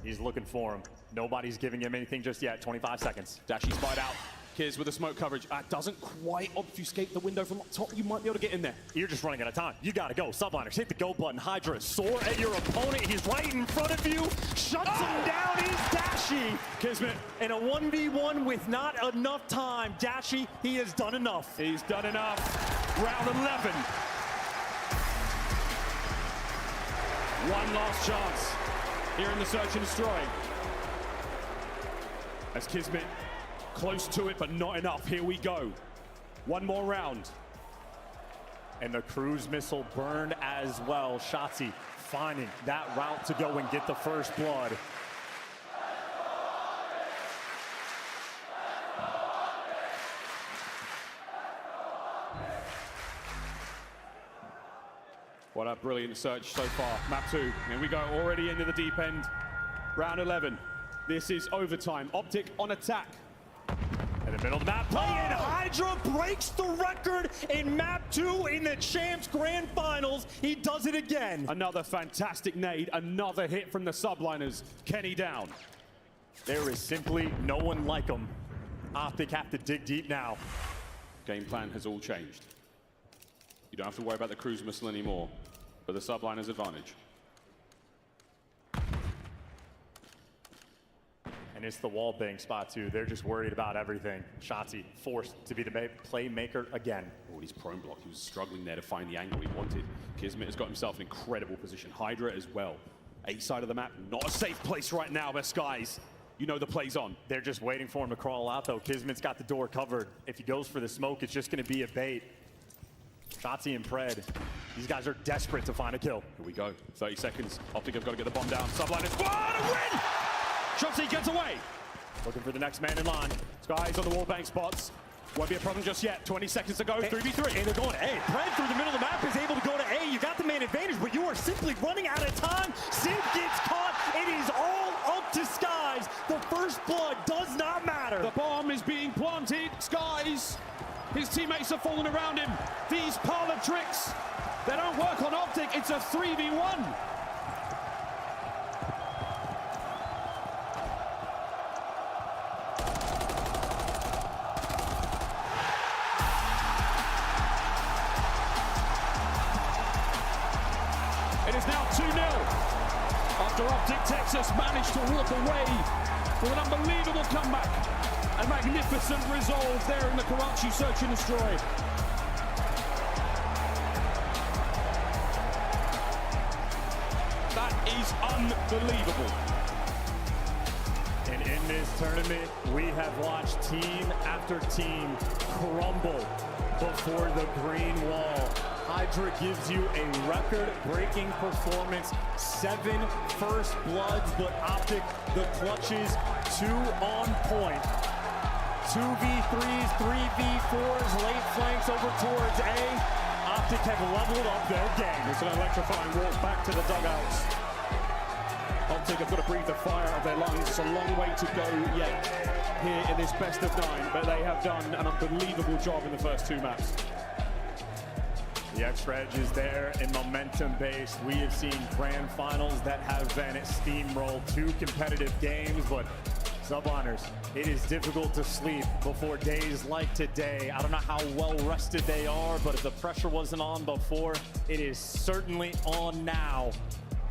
S5: He's looking for him. Nobody's giving him anything just yet. 25 seconds.
S13: Dashy spied out. Kiz with the smoke coverage. Doesn't quite obfuscate the window from up top. You might be able to get in there.
S5: You're just running out of time. You got to go. Subliners, hit the go button. Hydra, soar at your opponent. He's right in front of you. Shuts him down. He's Dashy.
S13: Kismet.
S5: In a 1v1 with not enough time. Dashy, he has done enough.
S13: He's done enough. Round 11. One last chance here in the search and destroy. As Kismet close to it, but not enough. Here we go. One more round.
S14: And the cruise missile burned as well. Shotzzy finding that route to go and get the first blood.
S13: What a brilliant search so far. Map 2. And we go already into the deep end. Round 11. This is overtime. Optic on attack.
S14: In the middle of the map, play in. Hydra breaks the record in map 2 in the Champs Grand Finals. He does it again.
S13: Another fantastic nade. Another hit from the subliners. Kenny down.
S14: There is simply no one like him. Optic have to dig deep now.
S13: Game plan has all changed. You don't have to worry about the cruise missile anymore, but the subliner's advantage.
S14: And it's the wall bang spot too. They're just worried about everything. Shotzzy forced to be the playmaker again.
S13: Oh, his prone block. He was struggling there to find the angle he wanted. Kismet has got himself an incredible position. Hydra as well. A side of the map, not a safe place right now, but Skies, you know the play's on.
S14: They're just waiting for him to crawl out though. Kismet's got the door covered. If he goes for the smoke, it's just gonna be a bait. Shotzzy and Pred, these guys are desperate to find a kill.
S13: Here we go, 30 seconds. Optic have got to get the bomb down. Subliners, what a win! Shotzzy gets away.
S14: Looking for the next man in line.
S13: Skies on the wallbang spots. Won't be a problem just yet. 20 seconds to go, 3v3.
S14: And they're going A. Pred through the middle of the map is able to go to A. You got the man advantage, but you are simply running out of time. Sid gets caught. It is all up to Skies. The first blood does not matter.
S13: The bomb is being planted. Skies, his teammates are falling around him. These parlor tricks, they don't work on Optic. It's a 3v1. It is now 2-0 after Optic Texas managed to walk away with an unbelievable comeback. A magnificent resolve there in the Karachi Search and Destroy. That is unbelievable.
S14: And in this tournament, we have watched team after team crumble before the green wall. Hydra gives you a record-breaking performance. 7 first bloods, but Optic, the clutches, 2 on point. 2v3s, 3v4s, late flanks over towards A. Optic have leveled up their game.
S13: It's an electrifying walk back to the dugouts. Optic have got to breathe the fire out of their lungs. It's a long way to go yet here in this best of 9, but they have done an unbelievable job in the first 2 maps.
S14: The extra edge is there and momentum-based. We have seen grand finals that have been steamrolled, 2 competitive games, but Subliners, it is difficult to sleep before days like today. I don't know how well rested they are, but if the pressure wasn't on before, it is certainly on now.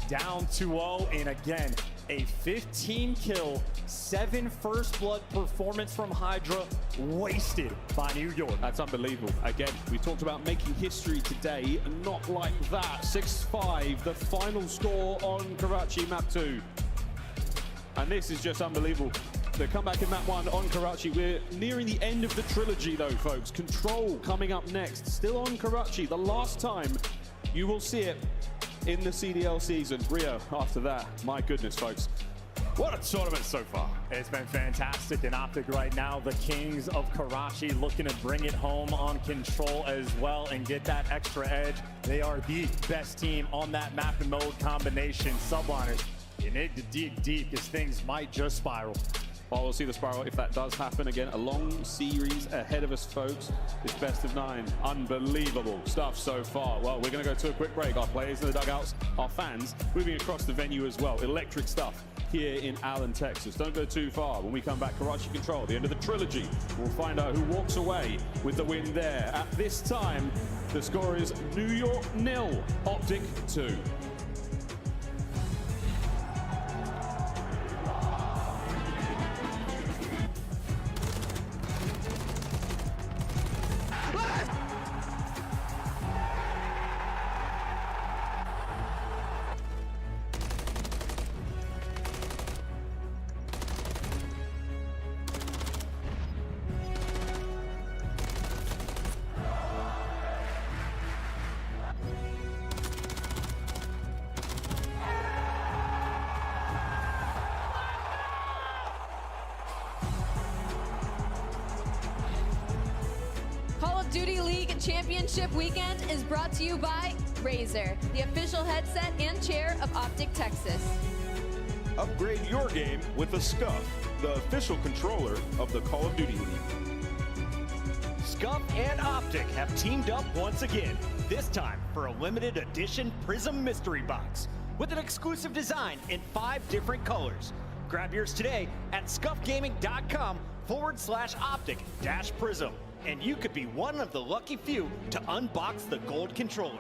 S14: Down 2-0, and again, a 15-kill, 7 first blood performance from Hydra, wasted by New York.
S13: That's unbelievable. Again, we talked about making history today, and not like that. 6-5, the final score on Karachi Map 2. And this is just unbelievable. The comeback in Map 1 on Karachi. We're nearing the end of the trilogy though, folks. Control coming up next. Still on Karachi. The last time you will see it in the CDL season. Rio after that. My goodness, folks. What a tournament so far.
S14: It's been fantastic. And Optic right now, the Kings of Karachi, looking to bring it home on Control as well and get that extra edge. They are the best team on that map and mode combination. Subliners, you need to dig deep because things might just spiral.
S13: Well, we'll see the spiral if that does happen. Again, a long series ahead of us, folks. This best of 9. Unbelievable stuff so far. Well, we're going to go to a quick break. Our players in the dugouts, our fans, moving across the venue as well. Electric stuff here in Allen, Texas. Don't go too far. When we come back, Karachi Control, the end of the trilogy. We'll find out who walks away with the win there. At this time, the score is New York 0, Optic 2.
S6: Championship Weekend is brought to you by Razer, the official headset and chair of Optic Texas.
S4: Upgrade your game with the Scuf, the official controller of the Call of Duty League.
S5: Scuf and Optic have teamed up once again, this time for a limited edition Prism Mystery Box with an exclusive design in 5 different colors. Grab yours today at scufgaming.com/optic-prism, and you could be one of the lucky few to unbox the gold controller.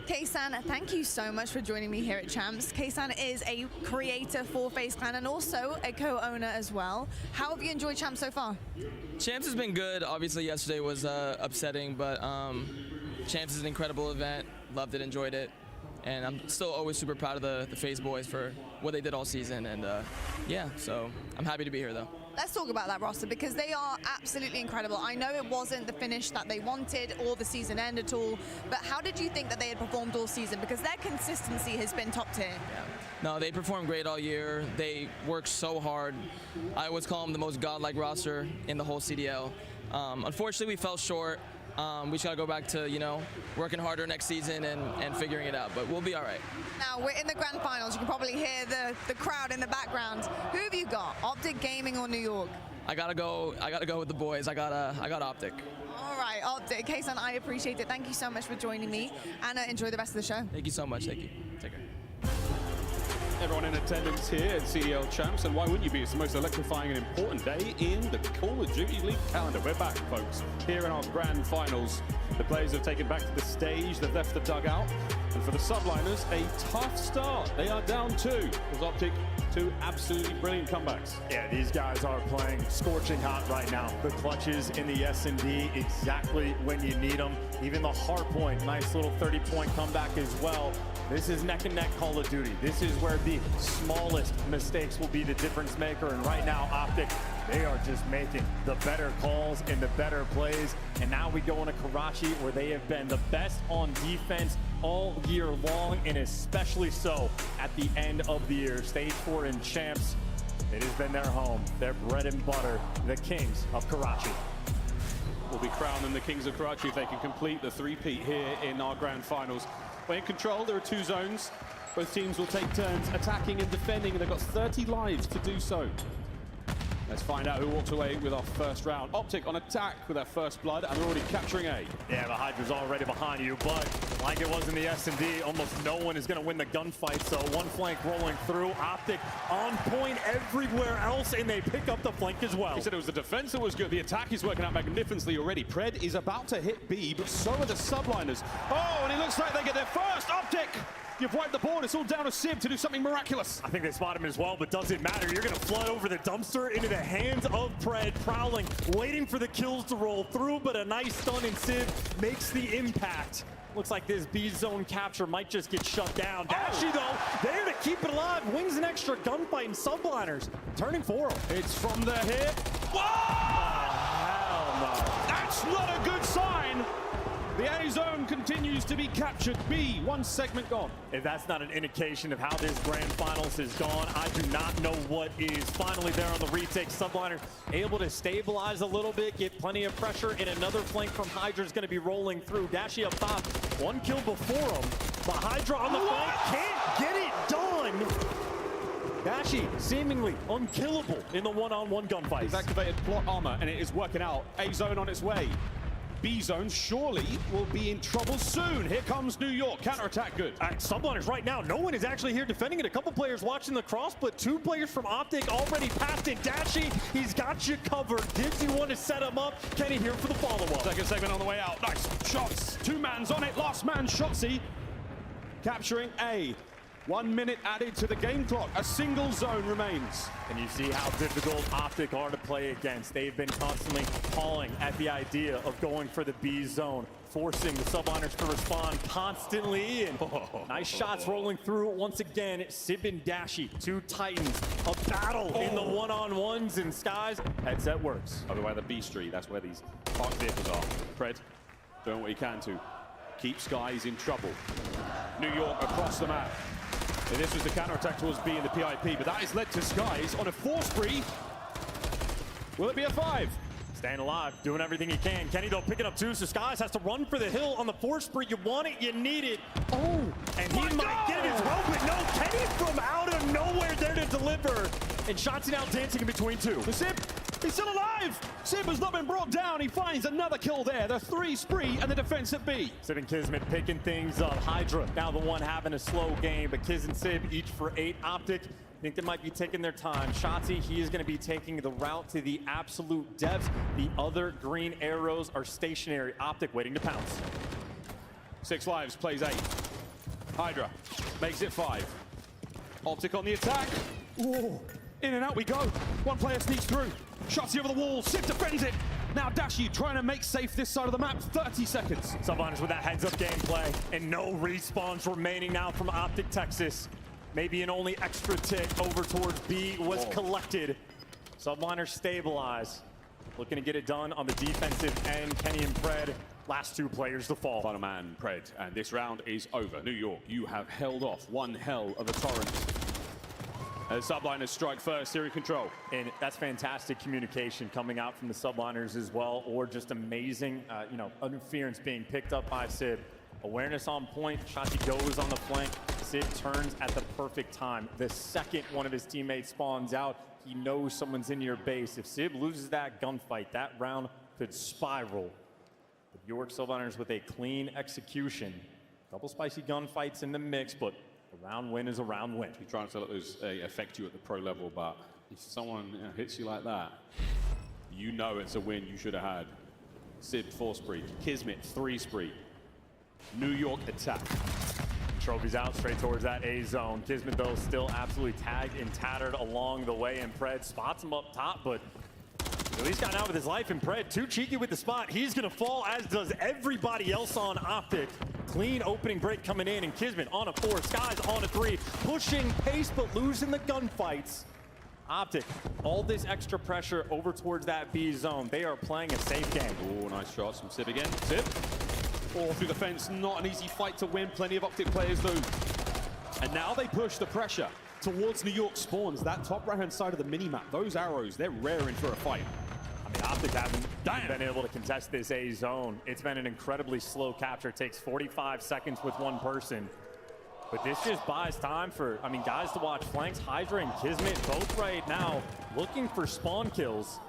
S7: Kaysan, thank you so much for joining me here at Champs. Kaysan is a creator for FaZe Clan and also a co-owner as well. How have you enjoyed Champs so far?
S15: Champs has been good. Obviously, yesterday was upsetting, but Champs is an incredible event. Loved it, enjoyed it. And I'm still always super proud of the FaZe boys for what they did all season. And yeah, so I'm happy to be here though.
S7: Let's talk about that roster because they are absolutely incredible. I know it wasn't the finish that they wanted or the season end at all, but how did you think that they had performed all season? Because their consistency has been top tier.
S15: Yeah. No, they performed great all year. They worked so hard. I always call them the most godlike roster in the whole CDL. Unfortunately, we fell short. We just got to go back to, you know, working harder next season and figuring it out, but we'll be all right.
S7: Now, we're in the grand finals. You can probably hear the crowd in the background. Who have you got, Optic Gaming or New York?
S15: I gotta go with the boys. I got Optic.
S7: All right, Optic. Kaysan, I appreciate it. Thank you so much for joining me, and enjoy the rest of the show.
S15: Thank you so much. Thank you. Take care.
S13: Everyone in attendance here at CDL Champs, and why wouldn't you be? It's the most electrifying and important day in the Call of Duty League calendar. We're back, folks, here in our grand finals. The players have taken back to the stage, they've left the dugout, and for the subliners, a tough start. They are down 2, as Optic Two absolutely brilliant comebacks.
S14: Yeah, these guys are playing scorching hot right now. The clutches in the S&D exactly when you need them. Even the hard point, nice little 30-point comeback as well. This is neck and neck Call of Duty. This is where the smallest mistakes will be the difference maker. And right now, Optic, they are just making the better calls and the better plays. And now we go into Karachi, where they have been the best on defense all year long, and especially so at the end of the year. Stage 4 in Champs, it has been their home, their bread and butter, the Kings of Karachi.
S13: Will be crowning the Kings of Karachi if they can complete the three-peat here in our grand finals. When in control, there are two zones. Both teams will take turns attacking and defending, and they've got 30 lives to do so. Let's find out who walks away with our first round. Optic on attack with their first blood, and they're already capturing A.
S14: Yeah, the Hydra's already behind you, but like it was in the S&D, almost no one is going to win the gunfight, so one flank rolling through. Optic on point everywhere else, and they pick up the flank as well.
S13: He said it was the defense that was good. The attack is working out magnificently already. Pred is about to hit B, but so are the subliners. Oh, and it looks like they get their first. Optic! You've wiped the board. It's all down to Sib to do something miraculous.
S14: I think they spot him as well, but doesn't matter. You're going to flood over the dumpster into the hands of Pred, prowling, waiting for the kills to roll through, but a nice stun, and Sib makes the impact. Looks like this B zone capture might just get shut down. Dashy, though, there to keep it alive. Wins an extra gunfight, and subliners turning for him.
S13: It's from the hip. Whoa!
S14: Hell no.
S13: That's not a good sign. The A zone continues to be captured. B, one segment gone.
S14: If that's not an indication of how this grand finals has gone, I do not know what is. Finally there on the retake, subliner able to stabilize a little bit, get plenty of pressure, and another flank from Hydra is going to be rolling through. Dashy up top, one kill before him, but Hydra on the flank can't get it done. Dashy seemingly unkillable in the one-on-one gunfight.
S13: He's activated plot armor, and it is working out. A zone on its way. B zone surely will be in trouble soon. Here comes New York. Counterattack good.
S14: Subliners right now. No one is actually here defending it. A couple players watching the cross, but two players from Optic already passed it. Dashy, he's got you covered. Gives you one to set him up. Kenny here for the follow-up.
S13: Second segment on the way out. Nice shots. Two mans on it. Last man, Shotzzy. Capturing A. 1 minute added to the game clock. A single zone remains.
S14: And you see how difficult Optic are to play against. They've been constantly pawing at the idea of going for the B zone, forcing the subliners to respond constantly. And nice shots rolling through once again. Sib and Dashy, two titans, a battle in the one-on-ones, and Skies. Headset works.
S13: By the way, the B street, that's where these parked vehicles are. Pred doing what he can to keep Skies in trouble. New York across the map. And this was the counterattack towards B in the PIP, but that has led to Skies on a 4 spree. Will it be a 5?
S14: Staying alive, doing everything he can. Kenny, though, picking up 2, so Skies has to run for the hill on the 4 spree. You want it, you need it. Oh, and he might get it as well, but no, Kenny from out of nowhere there to deliver. And Shotzzy now dancing in between two.
S13: The Sib, he's still alive. Sib has not been brought down. He finds another kill there. The 3 spree and the defense at B.
S14: Sib and Kismet picking things up. Hydra now the one having a slow game, but Kiz and Sib each for 8. Optic, I think they might be taking their time. Shotzzy, he is going to be taking the route to the absolute depths. The other green arrows are stationary. Optic waiting to pounce.
S13: 6 lives, plays 8. Hydra makes it 5. Optic on the attack. Ooh. In and out we go. One player sneaks through. Shotzzy over the wall. Sib defends it. Now Dashy trying to make safe this side of the map. 30 seconds.
S14: Subliners with that heads-up gameplay. And no respawns remaining now from Optic Texas. Maybe an only extra tick over towards B was collected. Subliners stabilize. Looking to get it done on the defensive end. Kenny and Pred, last 2 players to fall.
S13: Final man, Pred. And this round is over. New York, you have held off one hell of a torrent. Subliners strike first, here in control.
S14: And that's fantastic communication coming out from the subliners as well, or just amazing, interference being picked up by Sib. Awareness on point, Shotzzy goes on the flank. Sib turns at the perfect time. The second one of his teammates spawns out, he knows someone's in your base. If Sib loses that gunfight, that round could spiral. The York Subliners with a clean execution. A couple spicy gunfights in the mix, but a round win is a round win.
S13: You're trying to let those affect you at the pro level, but if someone hits you like that, you know it's a win you should have had. Sib 4 spree, Kismet 3 spree. New York attack.
S14: trophies out straight towards that A zone. Kismet, though, still absolutely tagged and tattered along the way, and Pred spots him up top, but at least got out with his life, and Pred too cheeky with the spot. He's gonna fall, as does everybody else on Optic. Clean opening break coming in, and Kismet on a 4, Skies on a 3, pushing pace but losing the gunfights. Optic, all this extra pressure over towards that B zone. They are playing a safe game.
S13: Oh, nice shots from Sib again. Sib, all through the fence. Not an easy fight to win. Plenty of Optic players though. And now they push the pressure towards New York spawns. That top right-hand side of the mini-map, those arrows, they're raring for a fight.
S14: I mean, Optic haven't been able to contest this A zone. It's been an incredibly slow capture. It takes 45 seconds with one person. But this just buys time for, I mean, guys to watch flanks. Hydra and Kismet both right now looking for spawn kills.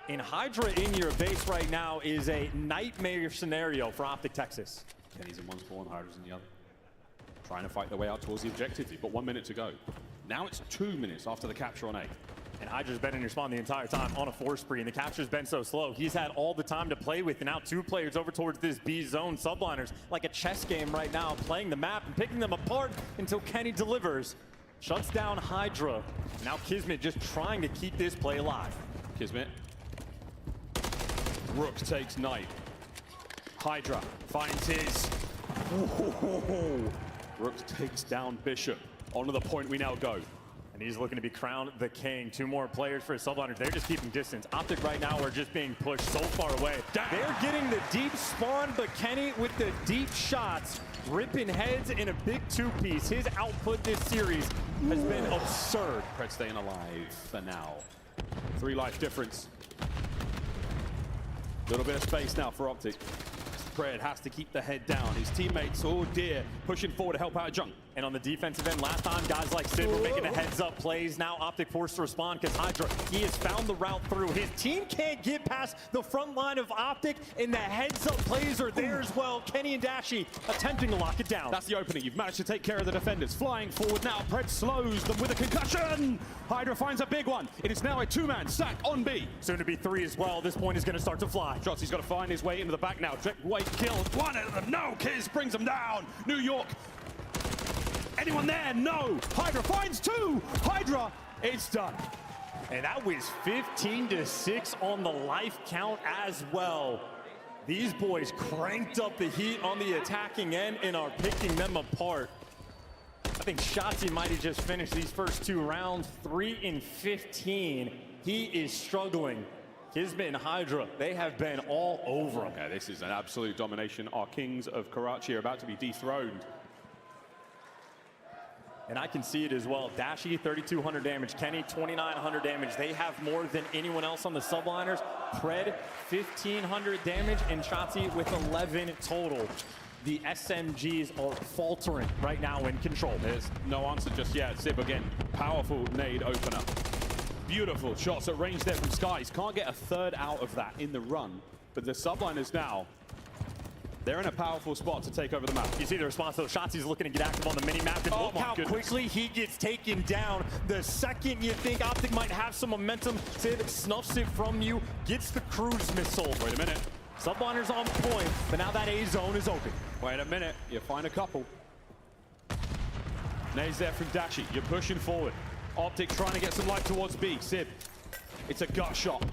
S14: And Hydra in your base right now is a nightmare scenario for Optic Texas.
S13: Kenny's in one spawn, Hydra's in the other. Trying to fight their way out towards the objective. You've got 1 minute to go. Now it's 2 minutes after the capture on A.
S14: And Hydra's been in your spawn the entire time on a 4 spree, and the capture's been so slow. He's had all the time to play with, and now 2 players over towards this B zone. Subliners, like a chess game right now, playing the map and picking them apart until Kenny delivers. Shuts down Hydra. Now Kismet just trying to keep this play alive.
S13: Kismet. Rook takes Knight. Hydra finds his. Ooh. Rook takes down Bishop. Onto the point we now go.
S14: And he's looking to be crowned the king. 2 more players for his Subliners. They're just keeping distance. Optic right now are just being pushed so far away. They're getting the deep spawn, but Kenny with the deep shots, ripping heads in a big 2-piece. His output this series has been absurd.
S13: Pred staying alive for now. 3 life difference. Little bit of space now for Optic. Pred has to keep the head down. His teammates, oh dear, pushing forward to help out Junk.
S14: And on the defensive end, last time, guys like Sid were making a heads-up plays. Now Optic forced to respond because Hydra, he has found the route through. His team can't get past the front line of Optic, and the heads-up plays are there as well. Kenny and Dashy attempting to lock it down.
S13: That's the opening. You've managed to take care of the defenders. Flying forward now, Pred slows them with a concussion. Hydra finds a big one. It is now a 2-man stack on B.
S14: Soon to be 3 as well. This point is going to start to fly.
S13: Shotzi's got to find his way into the back now. Drake White kills one of them. No, Kiz brings them down. New York. Anyone there? No. Hydra finds 2. Hydra, it's done.
S14: And that was 15-6 on the life count as well. These boys cranked up the heat on the attacking end and are picking them apart. I think Shotzi might have just finished these first 2 rounds, 3 and 15. He is struggling. Kismet and Hydra, they have been all over him.
S13: Yeah, this is an absolute domination. Our kings of Karachi are about to be dethroned.
S14: And I can see it as well. Dashy, 3,200 damage. Kenny, 2,900 damage. They have more than anyone else on the Subliners. Pred, 1,500 damage, and Shotzi with 11 total. The SMGs are faltering right now in control.
S13: There's no answer just yet. Sib again, powerful nade opener. Beautiful shots at range there from Skies. Can't get a third out of that in the run. But the Subliners now, they're in a powerful spot to take over the map.
S14: You see the response, though. Shotzi's looking to get active on the mini-map. And look how quickly he gets taken down. The second you think Optic might have some momentum, Sid snuffs it from you, gets the cruise missile.
S13: Wait a minute.
S14: Subliners on point, but now that A zone is open.
S13: Wait a minute. You find a couple. Nades there from Dashy. You're pushing forward. Optic trying to get some life towards B. Sib, it's a gut shot.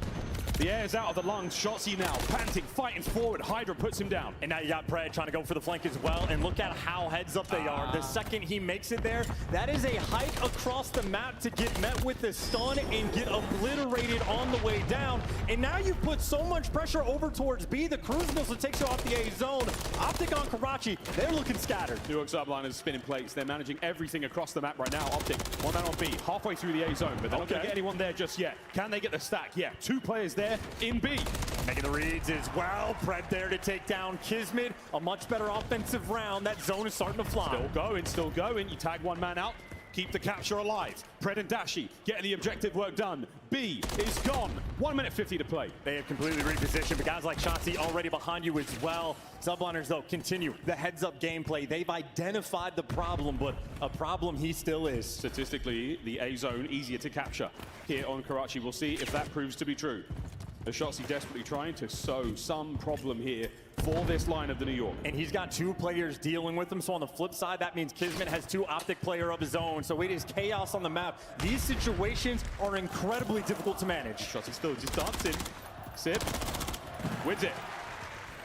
S13: The air's out of the lungs. Shotzi now, panting, fighting forward. Hydra puts him down.
S14: And now you got Pred trying to go for the flank as well. And look at how heads up they are. The second he makes it there, that is a hike across the map to get met with the stun and get obliterated on the way down. And now you put so much pressure over towards B. The cruise missile takes you off the A zone. Optic on Karachi, they're looking scattered.
S13: New York Subliners spinning plates. They're managing everything across the map right now. Optic, 1 man on B, halfway through the A zone, but they're not going to get anyone there just yet. Can they get the stack? Yeah, 2 players there in B.
S14: Making the reads as well. Pred there to take down Kismet. A much better offensive round. That zone is starting to fly.
S13: Still going, still going. You tag 1 man out. Keep the capture alive. Pred and Dashy getting the objective work done. B is gone. 1 minute 50 to play.
S14: They have completely repositioned, but guys like Shotzi already behind you as well. Subliners, though, continue the heads-up gameplay. They've identified the problem, but a problem he still is.
S13: Statistically, the A zone easier to capture here on Karachi. We'll see if that proves to be true. The Shotzzy desperately trying to sow some problem here for this line of the New York.
S14: And he's got 2 players dealing with him, so on the flip side, that means Kismet has 2 Optic player of his own, so it is chaos on the map. These situations are incredibly difficult to manage.
S13: Shotzzy still just dancing. Sib wins it.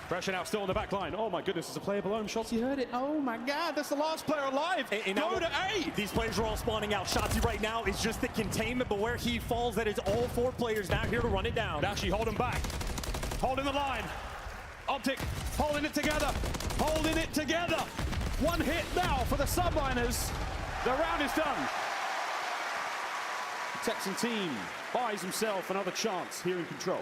S13: Pressure now still on the back line. Oh my goodness, there's a player below him. Shotzzy heard it. Oh my God, that's the last player alive.
S14: And
S13: go to A.
S14: These players are all spawning out. Shotzzy right now is just the containment, but where he falls, that is all 4 players now here to run it down.
S13: Dashy hold him back. Holding the line. Optic holding it together. Holding it together. 1 hit now for the Subliners. The round is done. The Texan team buys himself another chance here in control.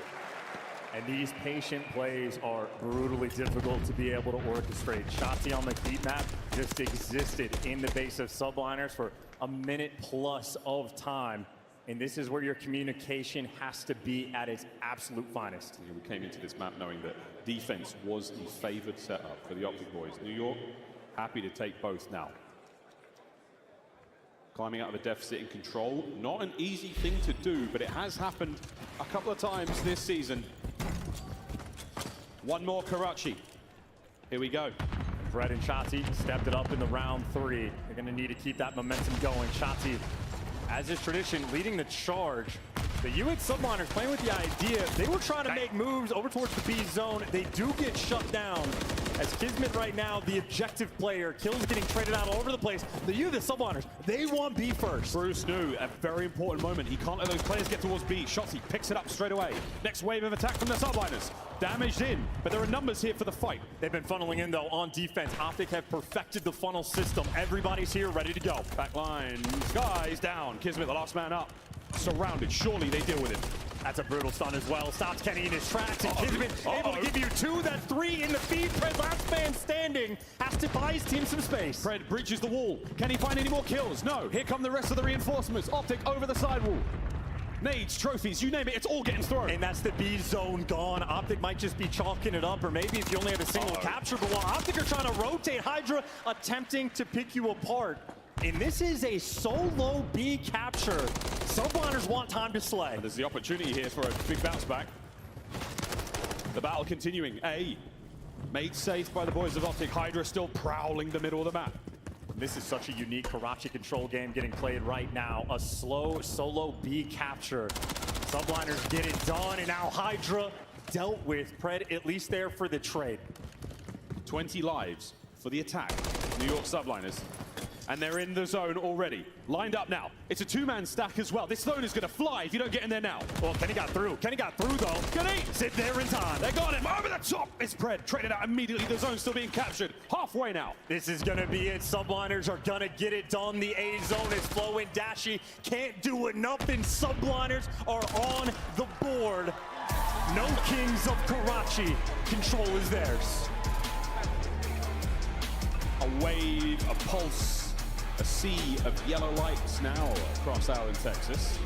S14: And these patient plays are brutally difficult to be able to orchestrate. Shotzzy on the heat map just existed in the base of Subliners for a minute plus of time. And this is where your communication has to be at its absolute finest.
S13: Yeah, we came into this map knowing that defense was the favored setup for the Optic boys. New York happy to take both now. Climbing out of a deficit in control, not an easy thing to do, but it has happened a couple of times this season. One more Karachi. Here we go.
S14: Fred and Shotzzy stepped it up in the round 3. They're going to need to keep that momentum going. Shotzzy, as is tradition, leading the charge. The UH Subliners playing with the idea. They were trying to make moves over towards the B zone. They do get shut down. As Kismet right now, the objective player, kills getting traded out all over the place. The UH Subliners, they want B first.
S13: Bruce knew a very important moment. He can't let those players get towards B. Shotzzy picks it up straight away. Next wave of attack from the Subliners. Damaged in, but there are numbers here for the fight.
S14: They've been funneling in, though, on defense. Optic have perfected the funnel system. Everybody's here, ready to go.
S13: Back line, Sky's down. Kismet, the last man up. Surrounded, surely they deal with it.
S14: That's a brutal stun as well. Stops Kenny in his tracks, and Kismet able to give you 2. That 3 in the feed. Pred, last man standing, has to buy his team some space.
S13: Pred breaches the wall. Can he find any more kills? No. Here come the rest of the reinforcements. Optic over the sidewall. Nades, trophies, you name it, it's all getting thrown.
S14: And that's the B zone gone. Optic might just be chalking it up, or maybe if you only have a single capture, but while Optic are trying to rotate, Hydra attempting to pick you apart. And this is a solo B capture. Subliners want time to slay.
S13: And there's the opportunity here for a big bounce back. The battle continuing. A, made safe by the boys of Optic. Hydra still prowling the middle of the map.
S14: This is such a unique Karachi control game getting played right now. A slow solo B capture. Subliners get it done, and now Hydra dealt with. Pred at least there for the trade.
S13: 20 lives for the attack. New York Subliners. And they're in the zone already. Lined up now. It's a 2-man stack as well. This zone is going to fly if you don't get in there now.
S14: Well, Kenny got through. Kenny got through, though.
S13: Kenny!
S14: Sit there in time.
S13: They got him over the top. It's Pred. Traded out immediately. The zone's still being captured. Halfway now.
S14: This is going to be it. Subliners are going to get it done. The A zone is flowing. Dashy can't do enough, and Subliners are on the board. No Kings of Karachi. Control is theirs.
S13: A wave, a pulse. A sea of yellow lights now across Allen, Texas.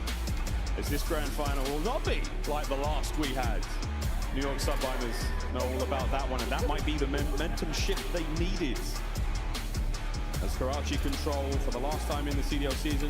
S13: As this grand final will not be like the last we had. New York Subliners know all about that one, and that might be the momentum shift they needed. As Karachi control for the last time in the CDL season,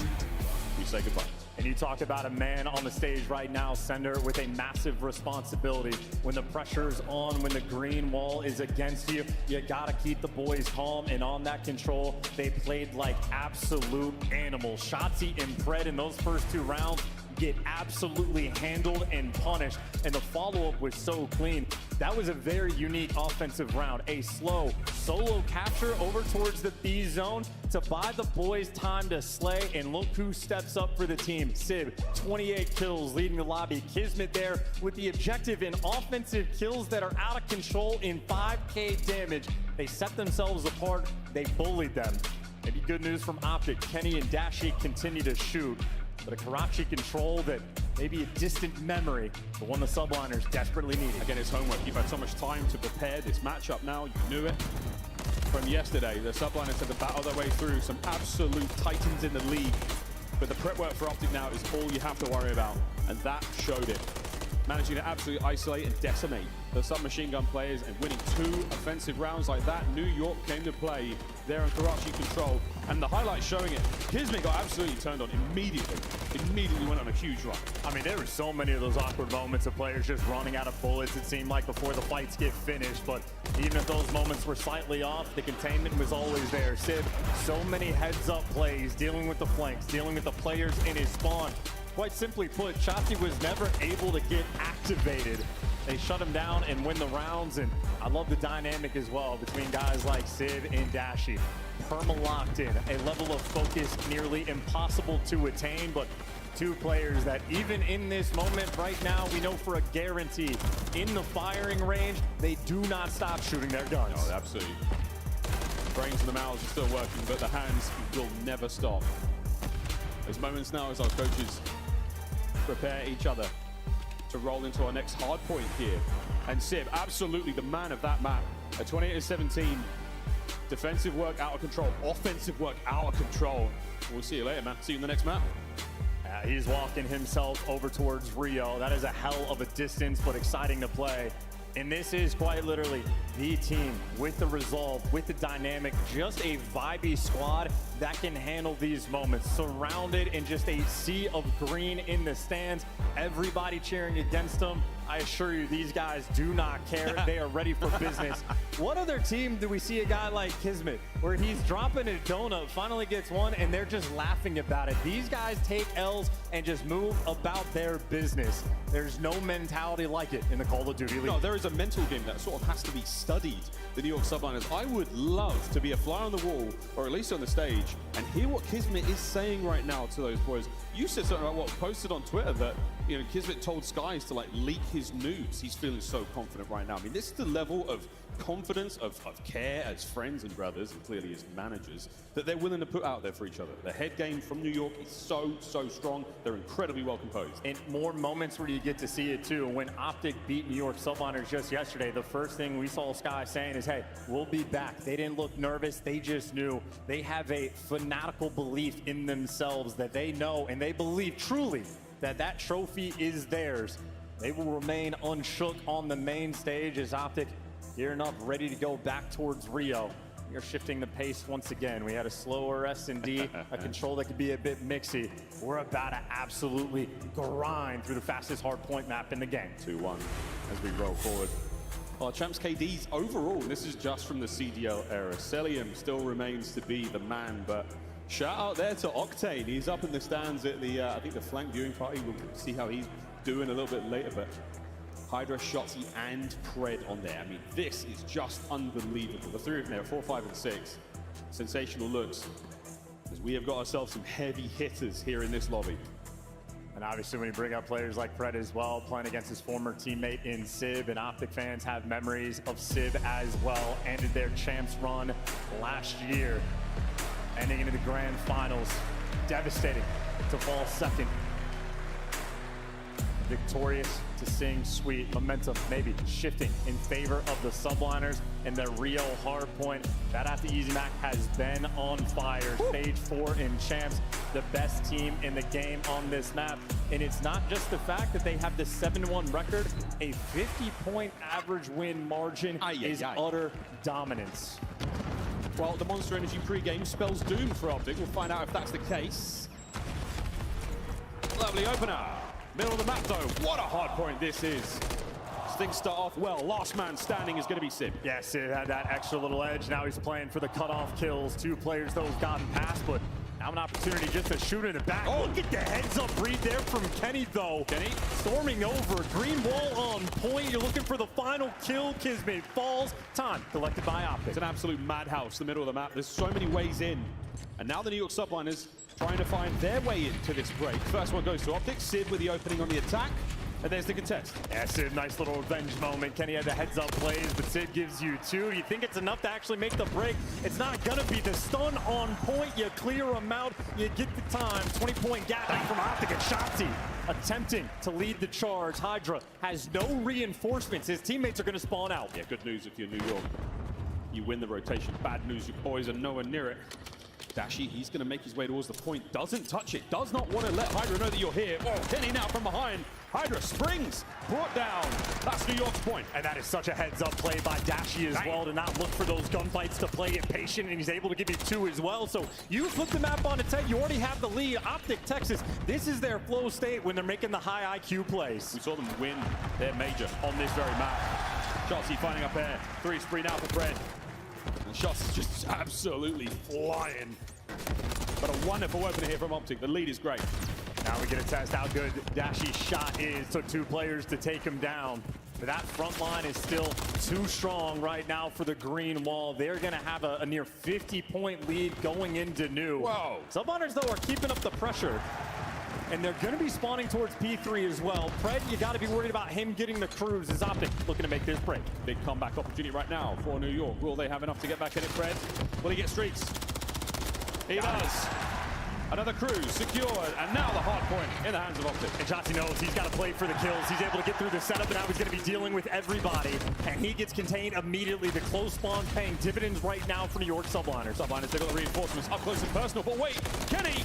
S13: we say goodbye.
S14: And you talk about a man on the stage right now, Sender, with a massive responsibility. When the pressure's on, when the green wall is against you, you gotta keep the boys calm. And on that control, they played like absolute animals. Shotzzy and Pred in those first 2 rounds get absolutely handled and punished. And the follow-up was so clean. That was a very unique offensive round. A slow solo capture over towards the B zone to buy the boys time to slay. And look who steps up for the team. Sib, 28 kills leading the lobby. Kismet there with the objective in offensive kills that are out of control in 5K damage. They set themselves apart. They bullied them. Maybe good news from Optic. Kenny and Dashy continue to shoot. But a Karachi control that may be a distant memory, but one the Subliners desperately needed.
S13: Again, it's homework. You've had so much time to prepare this matchup now. You knew it from yesterday. The Subliners had to battle their way through some absolute titans in the league. But the prep work for Optic now is all you have to worry about. And that showed it. Managing to absolutely isolate and decimate the submachine gun players and winning 2 offensive rounds like that. New York came to play there in Karachi control. And the highlights showing it, Kismet got absolutely turned on immediately. Immediately went on a huge run.
S14: I mean, there were so many of those awkward moments of players just running out of bullets, it seemed like, before the fights get finished. But even if those moments were slightly off, the containment was always there. Civ, so many heads-up plays, dealing with the flanks, dealing with the players in his spawn. Quite simply put, Shotzzy was never able to get activated. They shut him down and win the rounds, and I love the dynamic as well between guys like Civ and Dashy. Perma-locked in, a level of focus nearly impossible to attain, but 2 players that even in this moment right now, we know for a guarantee, in the firing range, they do not stop shooting their guns.
S13: No, absolutely. Brains and the mouths are still working, but the hands will never stop. There's moments now as our coaches prepare each other to roll into our next hard point here. And Civ, absolutely the man of that map. At 28-17, defensive work out of control, offensive work out of control. We'll see you later, man. See you in the next map.
S14: He's walking himself over towards Rio. That is a hell of a distance, but exciting to play. And this is quite literally the team with the resolve, with the dynamic, just a vibey squad that can handle these moments. Surrounded in just a sea of green in the stands, everybody cheering against them. I assure you, these guys do not care. They are ready for business. What other team do we see a guy like Kismet, where he's dropping a donut, finally gets one, and they're just laughing about it? These guys take L's and just move about their business. There's no mentality like it in the Call of Duty League.
S13: No, there is a mental game that sort of has to be studied. The New York Subliners. I would love to be a fly on the wall, or at least on the stage, and hear what Kismet is saying right now to those boys. You said something about what posted on Twitter that, you know, Kismet told Skies to like leak his nudes. He's feeling so confident right now. I mean, this is the level of confidence, of care as friends and brothers, and clearly as managers, that they're willing to put out there for each other. The head game from New York is so strong. They're incredibly well composed.
S14: And more moments where you get to see it too. When Optic beat New York Subliners just yesterday, the first thing we saw Sky saying is, hey, we'll be back. They didn't look nervous. They just knew. They have a fanatical belief in themselves that they know, and they believe truly that that trophy is theirs. They will remain unshook on the main stage as Optic gearing up, ready to go back towards Rio. You're shifting the pace once again. We had a slower S&D, a control that could be a bit mixy. We're about to absolutely grind through the fastest hard point map in the game.
S13: 2-1 as we roll forward. Well, Champs KDs overall, this is just from the CDL era. Cellium still remains to be the man, but shout out there to Octane. He's up in the stands at the, I think the flank viewing party. We'll see how he's doing a little bit later, but Hydra, Shotzzy, and Pred on there. I mean, this is just unbelievable. The 3 of them there, 4, 5, and 6. Sensational looks, as we have got ourselves some heavy hitters here in this lobby.
S14: And obviously when you bring up players like Pred as well, playing against his former teammate in Civ, and Optic fans have memories of Civ as well. Ended their champs run last year, ending into the grand finals. Devastating to fall second. Victorious to sing sweet. Momentum maybe shifting in favor of the Subliners and their Rio hardpoint. That after EasyMac has been on fire. Woo! Stage 4 in champs, the best team in the game on this map. And it's not just the fact that they have the 7-1 record, a 50-point average win margin is utter dominance.
S13: Well, the Monster Energy pregame spells doom for Optic. We'll find out if that's the case. Lovely opener. Middle of the map, though. What a hard point this is. Things start off well. Last man standing is going to be Civ.
S14: Yeah, Civ had that extra little edge. Now he's playing for the cutoff kills. 2 players, though, have gotten past, but now an opportunity just to shoot in the back. Oh, look at the heads-up read there from Kenny, though. Kenny storming over. Green wall on point. You're looking for the final kill. Kismet falls. Time collected by Optic.
S13: It's an absolute madhouse, the middle of the map. There's so many ways in. And now the New York Subliners trying to find their way into this break. First one goes to Optic. Civ with the opening on the attack. And there's the contest.
S14: Yeah, Civ, nice little revenge moment. Kenny had the heads-up plays, but Civ gives you 2. You think it's enough to actually make the break. It's not going to be the stun on point. You clear them out. You get the time. 20-point gap back from Optic and Shotzzy attempting to lead the charge. Hydra has no reinforcements. His teammates are going to spawn out.
S13: Yeah, good news if you're New York. You win the rotation. Bad news, your boys are nowhere near it. Dashy, he's going to make his way towards the point. Doesn't touch it. Does not want to let Hydra know that you're here. Oh, Kenny now from behind. Hydra springs, brought down. That's New York's point.
S14: And that is such a heads-up play by Dashy as well, to not look for those gunfights, to play it patient, and he's able to give you 2 as well. So you flip the map on its head, you already have the lead. Optic Texas, this is their flow state when they're making the high IQ plays.
S13: We saw them win their major on this very map. Shotzzy finding up air. 3 spree now for Fred. And Shots is just absolutely flying. But a wonderful weapon here from Optic. The lead is great.
S14: Now we get to test how good Dashy's shot is. Took 2 players to take him down. But that front line is still too strong right now for the green wall. They're going to have a near 50-point lead going into new.
S13: Whoa.
S14: Subliners, though, are keeping up the pressure. And they're going to be spawning towards P3 as well. Pred, you got to be worried about him getting the cruise as Optic looking to make this break.
S13: Big comeback opportunity right now for New York. Will they have enough to get back in it, Fred? Will he get streaks? He does. Another cruise secured, and now the hard point in the hands of Optic.
S14: And Shotzzy knows he's got to play for the kills. He's able to get through the setup, and now he's going to be dealing with everybody. And he gets contained immediately. The close spawn paying dividends right now for New York Subliners.
S13: Subliners, they've got the reinforcements up close and personal. But wait, Kenny!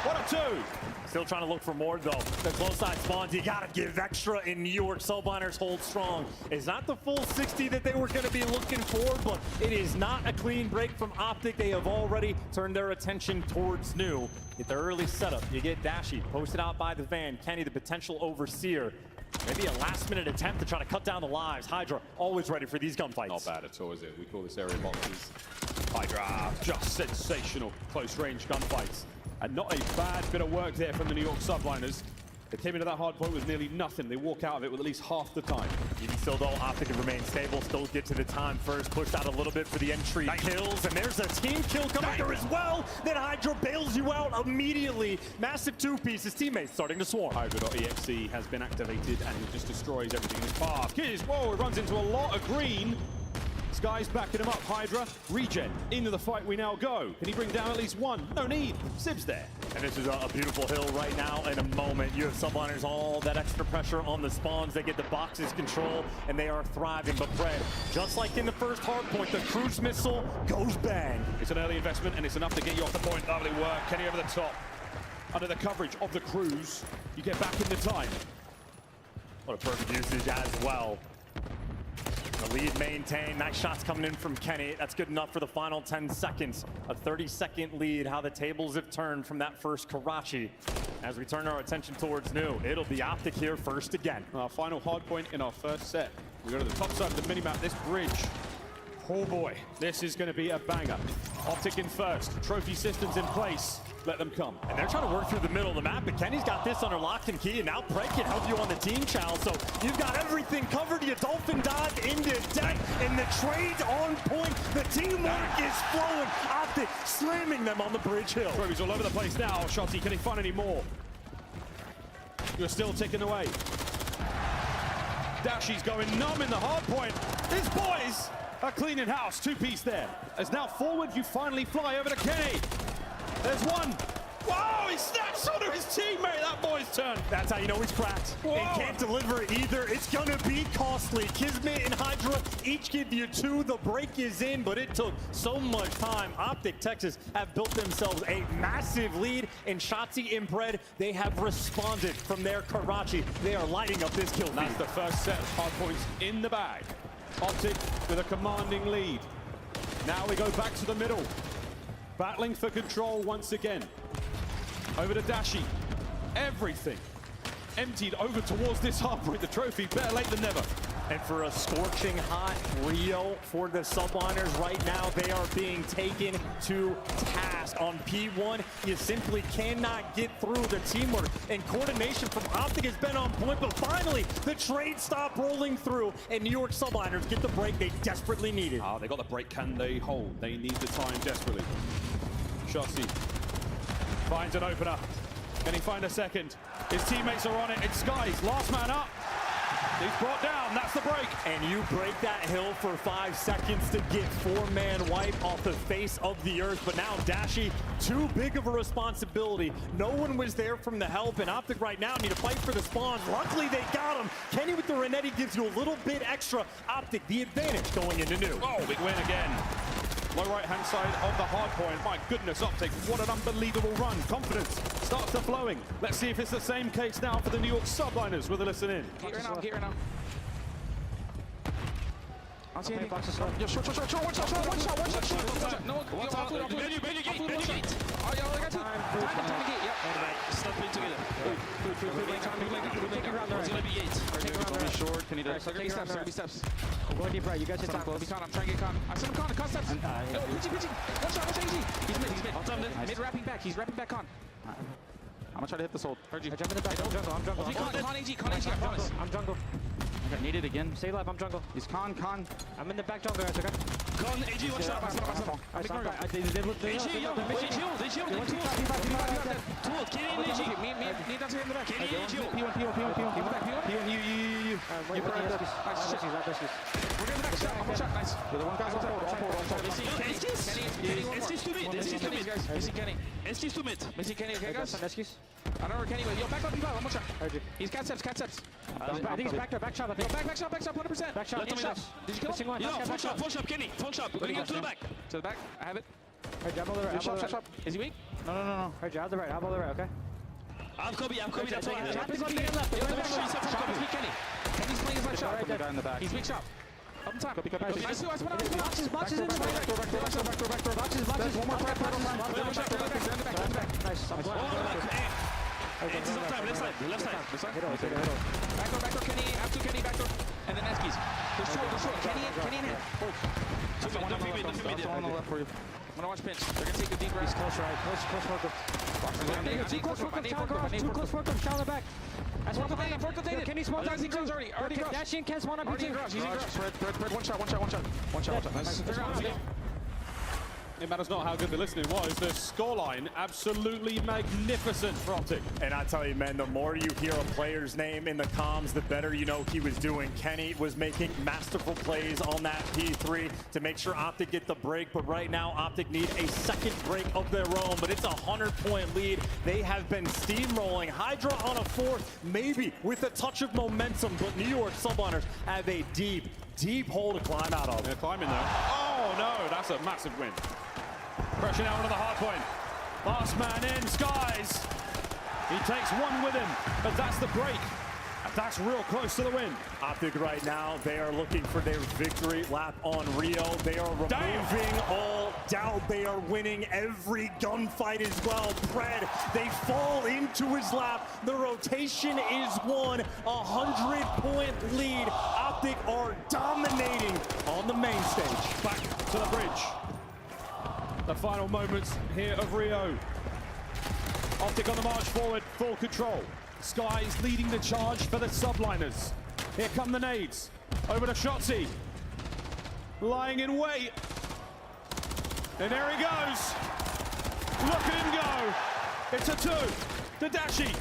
S13: What a 2!
S14: Still trying to look for more, though. The close side spawns, you got to give extra, and New York Subliners hold strong. It's not the full 60 that they were going to be looking for, but it is not a clean break from Optic. They have already turned their attention towards new. Get the early setup. You get Dashy posted out by the van. Kenny, the potential overseer. Maybe a last-minute attempt to try to cut down the lives. Hydra, always ready for these gunfights.
S13: Not bad at all, is it? We call this area boxes. Hydra, just sensational close-range gunfights. And not a bad bit of work there from the New York Subliners. They came into that hard point with nearly nothing. They walk out of it with at least half the time.
S14: Even still, though, Optic can remain stable. Still get to the time first. Pushed out a little bit for the entry kills. And there's a team kill coming through as well. Then Hydra bails you out immediately. Massive 2-piece. His teammates starting to swarm.
S13: Hydra.exe has been activated, and it just destroys everything in his path. Kiz, whoa, it runs into a lot of green. Sky's backing him up. Hydra, regen. Into the fight we now go. Can he bring down at least one? No need. Sib's there.
S14: And this is a beautiful hill right now in a moment. You have Subliners, all that extra pressure on the spawns. They get the boxes control, and they are thriving. But Fred, just like in the first hard point, the cruise missile goes bang.
S13: It's an early investment, and it's enough to get you off the point. Lovely work. Kenny over the top. Under the coverage of the cruise, you get back in the time.
S14: What a perfect usage as well. The lead maintained. Nice shots coming in from Kenny. That's good enough for the final 10 seconds. A 30-second lead. How the tables have turned from that first Karachi. As we turn our attention towards new, it'll be Optic here first again.
S13: Our final hard point in our first set. We go to the top side of the minimap. This bridge. Oh boy, this is going to be a banger. Optic in first. Trophy systems in place. Let them come.
S14: And they're trying to work through the middle of the map, but Kenny's got this under lock and key, and now Pred can help you on the team channel. So you've got everything covered. You dolphin dive into deck, and the trade's on point. The teamwork is flowing. Optic slamming them on the bridge hill.
S13: Trophies all over the place now. Shotzzy, can he find any more? You're still ticking away. Dashy's going numb in the hard point. These boys are cleaning house. 2-piece there. As now forward, you finally fly over to Kenny. There's one. Whoa, he snaps onto his teammate. That boy's turn.
S14: That's how you know he's cracked.
S13: Whoa.
S14: And can't deliver either. It's gonna be costly. Kismet and Hydra each give you 2. The break is in, but it took so much time. Optic Texas have built themselves a massive lead, and Shotzzy and Pred, they have responded from their Karachi. They are lighting up this kill feed.
S13: That's the first set of hard points in the bag. Optic with a commanding lead. Now we go back to the middle. Battling for control once again. Over to Dashy. Everything emptied over towards this hard point. The trophy, better late than never.
S14: And for a scorching hot Rio for the Subliners right now, they are being taken to task. On P1, you simply cannot get through. The teamwork and coordination from Optic has been on point, but finally, the trade stopped rolling through, and New York Subliners get the break they desperately needed.
S13: Oh, they got the break. Can they hold? They need the time desperately. Shotzzy finds an opener. Can he find a second? His teammates are on it. It's Skies, last man up. He's brought down, that's the break.
S14: And you break that hill for 5 seconds to get 4-man wipe off the face of the earth. But now Dashy, too big of a responsibility. No one was there from the help, and Optic right now need to fight for the spawns. Luckily, they got him. Kenny with the Renetti gives you a little bit extra. Optic, the advantage going into new.
S13: Oh, big win again. Low right-hand side of the hard point. My goodness, Optic, what an unbelievable run. Confidence starts to flowing. Let's see if it's the same case now for the New York Subliners with a listen in.
S21: Get here now. I'll see anything. Yo, short, one shot. No, menu gate. Oh, yeah, I got two. Time to gate, yep. Stop playing together. Take it around the right. It's gonna be 8. Take it around the right. Short, can he do it? So be steps.
S24: Go deep right, you guys hit time.
S21: I'm trying to get Con. I said him Con steps. No, pitching. One shot, easy. He's mid. I'll time this. Mid wrapping back. He's wrapping back Con. I'm gonna try to hit this hold. Heard you.
S24: I jump in the back. I'm jungle.
S21: Con AG, I promise.
S24: I'm jungle. Okay, need it again. Stay alive, I'm jungle. He's Con. I'm in the back jungle, guys, okay?
S21: Con AG, one shot.
S24: They shield.
S21: Tool, get in AG. Me down to him in the back. Kenny AG.
S24: P1. You. We're getting the back shot. One shot, nice. The one guy's on hold.
S21: Estes to mid. Missing Kenny. Estes to mid. Missing Kenny, okay, guys? I don't know where Kenny went. Yo, back up, one more shot. He's cat steps.
S24: I think he's back shot.
S21: Back shot, 100%.
S24: Back shot,
S21: Let
S24: shot.
S21: Did you kill him?
S24: Yo,
S21: full shot, Kenny. Full shot. We're going to the back. To the back. I have it.
S24: Hey, jab on the right.
S21: Shot. Is he weak?
S24: No. Hey, jab on the right, okay?
S21: I'm Kobe. That's all I have.
S24: Jab is on the left.
S21: Kenny. Kenny's playing his left shot.
S24: Right guy in the back.
S21: He's weak shot. Up in time.
S24: Boxes
S21: in.
S24: Boxes. One more back. Nice.
S21: It's up time. Left side. Back door, Kenny. After Kenny, back door. And then Eskies. They're short. Kenny in hand. Don't on the left for you. I'm gonna watch pinch. They're gonna take the deep breath.
S24: Close right. Close focus. Too close focus. Shout it back.
S21: That's fourth rotated.
S24: Kenny smoke down.
S21: He's already.
S24: Dashy and Ken spawn up.
S21: He's in garage. Fred, one shot. Nice.
S13: It matters not how good the listening was. The scoreline absolutely magnificent for Optic.
S12: And I tell you, man, the more you hear a player's name in the comms, the better you know he was doing. Kenny was making masterful plays on that P3 to make sure Optic get the break. But right now, Optic need a second break of their own. But it's a 100-point lead. They have been steamrolling. Hydra on a 4th, maybe with a touch of momentum. But New York Subliners have a deep hole to climb out of.
S13: They're climbing though. Oh no, that's a massive win. Pressure now onto the hard point. Last man in, Skies. He takes one with him, but that's the break. That's real close to the win.
S12: Optic right now, they are looking for their victory lap on Rio. They are removing all doubt. They are winning every gunfight as well. Pred, they fall into his lap. The rotation is won. 100-point lead. Optic are dominating on the main stage.
S13: Back to the bridge. The final moments here of Rio. Optic on the march forward, full control. Skies leading the charge for the Subliners. Here come the nades. Over to Shotzi. Lying in wait. And there he goes. Look at him go. It's a 2. Dadashi.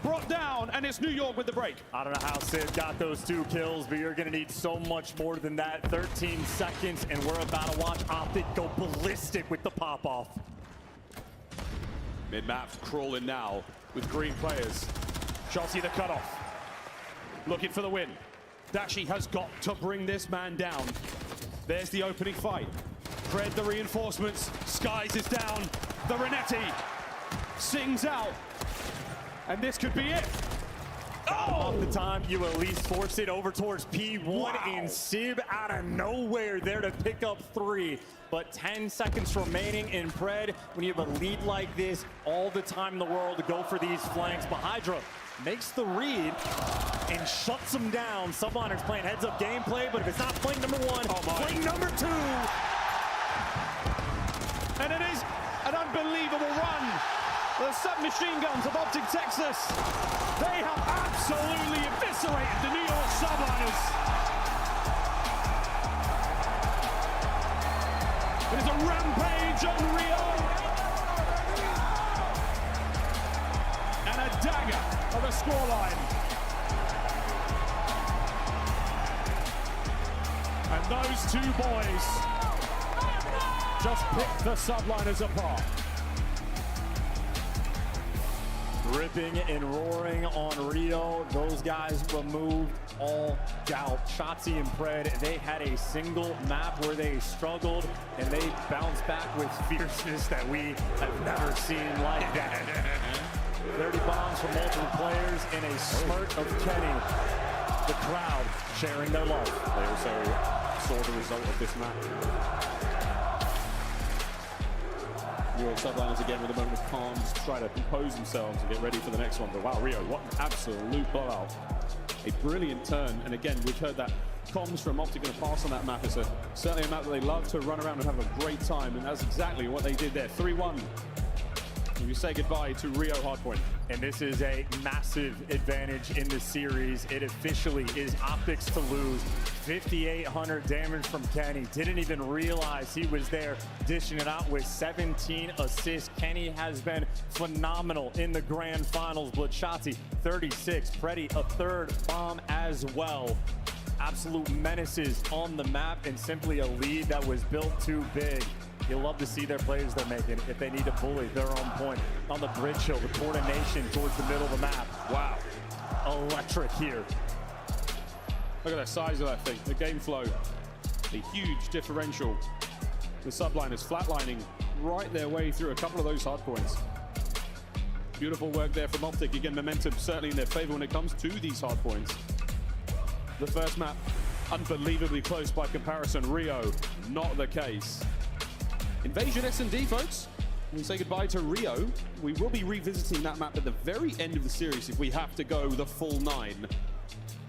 S13: Brought down, and it's New York with the break.
S12: I don't know how Sid got those 2 kills, but you're going to need so much more than that. 13 seconds, and we're about to watch Optic go ballistic with the pop-off.
S13: Mid-map crawling now with green players. Chelsea the cutoff. Looking for the win. Dashi has got to bring this man down. There's the opening fight. Pred the reinforcements. Skies is down. The Renetti sings out. And this could be it.
S12: Oh! The time you at least force it over towards P1 and Sib out of nowhere there to pick up 3. But 10 seconds remaining in Pred. When you have a lead like this, all the time in the world to go for these flanks. But Hydra makes the read and shuts them down. Subliners playing heads-up gameplay, but if it's not flank number 1, flank number 2.
S13: And it is an unbelievable run. The submachine guns of Optic Texas, they have absolutely eviscerated the New York Subliners. It is a rampage on Rio. And a dagger of a scoreline. And those 2 boys just picked the Subliners apart.
S12: Ripping and roaring on Rio. Those guys removed all doubt. Shotzzy and Pred, they had a single map where they struggled, and they bounced back with fierceness that we have never seen like that. 30 bombs from multiple players in a smirk of Kenny. The crowd sharing their love.
S13: They also saw the result of this map. New York Subliners again with a moment of calm, just try to compose themselves and get ready for the next one. But wow, Rio, what an absolute blowout. A brilliant turn, and again, we've heard that comms from Optic going to pass on that map. It's certainly a map that they love to run around and have a great time, and that's exactly what they did there. 3-1. We say goodbye to Rio Hardpoint.
S12: And this is a massive advantage in the series. It officially is Optics to lose. 5,800 damage from Kenny. Didn't even realize he was there, dishing it out with 17 assists. Kenny has been phenomenal in the grand finals. Shotzzy, 36. Preddy, a third bomb as well. Absolute menaces on the map, and simply a lead that was built too big. You'll love to see their players they're making. If they need to bully, they're on point. On the bridge hill, the coordination towards the middle of the map. Wow, electric here.
S13: Look at the size of that thing, the game flow, the huge differential. The Subliners flatlining right their way through a couple of those hard points. Beautiful work there from Optic. Again, momentum certainly in their favor when it comes to these hard points. The first map, unbelievably close by comparison. Rio, not the case. Invasion S&D, folks. We say goodbye to Rio. We will be revisiting that map at the very end of the series if we have to go the full 9.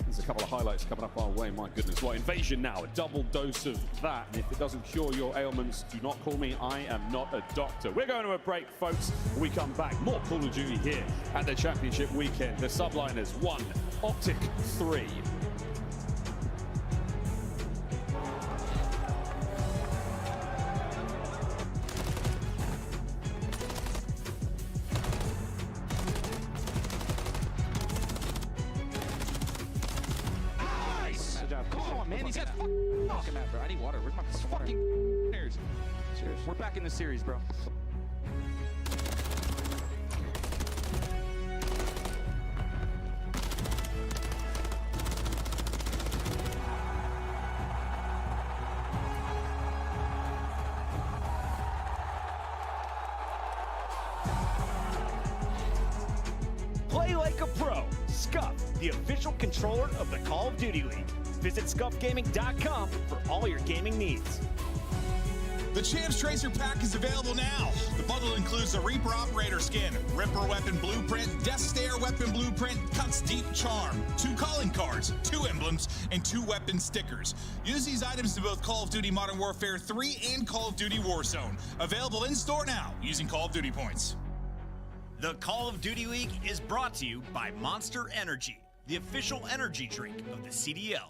S13: There's a couple of highlights coming up our way, my goodness. Well, Invasion now, a double dose of that. And if it doesn't cure your ailments, do not call me, I am not a doctor. We're going to a break, folks. When we come back, more Call of Duty here at the championship weekend. The Subliners 1, Optic 3.
S21: Man, these guys fucking mad, bro. I need water. Where's my fucking players? Seriously. We're back in the series, bro.
S5: Play like a pro. Scuff, the official controller of the Call of Duty League. Visit scuffgaming.com for all your gaming needs.
S16: The Champs Tracer Pack is available now. The bundle includes a Reaper Operator skin, Ripper Weapon Blueprint, Death Stare Weapon Blueprint, Cuts Deep Charm, 2 calling cards, 2 emblems, and 2 weapon stickers. Use these items in both Call of Duty Modern Warfare 3 and Call of Duty Warzone. Available in store now using Call of Duty points.
S19: The Call of Duty League is brought to you by Monster Energy, the official energy drink of the CDL.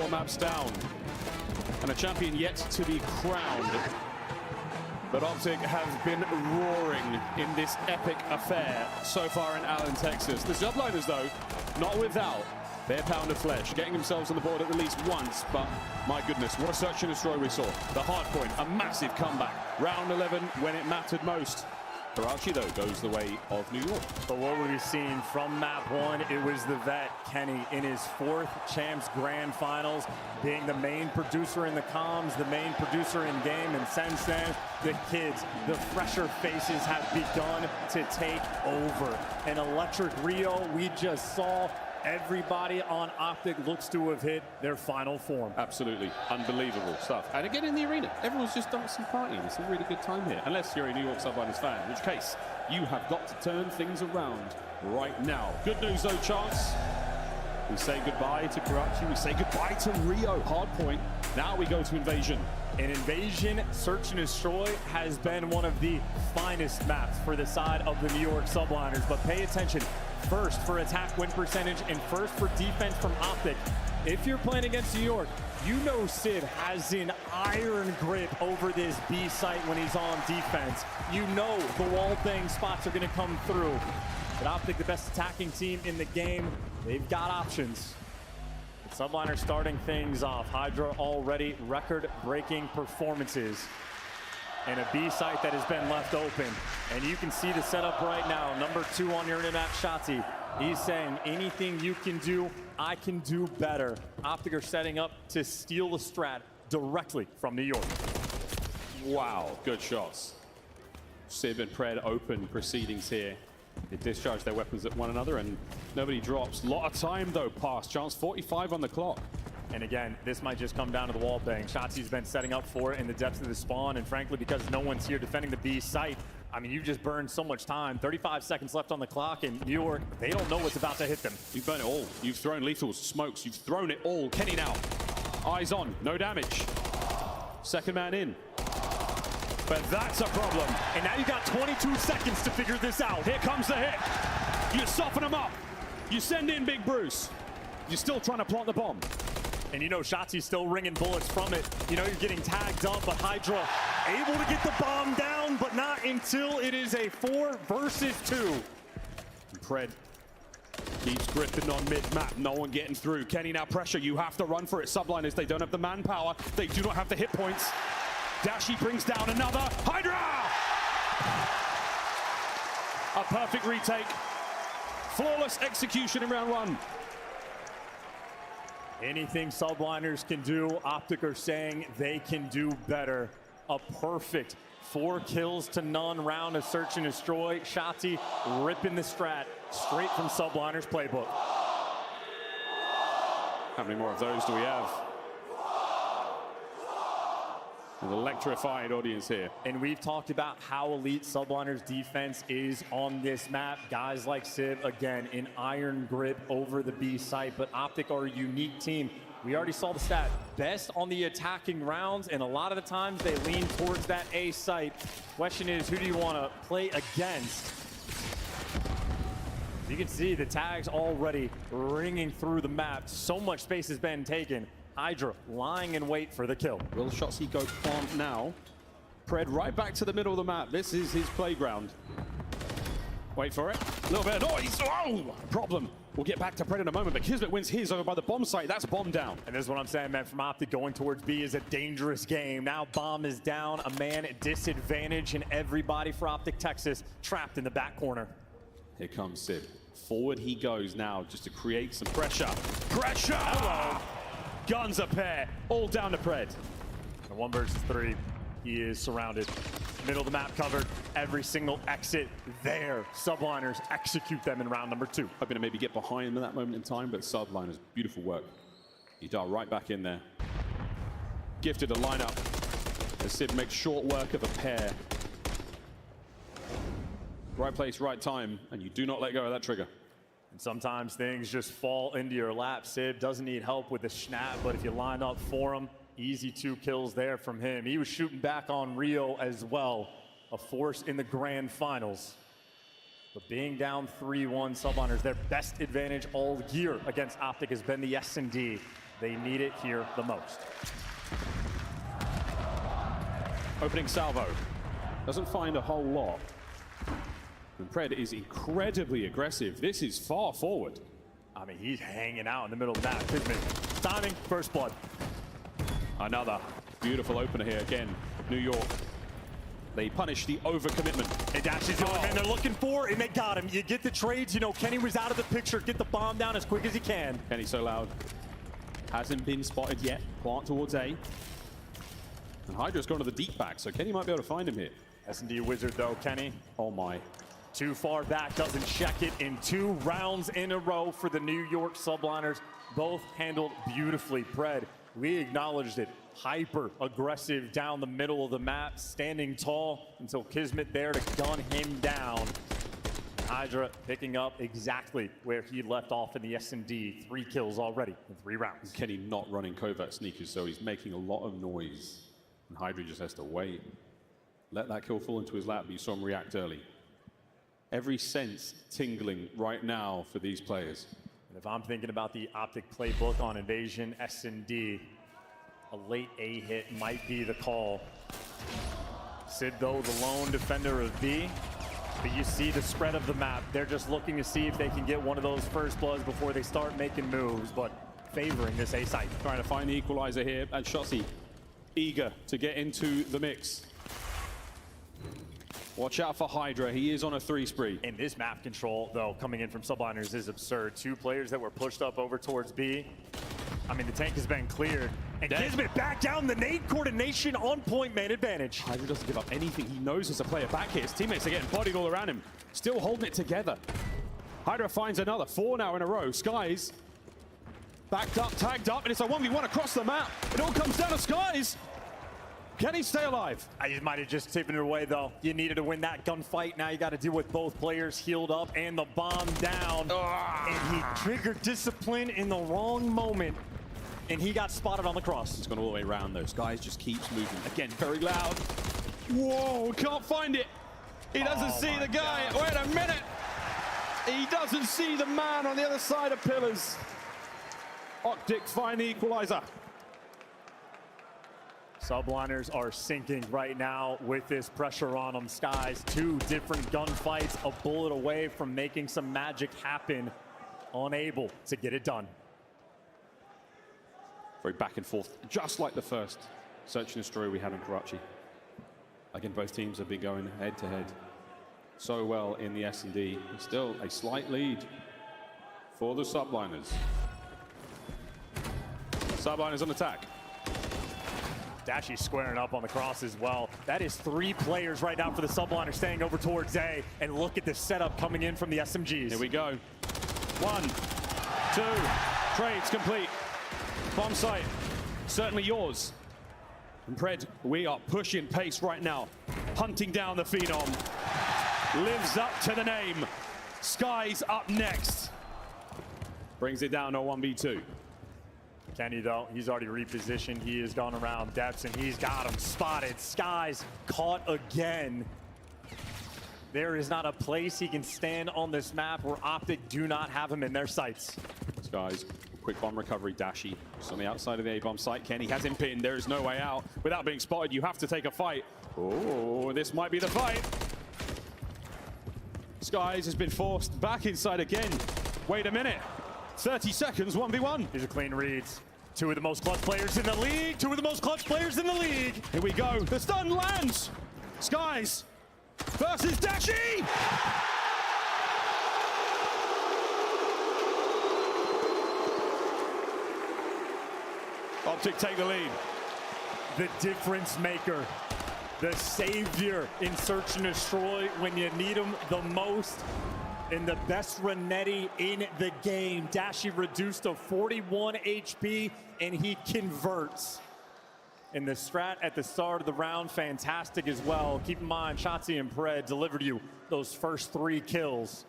S13: 4 maps down. And a champion yet to be crowned. But Optic have been roaring in this epic affair so far in Allen, Texas. The Subliners, though, not without their pound of flesh, getting themselves on the board at least once. But my goodness, what a search and destroy we saw. The hard point, a massive comeback. Round 11 when it mattered most. Karachi, though, goes the way of New York.
S14: But what we've seen from map 1, it was the vet, Kenny, in his 4th Champs Grand Finals, being the main producer in the comms, the main producer in game, and since then, the kids, the fresher faces have begun to take over. An electric Rio, we just saw. Everybody on Optic looks to have hit their final form.
S13: Absolutely unbelievable stuff. And again in the arena, everyone's just dancing, partying. It's a really good time here, unless you're a New York Subliners fan, in which case you have got to turn things around right now. Good news though, Chance. We say goodbye to Karachi, we say goodbye to Rio. Hard point. Now we go to Invasion.
S14: In Invasion, Search and Destroy has been one of the finest maps for the side of the New York Subliners, but pay attention. First for attack win percentage and first for defense from Optic. If you're playing against New York, you know Sid has an iron grip over this B site when he's on defense. You know the wall bang spots are going to come through. But Optic, the best attacking team in the game, they've got options. The Subliners starting things off. Hydra already record-breaking performances. And a B site that has been left open. And you can see the setup right now. Number 2 on your internet, Shotzi. He's saying, anything you can do, I can do better. Optic are setting up to steal the strat directly from New York.
S13: Wow, good shots. Sib and Pred open proceedings here. They discharge their weapons at one another and nobody drops. Lot of time though passed. Chance 45 on the clock.
S14: And again, this might just come down to the wall bang. Shotzi's been setting up for it in the depths of the spawn, and frankly, because no one's here defending the B site, I mean, you just burned so much time. 35 seconds left on the clock, and New York, they don't know what's about to hit them.
S13: You've burned it all. You've thrown lethals, smokes, you've thrown it all. Kenny now, eyes on, no damage. Second man in. But that's a problem.
S14: And now you got 22 seconds to figure this out.
S13: Here comes the hit. You soften them up. You send in Big Bruce. You're still trying to plant the bomb.
S14: And you know Shotzi's still ringing bullets from it. You know you're getting tagged up, but Hydra able to get the bomb down, but not until it is a 4 versus 2.
S13: Pred keeps gripping on mid-map, no one getting through. Kenny now pressure, you have to run for it. Subliners, they don't have the manpower. They do not have the hit points. Dashy brings down another. Hydra! A perfect retake. Flawless execution in round 1.
S14: Anything Subliners can do, Optic are saying they can do better. A perfect 4 kills to none round of Search and Destroy. Shotzi ripping the strat straight from Subliners playbook.
S13: How many more of those do we have? An electrified audience here.
S14: And we've talked about how elite Subliners defense is on this map. Guys like Civ, again, an iron grip over the B site, but Optic are a unique team. We already saw the stat. Best on the attacking rounds, and a lot of the times they lean towards that A site. Question is, who do you want to play against? You can see the tags already ringing through the map. So much space has been taken. Hydra lying in wait for the kill.
S13: Will Shotzi go plant now? Pred right back to the middle of the map. This is his playground. Wait for it. A little bit of noise. Oh, problem. We'll get back to Pred in a moment, but Kismet wins his over by the bomb site. That's bomb down.
S14: And this is what I'm saying, man. From Optic going towards B is a dangerous game. Now bomb is down, a man at disadvantage, and everybody for Optic Texas trapped in the back corner.
S13: Here comes Sid. Forward he goes now just to create some pressure. Pressure! Hello. Guns a pair, all down to Pred.
S14: 1 versus 3. He is surrounded. Middle of the map covered. Every single exit there. Subliners execute them in round number 2.
S13: Hoping to maybe get behind them at that moment in time, but Subliners, beautiful work. You dial right back in there. Gifted a lineup as Sid makes short work of a pair. Right place, right time, and you do not let go of that trigger.
S14: And sometimes things just fall into your lap. Sid doesn't need help with the snap, but if you line up for him, easy 2 kills there from him. He was shooting back on Rio as well, a force in the grand finals. But being down 3-1, Subliners, their best advantage all year against Optic has been the S&D. They need it here the most.
S13: Opening salvo. Doesn't find a whole lot. And Pred is incredibly aggressive. This is far forward.
S14: I mean, he's hanging out in the middle of the map. Kismet, timing, first blood.
S13: Another beautiful opener here again. New York. They punish the overcommitment.
S14: And Dashy's the only man they're looking for, and they got him. You get the trades. You know, Kenny was out of the picture. Get the bomb down as quick as he can.
S13: Kenny so loud. Hasn't been spotted yet. Plant towards A. And Hydra's gone to the deep back, so Kenny might be able to find him here.
S14: S&D wizard, though, Kenny.
S13: Oh, my.
S14: Too far back, doesn't check it in 2 rounds in a row for the New York Subliners. Both handled beautifully. Pred, we acknowledged it. Hyper aggressive down the middle of the map, standing tall until Kismet there to gun him down. Hydra picking up exactly where he left off in the S&D. 3 kills already in 3 rounds.
S13: Kenny not running covert sneakers, so he's making a lot of noise. And Hydra just has to wait. Let that kill fall into his lap, but you saw him react early. Every sense tingling right now for these players.
S14: And if I'm thinking about the Optic playbook on Invasion S&D, a late A hit might be the call. Sid, though, the lone defender of B. But you see the spread of the map. They're just looking to see if they can get one of those first bloods before they start making moves, but favoring this A site.
S13: Trying to find the equalizer here, and Shotzzy eager to get into the mix. Watch out for Hydra. He is on a 3 spree.
S14: And this map control, though, coming in from Subliners is absurd. 2 players that were pushed up over towards B. I mean, the tank has been cleared. And Kismet back down, the nade coordination on point, man advantage.
S13: Hydra doesn't give up anything. He knows there's a player back here. His teammates are getting bodied all around him. Still holding it together. Hydra finds another. 4 now in a row. Skies backed up, tagged up, and it's a 1v1 across the map. It all comes down to Skies. Can he stay alive?
S14: I might have just taken it away, though. You needed to win that gunfight. Now you got to deal with both players healed up and the bomb down. And he triggered discipline in the wrong moment. And he got spotted on the cross.
S13: He's gone all the way around, though. Skies just keeps moving. Again, very loud. Whoa, can't find it. He doesn't see the guy. God. Wait a minute. He doesn't see the man on the other side of pillars. Optic find the equalizer.
S14: Subliners are sinking right now with this pressure on them. Skies, 2 different gunfights, a bullet away from making some magic happen. Unable to get it done.
S13: Very back and forth, just like the first Search and Destroy we had in Karachi. Again, both teams have been going head to head so well in the S&D. Still a slight lead for the Subliners. Subliners on attack.
S14: Dashy squaring up on the cross as well. That is 3 players right now for the Subliners staying over towards A. And look at the setup coming in from the SMGs.
S13: Here we go. 1, 2, trades complete. Bomb site, certainly yours. And Pred, we are pushing pace right now. Hunting down the Phenom. Lives up to the name. Skies up next. Brings it down to 1v2.
S14: Kenny, though, he's already repositioned. He has gone around depths, and he's got him spotted. Skies caught again. There is not a place he can stand on this map where Optic do not have him in their sights.
S13: Skies, quick bomb recovery. Dashy just on the outside of the A-bomb site. Kenny has him pinned. There is no way out. Without being spotted, you have to take a fight. Oh, this might be the fight. Skies has been forced back inside again. Wait a minute. 30 seconds, 1v1.
S14: These are clean reads. 2 of the most clutch players in the league. 2 of the most clutch players in the league.
S13: Here we go. The stun lands. Skies versus Dashy. Optic take the lead.
S14: The difference maker. The savior in Search and Destroy when you need him the most. And the best Renetti in the game. Dashy reduced to 41 HP, and he converts. And the strat at the start of the round, fantastic as well. Keep in mind, Shotzzy and Pred delivered you those first 3 kills.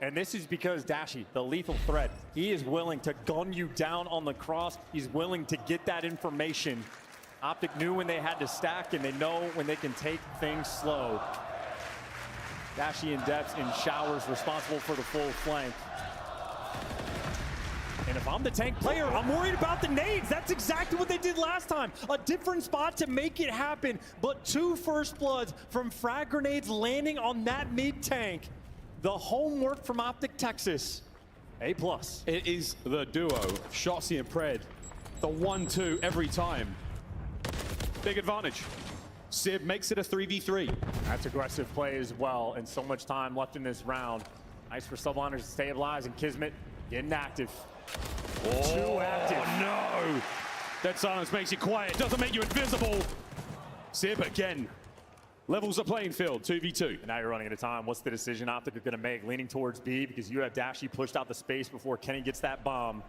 S14: And this is because Dashy, the lethal threat, he is willing to gun you down on the cross. He's willing to get that information. Optic knew when they had to stack, and they know when they can take things slow. Dashy in depths in showers, responsible for the full flank. And
S12: if I'm the tank player, I'm worried about the nades. That's exactly what they did last time. A different spot to make it happen, but 2 first bloods from frag grenades landing on that mid tank. The homework from Optic Texas, A+.
S13: It is the duo, Shotzzy and Pred. The 1-2 every time. Big advantage. Sib makes it a 3v3.
S14: That's aggressive play as well, and so much time left in this round. Nice for Subliners to stabilize, and Kismet getting active. Too active.
S13: No! Dead silence makes you quiet, doesn't make you invisible. Sib again. Levels the playing field, 2v2.
S14: And now you're running out of time. What's the decision Optic are going to make? Leaning towards B because you have Dashy pushed out the space before Kenny gets that bomb.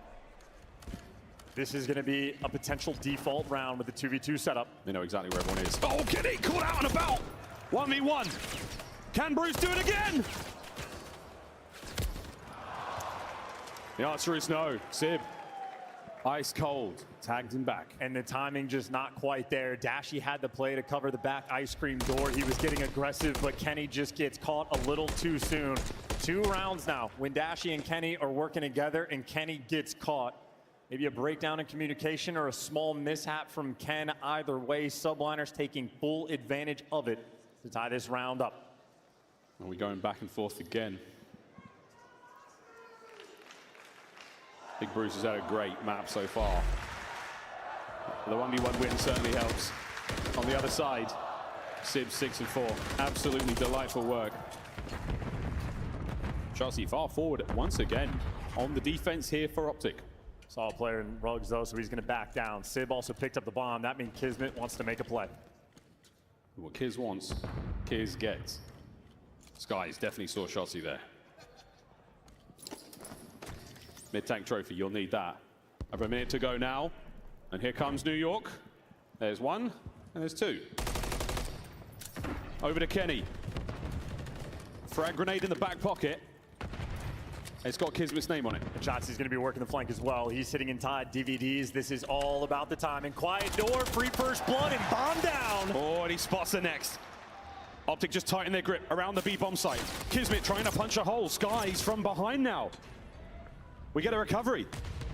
S14: This is going to be a potential default round with the 2v2 setup.
S13: They know exactly where everyone is. Oh, Kenny caught out and about. 1v1. Can Bruce do it again? The answer is no. Sib, ice cold, tagged him back.
S14: And the timing just not quite there. Dashy had the play to cover the back ice cream door. He was getting aggressive, but Kenny just gets caught a little too soon. 2 rounds now when Dashy and Kenny are working together and Kenny gets caught. Maybe a breakdown in communication or a small mishap from Ken. Either way, Subliners taking full advantage of it to tie this round up.
S13: And we're going back and forth again. Big Bruce has had a great map so far. The 1v1 win certainly helps. On the other side, Sib 6-4. Absolutely delightful work. Shotzzy far forward once again on the defense here for Optic.
S14: Solid player in Rugs though, so he's going to back down. Sib also picked up the bomb. That means Kismet wants to make a play.
S13: What Kiz wants, Kiz gets. Skies definitely saw Shotzzy there. Mid-tank trophy, you'll need that. Over a minute to go now. And here comes New York. There's 1, and there's 2. Over to Kenny. Frag grenade in the back pocket. It's got Kismet's name on it.
S14: And Shotzzy's going to be working the flank as well. He's sitting inside DVDs. This is all about the timing. Quiet door, free first blood, and bomb down.
S13: Oh, and he spots the next. Optic just tighten their grip around the B-bomb site. Kismet trying to punch a hole. Skies from behind now. We get a recovery,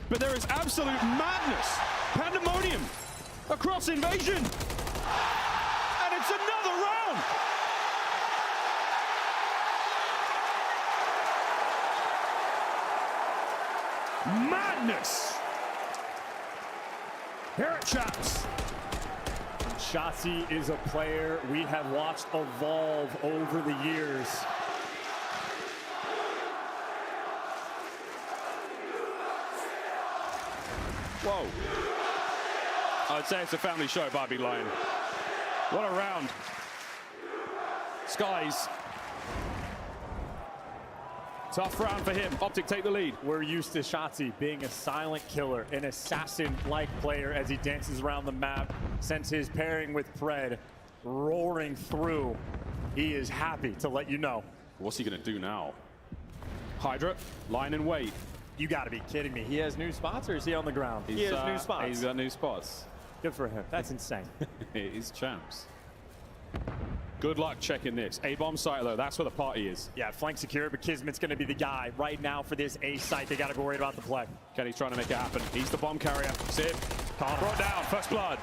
S13: but there is absolute madness, pandemonium across Invasion, and it's another round. Madness here at Chaps.
S14: Shotzzy is a player we have watched evolve over the years.
S13: Whoa. I'd say it's a family show, Barbie Lion. What a round. Skies. Tough round for him. Optic take the lead.
S14: We're used to Shotzzy being a silent killer, an assassin-like player as he dances around the map. Since his pairing with Pred roaring through, he is happy to let you know.
S13: What's he gonna do now? Hydra, line and wait.
S14: You gotta be kidding me. He has new spots, or is he on the ground? He has new spots.
S13: He's got new spots.
S14: Good for him. That's insane.
S13: It is Champs. Good luck checking this. A-bomb site, though, that's where the party is.
S14: Yeah, flank secure, but Kismet's going to be the guy right now for this A site. They got to be worried about the play.
S13: Kenny's trying to make it happen. He's the bomb carrier. Sib, brought down, first blood.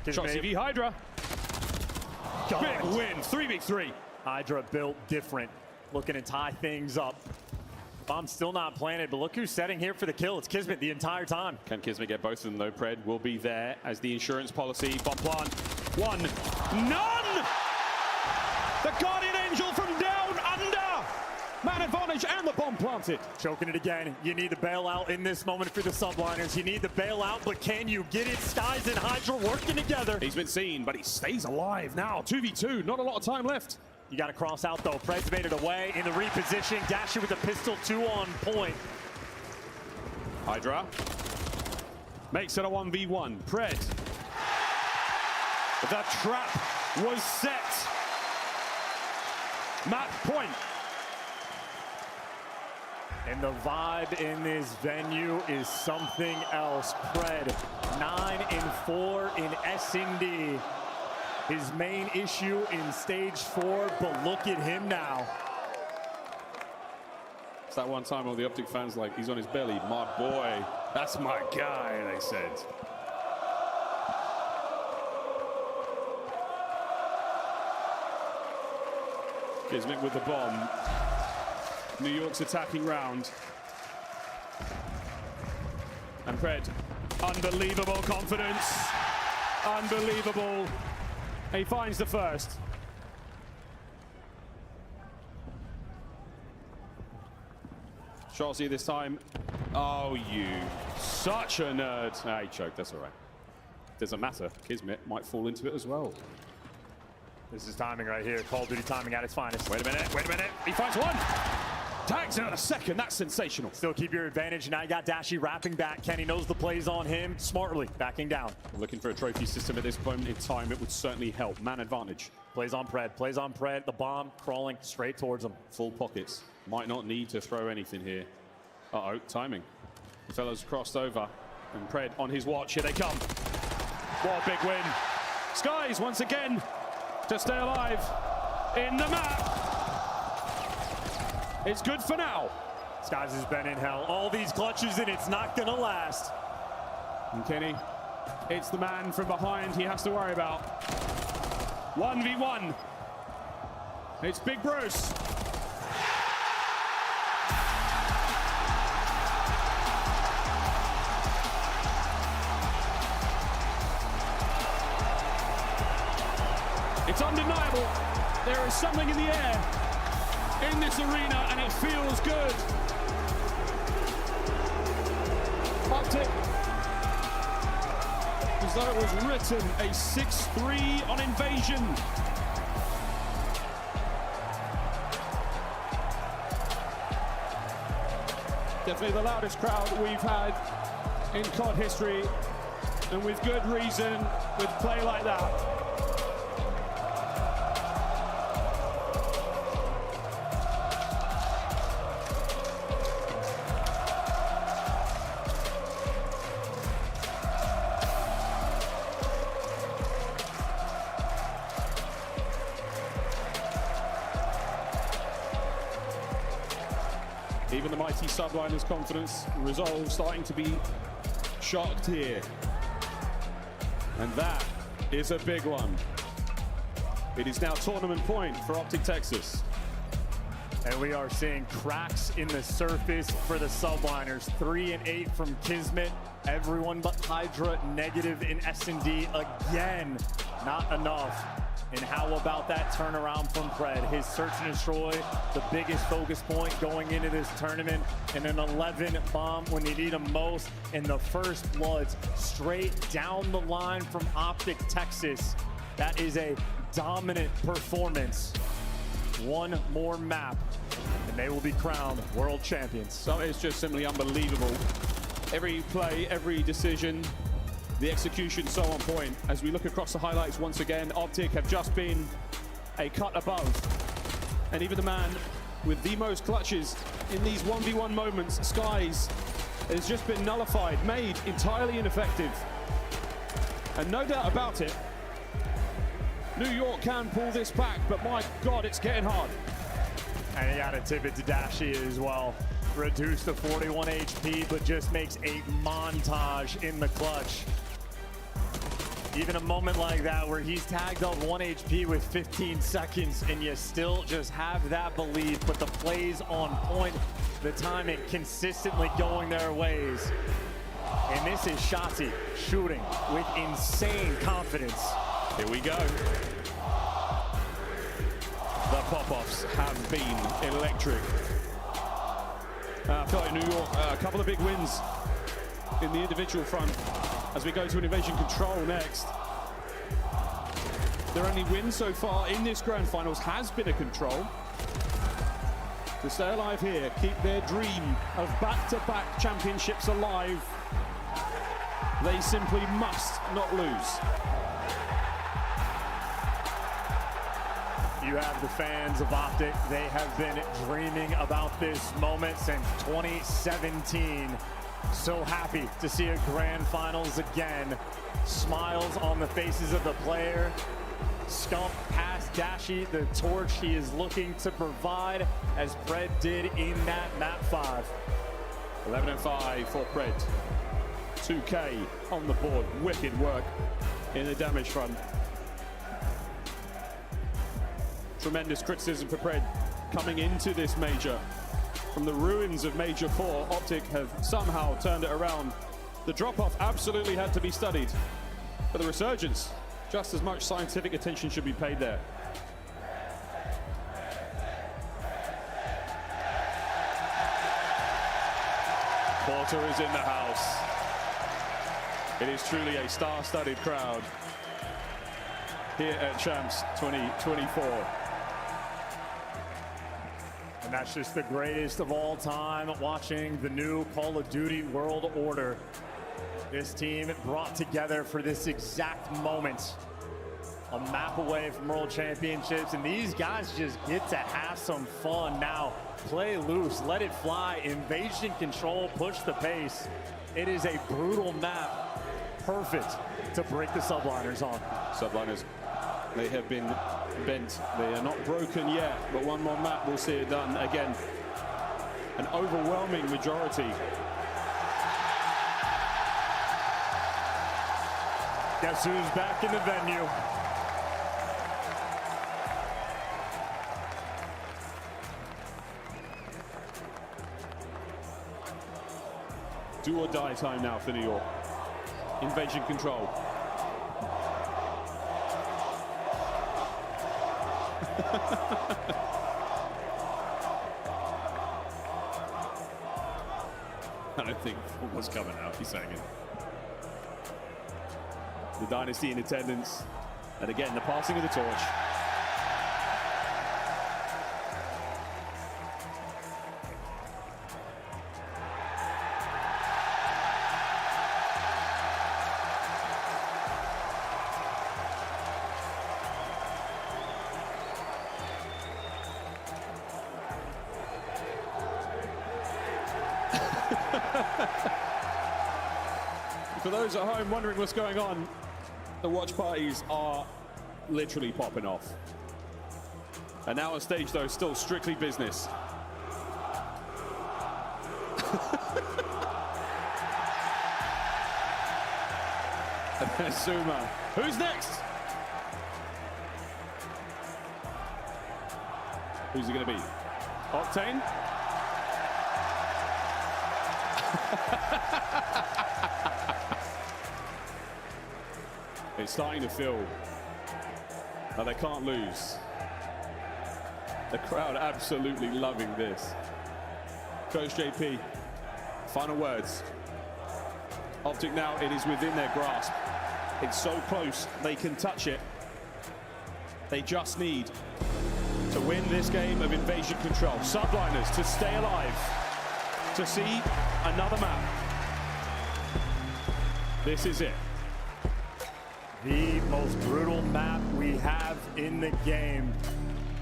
S13: Shotzzy v Hydra. Big win, 3v3.
S14: Hydra built different, looking to tie things up. Bomb's still not planted, but look who's setting here for the kill. It's Kismet the entire time.
S13: Can Kismet get both of them, though? Pred will be there as the insurance policy. Bomb plant. 1, none! The Guardian Angel from down under! Man advantage and the bomb planted.
S14: Choking it again. You need the bailout in this moment for the Subliners. You need the bailout, but can you get it? Skies and Hydra working together.
S13: He's been seen, but he stays alive now. 2v2, not a lot of time left.
S14: You got to cross out, though. Pred's made it away in the repositioning. Dasher with the pistol, 2 on point.
S13: Hydra makes it a 1v1. Pred. The trap was set. Match point.
S14: And the vibe in this venue is something else. Pred, 9-4 in S&D. His main issue in stage 4, but look at him now.
S13: that one time all the Optic fans like, he's on his belly. My boy, that's my guy, they said. Kismet with the bomb. New York's attacking round. And Pred, unbelievable confidence. Unbelievable. He finds the first. Chelsea this time. Oh, you such a nerd. Ah, he choked, that's all right. Doesn't matter. Kismet might fall into it as well.
S12: This is timing right here. Call of Duty timing at its finest.
S13: Wait a minute, wait a minute. He finds one. Tags out a second. That's sensational.
S12: Still keep your advantage. Now you got Dashy wrapping back. Kenny knows the plays on him. Smartly backing down.
S13: Looking for a trophy system at this moment in time. It would certainly help. Man advantage.
S12: Plays on Pred. Plays on Pred. The bomb crawling straight towards him.
S13: Full pockets. Might not need to throw anything here. Uh-oh, timing. The fellas crossed over. And Pred on his watch. Here they come. What a big win. Skies once again to stay alive in the map. It's good for now.
S12: Skies has been in hell. All these clutches and it's not gonna last.
S13: And Kenny, it's the man from behind he has to worry about. 1v1. It's Big Bruce. It's undeniable. There is something in the air in this arena, and it feels good. Optic, as though it was written, a 6-3 on Invasion. Definitely the loudest crowd we've had in COD history, and with good reason, with play like that. Even the mighty Subliner's confidence, resolve starting to be shocked here. And that is a big one. It is now tournament point for Optic Texas.
S12: And we are seeing cracks in the surface for the Subliners. 3 and 8 from Kismet. Everyone but Hydra negative in S&D again. Not enough. And how about that turnaround from Pred? His search and destroy, the biggest focus point going into this tournament, and an 11 bomb when you need them most, and the first bloods straight down the line from Optic Texas. That is a dominant performance. One more map, and they will be crowned world champions.
S13: So it's just simply unbelievable. Every play, every decision, the execution so on point. As we look across the highlights once again, Optic have just been a cut above. And even the man with the most clutches in these 1v1 moments, Skies, has just been nullified, made entirely ineffective. And no doubt about it, New York can pull this back, but my God, it's getting hard.
S12: And you gotta tip it to Dashy as well. Reduced to 41 HP, but just makes a montage in the clutch. Even a moment like that where he's tagged up 1 HP with 15 seconds and you still just have that belief, but the plays on point, the timing consistently going their ways. And this is Shotzi shooting with insane confidence.
S13: Here we go. The pop-offs have been electric. I feel like New York, a couple of big wins in the individual front as we go to an Invasion Control next. Their only win so far in this Grand Finals has been a Control. To stay alive here, keep their dream of back-to-back championships alive, they simply must not lose.
S12: You have the fans of Optic. They have been dreaming about this moment since 2017. So happy to see a grand finals again. Smiles on the faces of the player. Scump past Dashy the torch he is looking to provide, as Pred did in that map 5.
S13: 11-5 for Pred. 2K on the board. Wicked work in the damage front. Tremendous criticism for Pred coming into this major. From the ruins of Major 4, Optic have somehow turned it around. The drop-off absolutely had to be studied. But the resurgence, just as much scientific attention should be paid there. Porter is in the house. It is truly a star-studded crowd here at Champs 2024.
S12: And that's just the greatest of all time, watching the new Call of Duty World Order. This team brought together for this exact moment. A map away from World Championships, and these guys just get to have some fun now. Play loose, let it fly, invasion control, push the pace. It is a brutal map, perfect to break the subliners on.
S13: Subliners, they have been bent. They are not broken yet, but one more map will see it done. Again, an overwhelming majority.
S12: Guess who's back in the venue?
S13: Do or die time now for New York. Invasion control. I don't think what's coming out. He's saying it. The Dynasty in attendance. And again, the passing of the torch. For those at home wondering what's going on, the watch parties are literally popping off. And now on stage, though, still strictly business. And there's Suma. Who's next? Who's it going to be? Octane? It's starting to feel that they can't lose. The crowd absolutely loving this. Coach JP, final words. Optic now, it is within their grasp. It's so close, they can touch it. They just need to win this game of invasion control. Subliners to stay alive, to see another map. This is it.
S12: The most brutal map we have in the game.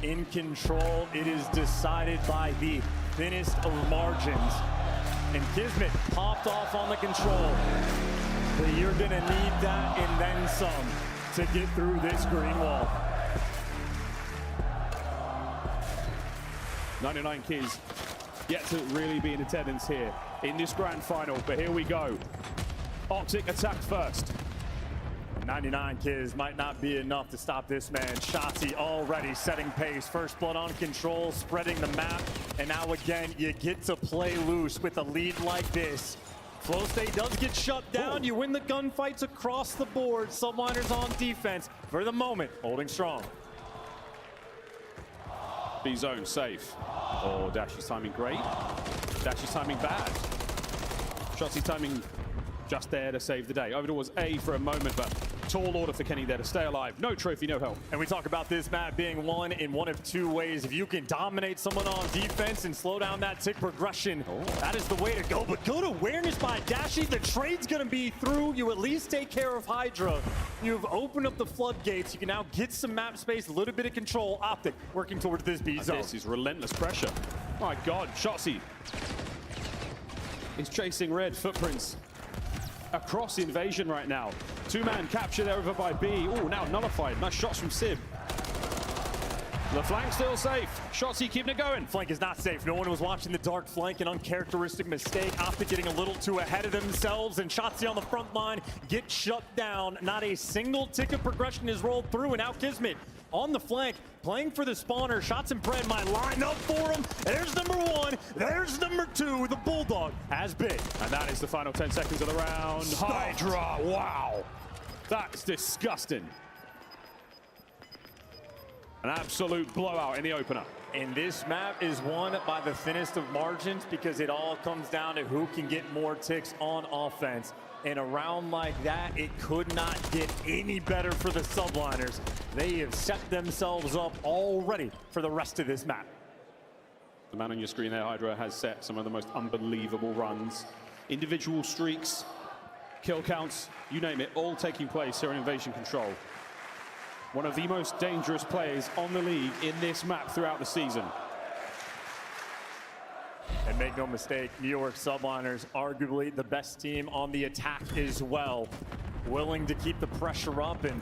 S12: In control, it is decided by the thinnest of margins. And Kismet popped off on the control. But you're gonna need that and then some to get through this green wall.
S13: 99 Kids yet to really be in attendance here in this grand final, but here we go. Optic attacked first.
S12: 99 Kids might not be enough to stop this man. Shotzzy already setting pace. First blood on control, spreading the map. And now again, you get to play loose with a lead like this. Flow State does get shut down. You win the gunfights across the board. Subliners on defense for the moment, holding strong.
S13: B-zone safe. Oh, Dashy's timing great. Dashy's timing bad. Shotzzy timing just there to save the day. Over towards A for a moment, but tall order for Kenny there to stay alive. No trophy, no help.
S12: And we talk about this map being won in one of two ways. If you can dominate someone on defense and slow down that tick progression, that is the way to go. But good awareness by Dashy. The trade's going to be through. You at least take care of Hydra. You've opened up the floodgates. You can now get some map space, a little bit of control. Optic working towards this B zone.
S13: This is relentless pressure. My God, Shotzzy is chasing red footprints across invasion right now. Two-man capture there over by B. Oh, now nullified. Nice shots from Sib.
S14: The flank still safe. Shotzzy keeping it going.
S12: Flank is not safe. No one was watching the dark flank. An uncharacteristic mistake. Optic getting a little too ahead of themselves, and Shotzzy on the front line get shut down. Not a single tick of progression is rolled through, and now Kismet on the flank, playing for the spawner. Shots and Pred might line up for him. There's number 1. There's number 2. The Bulldog has bit.
S14: And that is the final 10 seconds of the round. Hydra, wow. That's disgusting. An absolute blowout in the opener.
S12: And this map is won by the thinnest of margins because it all comes down to who can get more ticks on offense. In a round like that, it could not get any better for the Subliners. They have set themselves up already for the rest of this map.
S13: The man on your screen there, Hydra, has set some of the most unbelievable runs. Individual streaks, kill counts, you name it, all taking place here in Invasion Control. One of the most dangerous players on the league in this map throughout the season.
S12: And make no mistake, New York Subliners, arguably the best team on the attack as well. Willing to keep the pressure up and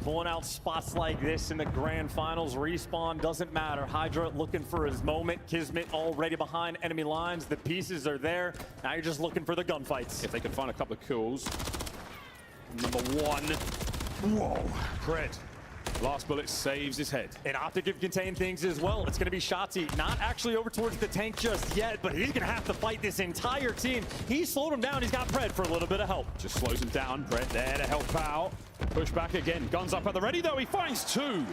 S12: pulling out spots like this in the grand finals. Respawn doesn't matter. Hydra looking for his moment. Kismet already behind enemy lines. The pieces are there. Now you're just looking for the gunfights.
S13: If they can find a couple of kills. Number 1.
S12: Whoa.
S13: Pred. Last bullet saves his head.
S12: And Optic have contained things as well. It's going to be Shotzzy, not actually over towards the tank just yet, but he's going to have to fight this entire team. He slowed him down. He's got Pred for a little bit of help.
S13: Just slows him down. Pred there to help out. Push back again. Guns up at the ready, though. He finds 2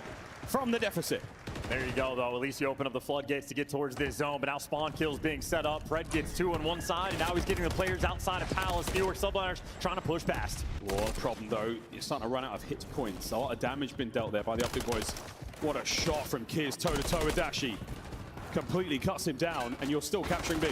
S13: from the deficit.
S12: There you go, though. At least you open up the floodgates to get towards this zone, but now spawn kills being set up. Pred gets 2 on one side, and now he's getting the players outside of Palace. New York Subliners trying to push past.
S13: Well, the problem, though, you're starting to run out of hit points. A lot of damage been dealt there by the Optic boys. What a shot from Kiz toe-to-toe with Dashy. Completely cuts him down, and you're still capturing B.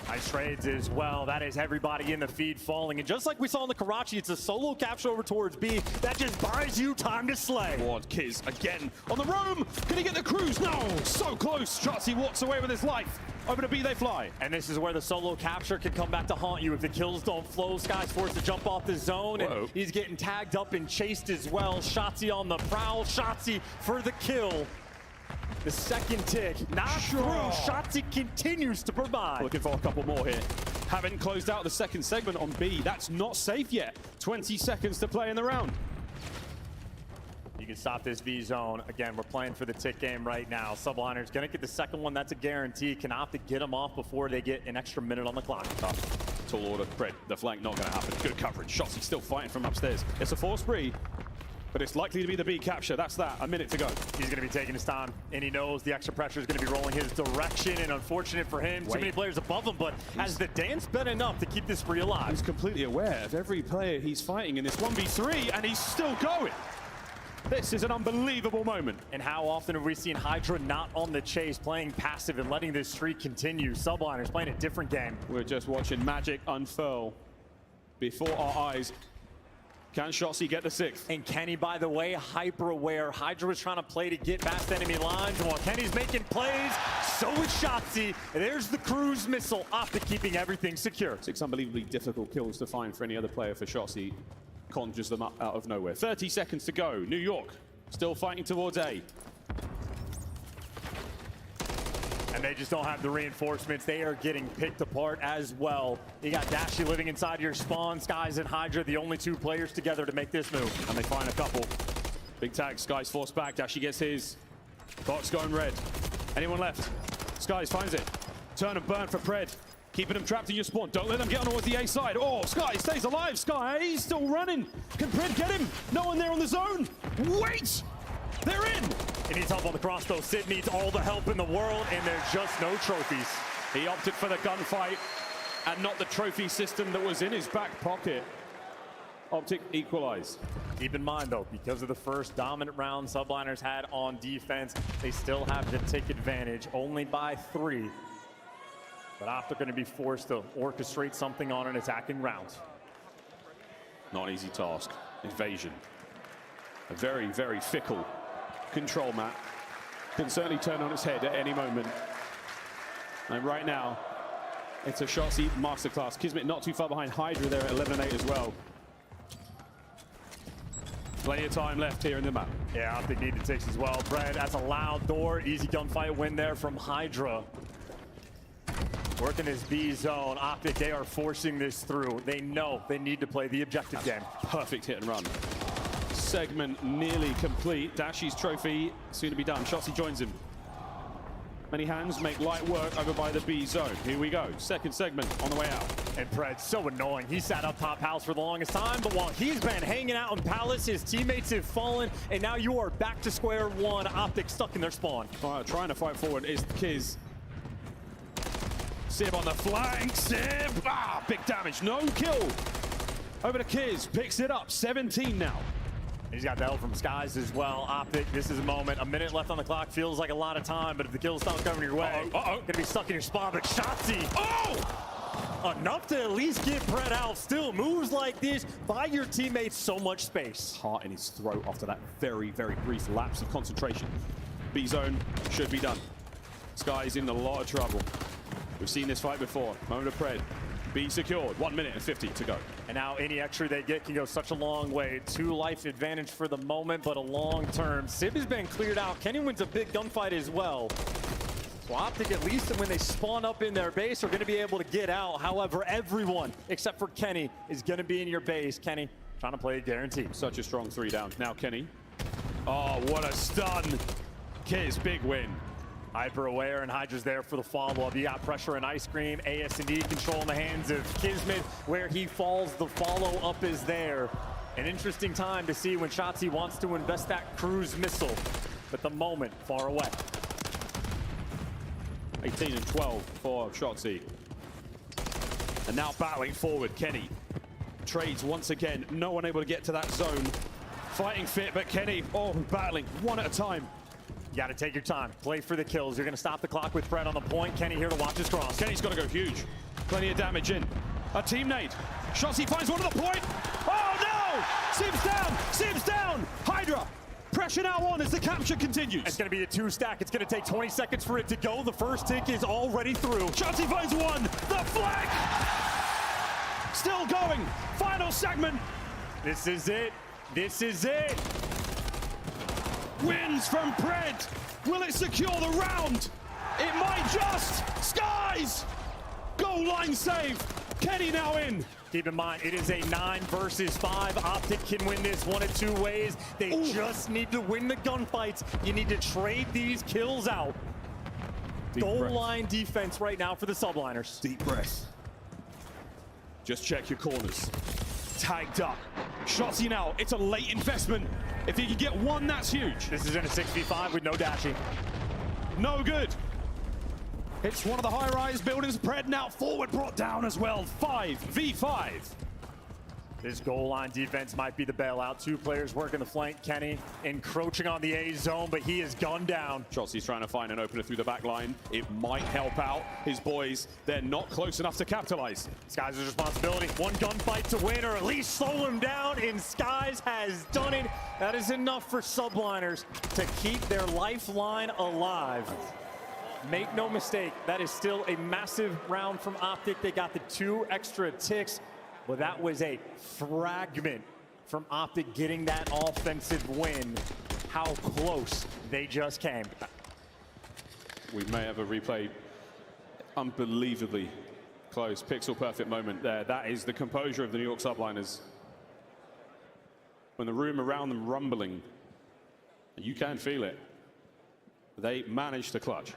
S12: Nice trades as well. That is everybody in the feed falling. And just like we saw in the Karachi, it's a solo capture over towards B. That just buys you time to slay.
S13: Ward Kiz again on the roam. Can he get the cruise? No, so close. Shotzzy walks away with his life. Over to B they fly.
S12: And this is where the solo capture can come back to haunt you if the kills don't flow. Sky's forced to jump off the zone.
S13: Whoa.
S12: And he's getting tagged up and chased as well. Shotzzy on the prowl. Shotzzy for the kill. The second tick, not through. Shotzzy continues to provide.
S13: Looking for a couple more here. Haven't closed out the second segment on B. That's not safe yet. 20 seconds to play in the round.
S12: You can stop this B zone. Again, we're playing for the tick game right now. Subliners gonna get the second one. That's a guarantee. Can Optic get them off before they get an extra minute on the clock.
S13: Tough. Tall order. Pred. The flank not gonna happen. Good coverage. Shotzzy still fighting from upstairs. It's a 4 spree. But it's likely to be the B capture. That's that. A minute to go.
S12: He's going to be taking his time, and he knows the extra pressure is going to be rolling his direction, and unfortunate for him, too many players above him, but has the dance been enough to keep this spree alive?
S13: He's completely aware of every player he's fighting in this 1v3, and he's still going. This is an unbelievable moment.
S12: And how often have we seen Hydra not on the chase, playing passive and letting this streak continue? Subliners playing a different game.
S13: We're just watching magic unfurl before our eyes. Can Shotzzy get the 6th?
S12: And Kenny, by the way, hyper aware. Hydra was trying to play to get past enemy lines, and while Kenny's making plays, so is Shotzzy. There's the cruise missile. Optic keeping everything secure.
S13: 6 unbelievably difficult kills to find for any other player for Shotzzy. Conjures them up out of nowhere. 30 seconds to go. New York still fighting towards A.
S12: And they just don't have the reinforcements. They are getting picked apart as well. You got Dashy living inside your spawn. Skies and Hydra, the only 2 players together to make this move.
S13: And they find a couple. Big tag. Skies forced back. Dashy gets his. Box going red. Anyone left? Skies finds it. Turn and burn for Pred. Keeping them trapped in your spawn. Don't let them get on towards the A side. Oh, Sky stays alive. Sky, he's still running. Can Pred get him? No one there on the zone. Wait! They're in!
S12: He needs help on the cross, though. Sid needs all the help in the world, and there's just no trophies.
S13: He opted for the gunfight and not the trophy system that was in his back pocket. Optic equalize.
S12: Keep in mind, though, because of the first dominant round Subliners had on defense, they still have the tick advantage, only by 3. But Optic going to be forced to orchestrate something on an attacking round.
S13: Not an easy task. Invasion. A very, very fickle control map. Can certainly turn on its head at any moment. And right now, it's a Shotzzy masterclass. Kismet not too far behind Hydra there at 11-8 as well. Plenty of time left here in the map.
S14: Yeah, Optic need the ticks as well. Brad, that's a loud door. Easy gunfight win there from Hydra. Working this B zone. Optic, they are forcing this through. They know they need to play the objective game.
S13: Perfect hit and run. Segment nearly complete. Dashi's trophy soon to be done. Shotzzy joins him. Many hands make light work over by the B zone. Here we go. Second segment on the way out.
S14: And Pred, so annoying. He sat up top house for the longest time, but while he's been hanging out in Palace, his teammates have fallen, and now you are back to square one. Optic stuck in their spawn.
S13: Trying to fight forward is Kiz. Sib on the flank. Sib! Ah, big damage. No kill. Over to Kiz. Picks it up. 17 now.
S14: He's got the help from Skies as well. Optic, this is a moment. A minute left on the clock feels like a lot of time, but if the kill's not coming your way, gonna be stuck in your spawn. But Shotzzy, enough to at least get Pred out. Still, moves like this buy your teammates so much space.
S13: Heart in his throat after that very, very brief lapse of concentration. B zone should be done. Sky's in a lot of trouble. We've seen this fight before. Moment of Pred. B secured. 1 minute and 50 to go.
S14: And now any extra they get can go such a long way. 2 life advantage for the moment, but a long term. Sib has been cleared out. Kenny wins a big gunfight as well. So Optic, at least when they spawn up in their base, are going to be able to get out. However, everyone except for Kenny is going to be in your base. Kenny trying to play a guarantee.
S13: Such a strong 3 down. Now Kenny. Oh, what a stun. Kiz, big win.
S14: Hyper aware, and Hydra's there for the follow-up. You got pressure and Ice Cream. AS&D control in the hands of Kismet. Where he falls, the follow-up is there. An interesting time to see when Shotzzy wants to invest that cruise missile. But the moment, far away.
S13: 18 and 12 for Shotzzy. And now battling forward, Kenny. Trades once again. No one able to get to that zone. Fighting fit, but Kenny, battling one at a time.
S14: You got to take your time. Play for the kills. You're going to stop the clock with Pred on the point. Kenny here to watch his cross.
S13: Kenny's got to go huge. Plenty of damage in. A team nade. Shotzzy finds one at the point. Oh no! Sib's down! Sib's down! Hydra! Pressure now on as the capture continues.
S14: It's going to be a 2-stack. It's going to take 20 seconds for it to go. The first tick is already through.
S13: Shotzzy finds one. The flag! Still going. Final segment.
S14: This is it. This is it.
S13: Wins from Pred. Will it secure the round? It might just. Skies! Goal line save. Kenny now in.
S14: Keep in mind, it is a 9 versus 5. Optic can win this one of 2 ways. They just need to win the gunfights. You need to trade these kills out. Goal line defense right now for the subliners.
S13: Deep breath. Just check your corners. Tagged up. Shotzzy now. It's a late investment. If he can get one, that's huge.
S14: This is in a 6v5 with no dashing.
S13: No good. It's one of the high-rise buildings. Pred now forward brought down as well. 5v5.
S14: This goal line defense might be the bailout. 2 players working the flank. Kenny encroaching on the A zone, but he is gunned down.
S13: Shotzzy's trying to find an opener through the back line. It might help out his boys. They're not close enough to capitalize.
S14: Skies' responsibility. 1 gunfight to win, or at least slow him down, and Skies has done it. That is enough for subliners to keep their lifeline alive. Make no mistake, that is still a massive round from Optic. They got the 2 extra ticks. Well, that was a fragment from Optic getting that offensive win. How close they just came.
S13: We may have a replay. Unbelievably close. Pixel perfect moment there. That is the composure of the New York Subliners. When the room around them rumbling, you can feel it. They managed to clutch.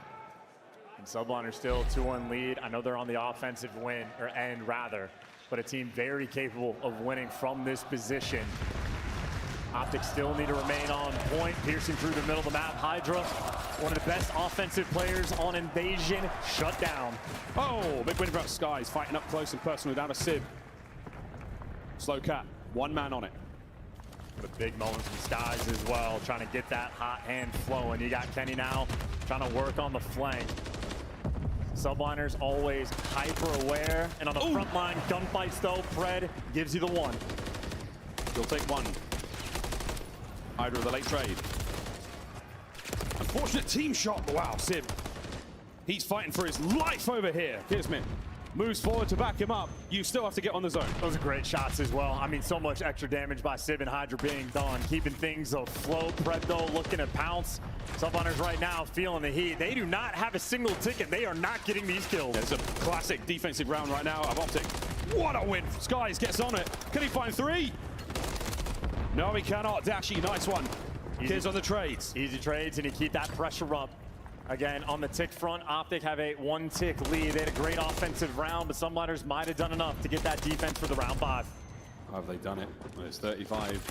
S14: And Subliners still 2-1 lead. I know they're on the offensive end rather. But a team very capable of winning from this position. Optic still need to remain on point, piercing through the middle of the map. Hydra, one of the best offensive players on Invasion, shut down.
S13: Oh, big win for Skies, fighting up close and personal without a Sib. Slow cat, 1 man on it.
S14: But big moments from Skies as well, trying to get that hot hand flowing. You got Kenny now trying to work on the flank. Subliners always hyper aware, and on the front line gunfights though, Pred gives you the 1.
S13: He'll take 1. Hydra the late trade. Unfortunate team shot. Wow, Sib. He's fighting for his life over here. Kismet moves forward to back him up. You still have to get on the zone.
S14: Those are great shots as well. I mean, so much extra damage by Civ and Hydra being done, keeping things afloat. Pred, though, looking to pounce. Subliners right now feeling the heat. They do not have a single ticket. They are not getting these kills.
S13: It's a classic defensive round right now of Optic. What a win. Skies gets on it. Can he find 3? No, he cannot. Dashy, nice one. Kids on the trades.
S14: Easy trades, and you keep that pressure up. Again, on the tick front, Optic have a 1-tick lead. They had a great offensive round, but Subliners might have done enough to get that defense for the round 5.
S13: Have they done it? It's 35.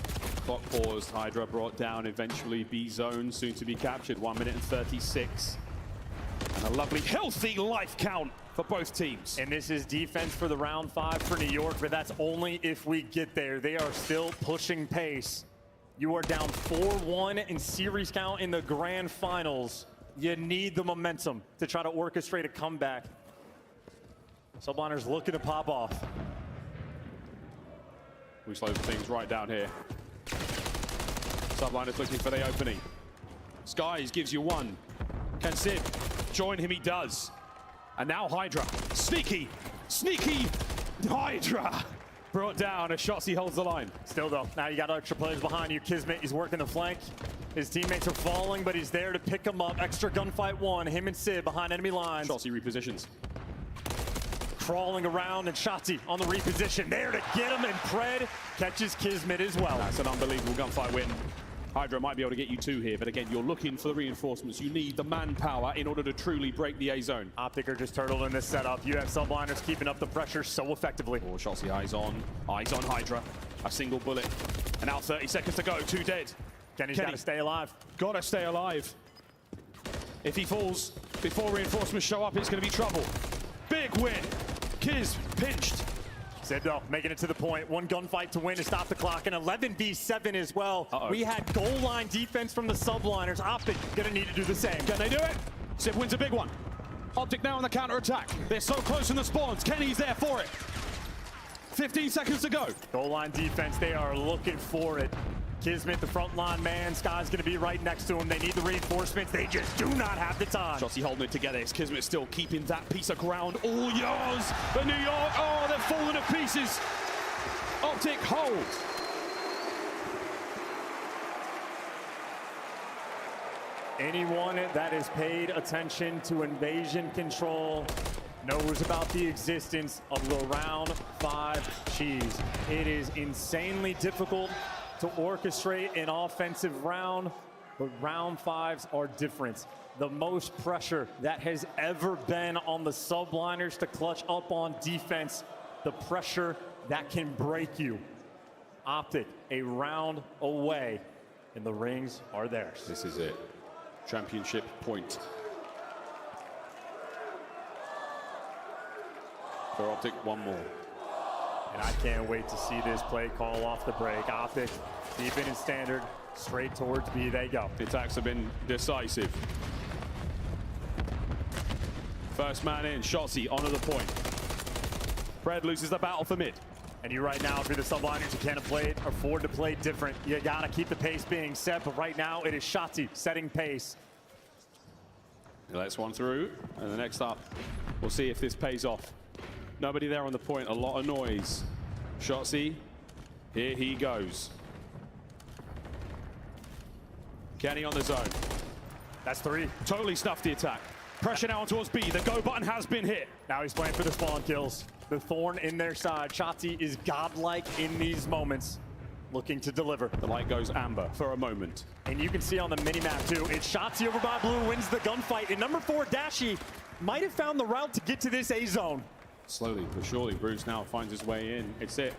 S13: Clock paused. Hydra brought down eventually. B zone soon to be captured. 1 minute and 36. And a lovely, healthy life count for both teams.
S14: And this is defense for the round 5 for New York, but that's only if we get there. They are still pushing pace. You are down 4-1 in series count in the grand finals. You need the momentum to try to orchestrate a comeback. Subliners looking to pop off.
S13: We slow things right down here. Subliners looking for the opening. Skies gives you 1. Can Civ join him? He does. And now Hydra. Sneaky Hydra. Brought down as Shotzzy holds the line.
S14: Still though, now you got extra players behind you. Kismet, he's working the flank. His teammates are falling, but he's there to pick them up. Extra gunfight 1, him and Civ behind enemy lines.
S13: Shotzzy repositions.
S14: Crawling around, and Shotzzy on the reposition. There to get him, and Pred catches Kismet as well.
S13: That's an unbelievable gunfight win. Hydra might be able to get you 2 here, but again, you're looking for the reinforcements. You need the manpower in order to truly break the A zone.
S14: Optic are just turtled in this setup. You have Subliners keeping up the pressure so effectively.
S13: Oh, Shotzzy eyes on Hydra. A single bullet. And now 30 seconds to go, 2 dead.
S14: Kenny's got to stay alive.
S13: Gotta stay alive. If he falls before reinforcements show up, it's gonna be trouble. Big win. Kiz pinched.
S14: Civ though, making it to the point. 1 gunfight to win to stop the clock, and 11v7 as well. We had goal line defense from the Subliners. Optic gonna need to do the same.
S13: Can they do it? Civ wins a big one. Optic now on the counter attack. They're so close in the spawns. Kenny's there for it. 15 seconds to go.
S14: Goal line defense, they are looking for it. Kismet, the front line man. Sky's going to be right next to him. They need the reinforcements. They just do not have the time.
S13: Shotzzy holding it together. Is Kismet still keeping that piece of ground all yours? The New York, oh, they're falling to pieces. Optic hold.
S14: Anyone that has paid attention to invasion control knows about the existence of the round 5 cheese. It is insanely difficult to orchestrate an offensive round, but round 5s are different. The most pressure that has ever been on the Subliners to clutch up on defense, the pressure that can break you. Optic, a round away, and the rings are theirs.
S13: This is it. Championship point. For Optic, 1 more.
S14: And I can't wait to see this play call off the break. Optic, deep in standard, straight towards B they go.
S13: The attacks have been decisive. First man in, Shotzzy onto the point. Pred loses the battle for mid.
S14: And you right now, if you're the Subliners, you can't afford to play different. You gotta keep the pace being set, but right now it is Shotzzy setting pace.
S13: He lets one through, and the next up, we'll see if this pays off. Nobody there on the point, a lot of noise. Shotzzy, here he goes. Kenny on the zone.
S14: That's 3.
S13: Totally stuffed the attack. Pressure now towards B. The go button has been hit.
S14: Now he's playing for the spawn kills. The thorn in their side. Shotzzy is godlike in these moments, looking to deliver.
S13: The light goes amber for a moment.
S14: And you can see on the mini-map too, it's Shotzzy over by blue, wins the gunfight. And number 4, Dashy, might have found the route to get to this A zone.
S13: Slowly but surely, Bruce now finds his way in. It's it.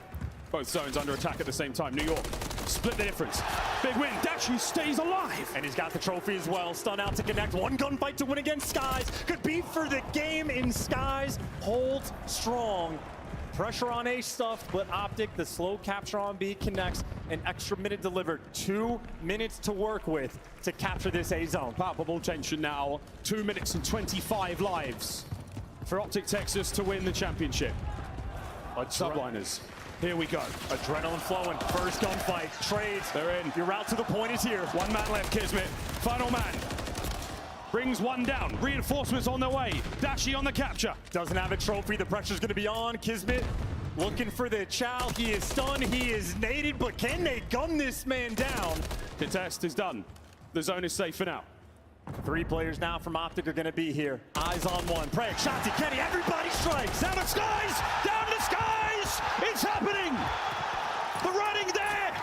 S13: Both zones under attack at the same time. New York split the difference. Big win. Dashy stays alive.
S14: And he's got the trophy as well. Stun out to connect. 1 gunfight to win against Skies. Could be for the game in Skies. Holds strong. Pressure on A stuffed, but Optic, the slow capture on B connects. An extra minute delivered. 2 minutes to work with to capture this A zone.
S13: Palpable tension now. 2 minutes and 25 lives for Optic Texas to win the championship. Subliners. Here we go.
S14: Adrenaline flowing. First gunfight. Trades.
S13: They're in.
S14: Your route to the point is here.
S13: 1 man left, Kismet. Final man.
S12: Brings one down. Reinforcements on their way. Dashy on the capture. Doesn't have a trophy. The pressure's going to be on. Kismet looking for the chow. He is stunned. He is naded, but can they gun this man down? The test is done. The zone is safe for now. 3 players now from Optic are going to be here. Eyes on one. Preg, Shanti, Kenny, everybody strikes. Down the skies! Down the skies! It's happening! The running there!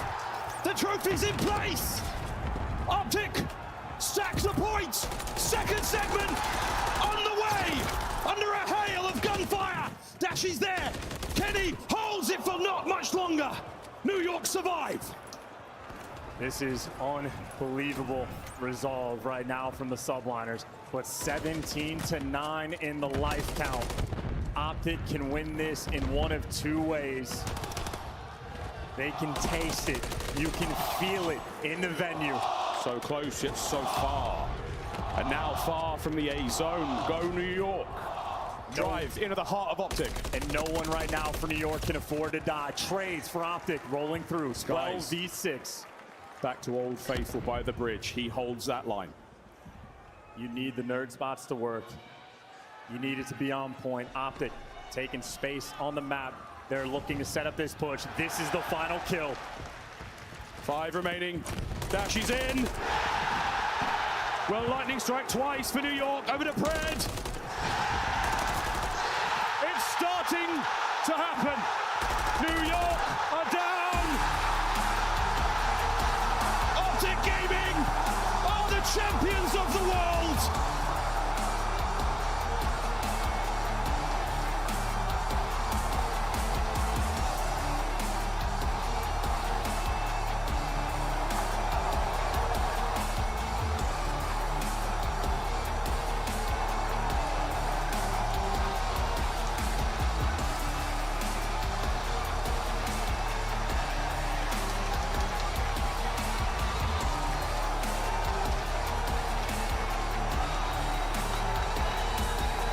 S12: The trophy's in place! Optic stacks the points! Second segment on the way! Under a hail of gunfire! Dashy's there! Kenny holds it for not much longer! New York survive! This is unbelievable resolve right now from the Subliners, but 17-9 in the life count. Optic can win this in one of 2 ways. They can taste it. You can feel it in the venue.
S13: So close yet so far. And now far from the A zone. Go New York. Drive into the heart of Optic.
S12: And no one right now for New York can afford to die. Trades for Optic rolling through. 12 v6.
S13: Back to Old Faithful by the bridge. He holds that line.
S12: You need the nerd spots to work. You need it to be on point. Optic taking space on the map. They're looking to set up this push. This is the final kill.
S13: 5 remaining. Dashy's in. Well, lightning strike twice for New York. Over to Pred. It's starting to happen. New York are down. Optic Gaming are the champions of the world.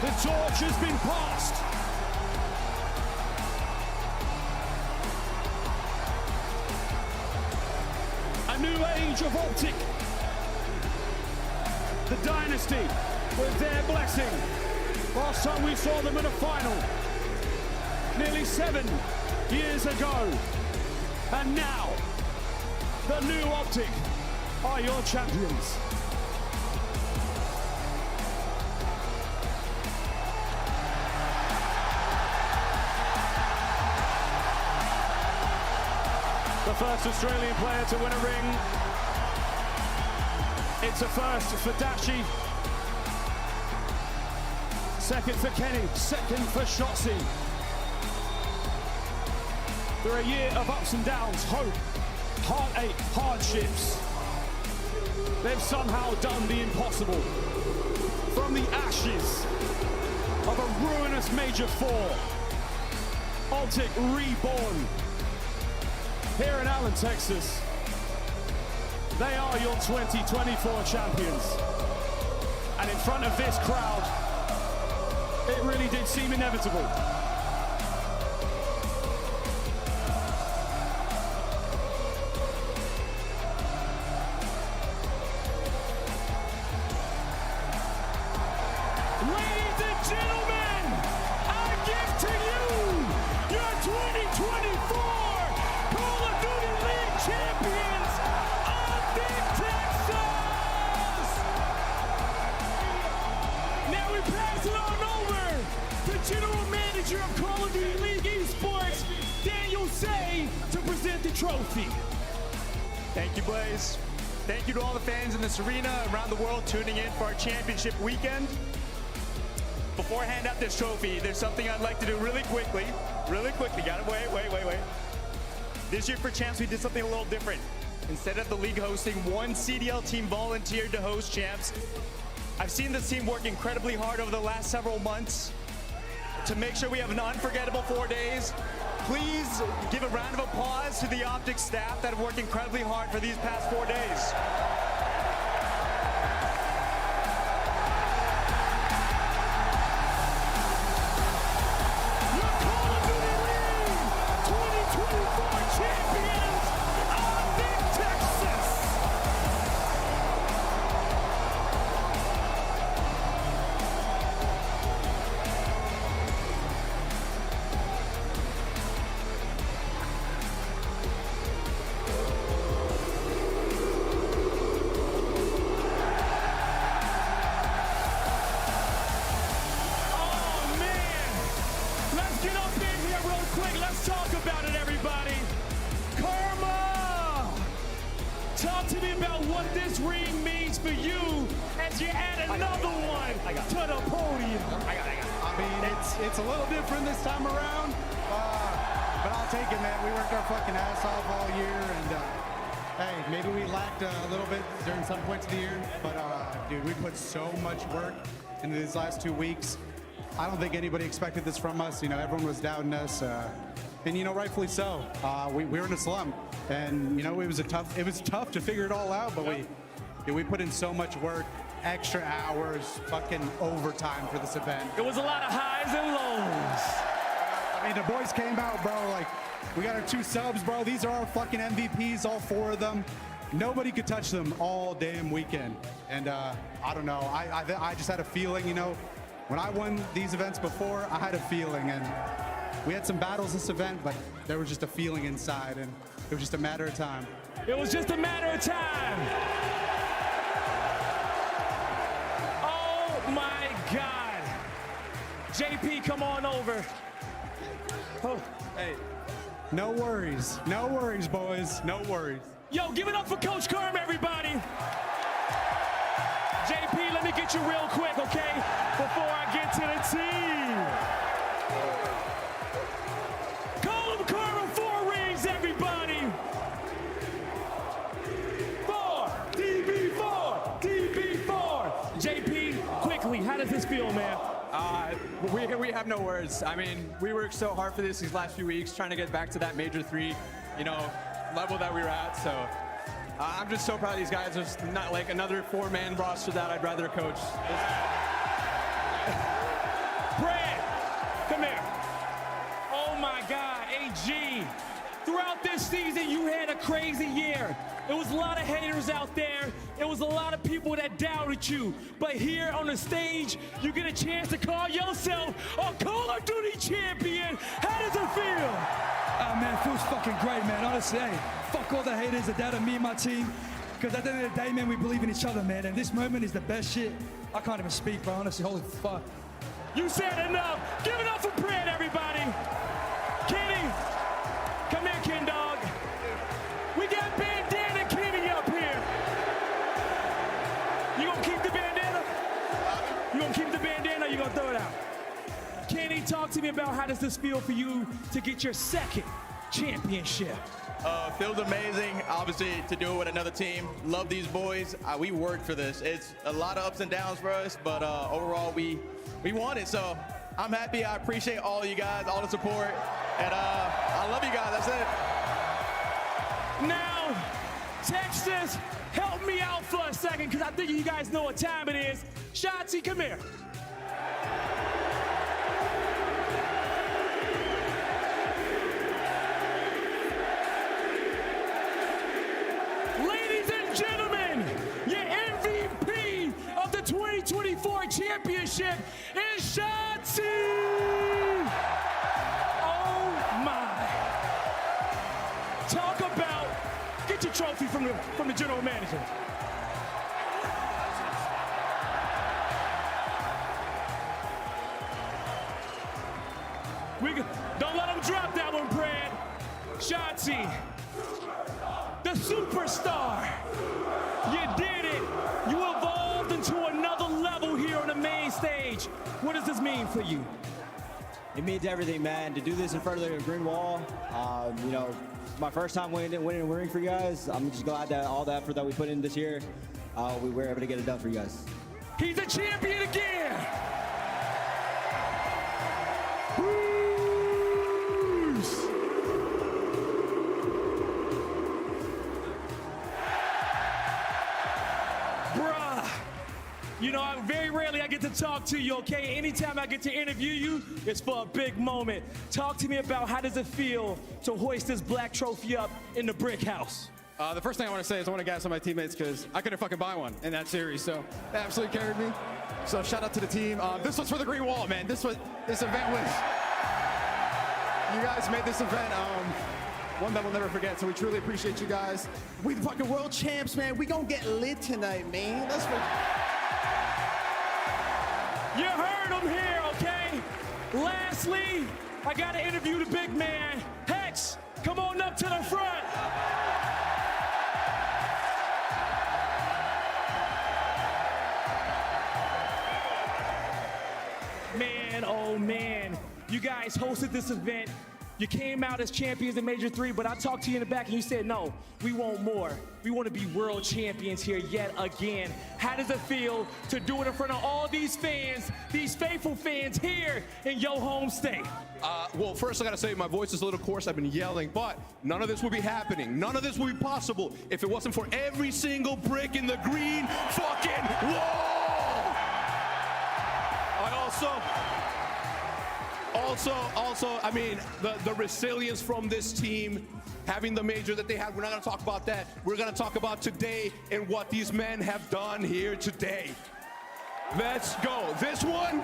S13: The torch has been passed. A new age of Optic. The dynasty with their blessing. Last time we saw them in a final, nearly 7 years ago. And now, the new Optic are your champions. The first Australian player to win a ring. It's a first for Dashy. Second for Kenny. Second for Shotzi. Through a year of ups and downs, hope, heartache, hardships, they've somehow done the impossible. From the ashes of a ruinous Major 4, Optic reborn. Here in Allen, Texas, they are your 2024 champions. And in front of this crowd, it really did seem inevitable.
S8: Ladies and gentlemen, I give to you your 2024 Call of Duty League champions, Optic Texas! Now we pass it on over to General Manager of Call of Duty League Esports, Daniel Say, to present the trophy.
S17: Thank you, Blaze. Thank you to all the fans in this arena around the world tuning in for our championship weekend. Before I hand out this trophy, there's something I'd like to do really quickly. Got it, wait. This year for Champs, we did something a little different. Instead of the league hosting, one CDL team volunteered to host Champs. I've seen this team work incredibly hard over the last several months to make sure we have an unforgettable 4 days. Please give a round of applause to the Optic staff that have worked incredibly hard for these past 4 days.
S8: for you as you add another one to the podium.
S18: I mean, it's a little different this time around, but I'll take it, man. We worked our fucking ass off all year, and hey, maybe we lacked a little bit during some points of the year, but dude, we put so much work into these last 2 weeks. I don't think anybody expected this from us. You know, everyone was doubting us, and you know, rightfully so. We were in a slump, and you know, it was tough to figure it all out, but we put in so much work. Extra hours, fucking overtime for this event.
S8: It was a lot of highs and lows.
S18: I mean, the boys came out, bro. Like, we got our 2 subs, bro. These are our fucking MVPs, all 4 of them. Nobody could touch them all damn weekend. And I don't know. I just had a feeling, you know, when I won these events before, I had a feeling. And we had some battles this event, but there was just a feeling inside, and it was just a matter of time.
S8: It was just a matter of time. My God. JP, come on over.
S18: Oh, hey. No worries, boys. No worries.
S8: Yo, give it up for Coach Carm, everybody. JP, let me get you real quick, okay? Before I get to the team. Call him Carm 4 rings, everybody. 4, DB4, DB4. JP, quickly, how does this feel, man?
S20: We have no words. I mean, we worked so hard for these last few weeks, trying to get back to that Major 3, you know, level that we were at. So I'm just so proud of these guys. There's not like another 4-man roster that I'd rather coach.
S8: Brad, come here. Oh my God, AG. Throughout this season, you had a crazy year. There was a lot of haters out there. There was a lot of people that doubted you. But here on the stage, you get a chance to call yourself a Call of Duty champion. How does it feel?
S22: Man, it feels fucking great, man. Honestly, hey, fuck all the haters that doubted me and my team. Because at the end of the day, man, we believe in each other, man. And this moment is the best shit. I can't even speak, bro. Honestly, holy fuck.
S8: You said enough. Give it up for Brad, everybody. Kenny, come here, Ken Dog. We got Bandana Kenny up here. You gonna keep the bandana? You gonna keep the bandana or you gonna throw it out? Kenny, talk to me about how does this feel for you to get your 2nd championship?
S23: Feels amazing, obviously, to do it with another team. Love these boys. We worked for this. It's a lot of ups and downs for us, but overall, we won it. So I'm happy. I appreciate all of you guys, all the support, and I love you guys. That's it.
S8: Now, Texas, help me out for a second, because I think you guys know what time it is. Shotzi, come here. Ladies and gentlemen, your MVP of the 2024 championship is Shotzi. Oh my. Talk about, get your trophy from the general manager. Don't let him drop that one, Brad. Shotzi, the superstar. You did it. You evolved into another level here on the main stage. What does this mean for you?
S25: It means everything, man. To do this in front of the green wall, you know, my first time winning a ring for you guys. I'm just glad that all the effort that we put in this year, we were able to get it done for you guys.
S8: He's a champion again. Bruh, you know, very rarely I get to talk to you, okay? Anytime I get to interview you, it's for a big moment. Talk to me about how does it feel to hoist this black trophy up in the brick house?
S26: The first thing I want to say is I want to gas on my teammates because I couldn't fucking buy one in that series, so they absolutely carried me. So shout out to the team. This was for the green wall, man. This event was, you guys made this event one that we'll never forget, so we truly appreciate you guys.
S24: We the fucking world champs, man. We gonna get lit tonight, man. That's what.
S8: You heard him here, okay? Lastly, I gotta interview the big man. Hex, come on up to the front. Man, oh man, you guys hosted this event. You came out as champions in Major 3, but I talked to you in the back and you said, no, we want more. We want to be world champions here yet again. How does it feel to do it in front of all these fans, these faithful fans here in your home state?
S1: Well, first I gotta say my voice is a little coarse. I've been yelling, but none of this would be happening. None of this would be possible if it wasn't for every single brick in the green fucking wall. Also, I mean, the resilience from this team, having the major that they had, we're not gonna talk about that. We're gonna talk about today and what these men have done here today. Let's go. This one,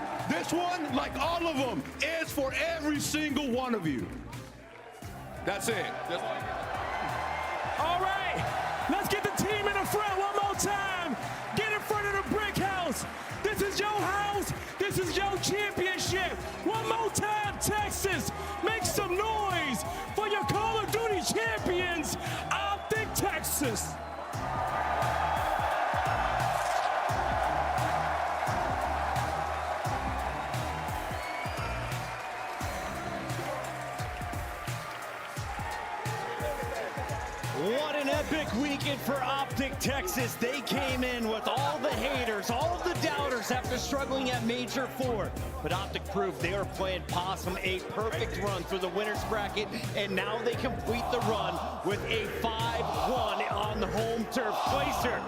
S1: like all of them, is for every single one of you. That's it.
S8: All right, let's get the team in the front one more time. Get in front of the brick house. This is your house. This is your championship. One more time, Texas. Make some noise for your Call of Duty champions, Optic Texas.
S5: What an epic weekend for Optic Texas. They came in with all the haters, all the doubters after struggling at Major 4. But Optic proved they are playing possum, a perfect run through the winner's bracket, and now they complete the run with a 5-1 on the home turf. Placer,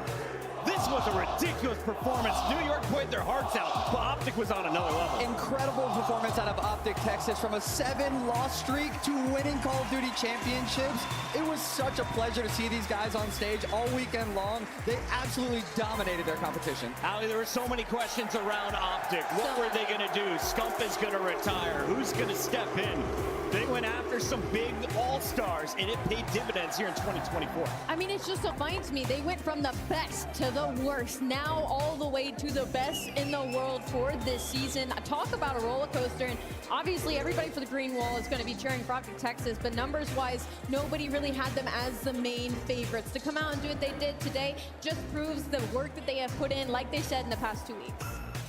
S5: this was a ridiculous performance. New York played their hearts out, but Optic was on another level.
S2: Incredible performance out of Optic Texas, from a 7-loss streak to winning Call of Duty championships. It was such a pleasure to see these guys on stage all weekend long. They absolutely dominated their competition.
S5: Ali, there were so many questions around Optic. What were they going to do? Scump is going to retire. Who's going to step in? They went after some big all-stars, and it paid dividends here in 2024.
S6: I mean, it just reminds me, they went from the best to the worst, now all the way to the best in the world for this season. Talk about a roller coaster, and obviously everybody for the Green Wall is going to be cheering for Optic Texas, but numbers-wise, nobody really had them as the main favorites. To come out and do what they did today just proves the work that they have put in, like they said, in the past 2 weeks.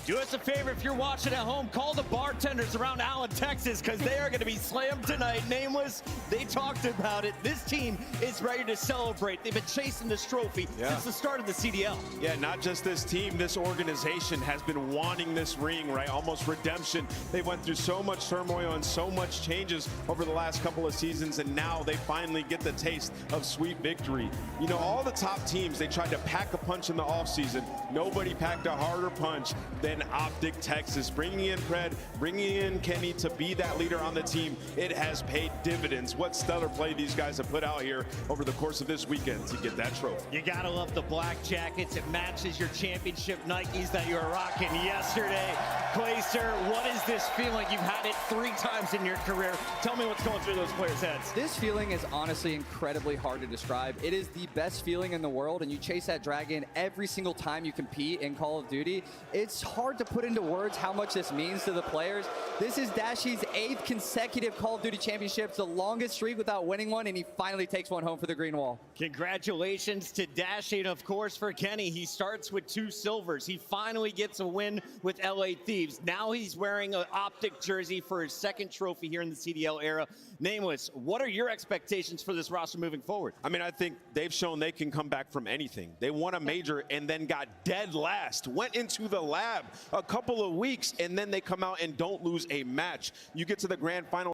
S5: Do us a favor if you're watching at home, call the bartenders around Allen, Texas, because they are going to be slammed tonight. Nameless, they talked about it. This team is ready to celebrate. They've been chasing this trophy since the start of the CDL.
S4: Yeah, not just this team, this organization has been wanting this ring, right? Almost redemption. They went through so much turmoil and so much changes over the last couple of seasons, and now they finally get the taste of sweet victory. You know, all the top teams, they tried to pack a punch in the offseason. Nobody packed a harder punch than Optic Texas. Bringing in Pred, bringing in Kenny to be that leader on the team, it has paid dividends. What stellar play these guys have put out here over the course of this weekend to get that trophy.
S5: You gotta love the black jackets. It matches your championship Nikes that you were rocking yesterday. Placer, what is this feeling? You've had it 3 times in your career. Tell me what's going through those players' heads.
S2: This feeling is honestly incredibly hard to describe. It is the best feeling in the world, and you chase that dragon every single time you compete in Call of Duty. It's hard to put into words how much this means to the players. This is Dashy's 8th consecutive Call of Duty championships, the longest streak without winning one, and he finally takes one home for the Green Wall.
S5: Congratulations to Dashy, and of course for Kenny. He starts with 2 silvers. He finally gets a win with LA Thieves. Now he's wearing an Optic jersey for his 2nd trophy here in the CDL era. Nameless, what are your expectations for this roster moving forward?
S4: I mean, I think they've shown they can come back from anything. They won a major and then got dead last, went into the lab a couple of weeks, and then they come out and don't lose a match. You get to the grand final